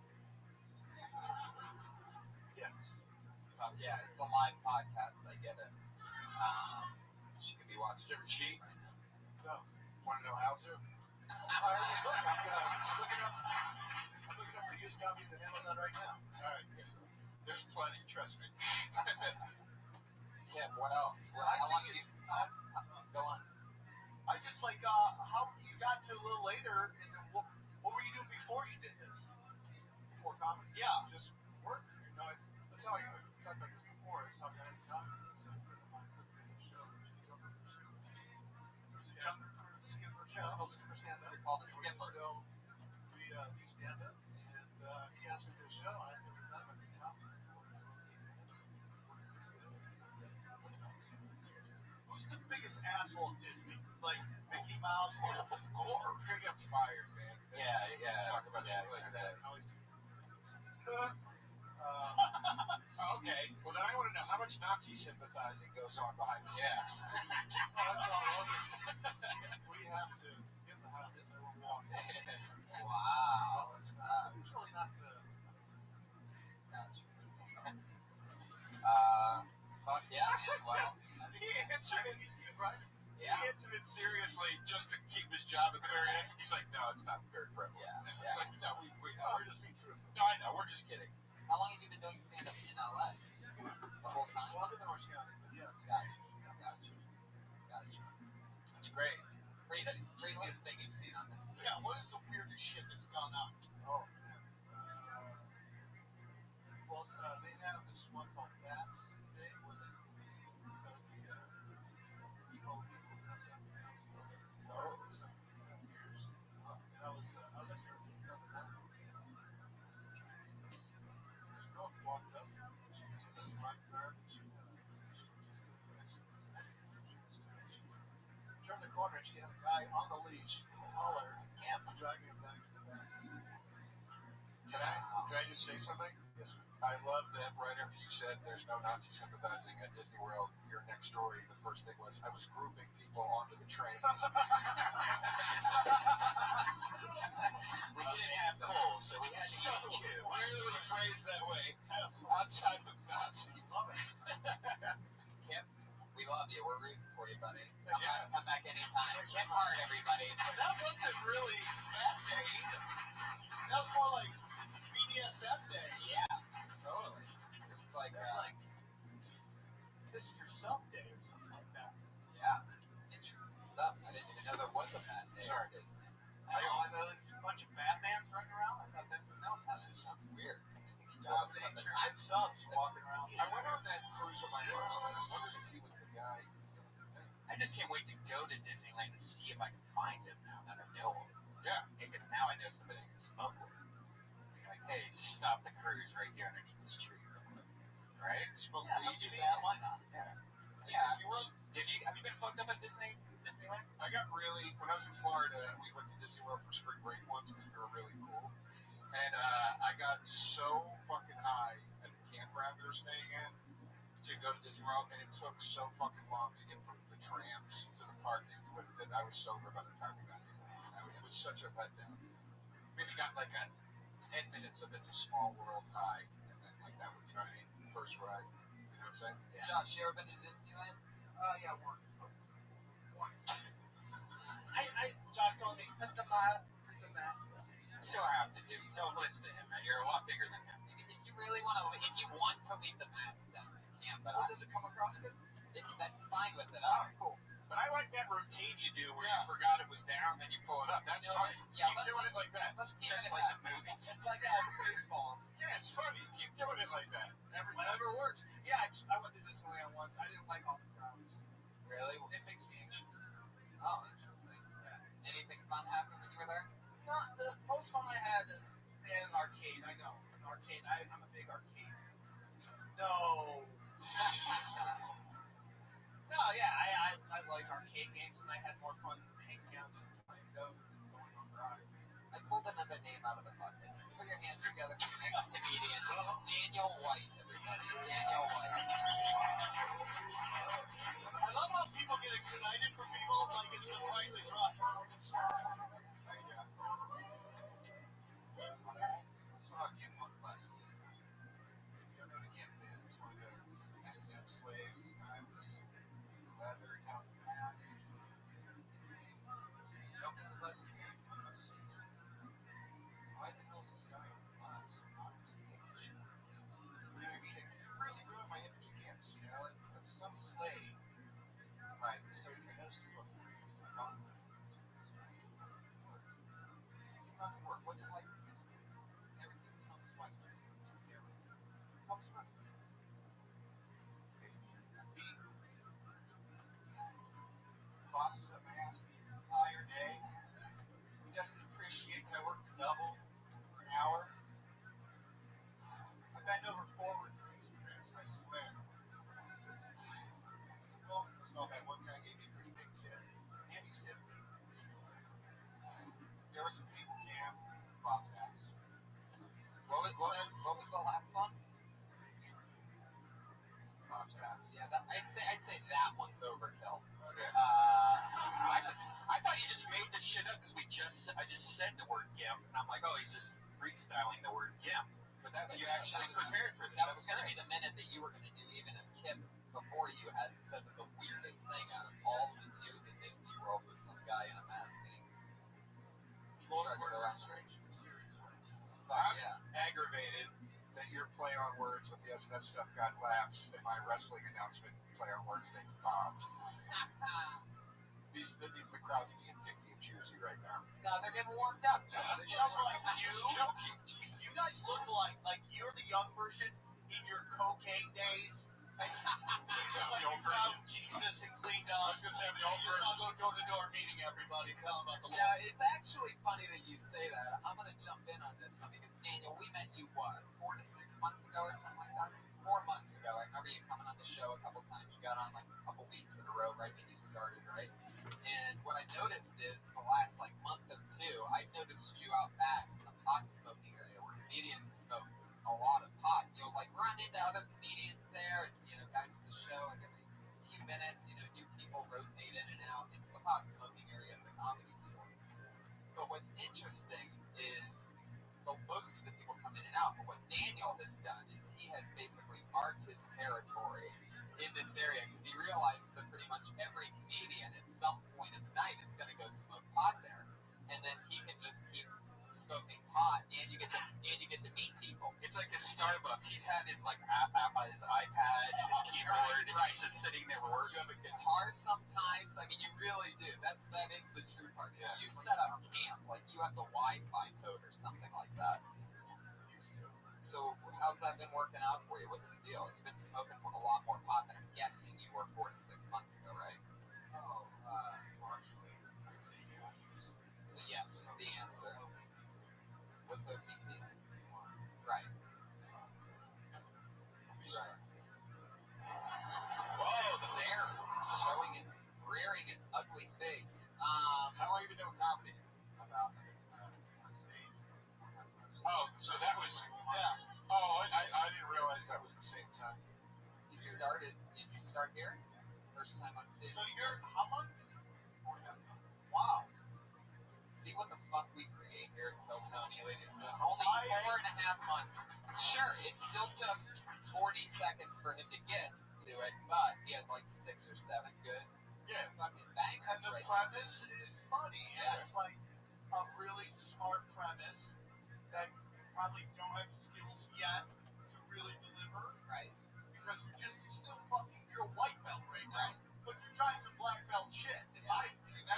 Yes. Yeah, it's a live podcast. I get it. She could be watching. You ever cheat? Right now. No. Want to know how to? I'm looking up for used copies on Amazon right now. All right. There's plenty. Trust me. Kim, what else? Well, how long have you... Go on. I just how you got to a little later, and what were you doing before you did this? Before comedy? Yeah, just work. That's how I talked about this before. Is how I got into comedy. So I put my show. There's a jumper skipper show. Skipper stand up. You're called a skipper. So we do stand up, and he asked me to do a show, and I've never done it before. Who's the biggest asshole in Disney? Like Mickey Mouse or Big Up Fired, man. Yeah. Talk about shit like that. Okay. Well, then I want to know how much Nazi sympathizing goes on behind the scenes. That's all. We have to get the hot hit number one. Wow. It's really not the. Gotcha. Fuck yeah, man. Well, He answered it. Right? yeah. He answered it seriously just to keep his job at the very end. He's like, no, it's not very prevalent. Yeah. It's like, no, We're just being truthful. no, I know, we're just kidding. How long have you been doing stand-up in LA? The whole time? Well, other than Orange County, but yes. Gotcha. That's great. Craziest thing you've seen on this place. Yeah, what is the weirdest shit that's gone on? Oh, man. Well, they have this one called Bats Day where they because the emo people dress up now. Oh, so, years. And I was actually looking up one. This girl walked up. She was just in my car. She turned the corner and she had a guy on the leash, collar, dragging him back to the back. Can I just say something? Yes, sir. I love that right after you said there's no Nazi sympathizing at Disney World, your next story, the first thing was, I was grouping people onto the trains. We didn't have coal, so we had to use two. Rarely phrased that way. Outside of Nazis. Kip, we love you. We're rooting for you, buddy. Come back anytime. Kip hard, everybody. That wasn't really that day either. That was more like BDSF day. Yeah, totally. It's like, Kiss Yourself Day or something like that. yeah, interesting stuff. I didn't even know there was a bad day at Disney. I know there's a bunch of Batmans running around. I thought that That just sounds weird. Jobs and subs walking around. I went on that cruise with my mom, and I wondered if he was the guy. I just can't wait to go to Disneyland to see if I can find him now that I know him. Yeah. Because now I know somebody I can smoke with. Like, hey, just stop the cruise right here underneath this tree. Right? Smoke Yeah, weed. do that. Why not? Yeah. Have you been fucked up at Disneyland? I got really, when I was in Florida, we went to Disney World for spring break once because we were really cool. And I got so fucking high at the campground we were staying in to go to Disney World, and it took so fucking long to get from the trams to the park that I was sober by the time we got in. It was such a letdown. Maybe got like a 10 minutes of It's a Small World high, and then like that would, you know what I mean? First ride. You know what I'm saying? Yeah. Josh, you ever been to Disneyland? Yeah, once. Josh told me, put the mile, put the map. You don't have to do. Don't listen to him, man. You're a lot bigger than him. I mean, if you really want to, if you want to leave the mask down, you can. But Does it come across good? that's fine with it. Cool. But I like that routine you do where you forgot it was down, then you pull it up. That's fun. Yeah, Keep doing it like that. Let's keep Just it like that. the movies. It's like Spaceballs. Yeah, it's funny. Keep doing it like that. Every time it works. Yeah, I went to Disneyland once. I didn't like all the crowds. Really? It makes me anxious. Oh, interesting. Anything fun happened when you were there? No, the most fun I had is in an arcade. I know. An arcade. I'm a big arcade. No. No, yeah, I like arcade games, and I had more fun hanging out just playing those than going on rides. I pulled another name out of the bucket. Put your hands together for the next comedian, Daniel White, everybody. Daniel White. I love how people get excited for people like it's the Price is Right. I saw a kid on the last day. You don't know what a kid is. It's one of those SNF slaves. I was leather, out of the mask. Don't get the last day. I'm not seeing it. Why the hell is this guy on the bus? Not his age. You know what I mean? It really ruined my kneecaps, you know? Like, some slave. Right, so you can notice what not work. What's it like? Everything tells his wife. Helps her. Bosses up and ask me the entire day. He doesn't appreciate that I work double for an hour. I bend over forward for these trips, I swear. Well, it's not bad. One guy gave me a pretty big tip. And he tipped me. There was some people camp, Bob's house. What was the last one? Bob's house. Yeah, I'd say that one's overkill. Okay. I thought you just made this shit up because I just said the word GIMP, and I'm like, oh, he's just freestyling the word GIMP. But you actually prepared for this. That was going to be the minute that you were going to do, even if Kip, before you, hadn't said that the weirdest thing out of all of his news at Disney World was some guy in a mask getting Well, dragged we're around. strange, serious ones. But, yeah. Aggravated that your play on words with the S&M stuff got laughs, and my wrestling announcement play on words thing bombed. That means the crowd's being picky and choosy right now. No, they're getting warmed up, Joe. They're Just like you, joking. Jesus, you guys look like you're the young version in your cocaine days. The old version. Jesus and cleaned up. I was gonna say the old You just version. want to go door to door meeting everybody, tell them about the Lord. Yeah, it's actually funny that you say that. I'm going to jump in on this one because, Daniel, we met you, 4 to 6 months ago or something like that? 4 months ago. I remember you coming on the show a couple times. You got on like a couple weeks in a row right when you started, right? And what I noticed is the last like month or two, I noticed you out back in the pot smoking area where comedians smoke a lot of pot. You'll like run into other comedians there, and guys at the show, like every few minutes, new people rotate in and out. It's the pot smoking area of the Comedy Store. But what's interesting is most of the people come in and out, but what Daniel has done is he has basically marked his territory in this area because he realizes that pretty much every comedian at some point in the night is going to go smoke pot there, and then he can just keep smoking pot, and you get to meet people. It's like his Starbucks. He's had his like app on his iPad and his keyboard, and he's just sitting there working. You have a guitar sometimes. I mean, you really do. That is the true part. Yeah. You set up camp, like you have the Wi-Fi code or something like that. So how's that been working out for you? What's the deal? You've been smoking a lot more pot than I'm guessing you were 4 to 6 months ago, right? Partially, I'd say yes. So yes is the answer. What's OPP? Right. Whoa, the bear rearing its ugly face. How long have you been doing comedy? About on stage. Oh, so that was, yeah. Oh, I didn't realize that was the same time. Did you start here? First time on stage. So you're how long? Wow. See what the fuck we create here at Kiltony, ladies and gentlemen. Only 4.5 months. Sure, it still took 40 seconds for him to get to it, but he had like 6 or 7 good fucking bangers. And the right premise is funny. Yeah. It's like a really smart premise that you probably don't have skills yet to really deliver. Right. Because you're still fucking, you're a white belt right now. Right. But you're trying some black belt shit, in my opinion.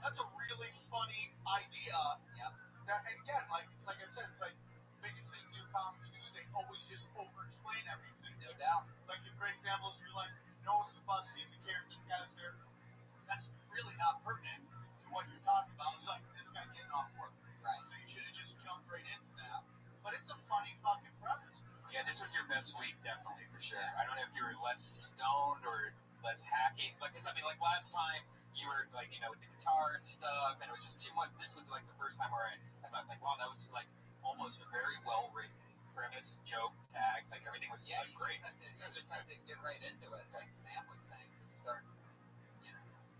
That's a really funny idea. Yep. That, and again, like I said, it's like biggest thing new comics do is they always just over-explain everything. No doubt. Like a great example is you're like, no one can bust in the care this guy's there. That's really not pertinent to what you're talking about. It's like this guy getting off work. Right. So you should have just jumped right into that. But it's a funny fucking premise. Yeah, this was your best week, definitely, for sure. I don't know if you were less stoned or less hacky. Because, I mean, like last time, you were like, with the guitar and stuff, and it was just too much. This was like the first time where I thought, like, wow, that was like almost a very well written premise, joke, tag, like everything was Yeah, like, great. You just have to get right into it. Like Sam was saying, just start,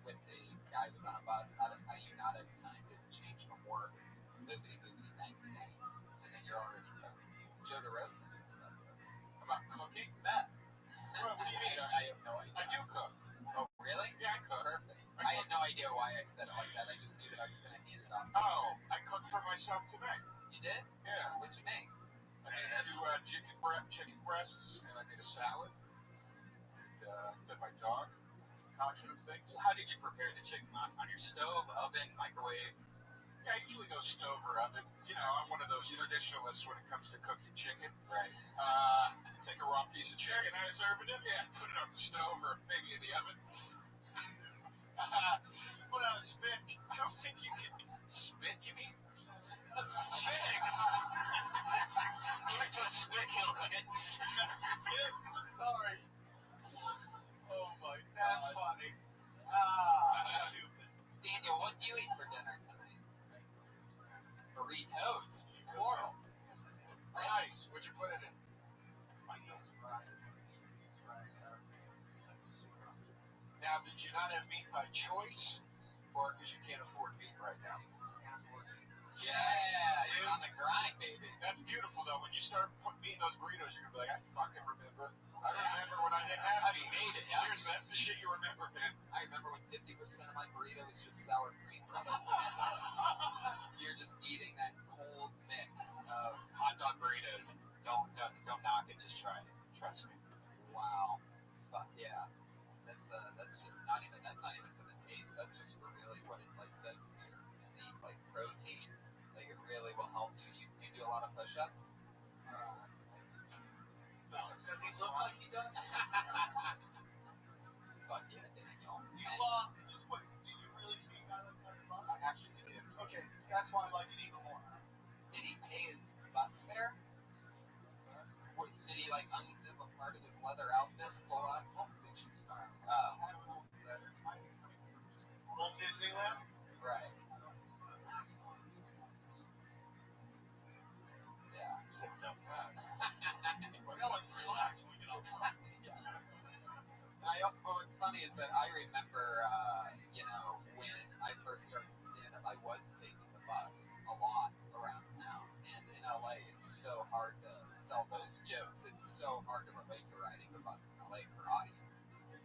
with the guy who was on a bus, how you not have time to change from work, boogity, bang, and then you're already cooking. Joe DeRosa knows about cooking. About cooking? Meth. What do you mean? I have no idea. I do cook. Oh, really? Yeah, I cook. Perfect. I had no idea why I said it like that. I just knew that I was going to hand it off. Oh, I cooked for myself tonight. You did? Yeah. What'd you make? I made 2 chicken breasts, and I made a salad. And fed my dog. Combination of things. How did you prepare the chicken? On your stove, oven, microwave? Yeah, I usually go stove or oven. I'm one of those traditionalists when it comes to cooking chicken. Right. Take a raw piece of chicken, I serve it in. Yeah, put it on the stove or maybe in the oven. Put on a spit. I don't think you can spit, you mean? A spitting. I like to spit, he'll cook it. Sorry. Oh my God. That's funny. Stupid. Daniel, what do you eat for dinner tonight? Burritos. Plural. Nice. What'd you put it in? Now, did you not have meat by choice, or because you can't afford meat right now? Yeah, you're on the grind, baby. That's beautiful, though. When you start putting meat in those burritos, you're gonna be like, I fucking remember. I remember when I didn't have meat. made it. Yeah. Seriously, that's the shit you remember, man. I remember when 50% of my burrito was just sour cream. You're just eating that cold mix of Hot dog burritos. don't knock it. Just try it. Trust me. Wow. Fuck yeah. That's just not even for the taste. That's just for really what it like does to your physique, like protein. Like it really will help you. You do a lot of push-ups. Does he look like he does? Fuck yeah, Daniel. You just wait. Did you really see a guy like that in bus? I actually did. Okay, that's why I like it even more. Did he pay his bus fare? Did he like unzip a part of his leather outfit and pull out? Pulp Fiction style. Old Disneyland? Right. Yeah. Zipped up. Well, like relax when we get off the line. What's funny is that I remember, when I first started stand-up, I was taking the bus a lot around town. And in LA, it's so hard to sell those jokes. It's so hard to relate to riding the bus in LA for audiences.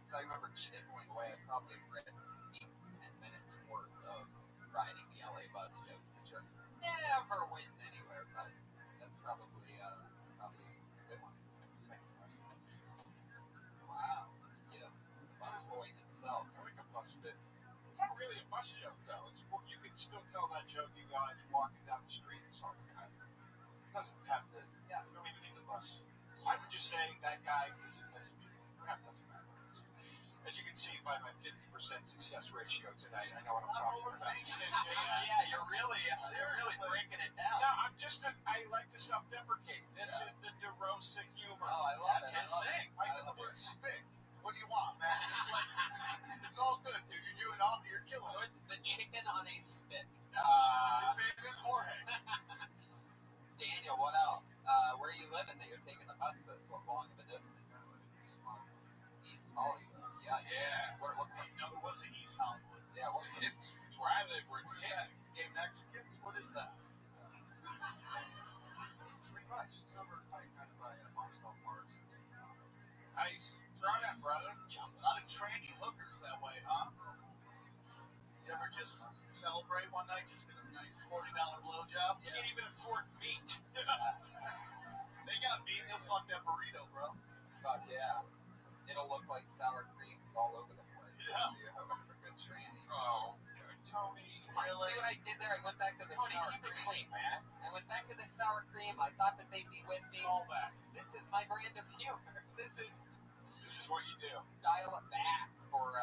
So I remember chiseling away. I probably read 8 to 10 minutes worth of riding the LA bus jokes that just never went anywhere. But that's probably a good one. Wow. Yeah. The bus boy himself. I like a bus bit. It's not really a bus joke, though. It's you can still tell that joke, you guys, walking down the street and something. It doesn't have to. Yeah, you don't even need the bus. I would just say that guy is a that doesn't matter. As you can see by my 50% success ratio tonight, I know what I'm talking about. Yeah, you're really breaking it down. No, I like to self-deprecate. This is the DeRosa humor. Oh, I love That's it. his thing. I said the word spit. What do you want, man? Just like, it's all good, dude. You're doing all, you're killing it. The chicken on a spit. His name is Jorge. Daniel, what else? Where are you living that you're taking the bus this long of a distance? East Hollywood. Yeah. What No, it wasn't East Hollywood. Yeah, It's where I live, where it's Game Mexicans? What is that? Pretty much. Summer, kind of by Barstow Parks. nice. Try that, brother. A lot of tranny hookers that way, huh? You ever just celebrate one night, just get a nice $40 blowjob? You can't even afford meat. They got meat, they'll fuck that burrito, bro. Fuck yeah. It'll look like sour creams all over the place. Yeah. You're hoping for good tranny. Oh, Tony. See what I did there? I went back to the Tony, sour keep it cream. clean, man. I went back to the sour cream. I thought that they'd be with me. All back. This is my brand of humor. This is what you do. dial it back for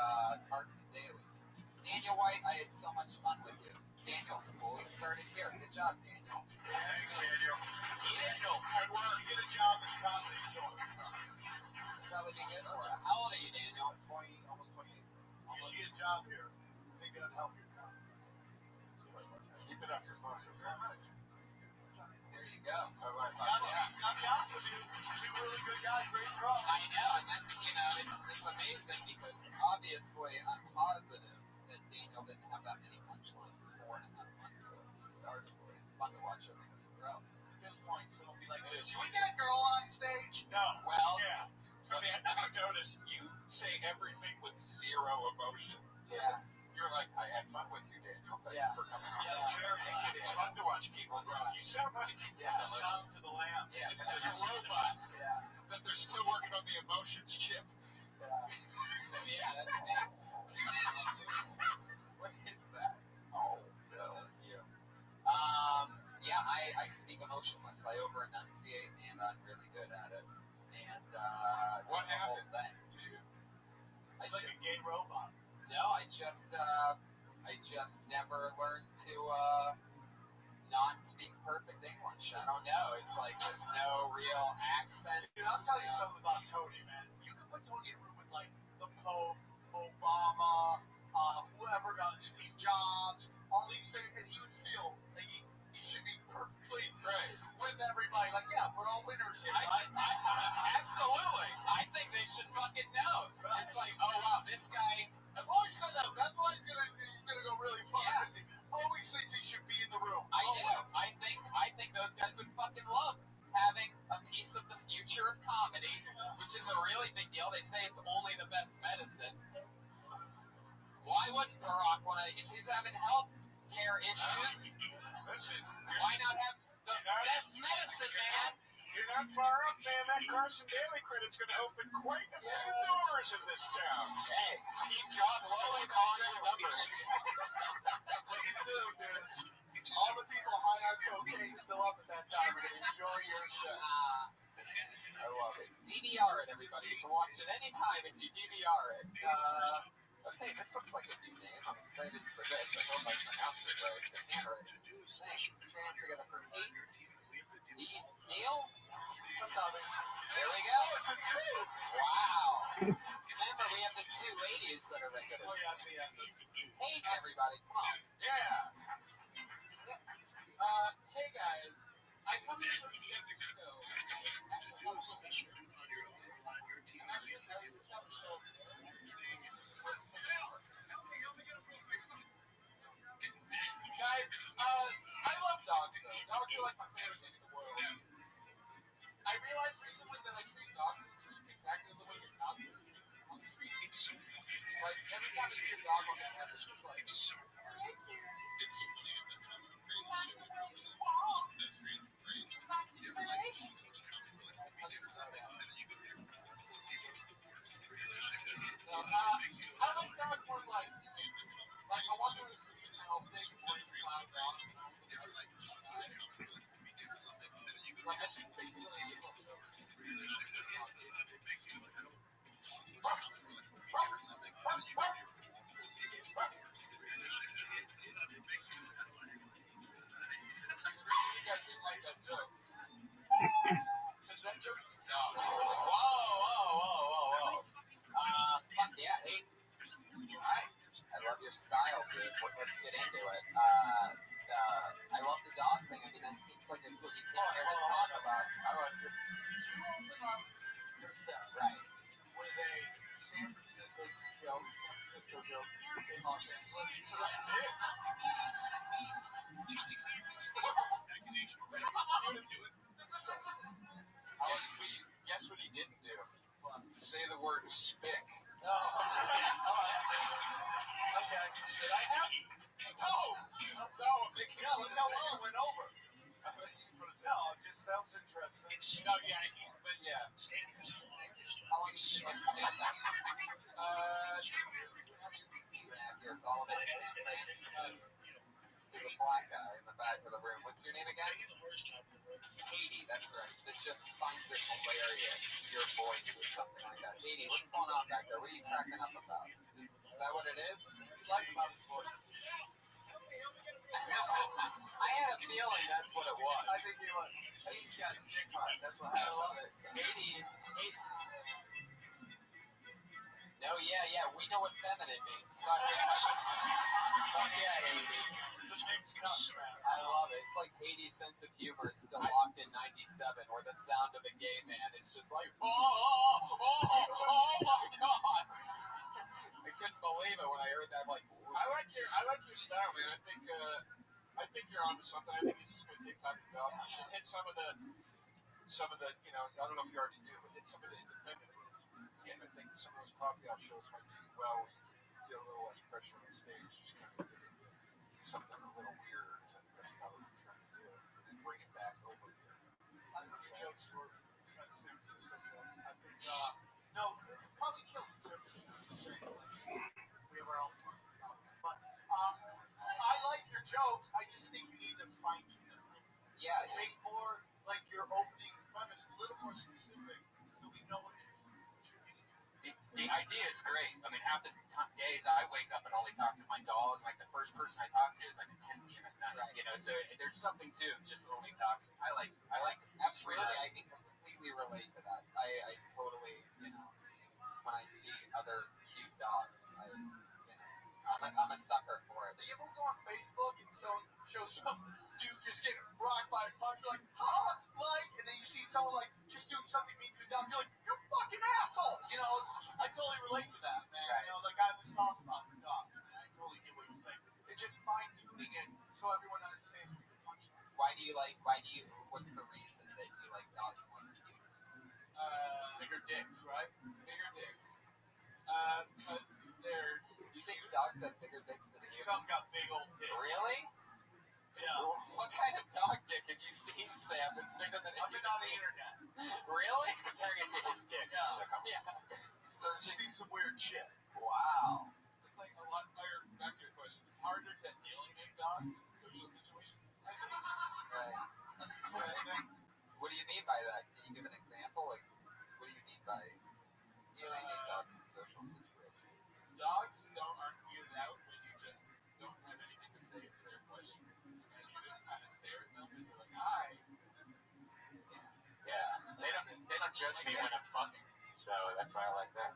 Carson Daly. Daniel White, I had so much fun with you. Daniel's cool. He started here. Good job, Daniel. Thanks, Daniel. Daniel, Good work. You get a job at the comedy store. probably be good for it. How old are you, Daniel? 20, almost 28. You see a job here. I think that'd help your comedy. Keep it up. You're fine. Very much. There you go. I'll be honest with you. Two really good guys ready to rock. I know, and that's, it's amazing because obviously I'm positive that Daniel didn't have that many punchlines 4.5 months ago when he started, so it's fun to watch everybody grow. At this point, so it'll be like, Should we get a girl on stage? no. Well, Yeah. I mean, I've noticed you say everything with zero emotion. yeah. You're like, I had fun with you, Daniel. Thank Yeah. you for coming on. Yeah, that's very good. It's fun to watch people grow. You sound like Yeah. Sounds of the Lambs. Yeah. It's like a robot Yeah. that they're still working on the emotions chip. Yeah, that's me. What is that? Oh, no, that's you. Yeah, I speak emotionless. I over enunciate, and I'm really good at it. And What the whole happened? thing. I Like a gay robot. No, I just never learned to not speak perfect English. I don't know. It's like there's no real accent. Dude, I'll tell you something about Tony, man. You could put Tony in a room with, like, the Pope, Obama, whoever, Steve Jobs, all these things, and he would feel like he should be perfectly Right. with everybody. Like, yeah, we're all winners here, I right? absolutely. I think they should fucking know. It's like, oh wow, this guy. I've always said that. That's why he's gonna go really far. Yeah. Because he always thinks he should be in the room. I do. Always. I think those guys would fucking love having a piece of the future of comedy, which is a really big deal. They say it's only the best medicine. Why wouldn't Barack want to? He's having health care issues. Listen, Why not have the best medicine, man? You're not far off, man. That Carson Daly credit's going to open quite a few doors in this town. Hey, Steve Jobs slowly calling your number. All the people high on cocaine still up at that time are going to enjoy your show. I love it. DVR it, everybody. You can watch it anytime if you DVR it. Okay, this looks like a new name. I'm excited for this. I hope I pronounced it right. The handwriting. Put your hands together for Peyton. Neil? There we go. It's a two. Wow. Remember, we have the two ladies that are regulars. Hey, everybody. Come on. Yeah. Hey, guys. I come here for the show. Actually, have a special on your own on your team. Actually, just have a show. Guys, I love dogs, though. Dogs are like my favorite thing in the world. I realized recently that I treat dogs in the street exactly the way you're not supposed to treat them on the street. It's so funny. Like, every time I see a dog on the path, it's just like, it's so funny. It's so funny. I like dogs more like I walk down the street and I'll say good morning to my dog. Like I should basically you guys didn't like that joke. Since that joke is dumb. Whoa. Fuck yeah, hey. I love your style, dude. Let's get into it. I love the dog thing. I mean, that seems like it's what you came here to talk about. I like it. Did you open up your set? Right. With a San Francisco joke in Los Angeles? Because I did. Guess what he didn't do? Say the word spick. No. Okay. Should I have? No. Look how well it went over. No, just that was interesting. No, yeah, but yeah. How long did you like stand up? 2.5 years, all of it in San Fran. There's a black guy in the back of the room. What's your name again? Katie, that's right. That just finds it hilarious. Your voice or something like that. Katie, what's going on back there? What are you cracking up about? Is that what it is? Like about the voice. I had a feeling that's what it was. I think you like. I think you got dick hard. That's what I happened. love it. Katie. No, yeah. We know what feminine means. Fuck yeah, Katie. I love it. It's like Katie's sense of humor is still locked in 97, where the sound of a gay man is just like, oh my god. I couldn't believe it when I heard that. I'm like, I like your style, man. I think you're onto something. I think it's just going to take time to develop. You should hit some of the, you know, I don't know if you already do, but hit some of the independent ones. Yeah, I think some of those coffee house shows might do well. You feel a little less pressure on the stage. Just kind of get into something a little weirder. That's probably what you're trying to do, and then bring it back over here. I think the jokes were San Francisco joke. I think no, it probably killed the service. We have our own problems. But I like your jokes. I just think you need to fine tune them. yeah. Make more like your opening premise a little more specific, so we know what you're getting. The idea is great. I mean, half the days I wake up and only talk to my dog. Like the first person I talk to is like at 10 p.m. at night. Right. You know, so there's something to just only talking. I like Absolutely, I can completely relate to that. I totally, you know, when I see other cute dogs, I'm a sucker for it. You ever go on Facebook and show some dude just getting rocked by a punch, you're like, and then you see someone like just doing something mean to a dog, you're like, you fucking asshole! You know, I totally relate to that, man. Right. You know, like I have a soft spot for dogs, man. I totally get what you're saying. It's just fine tuning it so everyone understands what you're punching. What's the reason that you like dogs more than humans? Bigger dicks, right? bigger dicks. You think dogs have bigger dicks than humans? Some got big old dicks. Really? Yeah. What kind of dog dick have you seen, Sam? It's bigger than I've been on the internet. Really? It's comparing it to his dick. Yeah. Searching. Seen some weird shit. Wow. It's like a lot. Back to your question. It's harder to alienate dogs in social situations. I think. Right. That's interesting. What do you mean by that? Can you give an example? Like, what do you mean by alienating dogs in social situations? Dogs aren't weirded out when you just don't have anything to say to their question, and you just kind of stare at them and you're like, "Hi." Yeah. They don't judge me when I'm fucking. So that's why I like that.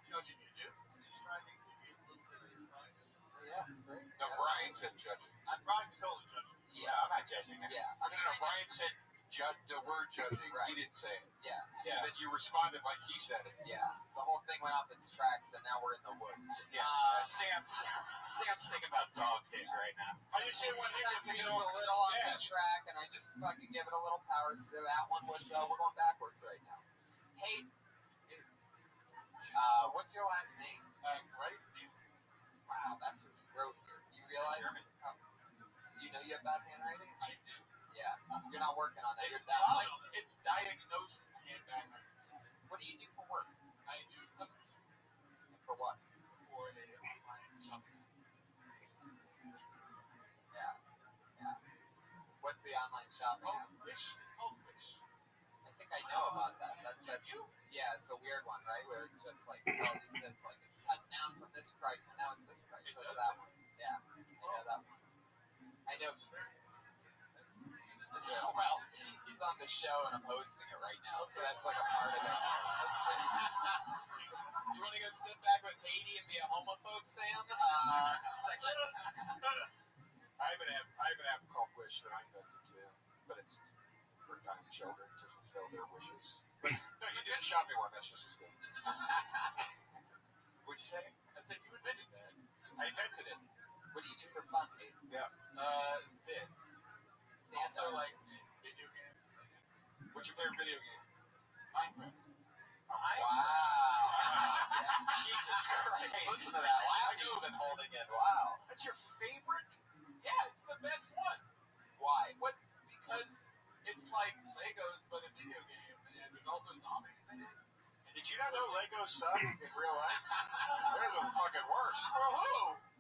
Judging you, dude. I'm just trying to give you a little bit of advice. Yeah, it's great. No, Brian said judging. Brian's totally judging. Yeah, I'm not judging it. Yeah. I mean, Brian said the word judging. Right. He didn't say it. Yeah. Yeah. Then you responded like he said it. Yeah. The whole thing went off its tracks, and now we're in the woods. Yeah. Sam's thinking about dog dick right now. I just didn't want him to Sometimes it feel. goes a little off Yeah. the track, and I just fucking give it a little power. So that one was, we're going backwards right now. Hey, what's your last name? Right? Wow, that's what you wrote here. Do you realize? German. Do you know you have bad handwriting? I do. Yeah. You're not working on that. It's You're down. it's diagnosed and bad. What do you do for work? I do customer service For what? for a online shopping. Yeah. Yeah. What's the online shopping app? Wish. It's called Wish. I think I know about that. That's a, You? yeah, it's a weird one, right? Where it just like sells, it says like it's cut down from this price and now it's this price. It So does it's that one. Yeah, I know that one. I know. Well, he's on the show and I'm hosting it right now, so that's like a part of it. You want to go sit back with Haiti and be a homophobe, Sam? Section. I even have called Wish that I invented too, but it's for young children to fulfill their wishes. But no, you did shopping one. That's just as good. What'd you say? I said you invented that. I invented it. What do you do for fun, Haiti? Yeah. This. Stand Also, up. like video games. I guess. What's your favorite video game? Minecraft. Wow. Jesus Christ. Listen to that laugh he's been holding in. Wow. That's your favorite? Yeah, it's the best one. Why? What? Because it's like Legos, but a video game, and there's also zombies in it. Did you not know Legos suck in real life? They're the fucking worst. For who?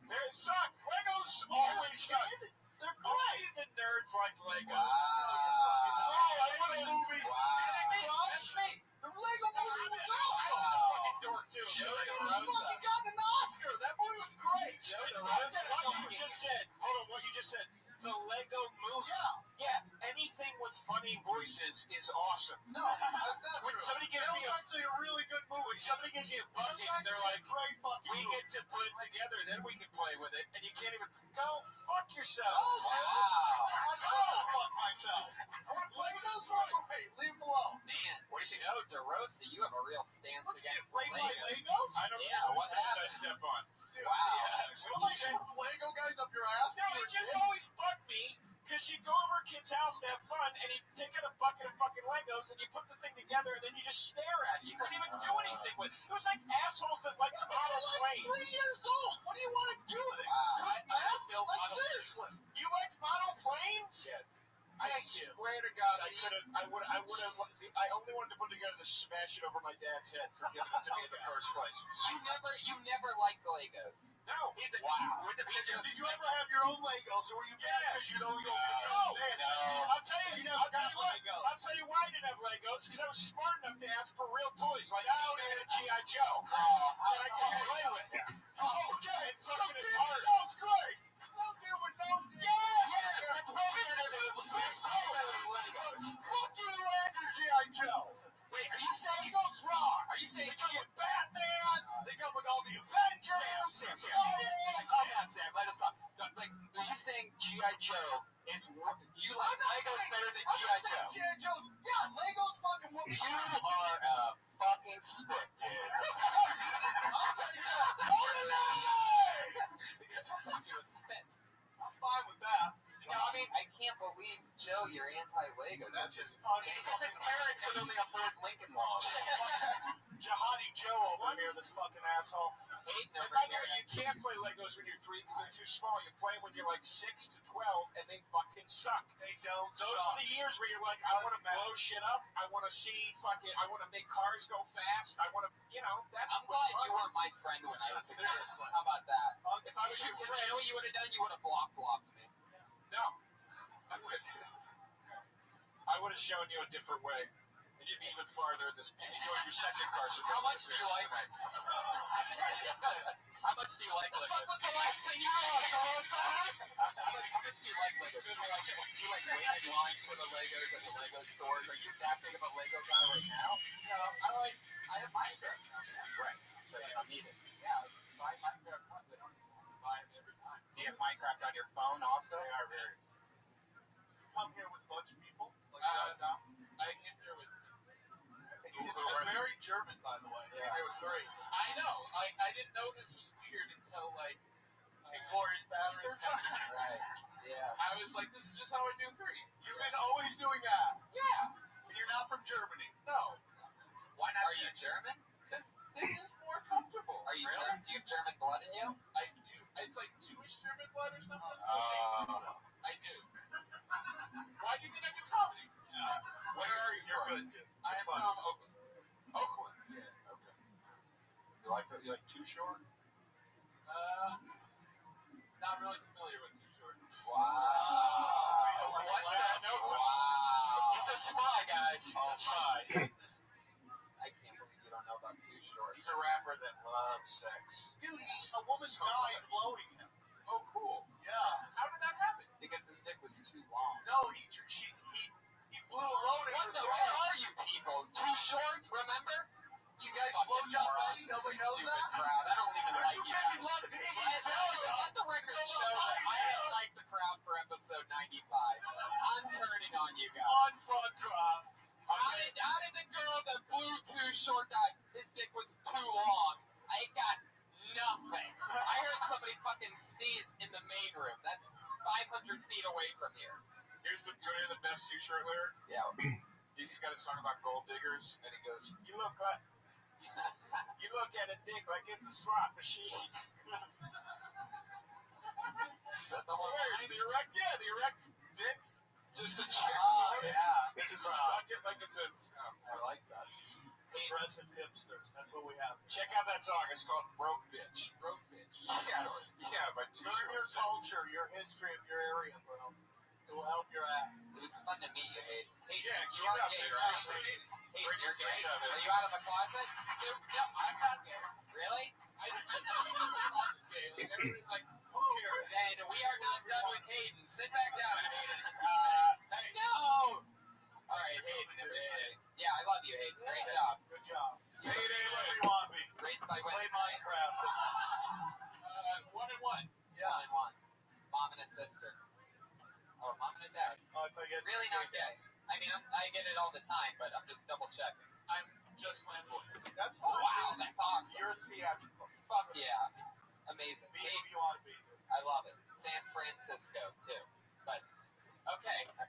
They suck. Legos always suck. They're Why do the nerds like Legos? Wow. I want a movie. Wow. That's me. The Lego movie was awesome. Fucking dork too. Joe It DeRosa. fucking got an Oscar. That movie was great. Joe What DeRosa. you just said. Hold on. What you just said. The Lego movie. Yeah. Anything with funny voices is awesome. No, that's not When true. somebody gives That me was a actually a really good movie. when somebody gives you a bucket, they're like, great fucking we movie. get to put it together, then we can play with it, and you can't even go fuck yourself. Oh, Wow. I know fuck myself. I want to play with Legos those were toys. great. Leave them alone. Man, Joe DeRosa, you have a real stance Let's get against played by Legos. Legos? I don't Yeah, care what whose toes I happened? step on. Dude, Wow. Somebody shove Lego guys up your ass? No, it just always bugged me, because you go over a kid's house to have fun, and you take out a bucket of fucking Legos, and you put the thing together, and then you just stare at it. You couldn't even do anything with it. It was like assholes that like But model you're like planes. 3 years old. What do you want to do with it? Wow. Cut I math? feel Like, model- seriously. You like model planes? Yes. I swear to God, I could have. I would have. I only wanted to put it together to smash it over my dad's head for giving it to me in the first place. You never liked Legos. No. He's a, Wow. With the pictures. Did you ever have your own Legos, or were you mad because you don't No. I'll tell you. I'll tell you what. I'll tell you why I didn't have Legos, because I was smart enough to ask for real toys like Audi and a G.I. Joe that I could play with. Oh, okay. It's fucking Something hard. else great. No deal with no deal. Yes. That's what Fuck you and your G.I. Joe. Wait, are you saying? Legos rock. Are you saying? They come with Batman. They come with all the Avengers. Sam. Calm down, Sam. Let us stop. No, like, are you saying G.I. Joe is you like Legos better than G.I. Joe? G.I. Joe's. Yeah, Legos fucking whoop. You are a fucking spit, dude. I'll tell you that. You a spit. I'm fine with that. No, I mean, I can't believe, Joe, you're anti-Legos. That's just just insane. Because his parents could only afford Lincoln Logs. Jihadi Joe over here, this fucking asshole. Hayden And over by the here. way, you can't play Legos when you're 3 because they're too small. You play when you're like 6 to 12, and they fucking suck. They don't Those suck. are the years where you're like, I want to blow shit up. I want to see fucking. I want to make cars go fast. I want to, That's I'm glad you weren't my friend when I was a kid. How about that? If I was your You friend, know what you would have done? You would have blocked me. no, I would. I would have shown you a different way, and you'd be even farther in this. You'd be doing your second car. So How much do you like? How much do you like Legos? What was the last thing you saw? How much do you like Legos? Do you like wait in line for the Legos at the Lego stores? Are you that big of a Lego guy right now? No, I have Minecraft now. That's right. So you don't need it. Yeah, buy Minecraft once. I don't buy it every time. Do you have Minecraft on your phone also? They are very. Come here with a bunch of people. Like now. I came here with. You're very German, by the way. Yeah. Came here with 3. I know. I didn't know this was weird until like. Inglorious Bastards. Right. Yeah. I was like, this is just how I do 3. You've been always doing that. Yeah. And you're not from Germany. No. Why not? Are you German? This is more comfortable. Are you really? German? Do you have German blood in you? I do. It's like Jewish German blood or something. I do. Why do you think I do comedy? Where are you? You're good, dude. I am Fun. from Oakland. Oakland. Yeah. Okay. You like Too Short? Not really familiar with Too Short. Wow. What's that? No. Wow. It's a spy, guys. It's a spy. I can't believe you don't know about Too Short. He's a rapper that loves sex. Dude, a woman died blowing him. Oh, cool. Yeah. How did that happen? Because his dick was too long. No, he blew a load in What her the? throat. Where are you people? Too Short? Remember? You guys blowjob morons. buddies? Nobody This knows stupid that? crowd. I don't even They're like too you. busy loving Iggy Let the record show that I didn't like the crowd for episode 95. I'm turning on you guys. On front drop. How did the girl that blew Too Short die? His dick was too long. I got nothing. I heard somebody fucking sneeze in the main room. That's 500 feet away from here. Here's the best Too Short lyric. Yeah. He's got a song about gold diggers, and he goes, you look like. You look at a dick like it's a slot machine. Is that the whole Where's thing? the erect dick? just a chick. Oh, yeah. It's suck it like it's a. I like that. Progressive hipsters. That's what we have. Check out that song. It's called Broke Bitch. Broke bitch. Yes. Yeah, but Too Learn your Short. culture, your history of your area, bro. It will help your act. It was fun to meet you, Hayden. Hayden, Yeah, you keep are up gay, there. right? Hayden. Hayden, you're gay? Right out there. Are you out of the closet? No, I'm not gay. Really? I just think I'm gay. Like everybody's like, Who cares? Then we are not done with Hayden. Sit back down, Hayden. hey, No! All right, Hayden, everybody. Yeah, I love you, Hayden. Great job. Good job. You're Hey, whatever you want me. raised by Play women. Minecraft. 1-1. Yeah. One and one. Mom and a sister. Oh, mom and a dad. If I get Really not gay. I mean, I get it all the time, but I'm just double checking. I'm just flamboyant. That's fine. Wow, that's awesome. You're theatrical. Fuck yeah. Amazing. Be Hayden, who you want to be. I love it. San Francisco, too. But, okay. San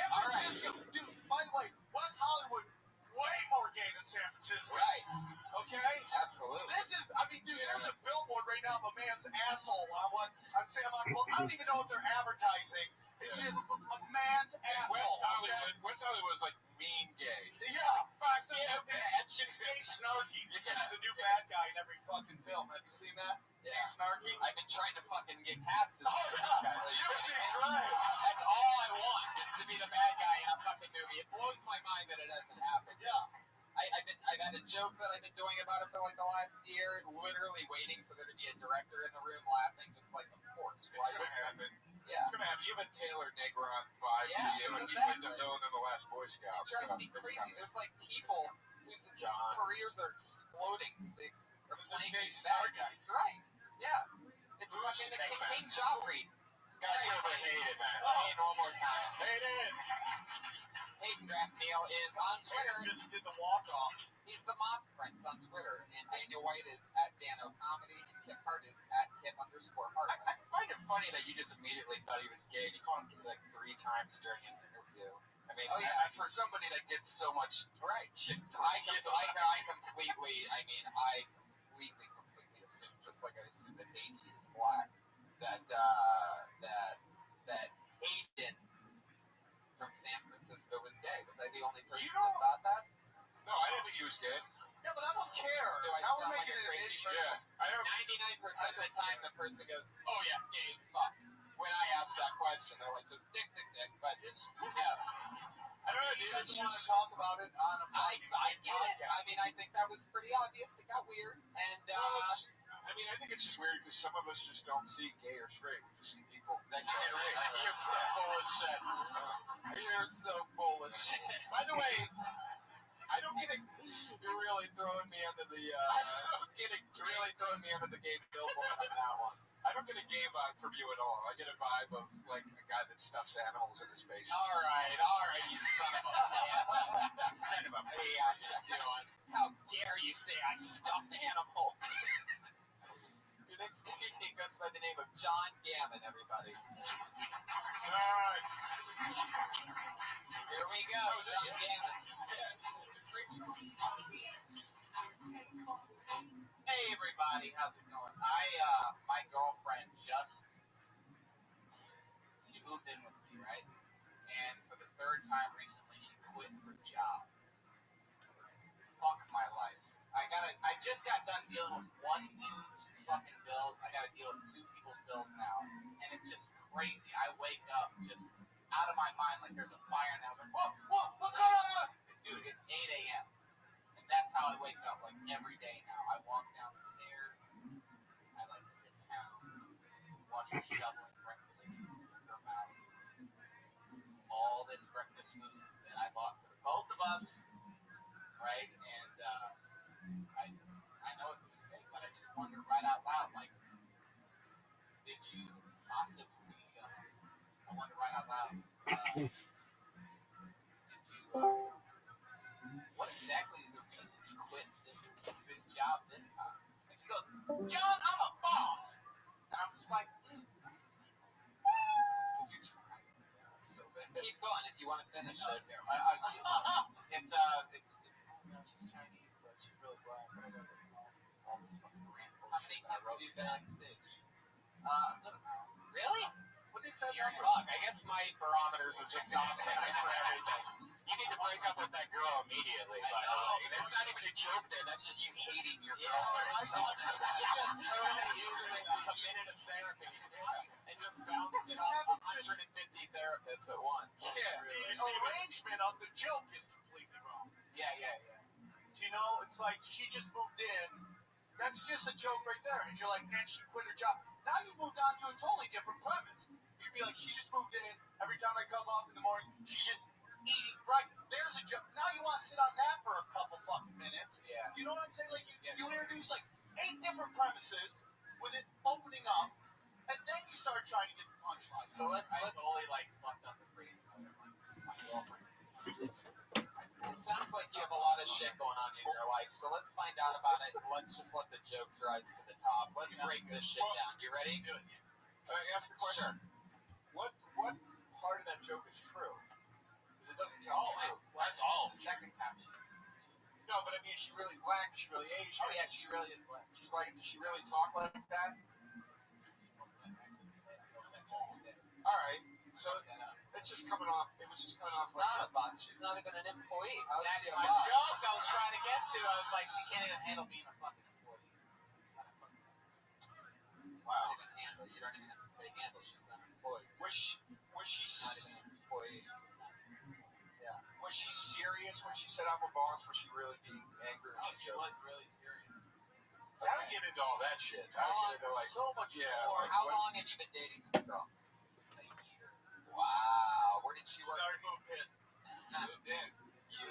All right. Francisco. Dude, by the way, West Hollywood, way more gay than San Francisco. Right. Okay? Absolutely. This is, I mean, dude, there's a billboard right now of a man's asshole on San Well, I don't even know what they're advertising. It's just a man's asshole. West Hollywood was like mean gay. Yeah. It's gay snarky. It's just the new bad guy in every fucking film. Have you seen that? Yeah. Gay snarky. I've been trying to fucking get cast as Oh, one of yeah. these guys. Are you You'd kidding be me? great. That's all I want, is to be the bad guy in a fucking movie. It blows my mind that it hasn't happened. Yeah. I've had a joke that I've been doing about it for like the last year, literally waiting for there to be a director in the room laughing, just like, of course, It's why gonna wouldn't happen. Yeah. It's gonna happen. You have a Taylor Negron vibe Yeah, to you, and you exactly. wouldn't have known in the last Boy It Scouts. drives me crazy. There's like people whose John. careers are exploding because they are Who's the playing gay these bad snarky? guys. Right. Yeah. It's Who's fucking the next man? King Joffrey. Guys overhated, man. Hayden, one more time. Hayden. Hayden Grafneal is on Twitter. Just did the walk-off. He's the Moth Prince on Twitter. And Daniel White is at Dano Comedy. And Kip Hart is at Kip_Hart. I find it funny that you just immediately thought he was gay. You called him gay like 3 times during his interview. I mean, Oh, yeah. for somebody that gets so much Right. shit, I completely assume, just like I assume that Haiti is black, that Hayden from San Francisco was gay. Was I the only person that thought that? No, I didn't think he was gay. Yeah, but I don't care. Do I Now sound we're like making a it an crazy issue. person? Yeah, I don't. 99% of the time, the person goes, "Oh yeah, gay as fuck." When I ask that question, they're like, "Just dick." But I don't know, He dude. It's doesn't want to just. talk about it on a I fucking get it. podcast. I mean, I think that was pretty obvious. It got weird, and I think it's just weird because some of us just don't see gay or straight. We just see people that generation. you're so full of shit. You're so full of shit. By the way, I don't get a. You're really throwing me under the. I don't get a. You're really throwing me under the gay billboard on that one. I don't get a gay vibe from you at all. I get a vibe of like a guy that stuffs animals in his basement. All right, you son of a bitch. Son of a bitch. How dare you say I stuffed animals? Your next guy goes by the name of John Gammon, everybody. Here we go, John Gammon. Hey everybody, how's it going? My girlfriend she moved in with me, right? And for the third time recently, she quit her job. Fuck my life. I just got done dealing with one dude's fucking bills. I gotta deal with two people's bills now. And it's just crazy. I wake up just out of my mind like there's a fire in the house. Like, whoa, what's going on? Dude, it's 8 a.m. And that's how I wake up, like every day now. I walk down the stairs, I like sit down, watch her shoveling breakfast food in her mouth. All this breakfast food that I bought for both of us, right? And I know it's a mistake, but I just wonder right out loud, like, did you possibly, I wonder right out loud, what exactly is the reason you quit this job this time? And she goes, John, I'm a boss. And I'm just like, dude. So keep going if you want to finish it. She's Chinese, but she's really black. All this fucking rant. How many times have you been on stage? Really? What did you say? You're fuck. I guess my barometers are just off tonight for everything. You need to break up with that girl immediately, by the way. There's not even a joke there. That's just you hating your girlfriend. I saw that. You just totally used this as a minute of therapy and just bounced it off 150 therapists at once. Yeah, the arrangement of the joke is completely wrong. Yeah. You know, it's like she just moved in. That's just a joke right there. And you're like, man, she quit her job. Now you moved on to a totally different premise. You'd be like, she just moved in. Every time I come up in the morning, she's just eating. Right, there's a joke. Now you want to sit on that for a couple fucking minutes. Yeah. You know what I'm saying? Like, you introduce like 8 different premises with it opening up, and then you start trying to get the punchline. So I totally like fucked up the phrase. My girlfriend. It sounds like you have a lot of shit going on in your life, so let's find out about it. Let's just let the jokes rise to the top. Let's break this shit down. You ready? Can I ask a question? What part of that joke is true? Because it doesn't sound true. That's all. The second time. No, but I mean, is she really black? Is she really Asian? Oh yeah, she really is black. She's like, does she really talk like that? All right, so it's just coming off. It was just coming off. She's not a boss. She's not even an employee. How is she a my boss? joke I was trying to get to. I was like, she can't even handle being a fucking employee. Wow. You don't even have to say handle. She's not an employee. Was she Not even an employee. Yeah. was she serious when she said I'm a boss? Was she really being angry? Oh, she was really serious. I don't get into all that shit. I don't get into like so much more. How long have you been dating this girl? A year. Wow. Where did she work? Sorry, moved in. Moved in. You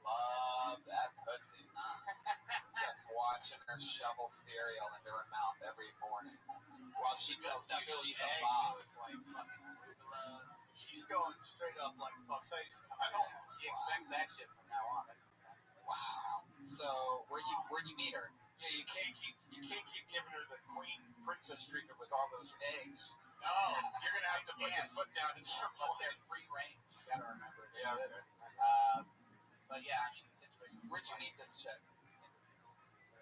love that pussy, huh? Just watching her shovel cereal into her mouth every morning while she tells you she's a boss. Like fucking arugula. She's going straight up like buffet style. She expects that shit from now on. Wow. So where'd you meet her? Yeah, you can't keep giving her the queen princess treatment with all those eggs. No, You're gonna have to put your foot down and some but they're free range. You gotta remember. Yeah. But yeah, I mean, the situation. Where'd you meet this chick?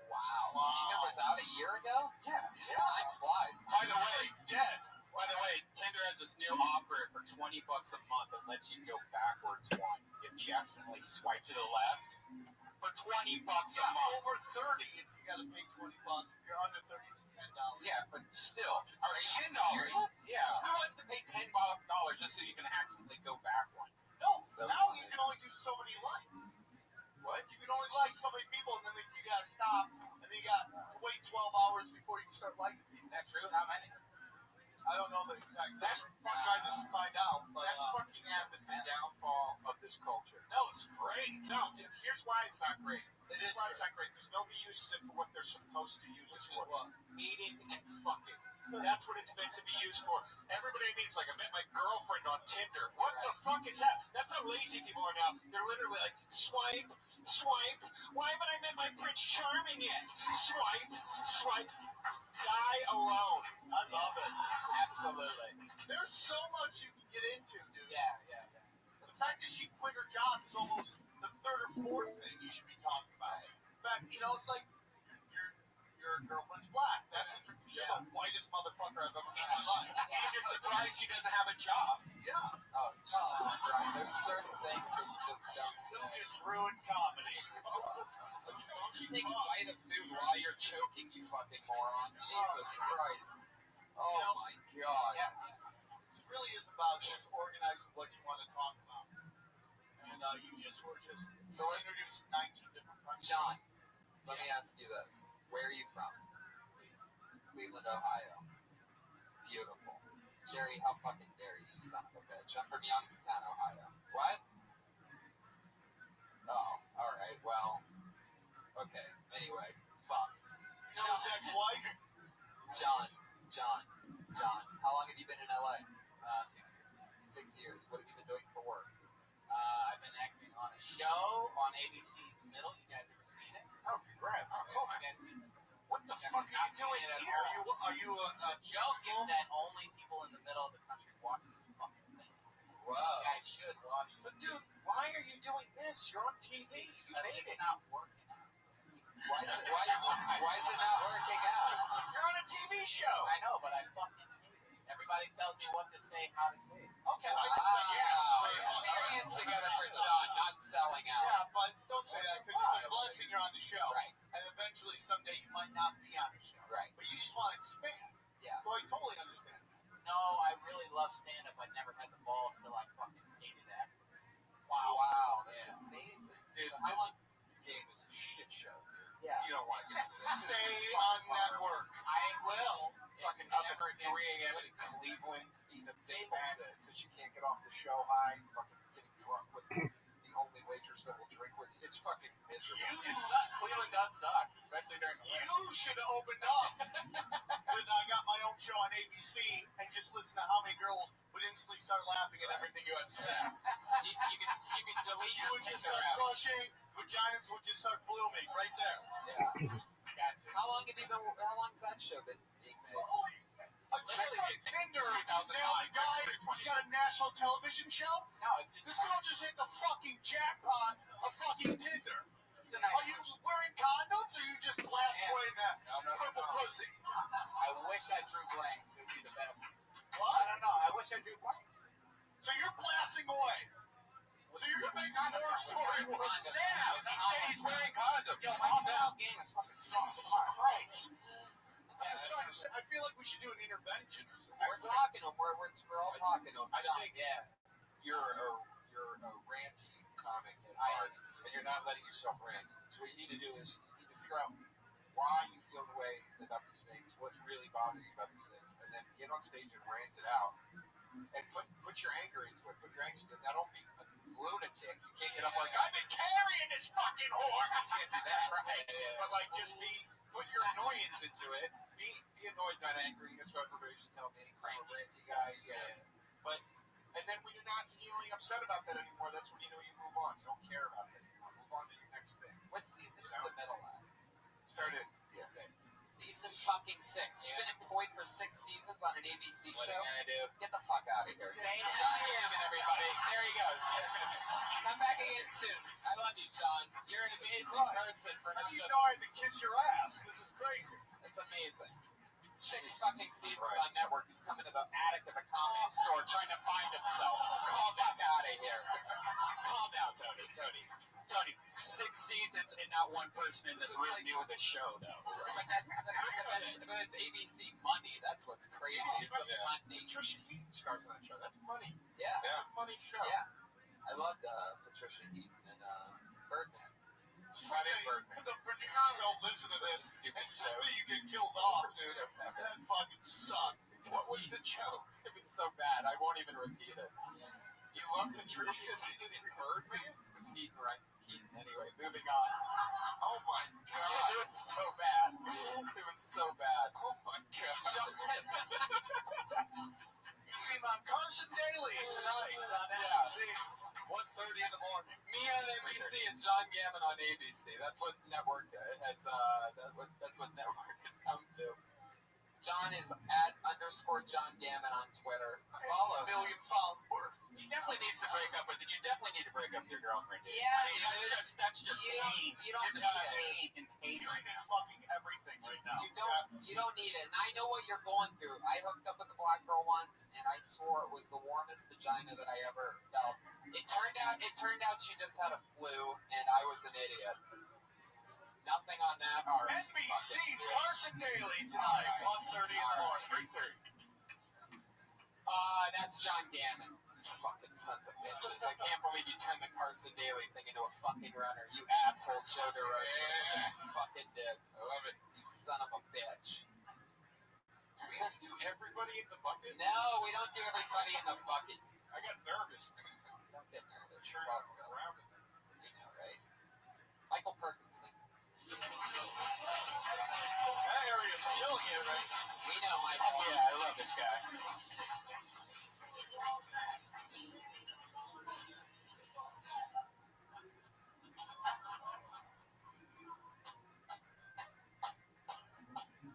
Wow. Wow. Tinder was out a year ago? Yeah. Time flies. By the way, Tinder has this new offer for $20 a month that lets you go backwards one if you accidentally swipe to the left. For $20 a month. Over 30 if you gotta pay $20. If you're under 30, it's $10. Yeah, but still, Are you $10. serious? Yeah. Who wants to pay $10 just so you can accidentally go back one? No, So now you can only do so many likes. What? You can only like so many people, and then you gotta stop, and then you got to wait 12 hours before you can start liking people. Is that true? How many? I don't know the exact number. I'm trying to find out, but That fucking app is the downfall of this culture. no, it's great. No, here's why it's not great. Here's why it's not great, because nobody uses it for what they're supposed to use it for. Meeting and fucking. That's what it's meant to be used for. Everybody means like, I met my girlfriend on Tinder. What the fuck is that? That's how lazy people are now. They're literally like, swipe, swipe. Why haven't I met my Prince Charming yet? Swipe, swipe. Die alone. I love it. Absolutely. There's so much you can get into, dude. Yeah. The fact that she quit her job is almost the third or fourth thing you should be talking about. In fact, it's like your girlfriend's black. That's interesting. She's the whitest motherfucker I've ever met in my life. And you're surprised she doesn't have a job. Yeah. Oh, Jesus Christ. There's certain things that you just don't Still say. just ruined comedy. Don't you take a bite of food while you're choking, you fucking moron. Jesus Christ. Oh my God. It really is about just organizing what you want to talk about. And you just were just introduced 19 different countries. John, let me ask you this. Where are you from? Cleveland, Ohio. Beautiful. Jerry, how fucking dare you, you son of a bitch. I'm from Youngstown, Ohio. What? Oh, alright, well. Okay, anyway, fuck. You know his ex-wife? John. How long have you been in LA? 6 years. 6 years. What have you been doing for work? I've been acting on a show on ABC Middle. You guys ever seen it? Oh, congrats. Oh, cool. You guys seen it? What the fuck are you doing here? Are you a Joke is that only people in the middle of the country watch this fucking thing. Whoa. You guys should watch it. But dude, why are you doing this? You're on TV. You Because made it's it. not working out. Why is it not working out? You're on a TV show. I know, but I fucking hate it. Everybody tells me what to say, how to say it. Okay, I Wow. respect Hands together for John, not selling out. Yeah, but don't say that because it's a blessing you're on the show. Right. And eventually someday you might not be on the show. Right. But you just want to expand. Yeah. So I totally understand that. No, I really love stand-up. I never had the balls till I fucking hated it. Wow, that's Yeah. amazing. Dude, So how long? this game is a shit show, dude. Yeah. You don't want to get into this. Stay on network. I will. Fucking up at 3 a.m. in Cleveland eating a big bag because you can't get off the show high, fucking getting drunk with the only waitress that will drink with you. It's fucking miserable. It sucks. Cleveland does suck, especially during the winter. You should have opened up with I got my own show on ABC and just listen to how many girls would instantly start laughing at everything you had to say. You can delete You your would just Tinder start app. crushing, vaginas would just start blooming right there. Yeah. Gotcha. How long's that show been being made? A chick on Tinder nailed the guy who's got a national television show? No, it's just This girl just hit the fucking jackpot of fucking Tinder. it's a nice. Are you wearing condoms or you just blast away that No. purple pussy? I wish I drew blanks. It would be the best. I What? don't know. I wish I drew blanks. So you're blasting away. So you're gonna make this more story worse. Sam, he said he's wearing condoms. Yo, my foul game is fucking strong. Jesus Christ. I'm just trying to say, I feel like we should do an intervention or something. We're talking to him. We're all talking to him. I John, think Yeah. you're a ranty comic at heart, and you're not letting yourself rant. So what you need to do is you need to figure out why you feel the way about these things, what's really bothering you about these things, and then get on stage and rant it out. And put your anger into it. Put your angst into it. Now don't be a lunatic. You can't get up like, I've been carrying this fucking whore. You can't do that, right? Yeah. But like just put your annoyance into it. Be annoyed, not angry. That's what everybody used to tell me. I'm a ranty guy. Yeah. And then when you're not feeling upset about that anymore, that's when you know you move on. You don't care about that anymore. Move on to your next thing. what season is the middle at? Started. Yeah. Season fucking 6. You've been employed for 6 seasons on an ABC What show? are you gonna do? Get the fuck out of here. John Hammond, everybody. There he goes. Come back again soon. I love you, John. You're an amazing person for not just... I had to kiss your ass. This is crazy. It's amazing. 6 fucking seasons on network. He's coming to the attic of a comedy store trying to find himself. Calm back out of here. Calm down, Tony. Tony, 6 seasons and not one person in this room knew the show, though. But it's ABC money. That's what's crazy. Is the money. Patricia Heaton stars on that show. That's money. Yeah. It's a money show. Yeah. I loved Patricia Heaton and Birdman. Birdman. Don't listen to this. Stupid show. You get killed off, dude. That fucking sucked. What was the joke? It was so bad. I won't even repeat it. You love Patricia Heaton and Birdman? It's Heaton rhymes with Keaton. Anyway, moving on. Oh my god. It was so bad. It was so bad. Oh my god. You see him on Carson Daly tonight on NBC. 1:30 in the morning. Me on NBC and John Gammon on ABC. That's what network has. That's what network has come to. John is @_John Gammon on Twitter. Follow. Million followers. He definitely needs to break up with it. You definitely need to break up with your girlfriend. Yeah, I mean, that's just you pain. you don't You're just need it. pain and pain right now. Fucking everything right now. You don't need it. And I know what you're going through. I hooked up with a black girl once, and I swore it was the warmest vagina that I ever felt. It turned out she just had a flu, and I was an idiot. Nothing on that. All right. NBC's Carson Daly tonight. 1:30 in the morning. 3:30. That's John Gammon. You fucking sons of bitches. I can't believe you turned the Carson Daly thing into a fucking runner. You asshole Joe DeRosa. Yeah. You fucking did. I love it. You son of a bitch. Do we have to do everybody in the bucket? No, we don't do everybody in the bucket. I got nervous. Don't get nervous. It's Sure. all good. Around it. You know, right? Michael Perkinson. That area's killing you right now. We know Michael. Yeah, I love this guy.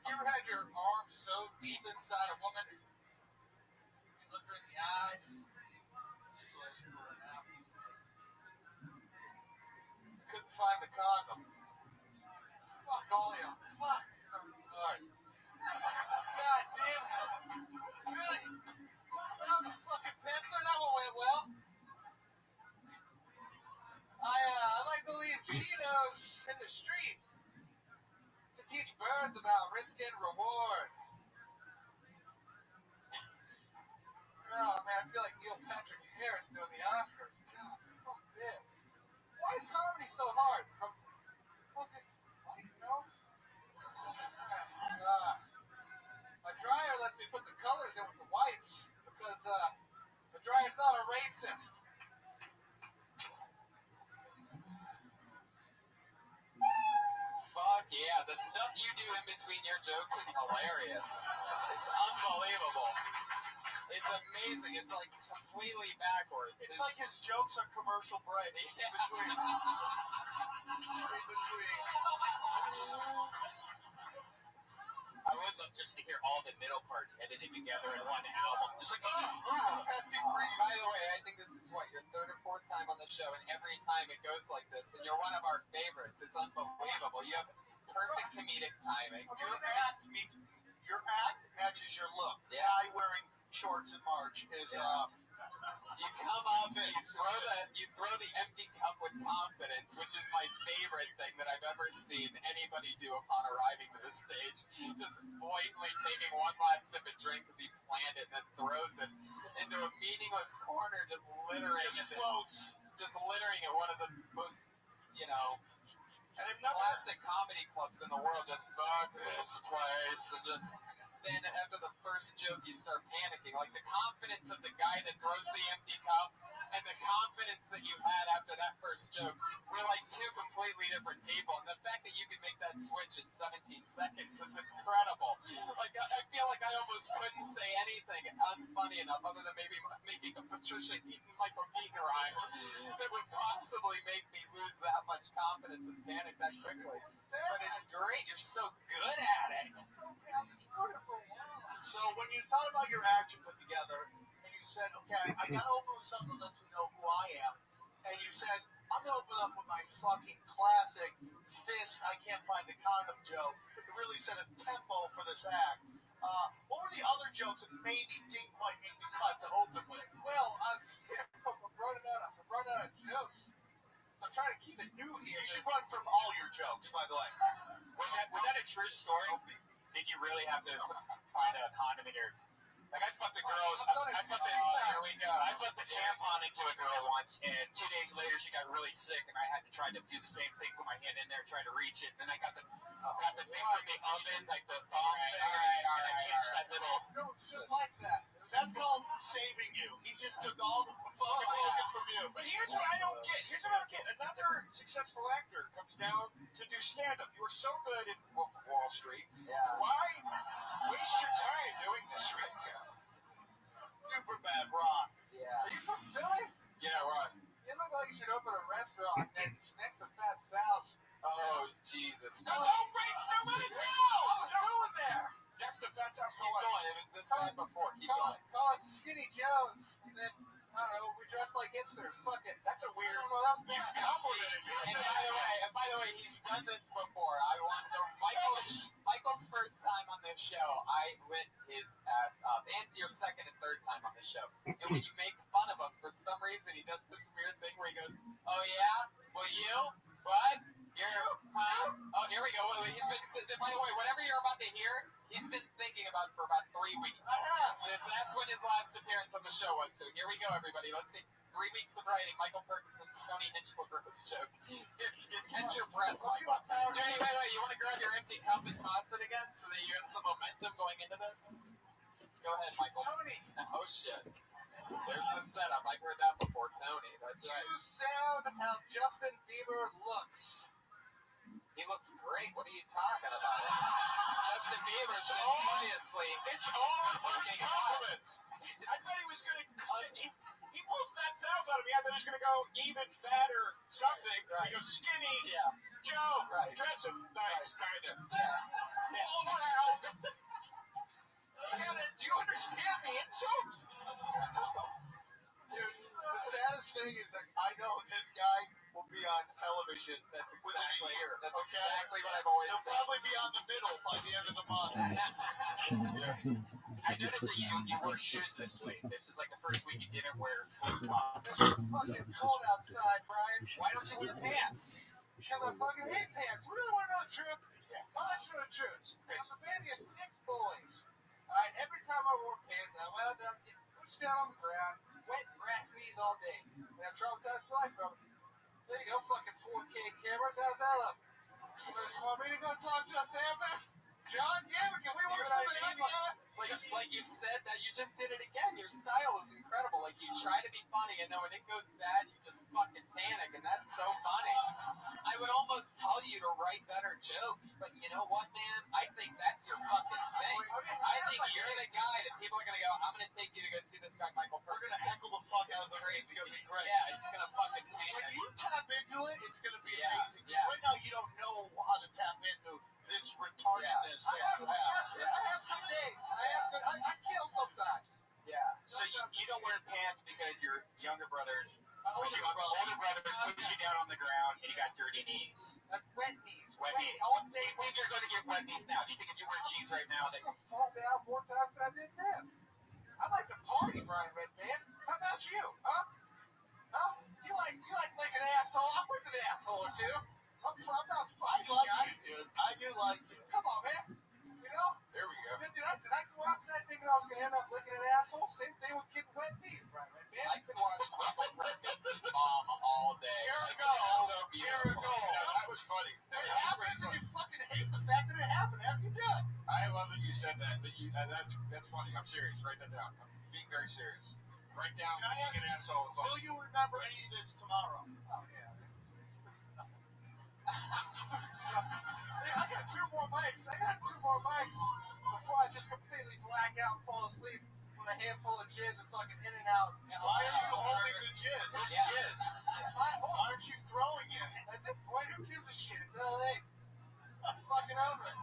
You ever had your arm so deep inside a woman, you look her in the eyes, slowly pull it out, couldn't find the condom. Fuck all you. Fuck so hard. God damn it. Really? I'm a fucking tester? That one went well. I like to leave Cheetos in the street to teach birds about risk and reward. Oh man, I feel like Neil Patrick Harris doing the Oscars. God, fuck this. Why is comedy so hard? Fucking, like, you know? My dryer lets me put the colors in with the whites because the dryer's not a racist. Fuck yeah. The stuff you do in between your jokes is hilarious. It's unbelievable. It's amazing. It's like completely backwards. It's like his jokes are commercial breaks in between. I would love just to hear all the middle parts edited together in one album. Just like, By the way, I think this is what, your 3rd or 4th time on the show, and every time it goes like this, and you're one of our favorites. It's unbelievable. You have perfect comedic timing. Your act matches your look. Yeah. Guy wearing shorts in March is You come up and you throw the empty cup with confidence, which is my favorite thing that I've ever seen anybody do upon arriving to the stage. Just blatantly taking one last sip of drink because he planned it and then throws it into a meaningless corner, just littering just floats. Just littering at one of the most, classic comedy clubs in the world. Just fuck this place, and just. Then after the first joke, you start panicking. Like the confidence of the guy that throws the empty cup and the confidence that you had after that first joke were like 2 completely different people. And the fact that you can make that switch in 17 seconds is incredible. Like, I feel like I almost couldn't say anything unfunny enough other than maybe making a Patricia Keaton, Michael Keaton rhyme that would possibly make me lose that much confidence and panic that quickly. But it's great. You're so good at it. So when you thought about your act you put together, and you said, okay, I gotta open with something that lets me know who I am, and you said, I'm gonna open up with my fucking classic fist, I can't find the condom joke. It really set a tempo for this act. What were the other jokes that maybe didn't quite make the cut to open with? Well, I'm running out of jokes. So I'm trying to keep it new here. You should run from all your jokes, by the way. Was that a true story? Did you really have to find a condom in your? Like I fucked the girls. Here we go. I fucked the tampon into a girl once, and 2 days later she got really sick, and I had to try to do the same thing, put my hand in there, try to reach it, and then I got the thing from the oven, like the thong thing, and I pinched that little. No, it's just like that. That's called saving you. He just took all the fucking focus from you. But here's what I don't get. Another successful actor comes down to do stand-up. You were so good in Wolf of Wall Street. Yeah. Why waste your time doing this right now? Super bad rock. Yeah. Are you from Philly? Yeah, right. You look like you should open a restaurant next to Fat Sal's. Oh, Jesus. No, wait, nobody What's going there? Next to Fat Sal's. Keep going. It was this guy before. Keep going. Call it Skinny Joe's. And then, I don't know, we dress like hipsters. Fuck it. That's a weird You complimented me. And by the way, he's done this before. I want to Michael's first time on this show, I lit his ass up, and your second and third time on the show. And when you make fun of him, for some reason, he does this weird thing where he goes, "Oh yeah, well you, what? You're, huh? Oh, here we go." Well, he's been. By the way, whatever you're about to hear, he's been thinking about it for about 3 weeks. That's when his last appearance on the show was. So here we go, everybody. Let's see. 3 weeks of writing Michael Perkinson's Tony Hinchcliffe roast joke. Catch your breath, Michael. Wait. You want to grab your empty cup and toss it again so that you have some momentum going into this? Go ahead, Michael. Tony. Oh, shit. There's the setup. I've heard that before, Tony. That's right. You sound how Justin Bieber looks. He looks great. What are you talking about? Justin Bieber's notoriously. It's all first compliments. I thought he was going to. He pulls Fat Sal's out of me. I thought he was going to go even fatter something. Right. He goes skinny. Yeah. Joe. Right. Dress him nice, kind of. Yeah. Do you understand the insults? Dude, the saddest thing is that I know this guy will be on television within a year. That's Okay? exactly what I've always He'll said. probably be on the middle by the end of the month. I noticed that you wore shoes this week. This is like the first week you didn't wear flip-flops. It's fucking cold outside, Brian. Why don't you wear pants? Because I fucking hate pants. Really want to know the truth? I'll let you know the truth. I'm a family of 6 boys. Alright, every time I wore pants, I wound up getting pushed down on the ground, wet grass knees all day. And I'm traumatized for life from it. There you go, fucking 4K cameras. How's that look? You want me to go talk to a therapist? John, yeah, can we work something out? Like you said that you just did it again. Your style is incredible. Like you try to be funny, and then when it goes bad, you just fucking panic, and that's so funny. I would almost tell you to write better jokes, but you know what, man? I think that's your fucking thing. I think you're the guy that people are gonna go. I'm gonna take you to go see this guy, Michael Perkins. We're gonna heckle the fuck out of the It's gonna be great. Yeah, it's gonna fucking When panic. you tap into it, it's gonna be Yeah, amazing. yeah. Right now, you don't know how to tap into this retardedness that you have. I have good days. I kill sometimes. Yeah. So you don't wear pants because your younger brothers Older older brothers push you down on the ground and you got dirty knees. Wet knees. Wet knees. All Do day. you think you're going to get wet knees now? Do you think if you wear jeans right now that I'm gonna fall down more times than I did then. I like to party, Brian Redman. How about you? Huh? You like licking an asshole? I'm licking an asshole or two. I'm not fucking shy. Dude, I do like you. Come on, man. You know? There we go. Did I go out tonight thinking I was gonna end up licking an asshole? Same thing with getting wet knees, Brian Redman. I can watch Michael Perkins bomb all day. Here we Like, go. it's so Here we beautiful. go. That was funny. It happens and you fucking hate the fact that it happened after you do it. I love that you said that. That's funny. I'm serious. Write that down. I'm being very serious. Write down. Can I ask An asshole is all. Will you remember any of this tomorrow? Oh, yeah. with a handful of jizz and fucking in and out. Why are you holding the jizz? What's jizz? Why aren't you throwing it? At this point, who gives a shit? It's LA. I'm fucking over it.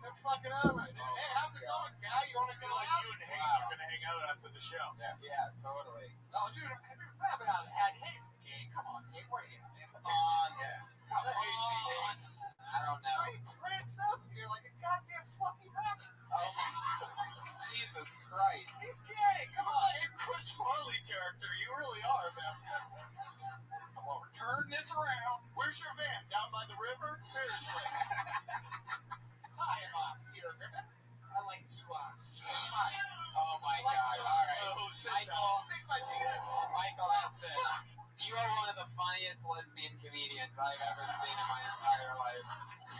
They're fucking over it. Hey, how's it going, guy? You want to go Like out? you and Hayden are gonna hang out after the show. Yeah, totally. Oh, dude, grab it out of the hat. Hayden's gay. Come on, Hayden. Where are you? Come on. Yeah. Come on. I don't know. Why are you prancing up here like a goddamn fucking rabbit? Oh, Jesus Christ. He's gay. Come on. You're a Chris Farley character. You really are, man. Come on, turn this around. Where's your van? Down by the river? Seriously. Hi, I'm Peter Griffin. I like to say hi. Oh my God. All right. Michael. Stick my penis. Michael, that's it. You are one of the funniest lesbian comedians I've ever seen in my entire life.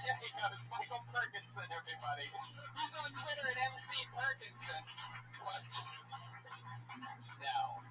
There he goes, Michael Perkinson, everybody. He's on Twitter at MC Perkinson. What? No.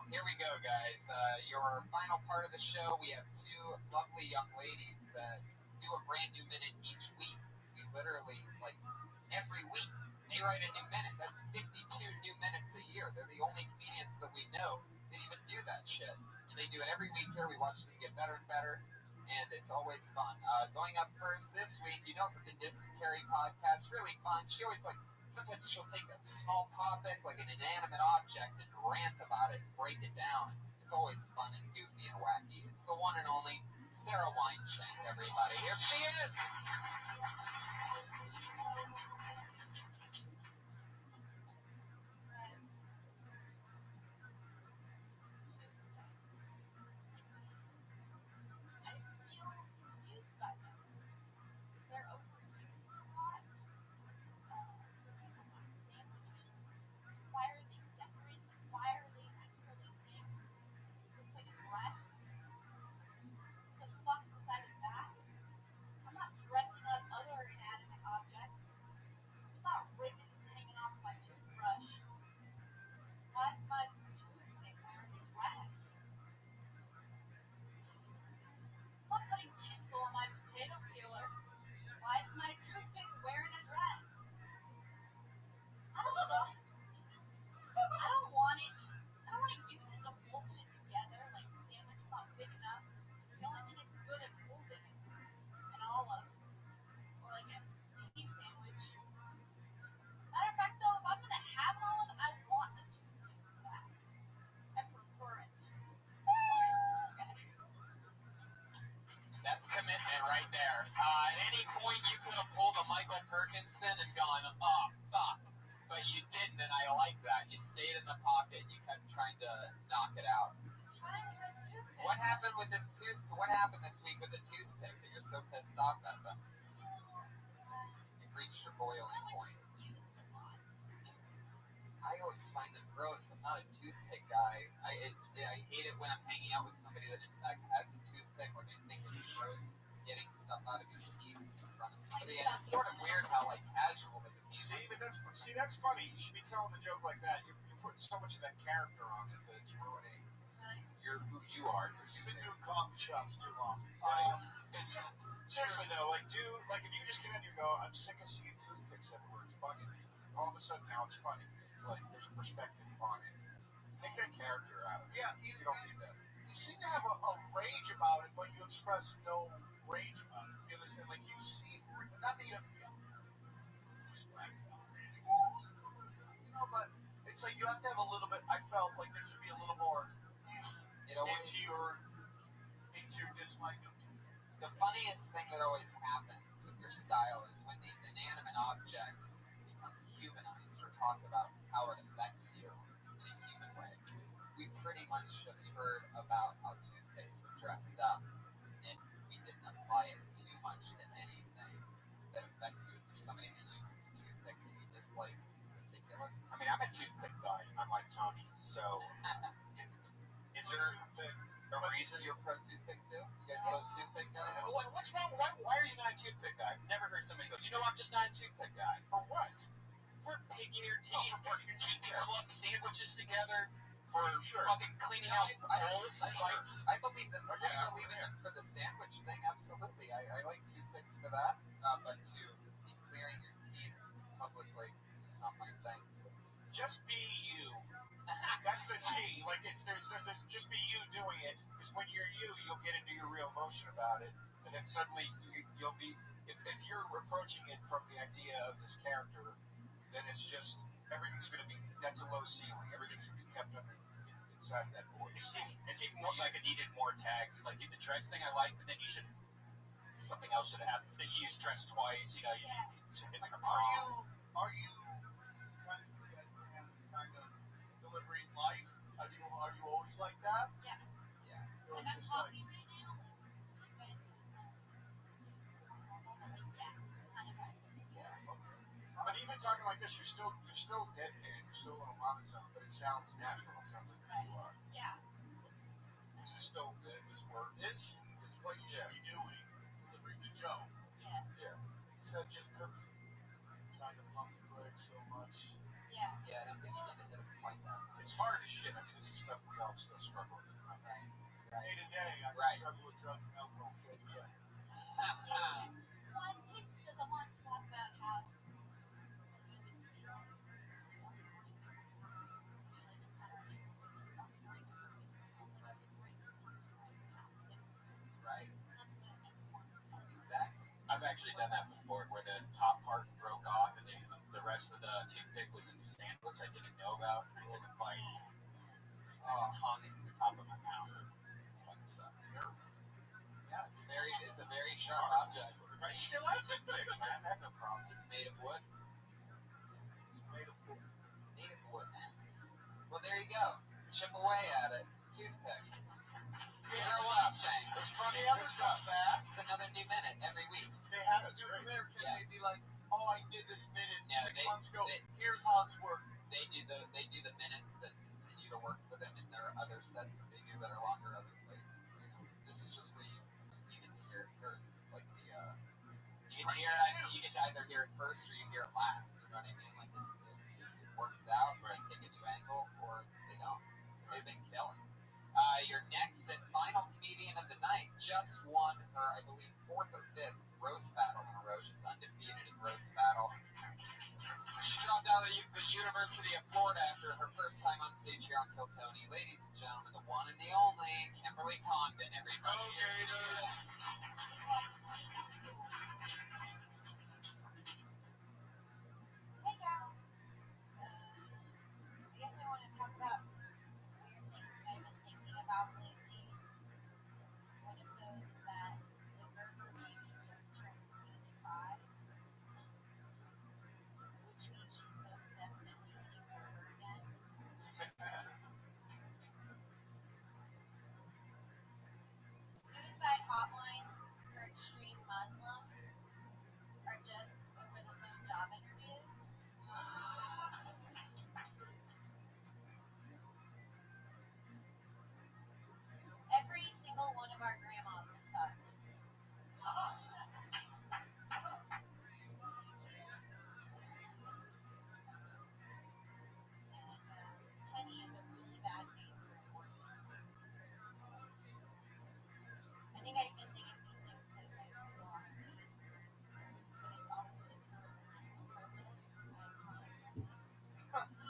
Here we go, guys. Your final part of the show, we have two lovely young ladies that do a brand new minute each week. We literally, like, every week, they write a new minute. That's 52 new minutes a year. They're the only comedians that we know that even do that shit. And they do it every week here. We watch them get better and better, and it's always fun. Going up first this week, you know, from the Dysentery podcast, really fun. She always, like, sometimes she'll take a small topic, like an inanimate object, and rant about it and break it down. It's always fun and goofy and wacky. It's the one and only Sarah Weinschenk, everybody. Here she is. That's commitment right there. At any point, you could have pulled a Michael Perkinson and gone, oh, fuck. But you didn't, and I like that. You stayed in the pocket. You kept trying to knock it out. What happened with this What happened this week with the toothpick that you're so pissed off at them? You've reached your boiling point. I always find them gross. I'm not a toothpick guy. I hate it when I'm hanging out with somebody that in fact has a toothpick. Like, I think it's gross getting stuff out of your teeth in front of somebody. And it's sort of weird how, like, casual it can be. That's funny. You should be telling a joke like that. You're putting so much of that character on it that it's ruining who you are. You've been doing coffee shops too long. It's seriously though, like if you just come in and you go, I'm sick of seeing toothpicks everywhere. It's bugging me. All of a sudden now it's funny. It's like there's a perspective on it. Take that character out of it. Yeah, you don't need that. You seem to have a rage about it, but you express no rage about it. You understand? Like you see, not that you have to be. But it's like you have to have a little bit. I felt like there should be a little more into your dislike of it. The funniest thing that always happens with your style is when these inanimate objects become humanized or talk about how it affects you in a human way. We pretty much just heard about how toothpicks are dressed up, and we didn't apply it too much to anything that affects you. Is there somebody that uses a toothpick that you dislike in particular? I mean, I'm a toothpick guy. I'm like Tony, so. Is there a reason you're pro toothpick too? You guys both toothpick guys? What's wrong? Why are you not a toothpick guy? I've never heard somebody go, I'm just not a toothpick guy. For what? For picking your teeth, for keeping club sandwiches together, for fucking cleaning out holes and bites. I believe in them for the sandwich thing, absolutely. I like toothpicks for that, but to be clearing your teeth publicly. It's just not my thing. Just be you. That's the key. Like there's just be you doing it. Because when you're you, you'll get into your real emotion about it, and then suddenly you'll be. If you're approaching it from the idea of this character, then it's just everything's going to be. That's a low ceiling. Everything's going to be kept under inside of that voice. It seemed more like it needed more tags. Like the dress thing I liked, but then you should something else should have happened. So you used dress twice. You know, you should have been like a prom. Are you kind of delivering life? Are you always like that? Yeah. Yeah. Or And it's I'm just like talking right now. You guys do some. Yeah, it's kind of right. But even talking like this, you're still deadpan. You're still a little monotone, but it sounds natural. It sounds like who you are. Yeah. This is still good. This works. this is what you should be doing, delivering the joke. Yeah. Instead of just trying to pump the brakes so much. Yeah. Yeah, I don't think you need to hit a point that much. It's hard as shit. I mean, this is stuff we all still struggle with. Day to day, I Right. struggle with drugs and alcohol. Yeah. Well, I think because I want to talk about how you always feel. Right. Exactly. I've actually done that before, where the top part broke off and the rest of the toothpick was in the stand, which I didn't know about. I took a bite. Tongue into the top of my mouth. That sucked. Yeah, it's a very sharp object. I still have toothpicks, man. I have no problem. It's made of wood. It's made of wood. Made of wood. Well, there you go. Chip away at it. Toothpick. Zero up, Shane. There's plenty of other stuff, man. It's another new minute every week. They have to do it there. Can Yeah. they be like, oh, I did this minute Yeah, 6 they- months ago. they- Here's how it's working. They do the minutes that continue to work for them in their other sets that they do that are longer other places. You know, this is just where you get to hear it first. It's like the you get to hear it. You get to either hear it first or you hear it last. You know what I mean? Like it works out. They take a new angle or they don't. They've been killing. Your next and final comedian of the night just won her, I believe, 4th or 5th roast battle in a row. She's undefeated in roast battle. She dropped out of the University of Florida after her first time on stage here on Kill Tony. Ladies and gentlemen, the one and the only Kimberly Condon, everybody. Go Gators! Hey guys. I guess I want to talk about some weird things that I've been thinking about lately. One of those is that the burger baby just turned 85, which means she's most definitely eating burger again. Suicide hotlines for extreme Muslims are just over-the-phone job interviews. Every single one of our grandmas are fucked. And Penny is a really bad name for a woman. I think I've been thinking these things because my school on me. But it's also it's for a medicinal purpose.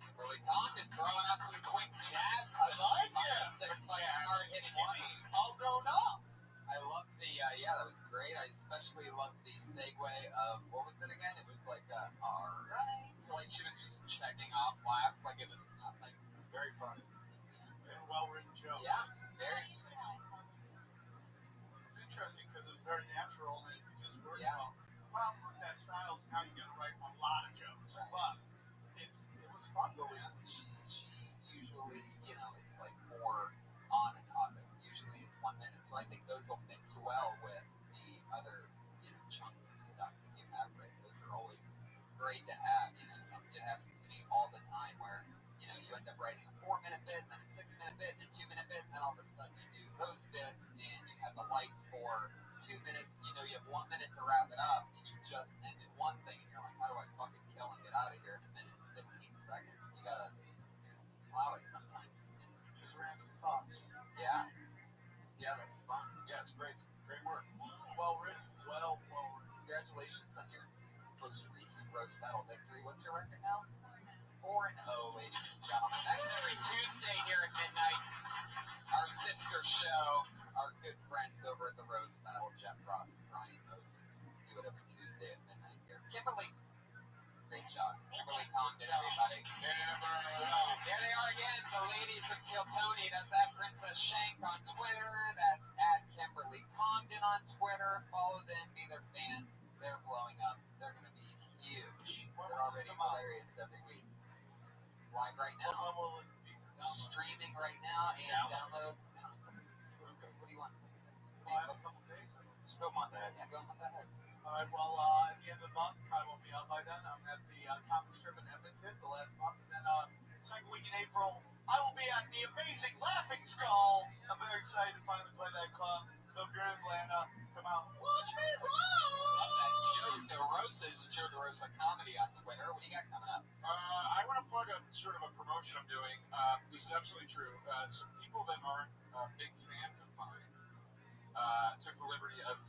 Kimberly Condon throwing out some quick jabs. I like it. Six fucking hard-hitting one. All grown up. I love the, that was great. I especially loved the segue of, what was it again? It was like, alright. So like she was just checking off laughs like it was nothing. Very funny. And well-written joke. Yeah, very. It's interesting because it's very natural and it just works Yeah. well. Problem with that style is now you got to write a lot of jokes. But it was fun. But she usually, it's like more on a topic. Usually it's 1 minute. So I think those will mix well with the other, chunks of stuff that you have, right? Those are always great to have. It happens to me all the time where, you end up writing a 4-minute bit, then a 6-minute bit, and a 2-minute bit, and then all of a sudden you do those bits and you have the light for 2 minutes, and you have 1 minute to wrap it up, and you just ended one thing, and you're like, how do I fucking kill and get out of here in a minute and 15 seconds? You gotta allow it sometimes. And Just random thoughts. yeah. Yeah, that's fun. Yeah, it's great. Great work. Well written. Well written. Congratulations on your roast battle victory. What's your record now? 4-0, ladies and gentlemen. That's every Tuesday here at midnight. Our sister show, our good friends over at the roast battle, Jeff Ross and Ryan Moses, do it every Tuesday at midnight here. Kimberly, great job. Kimberly Condon, everybody. There they are again, the ladies of Kiltony. That's at Princess Shank on Twitter. That's at Kimberly Condon on Twitter. Follow them, be their fan. They're blowing up. They're going to be huge. They're already hilarious every week. Live right now. Streaming right now and download. What do you want? Well, I have a couple days. Just go month ahead. Yeah, go month ahead. All right, well, at the end of the month, probably won't be out by then. I'm at the comic strip in Edmonton the last month. And then second week in April, I will be at the amazing Laughing Skull. I'm very excited to finally play that club. So if you're in Atlanta, come out. Watch me roll! Joe DeRosa's Joe DeRosa Comedy on Twitter. What do you got coming up? I want to plug a sort of a promotion I'm doing. This is absolutely true. Some people that aren't big fans of mine took the liberty of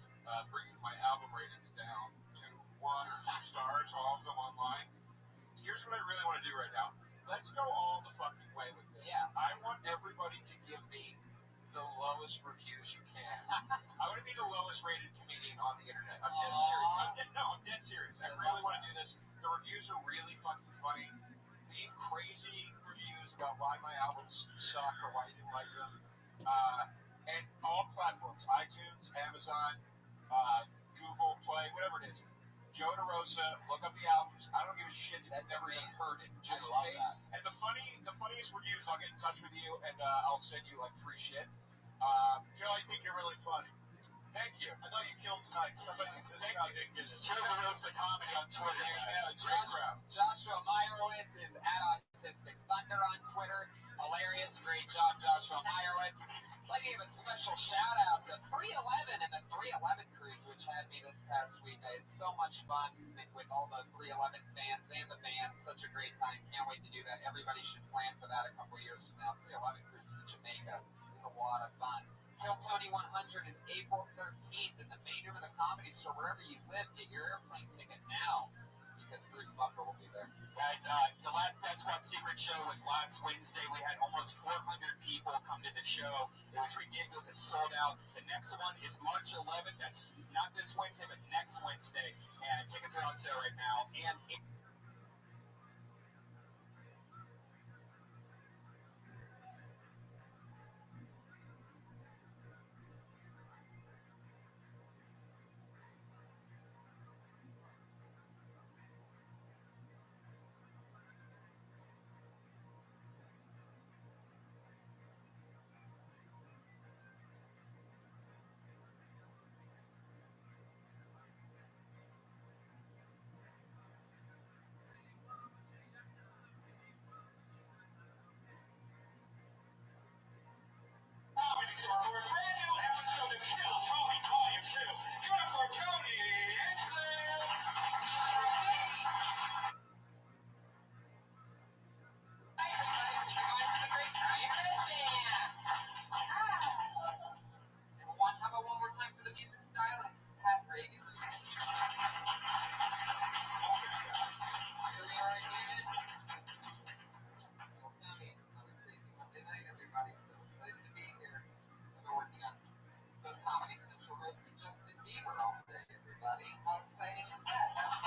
bringing my album ratings down to 1 or 2 stars, all of them online. Here's what I really want to do right now. Let's go all the fucking way with this. Yeah. I want everybody to give me the lowest reviews you can. I want to be the lowest rated comedian on the internet. I'm dead serious. I'm dead serious. I really want to do this. The reviews are really fucking funny. Leave crazy reviews about why my albums suck or why you didn't like them. And all platforms, iTunes, Amazon, Google Play, whatever it is. Joe DeRosa, look up the albums. I don't give a shit if you've never even heard it. Just love me. that. And the funniest reviews, I'll get in touch with you and I'll send you like free shit. Joe, I think you're really funny. Thank you. I know you killed tonight. Somebody this crowd didn't get it. Joe DeRosa Comedy on Twitter. Joshua Meyerowitz is at Autistic Thunder on Twitter. Hilarious. Great job, Joshua Meyerowitz. Let me give a special shout out to 311 and the 311 cruise, which had me this past week. I had so much fun with all the 311 fans and the band. Such a great time. Can't wait to do that. Everybody should plan for that a couple years from now. 311 cruise to Jamaica is a lot of fun. Kiltony 100 is April 13th in the main room of the Comedy Store. Wherever you live, get your airplane ticket now because Bruce Buffer will be there. Guys, the last Death Squad Secret Show was last Wednesday. We had almost 400 people come to the show. It was ridiculous. It sold out. The next one is March 11th. That's not this Wednesday, but next Wednesday. And tickets are on sale right now. And For a brand new episode of Kill Tony Call You True. Give it up for Tony Hinchcliffe. How about one more time for the music stylings? Pat Reagan. Here we are again. Well, Tony, it's another crazy Monday night, everybody. So excited to be here. I've been working on the Comedy Central roasting Justin Bieber all day, everybody. How exciting is that? That's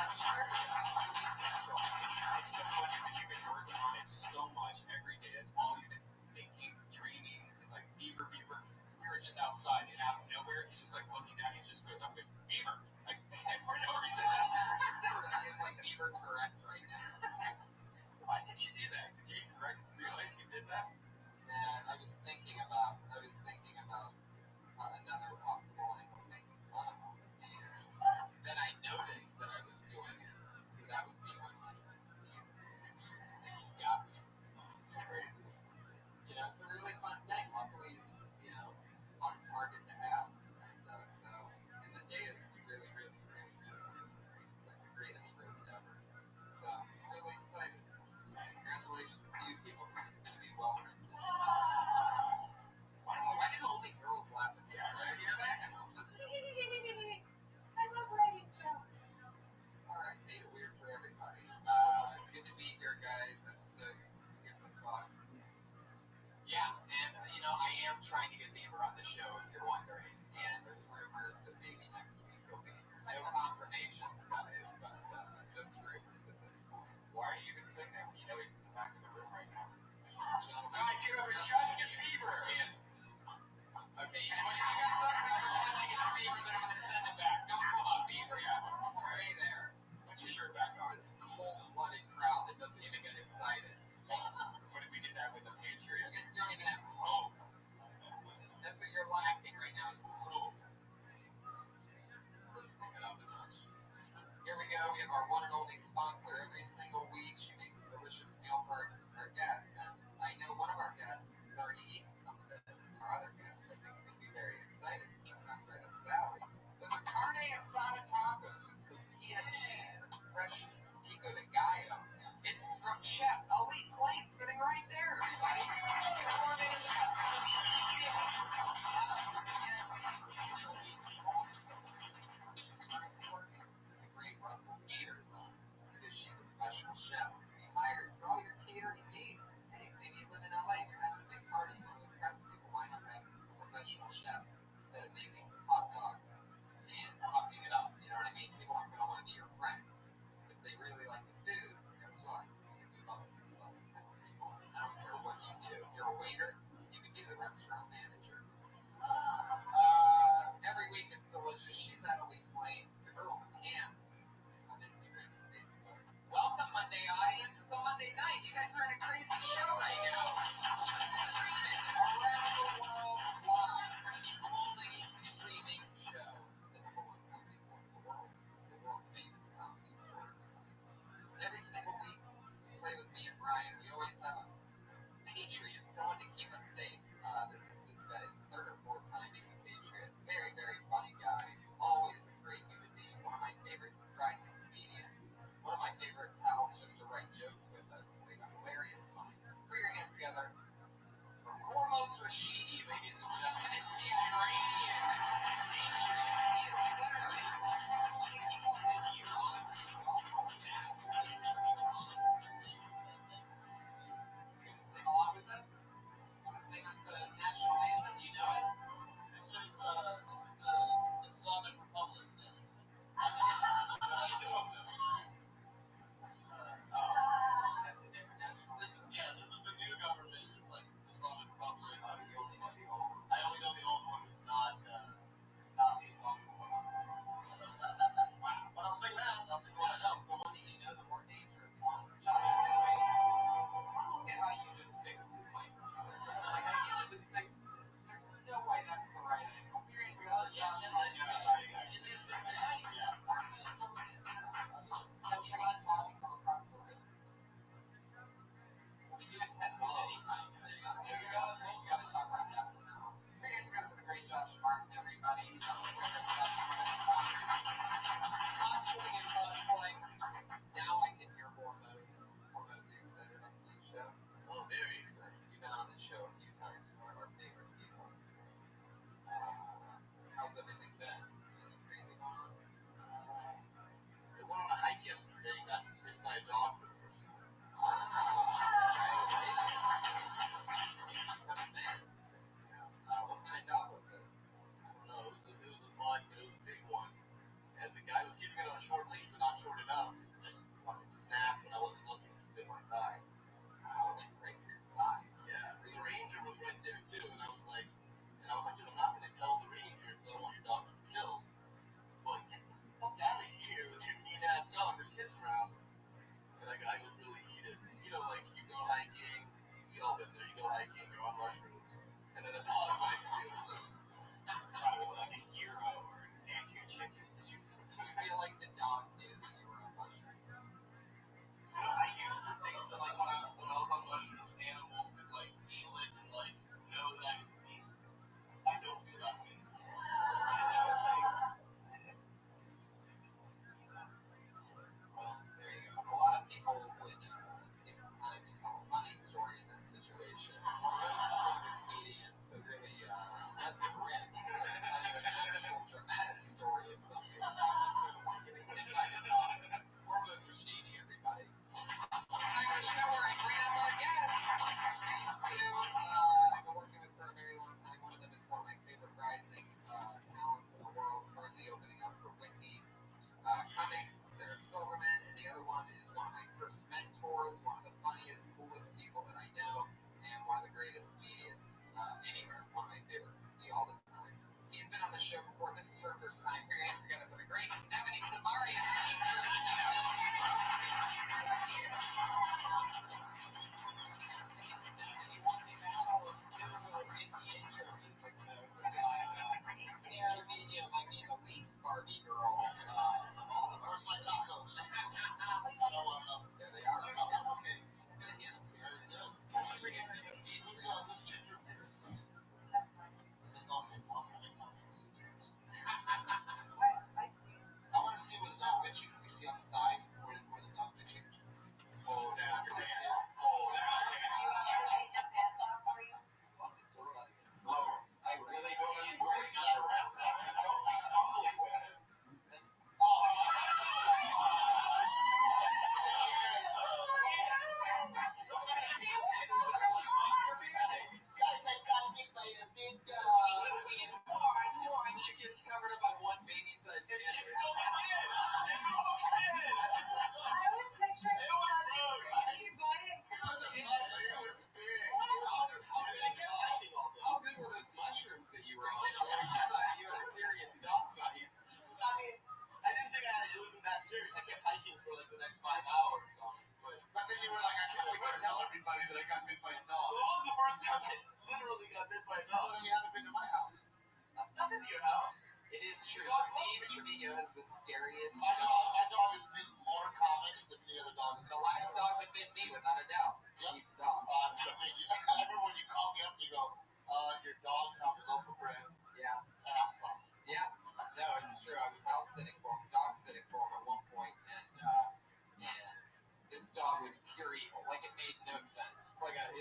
on the show, if you're wondering. And there's rumors that maybe next week he'll be here. No confirmations, guys, but just rumors at this point. Why are you even saying that when you know he's in the back of the room right now? Guys, get over Justin Bieber! Yes. Okay, you know what? If you guys aren't going to pretend like it's Bieber, then I'm going to send it back. Don't come up, Bieber. Stay there. Put your shirt back on. This cold-blooded crowd that doesn't even get excited. What if we did that with the Patriots? You guys don't even have hope. That's what you're lacking right now is hope. Let's bring it up a notch. Here we go. We have our one and only sponsor every single week. She makes a delicious meal for our guests. And I know one of our guests is already Cummings, Sarah Silverman, and the other one is one of my first mentors, one of the funniest, coolest people that I know, and one of the greatest comedians anywhere. One of my favorites to see all the time. He's been on the show before. This is her first time. Put your hands together for the great Stephanie Samari. Trevino might be the least Barbie girl of all of us. Where's my tacos? There they are. Okay. He's going to hand them to her. This ginger beer is this. I want to see where the dog bit you. Can we see on the thigh where the dog bit you? Pull down your pants. Slower. I really hope she's Where wearing is that rat? Guys, I got bit by a big dog. She gets covered up by one baby-sized cancer. How good were those mushrooms that you were on? You had a serious dog bite. I mean, I didn't think it was that serious. I kept hiking for like the next 5 hours. But then you were like, I can't wait to tell everybody that I got bit by a dog. Well, that was the first time I literally got bit by a So dog. then you haven't been to my house. I've been to your house. It is true. Steve Trevino has the scariest My dog. dog has been more comics than any other dog. The last dog that bit me, without a doubt. Steve's dog. I remember when you called me up and you go, your dog's having to go for bread. Yeah. And I'm fucked. Yeah. No, it's true. I was house sitting for him, dog sitting for him at one point, and this dog was pure evil. Like, it made no sense. It's like I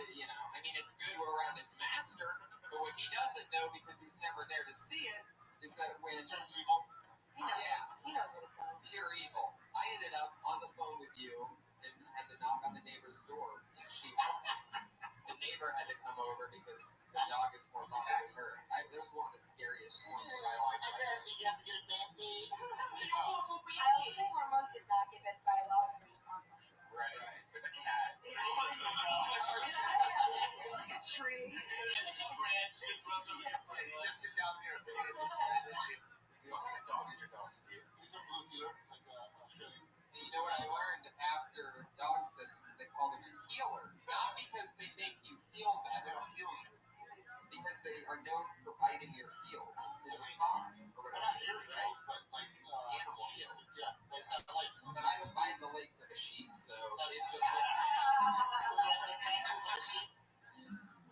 mean, it's good we're around its master, but what he doesn't know, because he's never there to see it, is that when In terms of evil, He knows what it does. pure evil. I ended up on the phone with you and had to knock on the neighbor's door, and the neighbor had to come over because the dog is more bothered with her. That was one of the scariest points in my life. you have to get a Band-Aid. I also think hormones did not get bit by a lot of these on mushrooms. Right. There's a cat. Like a tree. Just sit down here and play with it. What kind of dog is your dog, Steve? He's a blue heeler, like Australian. And you know what I learned after dog sittings? They call them a healer. Not because they make you feel They better, don't heal you. because they are known for biting your heels in the car or They're whatever. not ear heels, but like Animal shit. heels. Yeah, but it's at life. So But I was biting the legs like a sheep, so it just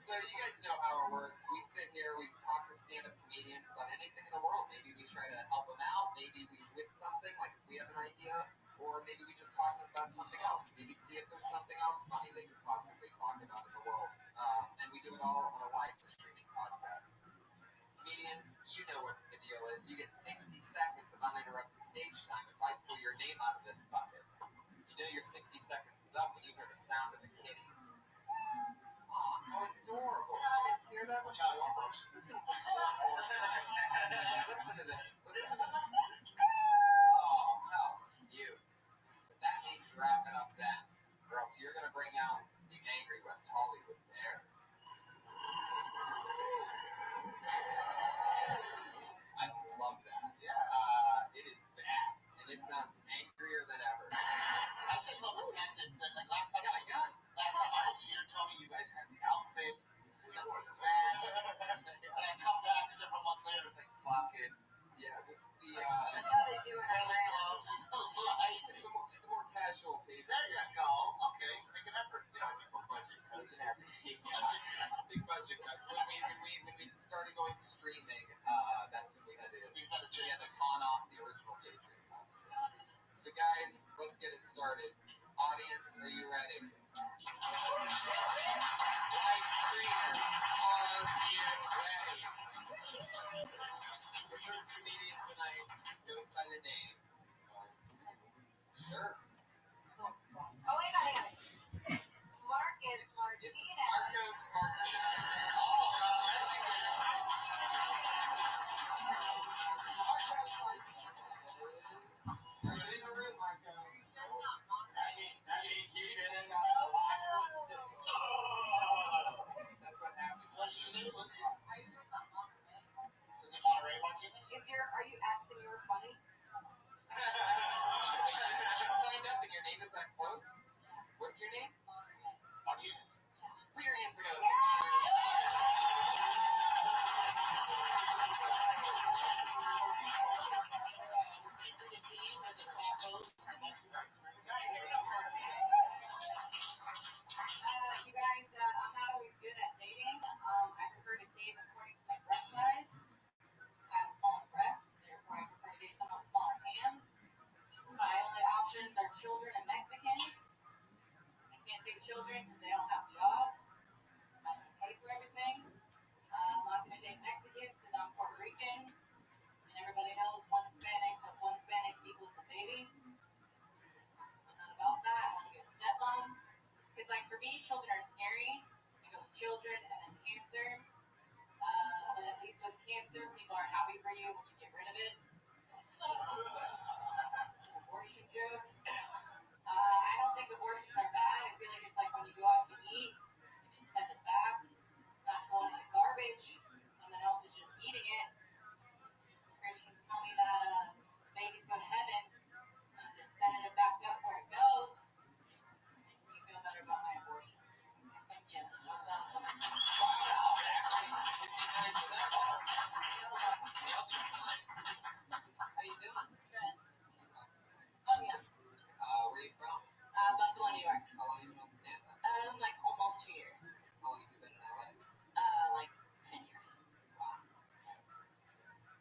So you guys know how it works. We sit here, we talk to stand-up comedians about anything in the world. Maybe we try to help them out. Maybe we win something, like if we have an idea. Or maybe we just talk about something else. Maybe see if there's something else funny they could possibly talk about in the world. And we do it all on a live streaming podcast. Comedians, you know what the deal is. You get 60 seconds of uninterrupted stage time if I pull your name out of this bucket. You know your 60 seconds is up when you hear the sound of the kitty. Aw, how adorable. Did you guys hear that? Listen to this one more time. Listen to this. Listen to this. Oh, how cute. That means wrap it up then. Or else you're going to bring out the angry West Hollywood bear. I love that. Yeah. It is bad. And it sounds angrier than ever. I just love the fact that last time I got a gun. Last time I was here, Tony, you guys had the outfit, we wore the mask, and I come back several months later, it's like, fuck it. Yeah, this is the, That's how they do it in Atlanta. it's a more casual page. There you go. Okay, make an effort. You know, people budget cuts. Big budget cuts. When we started going streaming, that's when we had to pawn off the original Patreon costume. So guys, let's get it started. Audience, are you ready? Live streamers, are you ready? The first comedian tonight goes by the name of... Sure. Oh, I got it. Marcus Martinez. Marcos Martinez. Marcos Martinez. What's your name? Martinez. Put your hands together. You guys, I'm not always good at dating. I prefer to date according to my breast size. I have small breasts, therefore I prefer to date someone with smaller hands. My only options are children and Mexicans. I can't date children because they don't have jobs. I'm going to pay for everything. I'm not going to date Mexicans because I'm Puerto Rican. And everybody knows one Hispanic plus one Hispanic equals a baby. I'm not about that. I want to be a stepmom. Because, like, for me, children are scary. It goes children and then cancer. But at least with cancer, people are happy for you when you get rid of it. It's an abortion joke. I don't think abortions are bad. I feel like it's like when you go out to eat, you just send it back. It's not going in the garbage. Someone else is just eating it. Christians tell me that babies go to heaven, so I'm just sending it back up where it goes. Makes me feel better about my abortion. Thank you. That's awesome. How you doing? Good. Oh, yeah. Where you from? Buffalo, New York. How long you been on stand-up? Like almost 2 years. How long have you been in LA? Like 10 years. Wow.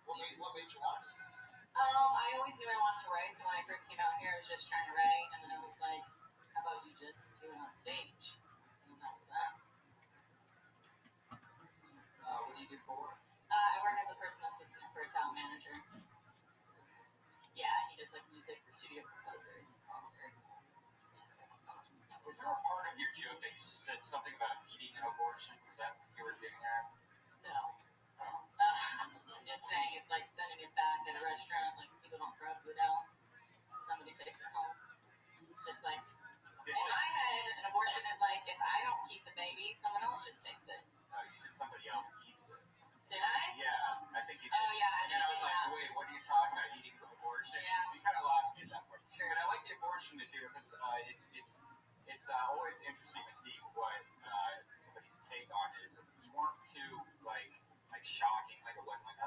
What made you want to stand? I always knew I wanted to write, so when I first came out here, I was just trying to write, and then I was like, how about you just do it on stage? And then that was that. What do you do for work? I work as a personal assistant for a talent manager. Yeah, he does like music for studio composers. Oh, very cool. That's not. Was there a part of your joke that you said something about eating an abortion? Was that what you were getting at? No. I'm just saying it's like sending it back at a restaurant, like people don't throw food out. Somebody takes it home. Just like, in my head, an abortion is like, if I don't keep the baby, someone else just takes it. You said somebody else eats it. Did I? Yeah, I think you did. Oh, yeah, I And I was did like, that. wait, what are you talking about? Eating the abortion? Yeah. You kind of lost me at that point. Sure. But I like the abortion material because it's always interesting to see what somebody's take on it is. You weren't too like shocking, like it wasn't like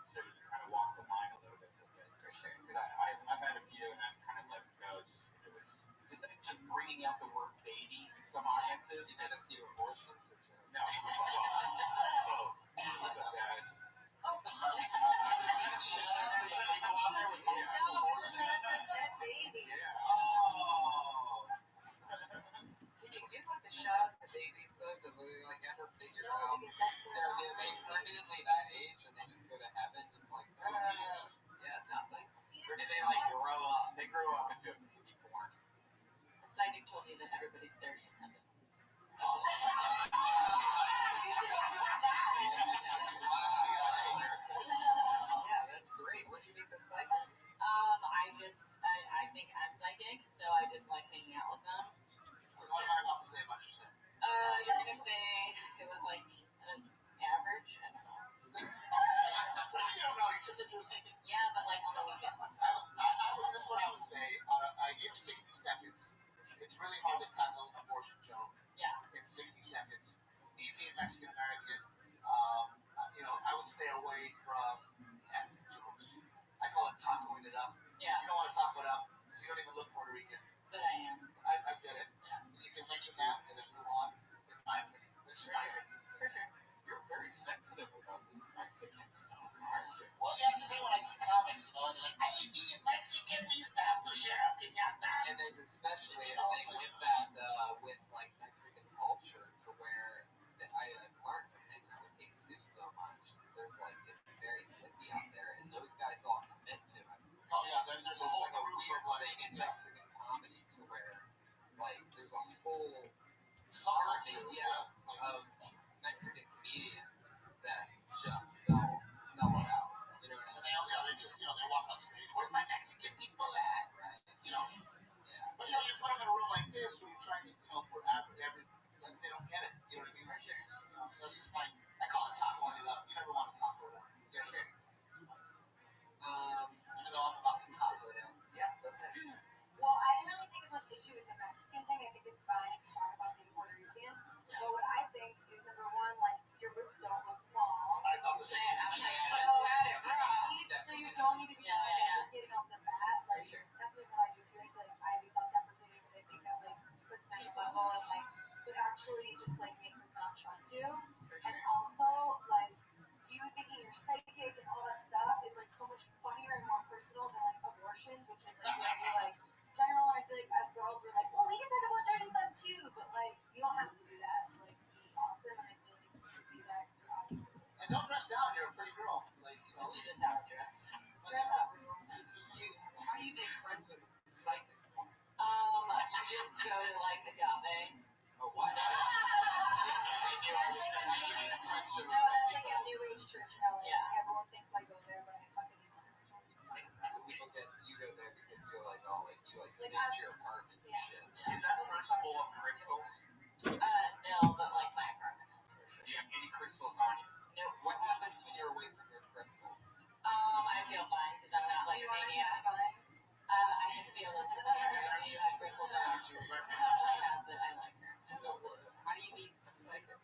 so you kind of walk the line a little bit with it for sure. Because I've had a few and I've kind of let it go. It was just bringing out the word baby in some audiences. You had a few abortions or two? No, both. What's up, guys? Oh, God. Shout out to the people out there with No, abortion is a dead baby. Yeah. Oh. Can you give like a shout out to babies though? Because we like ever figure No, out because that's they're permanently that age and they just go to heaven just like yeah, nothing. Or do they like grow up? They grew up into a baby born. A psychic told me that everybody's 30 in heaven. You should talk about that. Yeah, that's great. Where'd you meet the psychic? I think I'm psychic, so I just like hanging out with them. What am I about to say about yourself? You're gonna say it was like an average. I don't know. You don't know. You just said you were psychic. Yeah, but like on the weekends. This is what I would say. You have 60 seconds. It's really hard to tackle an abortion joke Yeah. in 60 seconds. Me being Mexican American, I would stay away from ethnic jokes. I call it tacoing it up. Yeah. You don't want to taco it up. You don't even look Puerto Rican. But I am. I get it. Yeah. You can mention that and then move on. In my opinion, this is my opinion. For sure. You're very sensitive about this Mexican stuff, aren't you? Well, yeah, I just hate when I see comics, and they're like, "Hey, being Mexican, we used to have to share a piñata." And there's especially a thing with that, with like Mexican culture, to where I've learned from hanging out with Jesus so much. There's like it's very hippie out there, and those guys all commit to it. Oh yeah, there's a There's whole like a group weird of thing in Mexican comedy to where like there's a whole army, army, of Mexican comedians that just sell it out. You know what I mean? they just they walk on stage. Where's my Mexican people at? Right. Yeah. But you put them in a room like this when you're trying to, for every, like, they don't get it. You know what I mean? So that's just I call it tacoing it up. You never want to taco it up. Yeah, sure. Even though I'm about to taco it out. Yeah, go ahead. Well, I didn't really take as much issue with the Mexican thing. I think fine if you talk about being Puerto Rican. But what I think is, number one, like, your boobs don't look small. I thought the same. So you don't need to be getting off the bat. Like, that's something that I do too. I feel like I be self-deprecating because I think that, like, puts me on a level and, like, but actually just, like, makes us not trust you. And also, like, you thinking you're psychic and all that stuff is, like, so much funnier and more personal than, like, abortions, which is, like, very, like, general. I feel like as girls, we're like, well, we can talk about dirty stuff too, but, like, you don't have to do that to, like, be awesome. And I feel like you should do that because you're obviously. And don't dress down. You're a pretty girl. Like, you know. This is just how I dress. Dress up. How do you make friends with psychics? You just go to, like, Agave. Oh, what? No, that's like a new age church in LA. Yeah. Everyone thinks I go there, but I fucking So people guess you go there because you're like, oh, like, you like Like, stage your apartment and shit. Is that purse full of crystals? no, but like my apartment is for sure. Do you have any crystals on you? No. What happens when you're away from your crystals? I feel fine because I'm not like a maniac. I just feel like she had crystals on. She has it. I like her. So, how do you meet a psychic?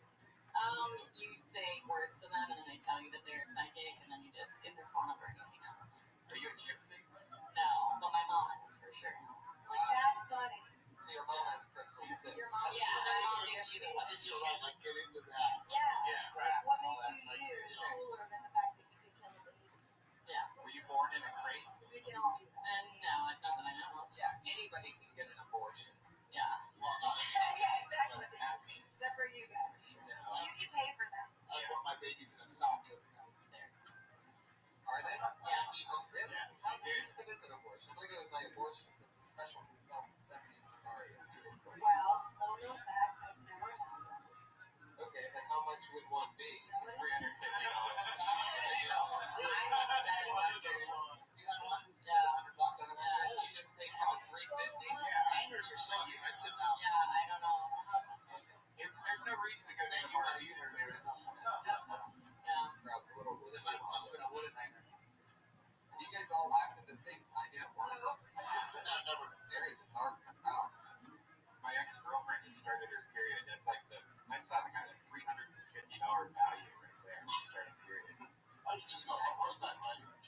You say words to them and then they tell you that they're psychic and then you just get their phone number and you hang out. Are you a gypsy? No, but my mom is for sure. Like, that's funny. So your mom has crystals too. Your mom, Yeah, I think she's she's like, like, get into that. Yeah. Like, what makes you you is cooler than the fact that you could kill a baby. Yeah. Were you born in a crate? We can all do that. No, not that I know of. Yeah, anybody can get an abortion. Yeah. Well, Yeah, exactly. Except for you guys. No. You can pay for them. I put my babies in a socket. They're expensive. Are they? Yeah. Oh, really? How expensive is an abortion? I'm gonna go with my abortion with special consultant Stephanie Samaria. Well, little known fact, I've never had one. Okay, and how much would one be? It's $350. Mine was 700. You had one? Yeah. $700? You just paid for the $350? Hangers are so expensive now. Yeah, I don't know. There's no reason to go to Man, the you must party. eat her there. Yeah. This crowd's a little It must have been a wooden hanger. You guys all laughed at the same time at once. No, never. Very bizarre crowd. My ex-girlfriend just started her period. That's like that's like a $350 value right there. She started period. Oh, you just go on horseback, right? What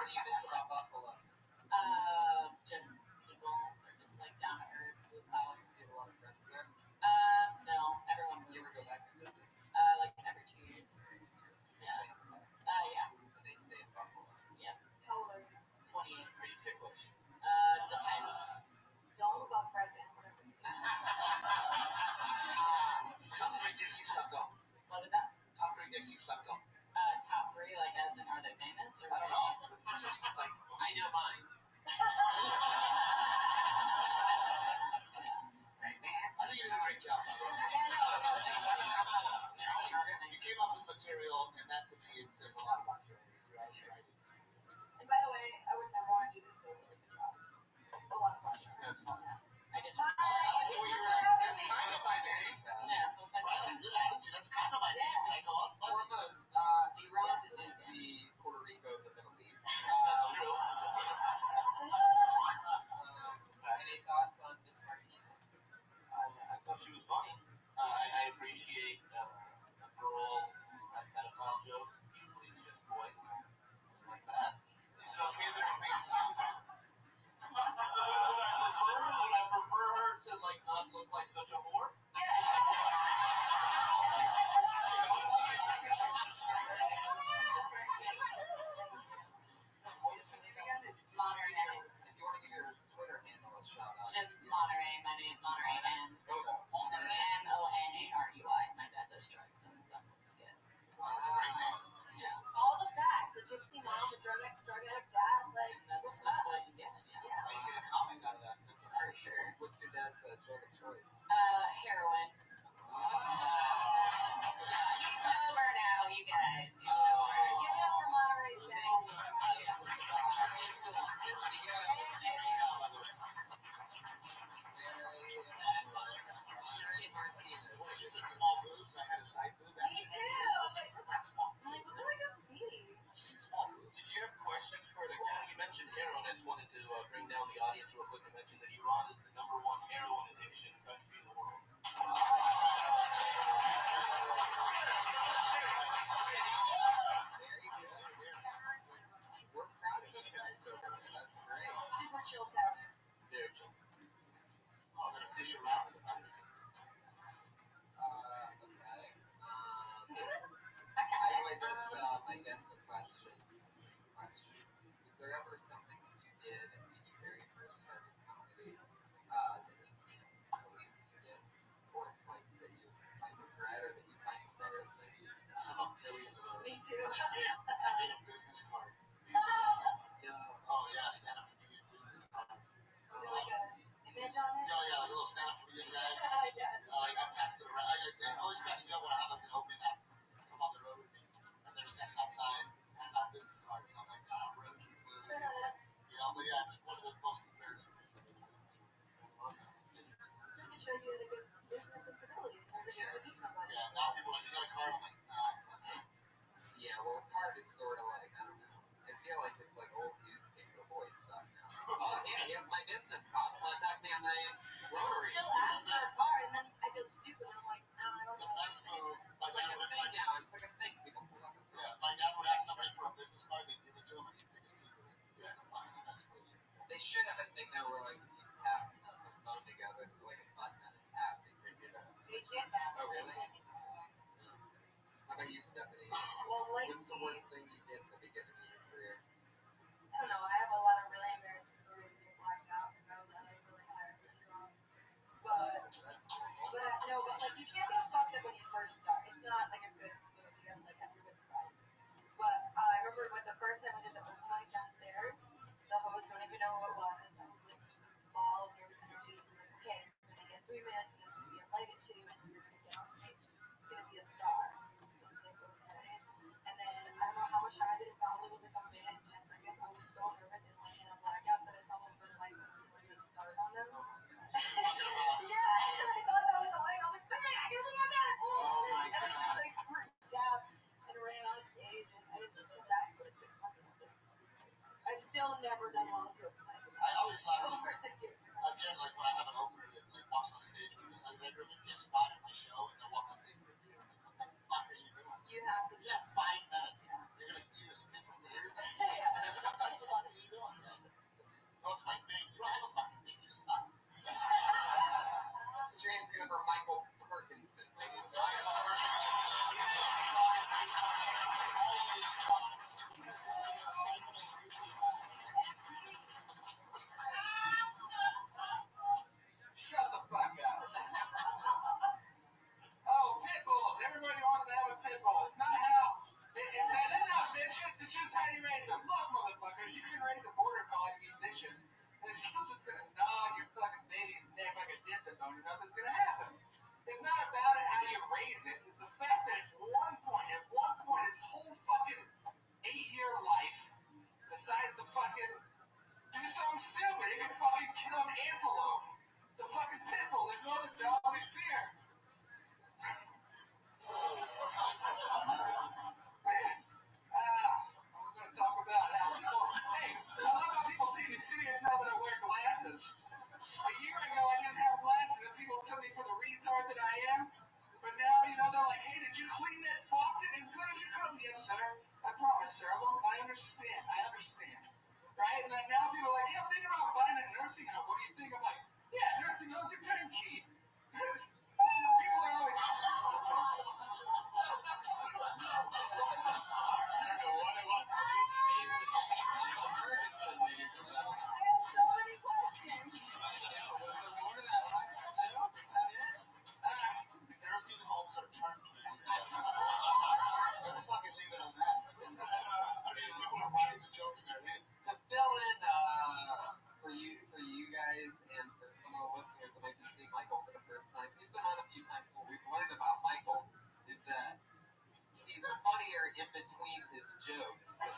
do you miss about Buffalo? Just people are just like down to earth, blue collar. You have a lot of friends there. No, everyone You ever moves. go back and visit? Like every 2 years. Yeah. Yeah. And they stay in Buffalo. Yeah. How old are you? 28. Are you ticklish? Depends. Don't look up Red Band, whatever. Top three gigs you sucked on. What was that? Top three gigs you sucked on. Top 3, like as in are they famous or? I don't know. Just like, I know mine. I think you did a great job, by the way. You came up with material, and that to me it says a lot about you. And by the way, I would never want to do this so really good job. A lot of pressure. That's fine. I just I like the way you're at. That's kind of my name. Yeah, well, Well, I have a good attitude. That's kind of my name. Can I go on? Foremost, Iran is the Puerto Rico of the Middle East. That's true. Any thoughts on Miss Martinez? I thought she was funny. I appreciate a girl has pedophile jokes. Usually it's just boys like that. Is it okay that her face is on there? Would I prefer her to like not look like such a whore? I guess the question, was there ever something that you did when you very first started comedy that you can't believe that you did, or like that you might regret or that you find embarrassing? I'm a million of those. Me too. I made a business card. Oh yeah, stand-up comedian business card. Like a image on it? Yeah, like a little stand-up comedian guy. Like I passed it around. It always cracks me up when I have like an open act come on the road with me, and they're standing outside handing out business cards. And I'm like, oh, bro, keep moving. You know, but yeah, it's one of the most embarrassing things I've ever done. It shows you had a good business sensibility. Yeah, now people are like, you got a card? I'm like, nah. Yeah, well, a card is sort of like, I don't know. I feel like it's like old newspaper boy stuff now. Oh, yeah, here's my business card. Contact me on the Rotary. Still ask for a card, and then I feel stupid. I'm like, no, I don't The know. best move, my It's like dad a would thing now. It's like a thing. People pull out the yeah, my dad would ask somebody for a business card, they'd give it to him, and he'd pick his teeth with it. Yeah, that's fucking the best move. They should have a thing now where like if you tap the phone together, like a button and a tap, they could do that. So you can't have Oh, really? How about you, Stephanie? Well, like, What's the worst thing you did in the beginning of your career? I don't know. I have a lot of really embarrassing stories that get blacked out because I was really high, really drunk. But That's cool. no, but like you can't be fucked up when you first start. It's not like a good move. You have to like have your wits about it. But I remember when the first time we did the open mic downstairs, the host don't even know who it was. I was like just a ball of nervous energy. He was like, okay, we're gonna get 3 minutes. We're just gonna be invited to, and you're gonna get on stage. It's gonna be a star. I was like, okay. And then I don't know how much I did. It probably was like a minute, 10 seconds. I was so nervous and like in a blackout that I saw those red lights on the ceiling with stars on them. Yeah, and I thought that was the light. I was like, I can look at that. Oh my And I just like freaked out and ran on stage, and I didn't come back for like 6 months. I've still never done well with open mic. I always laugh For the first 6 years. again, like when I have an opener that like walks on stage with me, like they bring me a spot in my show and they walk on stage with me. I'm like, what the fuck are you doing? You have to You have 5 minutes. You're gonna stick with me here? What the fuck are you doing, man? Oh, it's my thing. You don't have a fucking thing. You suck. Transcript for Michael Perkinson, ladies. Shut the fuck up. Oh, pit bulls. Everybody wants to have a pit bull. It's not how. They're not vicious. It's just how you raise them. Look, motherfuckers, you can raise a border collie to be vicious. They're still just gonna gnaw on your fucking baby's neck like a diptodone and nothing's gonna happen. It's not about it how you raise it. It's the fact that at one point, its whole fucking 8-year life decides to fucking do something stupid. It can fucking kill an antelope. It's a fucking pit bull. There's no other dog we fear. I was going to talk about how people. Hey, I love how people take me serious now that I wear glasses. A year ago, I didn't have glasses, and people took me for the retard that I am. But now, you know, they're like, hey, did you clean that faucet as good as you could? Yes, sir. I promise, sir. I understand. Right? And then now people are like, yeah, I'm thinking about buying a nursing home. What do you think? I'm like, yeah, nursing homes are turnkey. People are always. I don't know what it was. Michael Perkinson, ladies and gentlemen. I have so many questions. Yeah, was there more to that practical joke? Is that it? Nursing homes are turnkey. Let's fucking leave it on that. I mean, people are writing the joke in their head. To fill in for you guys and for some of the listeners that might be seeing Michael for the first time, he's been on a few times. What we've learned about Michael is that he's funnier in between his jokes. Like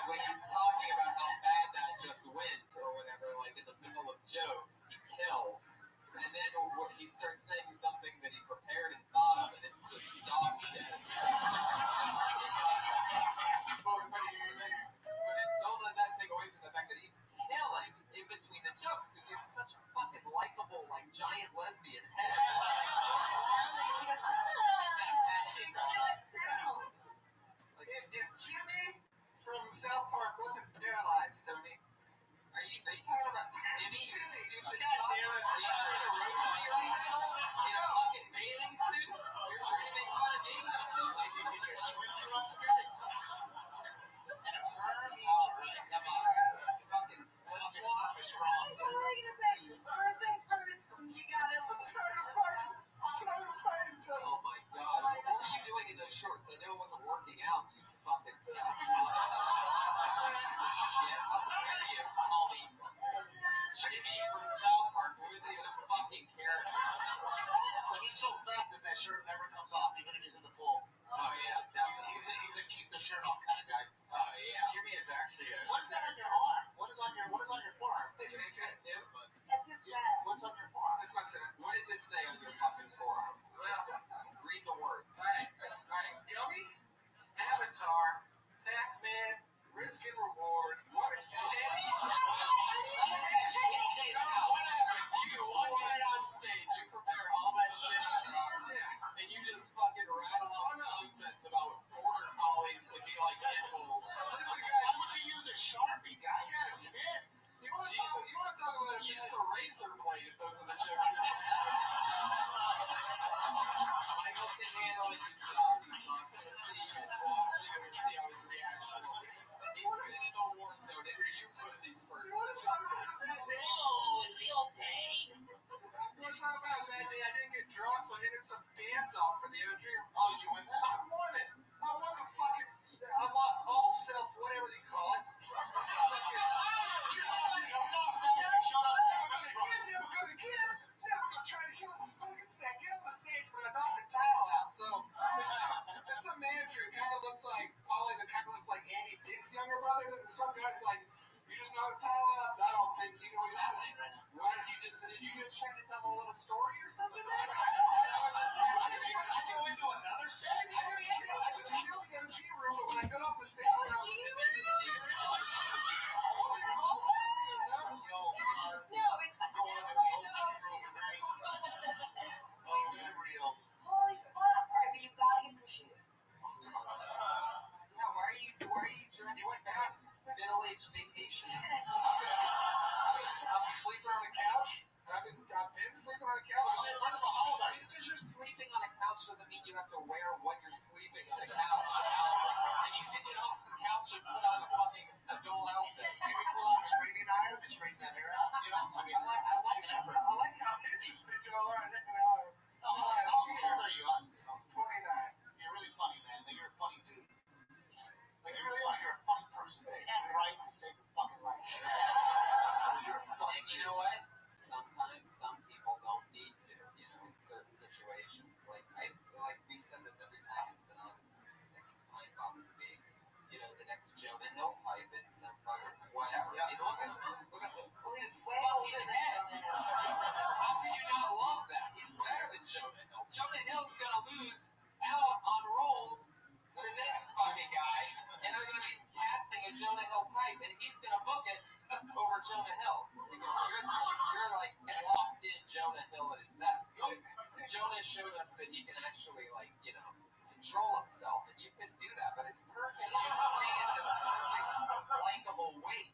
when he's talking about how bad that just went or whatever, like in the middle of jokes, he kills. And then he starts saying something that he prepared and thought of, and it's just dog shit. Don't let that take away from the fact that he's killing in between the jokes because you have such a fucking likable, like giant lesbian head. If Jimmy from South Park wasn't paralyzed, Tony, are you talking about Timmy? You stupid fuck? Are you trying to roast me right now? In a fucking bathing suit? experience. And a firm, come on. Fucking flip-flop is wrong. What was I gonna say? First things first, you gotta turn the front. Oh my god. What were you doing in those shorts? I know it wasn't working out, you fucking piece of shit. How dare you call me Jimmy from South Park, who isn't even a fucking character. Well, he's so fat that that shirt never comes off, even if he's in the pool. Oh yeah, definitely. He's a keep the shirt off kind of guy. Oh yeah. Jimmy is actually a. What's that on your arm? What is on your forearm? Hey, you ain't tattoo? That's his What's on your forearm? That's my son. What does it say on your fucking forearm? Well, Read the words. alright. Yummy, Avatar, Pac-Man, Risk and Reward. What a What happens? You one minute on stage, you prepare all that shit, and you just fucking rattle off nonsense about border collies to be like pit bulls. Listen, guys, why would you use a Sharpie, guy? Yes, man. You want to talk about it? Use a razor blade if those are the jokes. Michael can handle it, you suck. Let's see, he's watching and see how his reaction will be. He's been in the war zone. It's you pussies first. You want to talk about that day? Oh, is he okay? You want to talk about that day? I didn't get drunk, so I did some dance off for the entry. Oh, did you win that? I won it. I won the fucking. I lost all self, whatever they call it. Shut up. There's some manager who kind of looks like Polly, but kind of looks like Andy Dick's younger brother. Then some guy's like, you just know how to tile up. I don't think you know what's happening right now. What did you just try to tell a little story or something? I just go into another set. I just killed the MG room, but when I got off the stage, No, it's holy fuck. Alright, but you gotta get some shoes. Why are you dressed? You went back middle-aged vacation. I'm sleeping on the couch. I've been sleeping on the couch. First of all, Just because you're sleeping on a couch doesn't mean you have to wear what you're sleeping on a couch. And you can get off the couch and put on a fucking adult outfit. maybe pull out a training iron and straighten that hair out. You know, I mean, I like an effort. I like how interested you are in it. How old are you, honestly? 29. You're really funny, man. Like, you're a funny dude. Like, you really are. You're a funny person. You have the right to say the fucking right. You're a funny And you know what? Sometimes some people don't need to, you know, in certain situations. Like we said this every time it's been on, it's taking time off to be, you know, the next Jonah Hill type in some fucking whatever. I mean, look at his fucking head. How can you not love that? He's better than Jonah Hill. Jonah Hill's gonna lose out on roles to this fucking guy, and they're gonna be casting a Jonah Hill type, and he's gonna book it over Jonah Hill because you're like locked in Jonah Hill at his best. Jonah showed us that he can actually, like, you know, control himself, and you can do that, but it's perfect. You stay in this perfect, likable weight,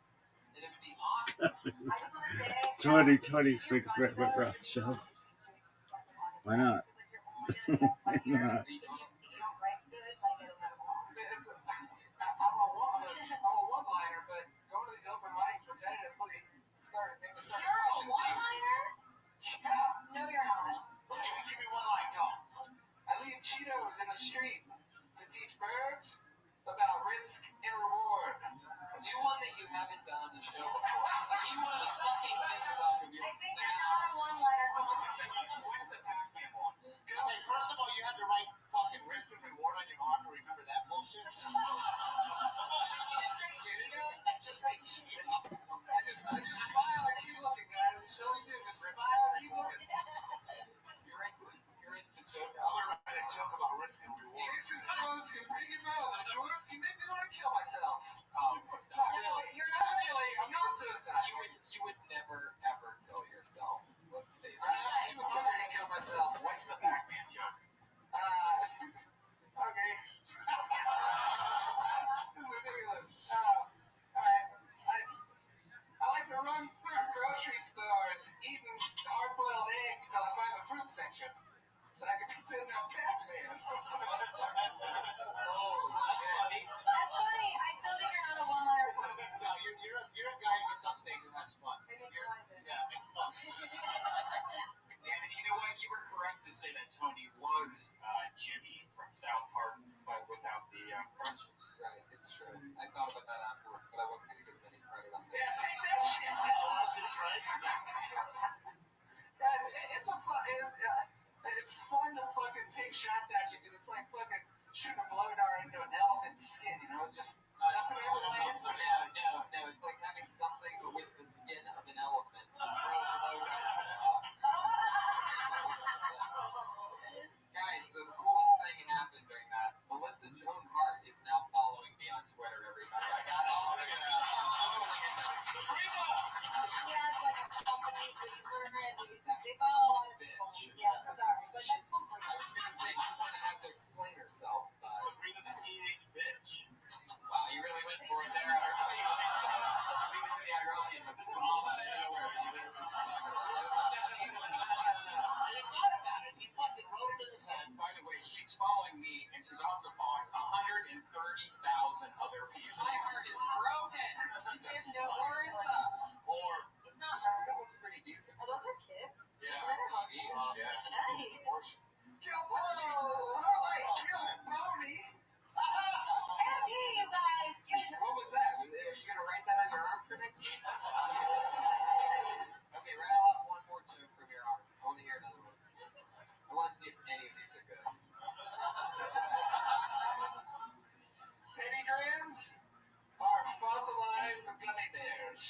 and it would be awesome. I just want to say 2026 Rothschild. Why not? you don't write good, like it'll never walk. I'm a one-liner, but going to these open mics repetitively started making me start. You're a one-liner? Yeah. No, you're not. Give me one line, go. I leave Cheetos in the street to teach birds about risk and reward. Do one that you haven't done on the show before. Leave one of the fucking things off of your I think you're not a one-liner. What's the Pac-Man one? Okay, first of all, you had to write fucking risk and reward on your arm to remember that bullshit. Just write shit. I just smile and keep looking, guys. That's all you do. Just smile and keep looking. You're into the joke. I'm gonna write a joke about risk and reward. Sticks and stones can bring you down. The Jordans can make me want to kill myself. Oh, stop. You're not Really, I'm not suicide. You would never ever kill yourself. Let's face it. I would never kill myself. What's the Pac-Man joke? Okay. This is ridiculous. Alright. I like to run through grocery stores eating hard-boiled eggs till I find the fruit section. So I can pretend I'm Pac-Man. Oh, shit. was Jimmy from South Park, but without the crunches. Right, it's true. I thought about that afterwards, but I wasn't going to give him any credit on that. Yeah, take that shit. Crunches, right? Guys, it's fun to fucking take shots at you because it's like fucking shooting a blow dart into an elephant's skin, you know? It's just nothing ever lands on it. No, it's like having something with the skin of an elephant throw blow darts at us. Guys, the coolest thing happened during that. Melissa Joan Hart is now following me on Twitter, everybody. I got all of it. She has like a company with her and they follow a lot of people. Yeah, sorry, but that's cool for I was going to say she's going to have to explain herself. Sabrina the Teenage Bitch. Wow, you really went for it there. I really went to the irony of the bomb out of nowhere. He was in And he thought about it. He fucking wrote it in his head. By the way, she's following me, and she's also following 130,000 other people. My heart is broken. Larissa. Or It's not She her. still looks pretty decent. Oh, those are kids. Yeah. They're nice. Kill Tony. More like kill Boney. Hey, you guys. What was that? Are you going to write that on your arm for next week? Okay, rattle off one more joke from your arm. I want to hear another one. I want to see if any of these are good. Teddy Grahams are fossilized gummy bears.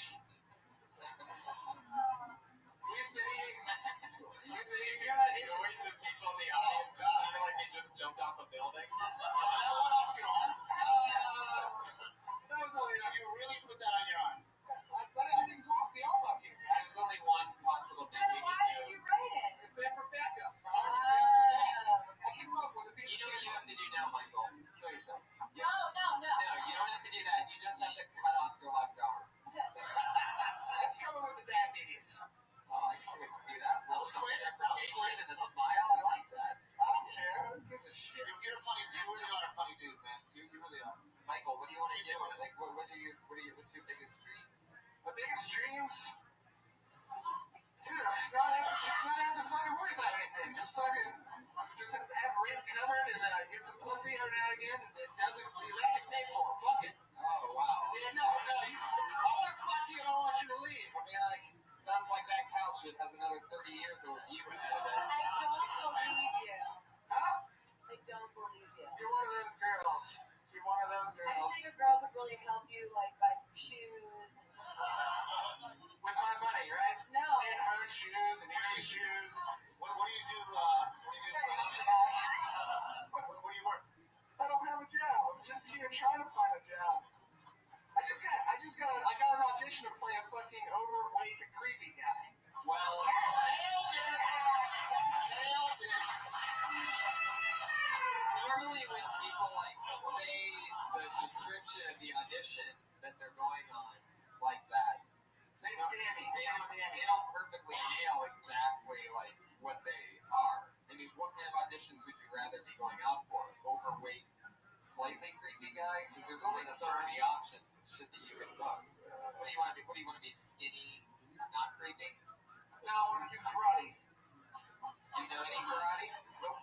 We've been eating the noise of people in the audience. I feel like they just jumped off a building. That was only you really put that on your arm. But I didn't go off the arm of you. There's only one possible thing we Why can did do. you write it? It's there for backup. Oh. I came up with a piece You know of what you have to do now, Michael? Kill yourself. No. No, you don't have to do that. You just have to cut off your left arm. That's coming with the diabetes. Oh, I see that. That was quick. Deprecation and a smile. I like that. I don't care. Who gives a shit? You're funny. You really are a funny dude, man. You really are. Michael, what do you want to do? Like, what's your biggest dreams? My biggest dreams? Dude, not have to fucking worry about anything. Just have rent covered and get some pussy every now and again that doesn't be let me pay for. Fuck it. Oh, wow. Yeah, no. I want to fuck you and I want you to leave. I mean, like, sounds like that couch shit has another 30 years of you in it. I don't believe you. Huh? I don't believe you. You're one of those girls. You're one of those I girls. just think a girl could really help you, like, buy some shoes. With my money, right? No. And her shoes and your shoes. What do you do? What do you work? I don't have a job. I'm just here trying to find a job. I got an audition to play a fucking overweight, creepy guy. Well, nailed it. Normally when people, like, say the description of the audition that they're going on like that, Name's Danny. they don't perfectly nail exactly, like, what they are. I mean, what kind of auditions would you rather be going out for? Overweight, slightly creepy guy? Because there's only so many options of shit that you can book. What do you want to do? What do you want to be? Skinny, not creepy? No, I want to do karate. Do you know any karate? Nope.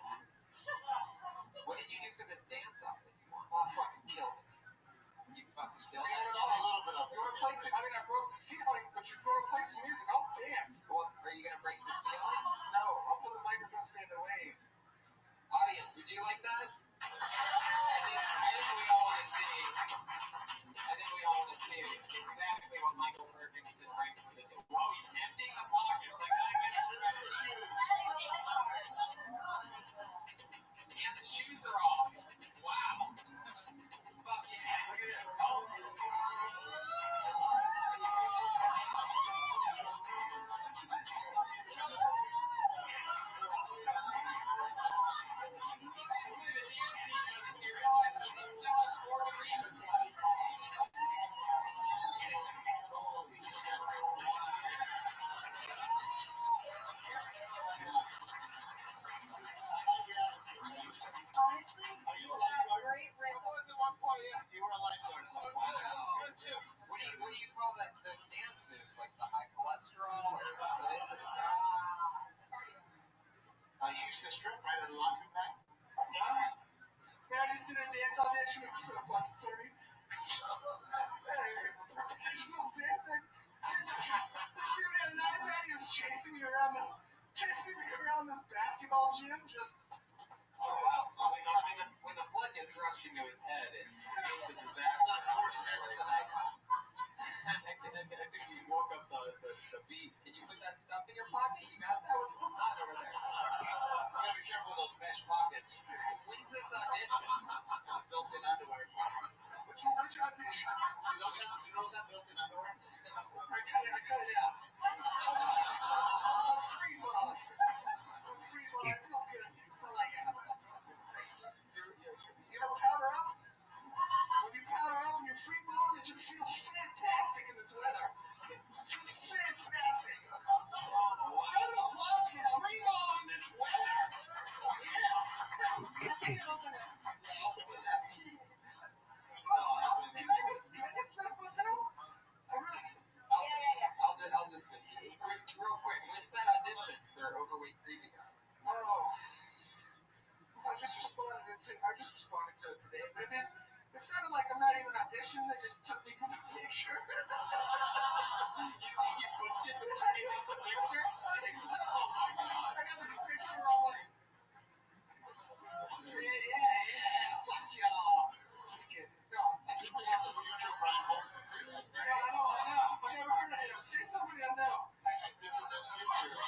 What did you do for this dance off that you want? I'll fucking kill it. You fucking killed I it? saw a little bit of it. I broke the ceiling, but you're going to play some music. I'll dance. Well, are you going to break the ceiling? No, I'll put the microphone stand and wave. Audience, would you like that? I think we all want to see. Exactly what Michael Perkins did right when he did. Oh, he's emptying the pockets. I gotta get into the shoes. And the shoes are off. Wow. Fuck yeah. Look at this. She was so fucking funny. Hey, professional dancer. This dude had an iPad. He was chasing me around this basketball gym. Just Oh wow! So when the blood gets rushed into his head, it's a disaster. 4 cents tonight. I think we woke up the beast. Can you put that stuff in your pocket? You got that? What's going on over there? You gotta be careful of those mesh pockets. When's this audition? Built-in underwear. which audition? You know that built-in underwear? I cut it out. I'm free balling. It feels good. I like it. You ever powder up? When you powder up and you're free balling, it just feels fantastic in this weather. Just fantastic. Round of applause for free balling in this weather. Can I dismiss myself? I really. I'll dismiss you. Real quick, when's that audition for Overweight Creepy Guy? Oh. I just responded to it today, but it sounded like I'm not even auditioning. They just took me from the picture. You booked it? You took the picture? I think so. I got this picture where I'm like, yeah, fuck y'all. Just kidding. No, I think we have to put your Brian Holtzman through that. I know. I've never heard of him. Say somebody I know. I think that's true.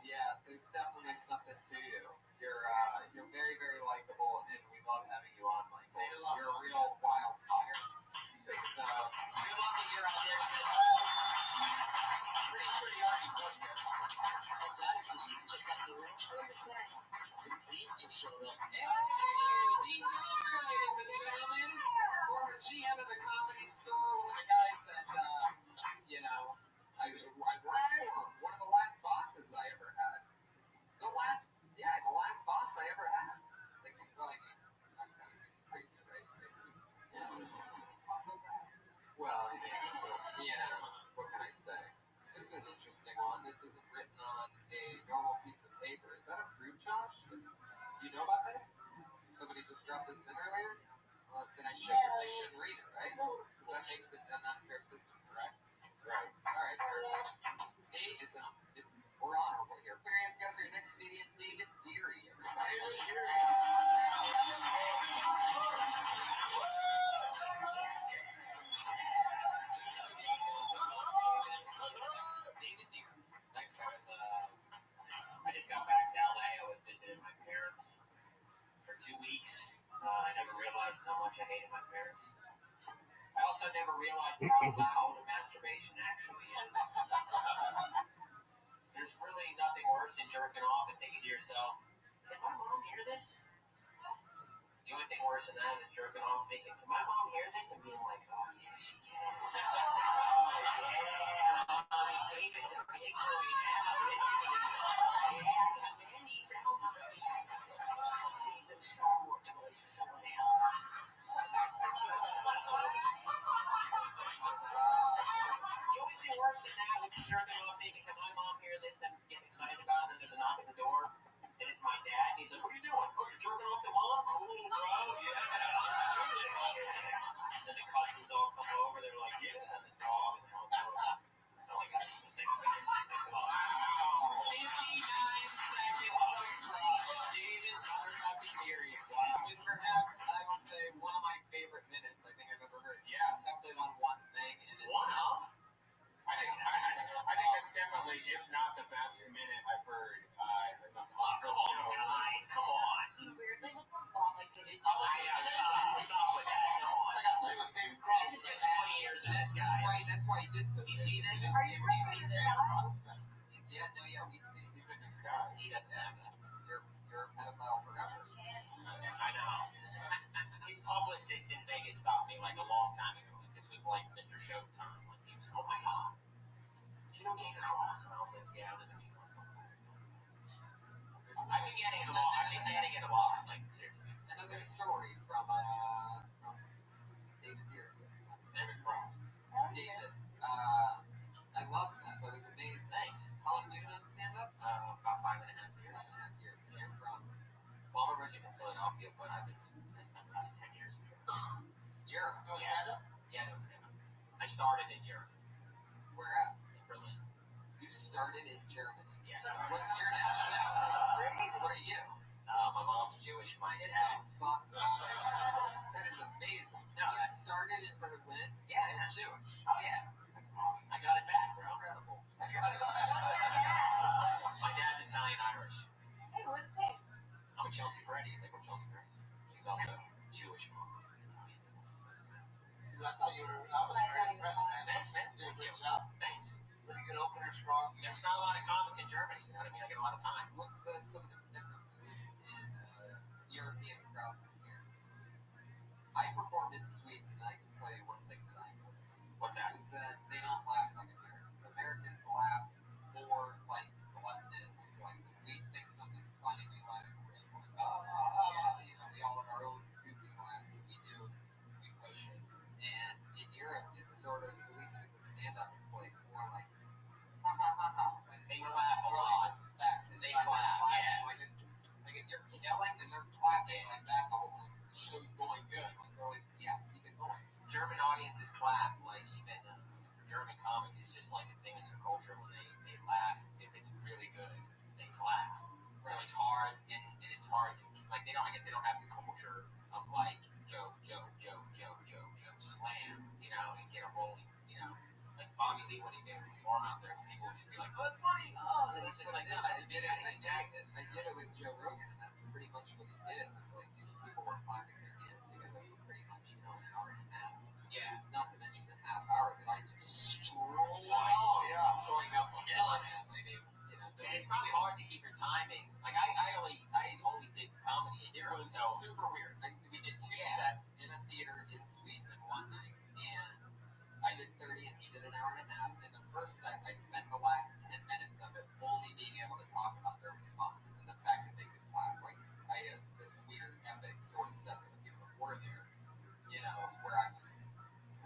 Yeah, there's definitely something to you. You're very, very likable, and we love having you on, Michael. You're a real wildfire. So, good luck with your audition. Pretty sure you already booked it. Oh, guys, just got the room. Look at that. Dean just showed up. Hey, Dean Gilbert, ladies and gentlemen. Former GM of the Comedy Store, one of the guys that, I worked for. One of the last bosses I ever had. The last boss I ever had. It's crazy, right? Well, what can I say? This is an interesting one. This isn't written on a normal piece of paper. Is that approved, Josh? You know about this? Somebody just dropped this in earlier? Well, then I shouldn't read it, right? Because that makes it an unfair system, correct? Right. All right, perfect. See, we're honorable here. Put your hands together for your next comedian, David Deary, everybody. David Deary. Thanks, guys. I just got back to LA. I was visiting my parents for 2 weeks. I never realized how much I hated my parents. I also never realized how loud masturbation actually is. There's really nothing worse than jerking off and thinking to yourself, can my mom hear this? The only thing worse than that is jerking off thinking, can my mom hear this? And being like, oh yeah, she can. Oh yeah, mommy, David's a big boy now, isn't he? Yeah, I got Mandy's now, mommy. Save those Star Wars toys for someone else. The only thing worse than that would be jerking off thinking, can my mom hear this? And get excited about it, and there's a knock at the door. And it's my dad, and he's like, what are you doing? Oh, you're jerking off to mom? Cool, bro, yeah. Do this shit. Then the cousins all come over, they're like, yeah, and the dog, and the whole world. I'm like, thanks a lot. 59 seconds of crush. David motherfucking Deary. Wow. And perhaps I will say one of my favorite minutes I think I've ever heard. Yeah. Definitely on one thing. And One else? I think that's definitely, if not the best minute I've heard in the Come on, guys, come on. He weirdly looks like Bob, like David. Stop with that, come on. I got two of David Cross. This has been 20 years of this, guys. That's why he did so. You see this? Are you ready for this? Yeah, we see. He's in disguise. He doesn't have that. You're a pedophile forever. I know. His publicist in Vegas stopped me like a long time ago. This was like Mr. Showtime. Like he was like, oh my god, do you know David Cross? And I was like, yeah, I'm in the meeting. I've been getting it a lot. Like seriously. Another story from David Deary. David Cross. David, I love that. That was amazing. Thanks. How long have you been on stand-up? About 5.5 years. 5.5 years. And you're from? Well, I'm originally from Philadelphia, but I spent the last 10 Europe. Doing stand-up? Yeah, doing stand-up. I started in Europe. Where at? In Berlin. You started in Germany. Yes. What's your nationality? What are you? My mom's Jewish. My Get dad. the fuck out of here. That is amazing. No, You started in Berlin. Yeah. And Jewish. Oh yeah. That's awesome. I got it back, bro. Incredible. I got it back. My dad's Italian-Irish. Hey, what's it? I'm a Chelsea Peretti. I think we're Chelsea Perettis. She's also Jewish mom. I thought you were. I was very impressed, man. Thanks, man. You did a great job. Thanks. Pretty good opener, strong. There's not a lot of comics in Germany. You know what I mean? I get a lot of time. What's some of the differences in European crowds in here? I performed in Sweden, and I can tell you one thing that I noticed. What's that? Is that they don't laugh like Americans. Americans laugh more like gluttonous. Like when we think something's funny, we let it rip. We all have our own goofy laughs that we do. We push it. And in Europe, it's sort of, at least with the stand-up, it's like more like, ha ha ha ha. They laugh a lot. Respect. And They clap, yeah. Like if you're killing, then they're clapping like that the whole time because the show's going good. Like they're like, yeah, keep it going. German audiences clap. Like even for German comics, it's just like a thing in their culture when they laugh. If it's really good, they clap. So it's hard, and it's hard to like they don't. I guess they don't have the culture of like joke, slam, you know, and get a rolling, you know. Like Bobby Lee when he did perform out there, people would just be like, "Oh, it's funny." Oh, Yeah, it's that's just what like I that. did. I did it with Joe Rogan, and that's pretty much what he did. It was like these people were clapping their hands together for pretty much, an hour and a half. Yeah. Not to mention the half hour that I just strolled going up a hill and And it's not hard to keep your timing. Like I only did comedy in It Europe, was so super weird. Like, we did two sets in a theater in Sweden in one night, and I did 30 and he did an hour and a half. And the first set, I spent the last 10 minutes of it only being able to talk about their responses and the fact that they could clap. Like, I had this weird epic sort of set for the people that were there, where I was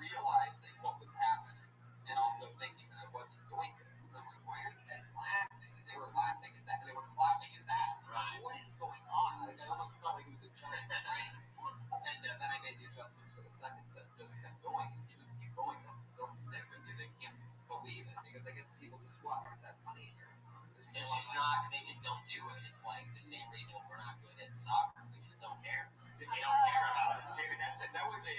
realizing what was happening and also thinking that I wasn't doing good. So I'm like, why are you guys laughing? And they were laughing at that, and they were clapping at that. Right. What is going on? Like, I almost felt like it was a giant brain. And then I made the adjustments for the second set, just kept going. And you just keep going, they'll stick with you. They can't believe it because I guess people just aren't that funny in here. it's just not. They just don't do it. It's like the same reason we're not good at soccer. We just don't care. They don't care about it. David, that's it. That was a.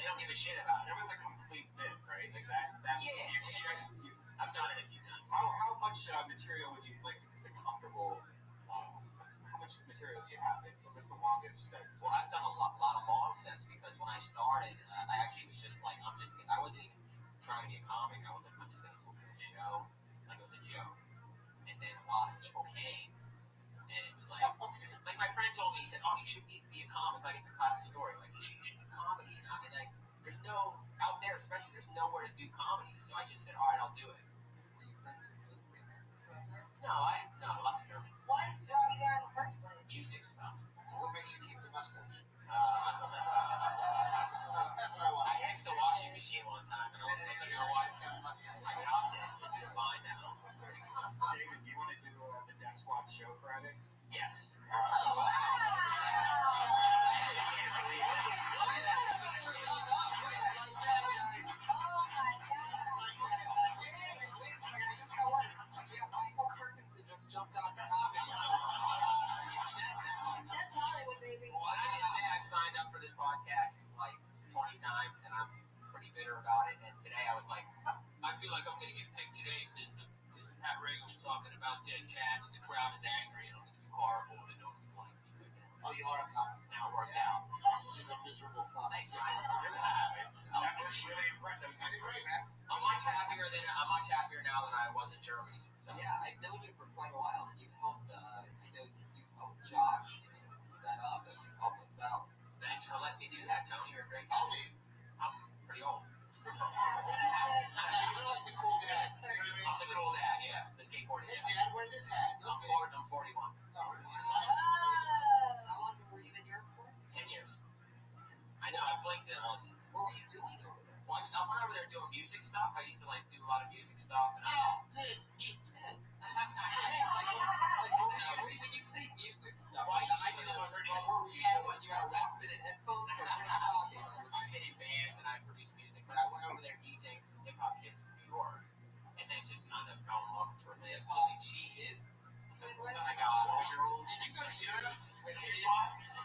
They don't give a shit about it. That was a complete bit, right? Like that. That's. Yeah. I've done it a few times. How much material would you like? Is it comfortable? How much material do you have? What was the longest set? Well, I've done a lot of long sets because when I started, I actually was just like, I wasn't even trying to be a comic. I was like, I'm just gonna go for the show, like it was a joke. And then a lot of people came, and it was like my friend told me, he said, "Oh, you should be a comic." Like it's a classic story. Like you should do comedy, and like there's no out there, especially there's nowhere to do comedy. So I just said, "All right, I'll do it." No, lots of German. Why did you want to there in the first place? Music stuff. What makes you keep the mustache? I fixed the washing machine one time, and I was like, you know what? I got this. This is fine now. David, do you want to do the Death Squad show Friday? Yes. Jumped out the comedy. That's Hollywood, baby. Well, I just say I've signed up for this podcast like 20 times, and I'm pretty bitter about it. And today I was like, I feel like I'm going to get picked today because Pat Reagan was talking about dead cats, and the crowd is angry, and I'm going to be horrible, and no one's going to like me again. Oh, you are a comic. Now it worked out. This is a miserable thought. Thanks, That was really impressive. I'm much happier now than I was in Germany. So. Yeah, I've known you for quite a while, and you've helped. I know that you've helped Josh, set up and help us out. Thanks for letting me do that, Tony. You're a great guy. I'm pretty old. You're like the cool dad. I'm the cool dad, yeah. The skateboard dad. Hey, Dad, wear this hat. I'm 41. How long were you in Europe for? 10 years. I know, I blinked in once. What were you doing over there? Well, I went over there doing music stuff. I used to like do a lot of music stuff. And Dude, you did. When you say music stuff, well, I used I to mean, do what were you pretty doing? You had a last minute headphones? Like, what are you talking about? I'm hitting bands. just kind of fell in love with her lips. I think she is. So I got 4-year-olds. Did you go to Europe with your box?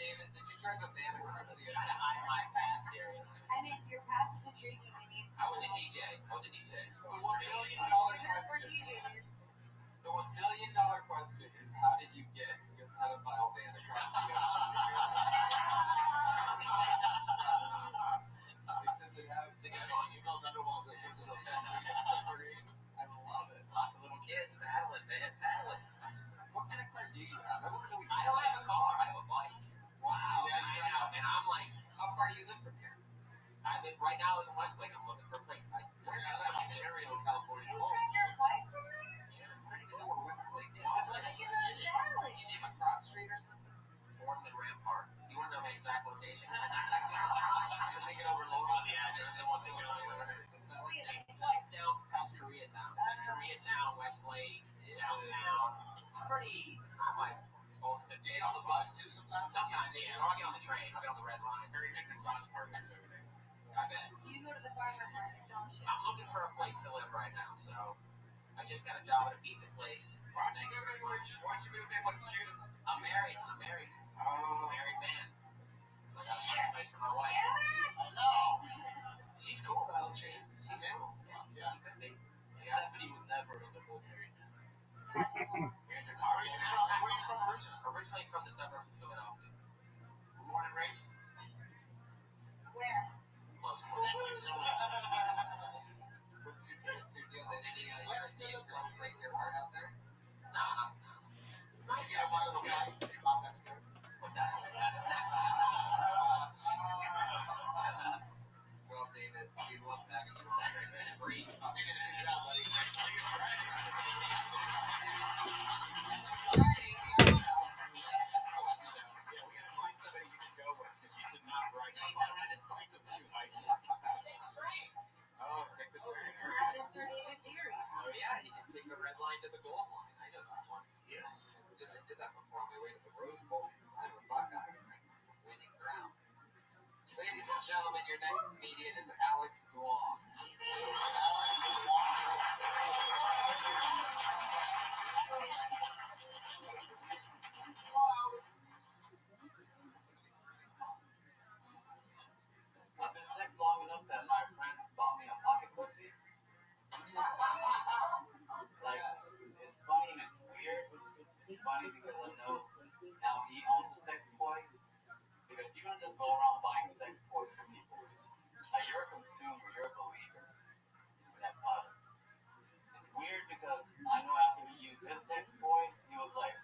David, did you drive a van across the Trying to hide my past area. I mean, your past is intriguing. I mean, I was a DJ. The $1 billion question. The $1 billion question is, how did you get your pedophile van across the ocean? Does it have to get on? You goes underwater, so it's a submarine. I love it. Lots of little kids paddling, man, paddling. What kind of car do you have? I don't have a car. I have a bike. Wow. Yeah, I know. And I'm like, how far do you live from here? I live right now in Westlake. I'm looking for a place. Where do you live? Ontario, California. you tried your bike? Yeah, I don't even know where Westlake is. It's like in the valley. You name a cross street or something? 4th and Rampart. You want to know my exact location? You're taking over local On the address. I want to know where it is. It's like down past Koreatown. It's like Koreatown, Westlake, downtown. It's pretty. It's not my ultimate. Do you get on the bus too sometimes? Sometimes, yeah. I'll get on the train. I'll get on the red line. Very good massage parlors over there. I bet. You go to the farmer's market, don't you? I'm looking for a place to live right now, so I just got a job at a pizza place. Why don't you move in with Judith? I'm married. Oh. Married man. So I got to find a place for my wife. She's cool though. She's cool. Yeah. She could be. Stephanie would never have been married now. Where are you from originally? Originally from the suburbs of Philadelphia. Born and raised? Where? Close. What's your deal? Did any European girls break your heart out there? No. It's nice. You got one of the guys in your mom that's good? What's that? Well, David, we love having you on. Free. You did a good job, buddy. Somebody you can go with because you should not ride Yeah, my you bike. gotta just bite the two. Oh, take the train. Mr. David Deary. Oh, yeah, you can take the red line to the gold line. I know that one. Yes. I did that before on my way to the Rose Bowl. I'm a Buckeye. Winning ground. Ladies and gentlemen, your next comedian is Alex Guam. I've been sex long enough that my friends bought me a pocket pussy. Like, it's funny and it's weird. It's funny because I know now he owns a sex toy. Because you don't just go around buying sex toys for people. Like, you're a consumer, you're a believer in that product. It's weird because I know after he used his sex toy, he was like,